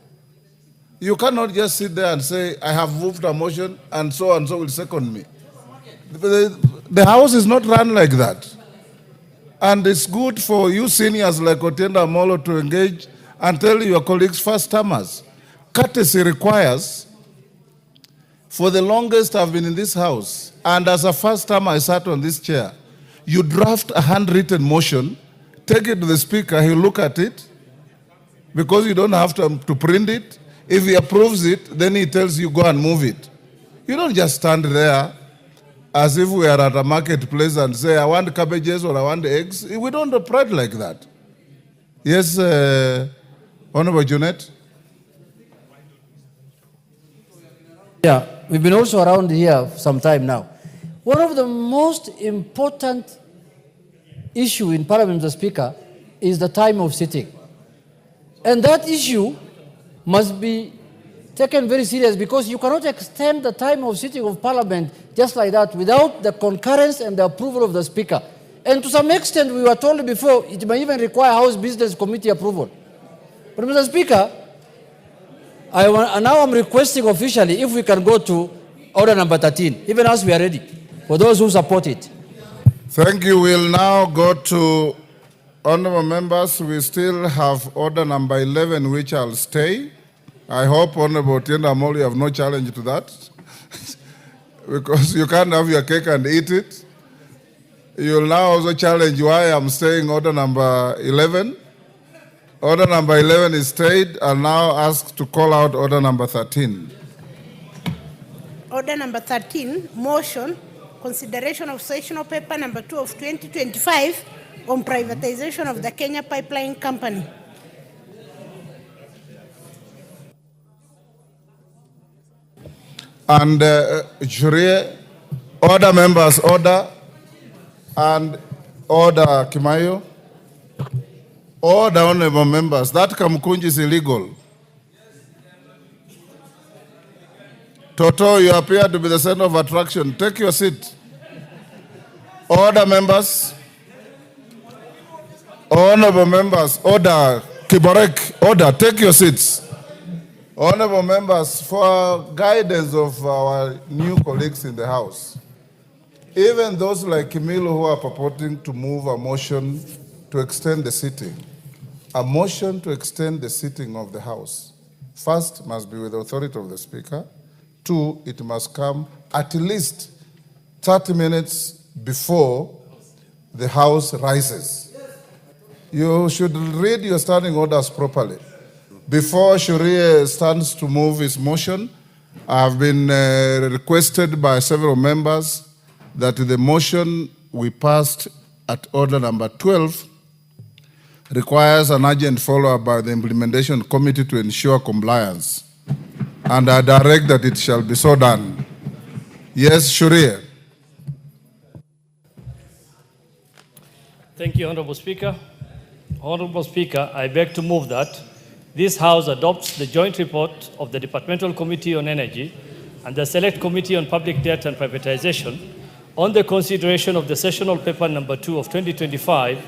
You cannot just sit there and say, I have moved a motion and so will second me. The House is not run like that. And it's good for you seniors like Otienda Molo to engage and tell your colleagues, first-timers. Courtesy requires, for the longest I've been in this House, and as a first-timer I sat on this chair, you draft a handwritten motion, take it to the Speaker, he'll look at it, because you don't have to print it. If he approves it, then he tells you, go and move it. You don't just stand there as if we are at a marketplace and say, I want cabbages or I want eggs. We don't operate like that. Yes, Honorable Junet? Yeah, we've been also around here for some time now. One of the most important issue in Parliament, Mr. Speaker, is the time of sitting. And that issue must be taken very serious, because you cannot extend the time of sitting of Parliament just like that without the concurrence and the approval of the Speaker. And to some extent, we were told before, it may even require House Business Committee approval. But Mr. Speaker, now I'm requesting officially if we can go to order number 13, even as we are ready, for those who support it. Thank you. We'll now go to honorable members. We still have order number 11, which I'll stay. I hope, Honorable Tienda Amolo, you have no challenge to that. Because you can't have your cake and eat it. You'll now also challenge why I'm staying order number 11. Order number 11 is stayed. I'll now ask to call out order number 13. Order number 13, motion, consideration of sessional paper number 2 of 2025 on privatization of the Kenya Pipeline Company. And jury, order members, order, and order Kimayo. Order, honorable members. That Kamkunji is illegal. Toto, you appear to be the center of attraction. Take your seat. Order, members. Honorable members, order. Kiborek, order. Take your seats. Honorable members, for guidance of our new colleagues in the House, even those like Kimilo who are purporting to move a motion to extend the sitting, a motion to extend the sitting of the House, first must be with the authority of the Speaker. Two, it must come at least 30 minutes before the House rises. You should read your standing orders properly. Before Shurie stands to move his motion, I have been requested by several members that the motion we passed at order number 12 requires an urgent follow-up by the implementation committee to ensure compliance. And I direct that it shall be so done. Yes, Shurie. Thank you, Honorable Speaker. Honorable Speaker, I beg to move that this House adopts the joint report of the Departmental Committee on Energy and the Select Committee on Public Debt and Privatization on the consideration of the sessional paper number 2 of 2025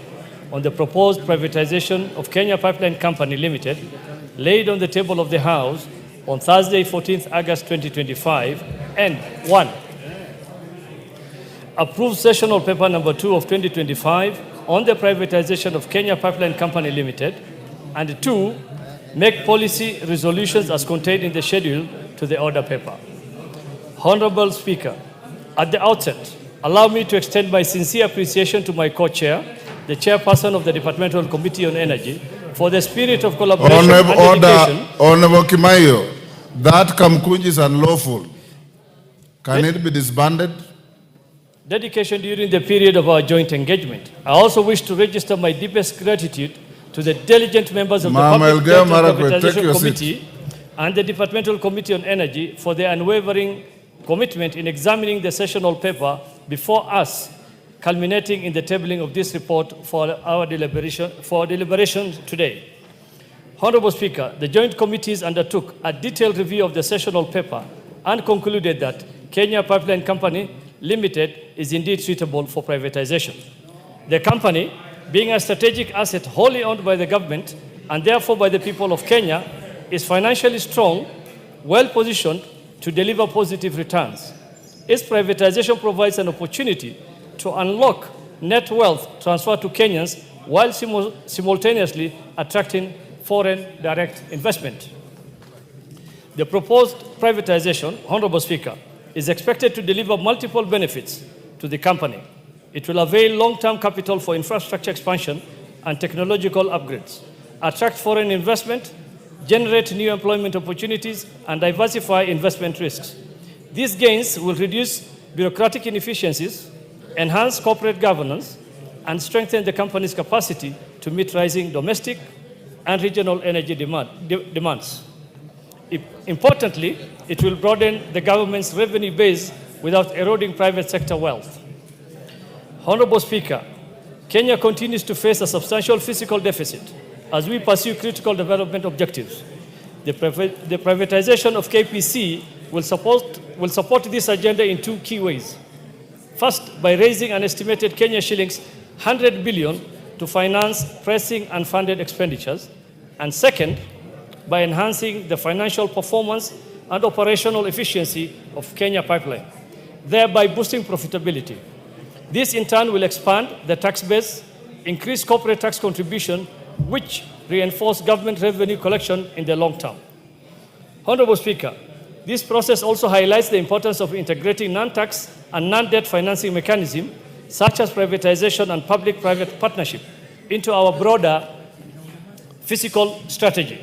on the proposed privatization of Kenya Pipeline Company Limited, laid on the table of the House on Thursday, 14th August 2025, and 1. Approve sessional paper number 2 of 2025 on the privatization of Kenya Pipeline Company Limited, and 2. Make policy resolutions as contained in the schedule to the order paper. Honorable Speaker, at the outset, allow me to extend my sincere appreciation to my co-chair, the chairperson of the Departmental Committee on Energy, for the spirit of collaboration and dedication. Honorable Kimayo, that Kamkunji is unlawful. Can it be disbanded? Dedication during the period of our joint engagement. I also wish to register my deepest gratitude to the diligent members of the Public Debt and Privatization Committee and the Departmental Committee on Energy for their unwavering commitment in examining the sessional paper before us, culminating in the tabling of this report for our deliberations today. Honorable Speaker, the joint committees undertook a detailed review of the sessional paper and concluded that Kenya Pipeline Company Limited is indeed suitable for privatization. The company, being a strategic asset wholly owned by the government and therefore by the people of Kenya, is financially strong, well-positioned to deliver positive returns. Its privatization provides an opportunity to unlock net wealth transfer to Kenyans while simultaneously attracting foreign direct investment. The proposed privatization, Honorable Speaker, is expected to deliver multiple benefits to the company. It will avail long-term capital for infrastructure expansion and technological upgrades, attract foreign investment, generate new employment opportunities, and diversify investment risks. These gains will reduce bureaucratic inefficiencies, enhance corporate governance, and strengthen the company's capacity to meet rising domestic and regional energy demands. Importantly, it will broaden the government's revenue base without eroding private sector wealth. Honorable Speaker, Kenya continues to face a substantial fiscal deficit as we pursue critical development objectives. The privatization of KPC will support this agenda in two key ways. First, by raising an estimated Kenya shillings 100 billion to finance pressing unfunded expenditures. And second, by enhancing the financial performance and operational efficiency of Kenya Pipeline, thereby boosting profitability. This in turn will expand the tax base, increase corporate tax contribution, which reinforce government revenue collection in the long term. Honorable Speaker, this process also highlights the importance of integrating non-tax and non-debt financing mechanisms, such as privatization and public-private partnership, into our broader fiscal strategy.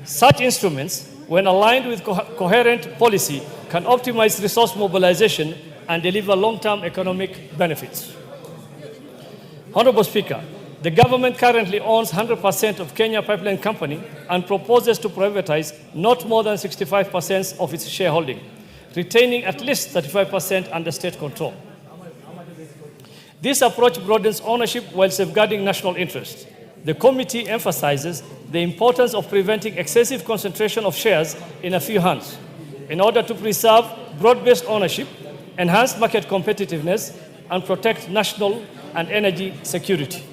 Such instruments, when aligned with coherent policy, can optimize resource mobilization and deliver long-term economic benefits. Honorable Speaker, the government currently owns 100% of Kenya Pipeline Company and proposes to privatize not more than 65% of its shareholding, retaining at least 35% under state control. This approach broadens ownership while safeguarding national interests. The committee emphasizes the importance of preventing excessive concentration of shares in a few hands in order to preserve broad-based ownership, enhance market competitiveness, and protect national and energy security.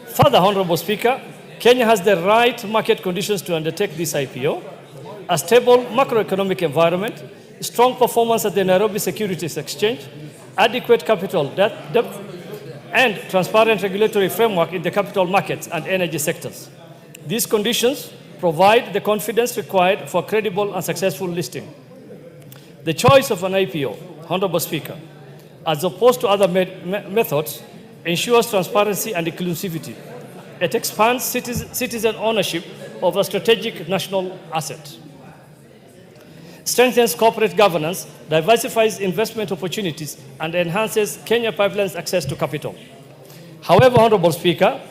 Further, Honorable Speaker, Kenya has the right market conditions to undertake this IPO. A stable macroeconomic environment, strong performance at the Nairobi Securities Exchange, adequate capital depth, and transparent regulatory framework in the capital markets and energy sectors. These conditions provide the confidence required for credible and successful listing. The choice of an IPO, Honorable Speaker, as opposed to other methods, ensures transparency and inclusivity. It expands citizen ownership of a strategic national asset, strengthens corporate governance, diversifies investment opportunities, and enhances Kenya Pipeline's access to capital. However, Honorable Speaker,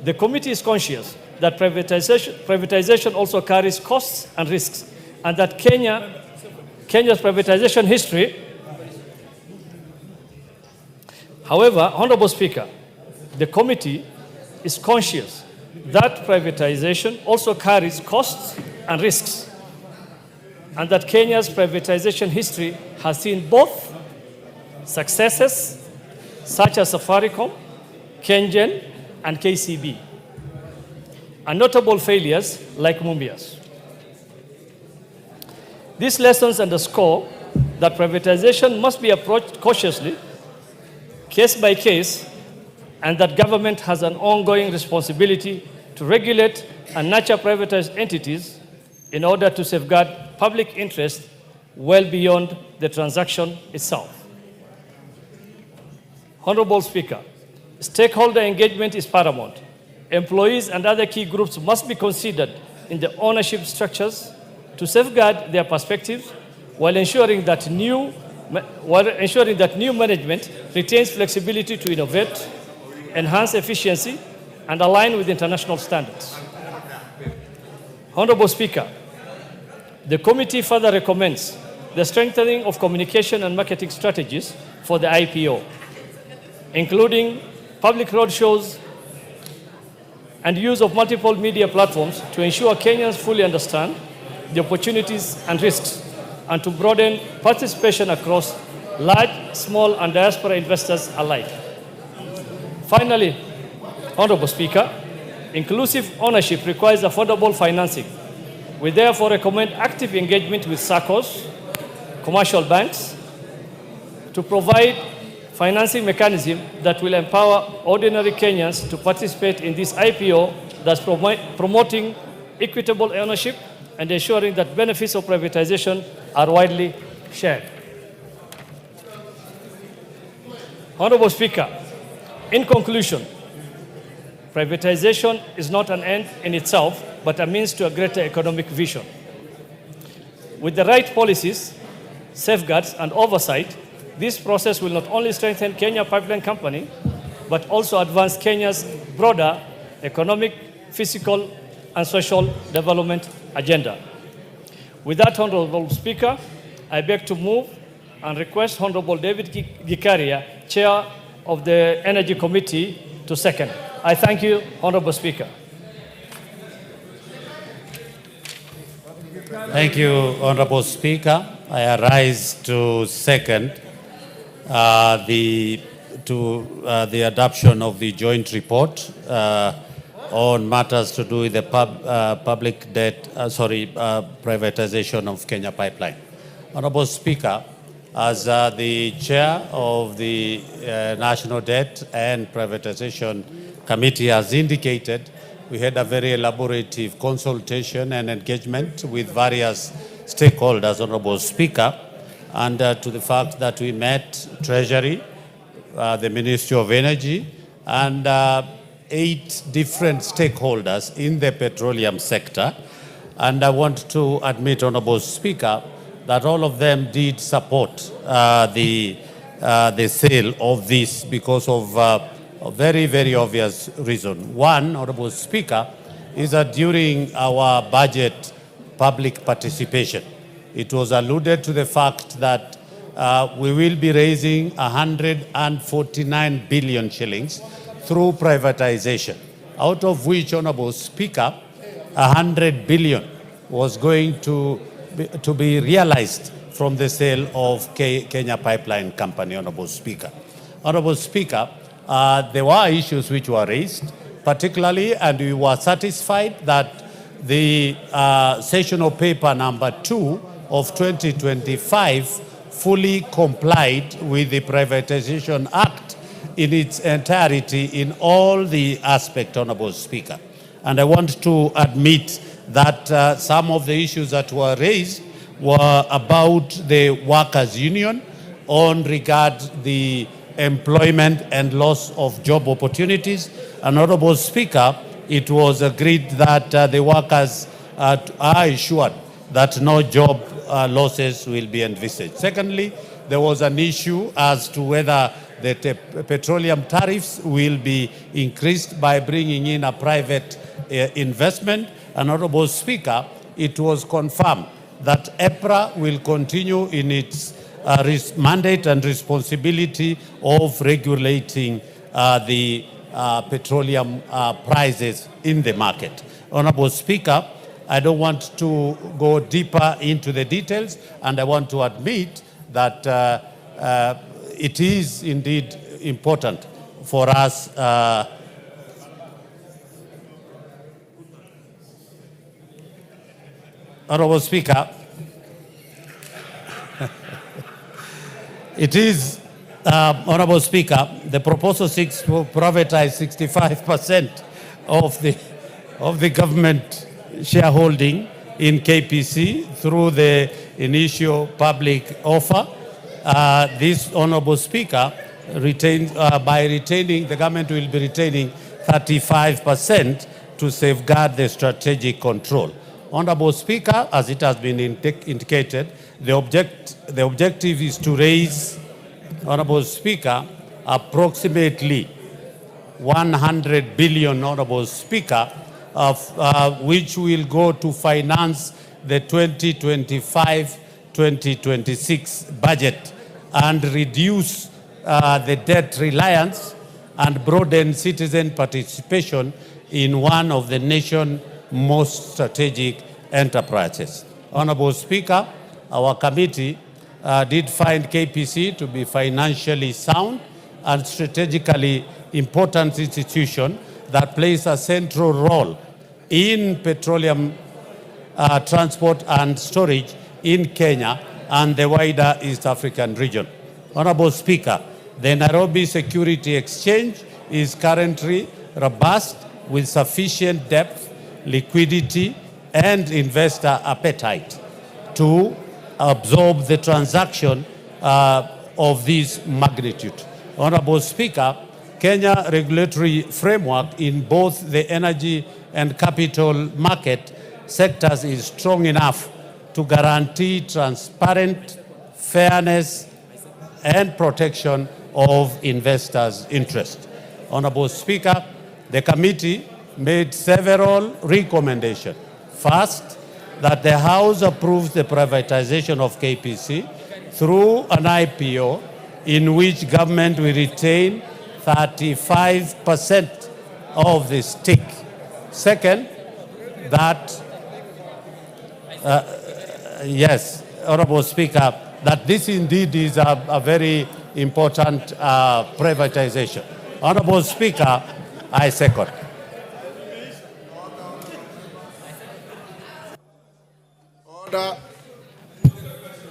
the committee is conscious that privatization also carries costs and risks, and that Kenya's privatization history. However, Honorable Speaker, the committee is conscious that privatization also carries costs and risks, and that Kenya's privatization history has seen both successes, such as Safaricom, Kenyan, and KCB, and notable failures like Mumbia's. These lessons underscore that privatization must be approached cautiously, case by case, and that government has an ongoing responsibility to regulate and nurture privatized entities in order to safeguard public interest well beyond the transaction itself. Honorable Speaker, stakeholder engagement is paramount. Employees and other key groups must be considered in the ownership structures to safeguard their perspectives while ensuring that new management retains flexibility to innovate, enhance efficiency, and align with international standards. Honorable Speaker, the committee further recommends the strengthening of communication and marketing strategies for the IPO, including public roadshows and use of multiple media platforms to ensure Kenyans fully understand the opportunities and risks, and to broaden participation across large, small, and diaspora investors alike. Finally, Honorable Speaker, inclusive ownership requires affordable financing. We therefore recommend active engagement with SACCOs, commercial banks, to provide financing mechanism that will empower ordinary Kenyans to participate in this IPO, thus promoting equitable ownership and ensuring that benefits of privatization are widely shared. Honorable Speaker, in conclusion, privatization is not an end in itself, but a means to a greater economic vision. With the right policies, safeguards, and oversight, this process will not only strengthen Kenya Pipeline Company, but also advance Kenya's broader economic, fiscal, and social development agenda. With that, Honorable Speaker, I beg to move and request Honorable David Gikaria, Chair of the Energy Committee, to second. I thank you, Honorable Speaker. Thank you, Honorable Speaker. I arise to second the adoption of the joint report on matters to do with the public debt, privatization of Kenya Pipeline. Honorable Speaker, as the chair of the National Debt and Privatization Committee has indicated, we had a very elaborative consultation and engagement with various stakeholders, Honorable Speaker, and to the fact that we met Treasury, the Ministry of Energy, and 8 different stakeholders in the petroleum sector. And I want to admit, Honorable Speaker, that all of them did support the sale of this because of a very, very obvious reason. One, Honorable Speaker, is that during our budget public participation, it was alluded to the fact that we will be raising 149 billion shillings through privatization, out of which, Honorable Speaker, 100 billion was going to be realized from the sale of Kenya Pipeline Company, Honorable Speaker. Honorable Speaker, there were issues which were raised, particularly, and we were satisfied that the sessional paper number 2 of 2025 fully complied with the Privatization Act in its entirety in all the aspects, Honorable Speaker. And I want to admit that some of the issues that were raised were about the workers' union on regard the employment and loss of job opportunities. And Honorable Speaker, it was agreed that the workers are assured that no job losses will be envisaged. Secondly, there was an issue as to whether the petroleum tariffs will be increased by bringing in a private investment. And Honorable Speaker, it was confirmed that EPRA will continue in its mandate and responsibility of regulating the petroleum prices in the market. Honorable Speaker, I don't want to go deeper into the details, and I want to admit that it is indeed important for us Honorable Speaker, it is, Honorable Speaker, the proposal seeks to privatize 65% of the government shareholding in KPC through the initial public offer. This, Honorable Speaker, by retaining, the government will be retaining 35% to safeguard the strategic control. Honorable Speaker, as it has been indicated, the objective is to raise, Honorable Speaker, approximately 100 billion, Honorable Speaker, of which will go to finance the 2025-2026 budget and reduce the debt reliance and broaden citizen participation in one of the nation's most strategic enterprises. Honorable Speaker, our committee did find KPC to be financially sound and strategically important institution that plays a central role in petroleum transport and storage in Kenya and the wider East African region. Honorable Speaker, the Nairobi Security Exchange is currently robust with sufficient depth, liquidity, and investor appetite to absorb the transaction of this magnitude. Honorable Speaker, Kenya regulatory framework in both the energy and capital market sectors is strong enough to guarantee transparent, fairness, and protection of investors' interest. Honorable Speaker, the committee made several recommendations. First, that the House approves the privatization of KPC through an IPO in which government will retain 35% of the stick. Second, that, yes, Honorable Speaker, that this indeed is a very important privatization. Honorable Speaker, I second.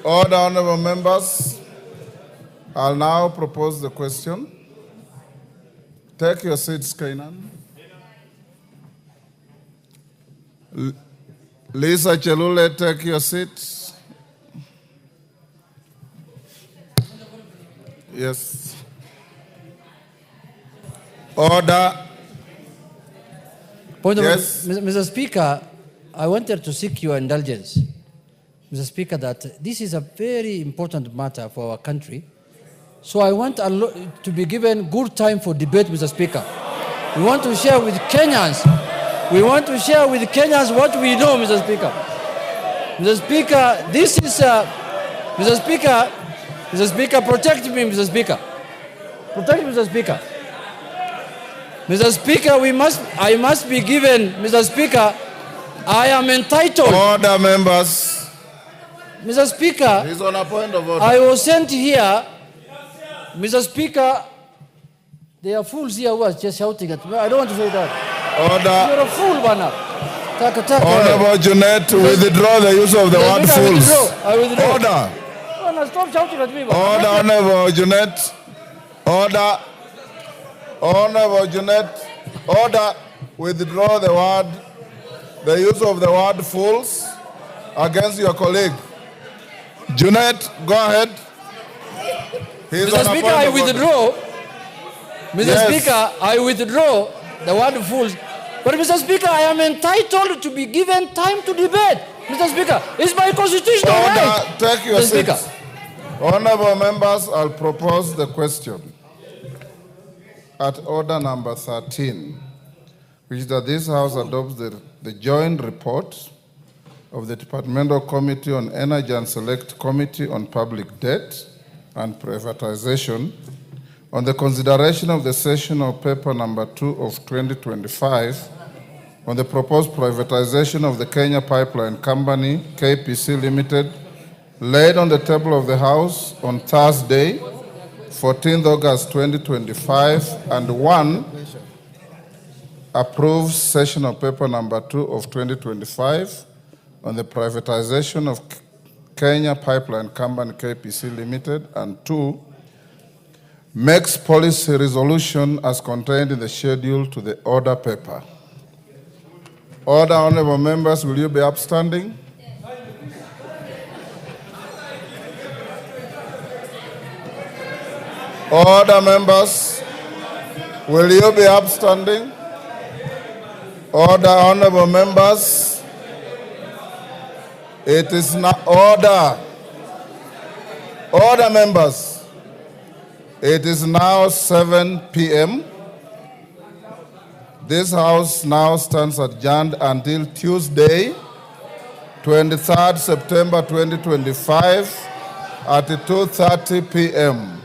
Order, honorable members. I'll now propose the question. Take your seats, Kenyan. Lisa Chelule, take your seat. Yes. Order. Point Yes. of, Mr. Speaker, I wanted to seek your indulgence, Mr. Speaker, that this is a very important matter for our country. So I want to be given good time for debate, Mr. Speaker. We want to share with Kenyans. We want to share with Kenyans what we know, Mr. Speaker. Mr. Speaker, this is, Mr. Speaker, protect me, Mr. Speaker. Protect me, Mr. Speaker. Mr. Speaker, I must be given, Mr. Speaker, I am entitled. Order, members. Mr. Speaker, He's on a point of order. I was sent here, Mr. Speaker, there are fools here who are just shouting at me. I don't want to say that. Order. You're a fool, Bana. Honorable Junet, withdraw the use of the word fools. I withdraw. Order. Bana, stop shouting at me, Bana. Order, Honorable Junet. Order. Honorable Junet. Order. Withdraw the use of the word fools against your colleague. Junet, go ahead. Mr. Speaker, I withdraw. Mr. Speaker, I withdraw the word fools. But Mr. Speaker, I am entitled to be given time to debate. Mr. Speaker, it's my constitutional right. Take your seats. Honorable members, I'll propose the question at order number 13, which is that this House adopts the joint report of the Departmental Committee on Energy and Select Committee on Public Debt and Privatization on the consideration of the sessional paper number 2 of 2025 on the proposed privatization of the Kenya Pipeline Company, KPC Limited, laid on the table of the House on Thursday, 14th August 2025, and 1, approves sessional paper number 2 of 2025 on the privatization of Kenya Pipeline Company, KPC Limited, and 2, makes policy resolution as contained in the schedule to the order paper. Order, honorable members, will you be upstanding? Order, members, will you be upstanding? Order, honorable members. It is not order. Order, members. It is now 7 p.m. This House now stands adjourned until Tuesday, 23rd September 2025 at 2:30 p.m.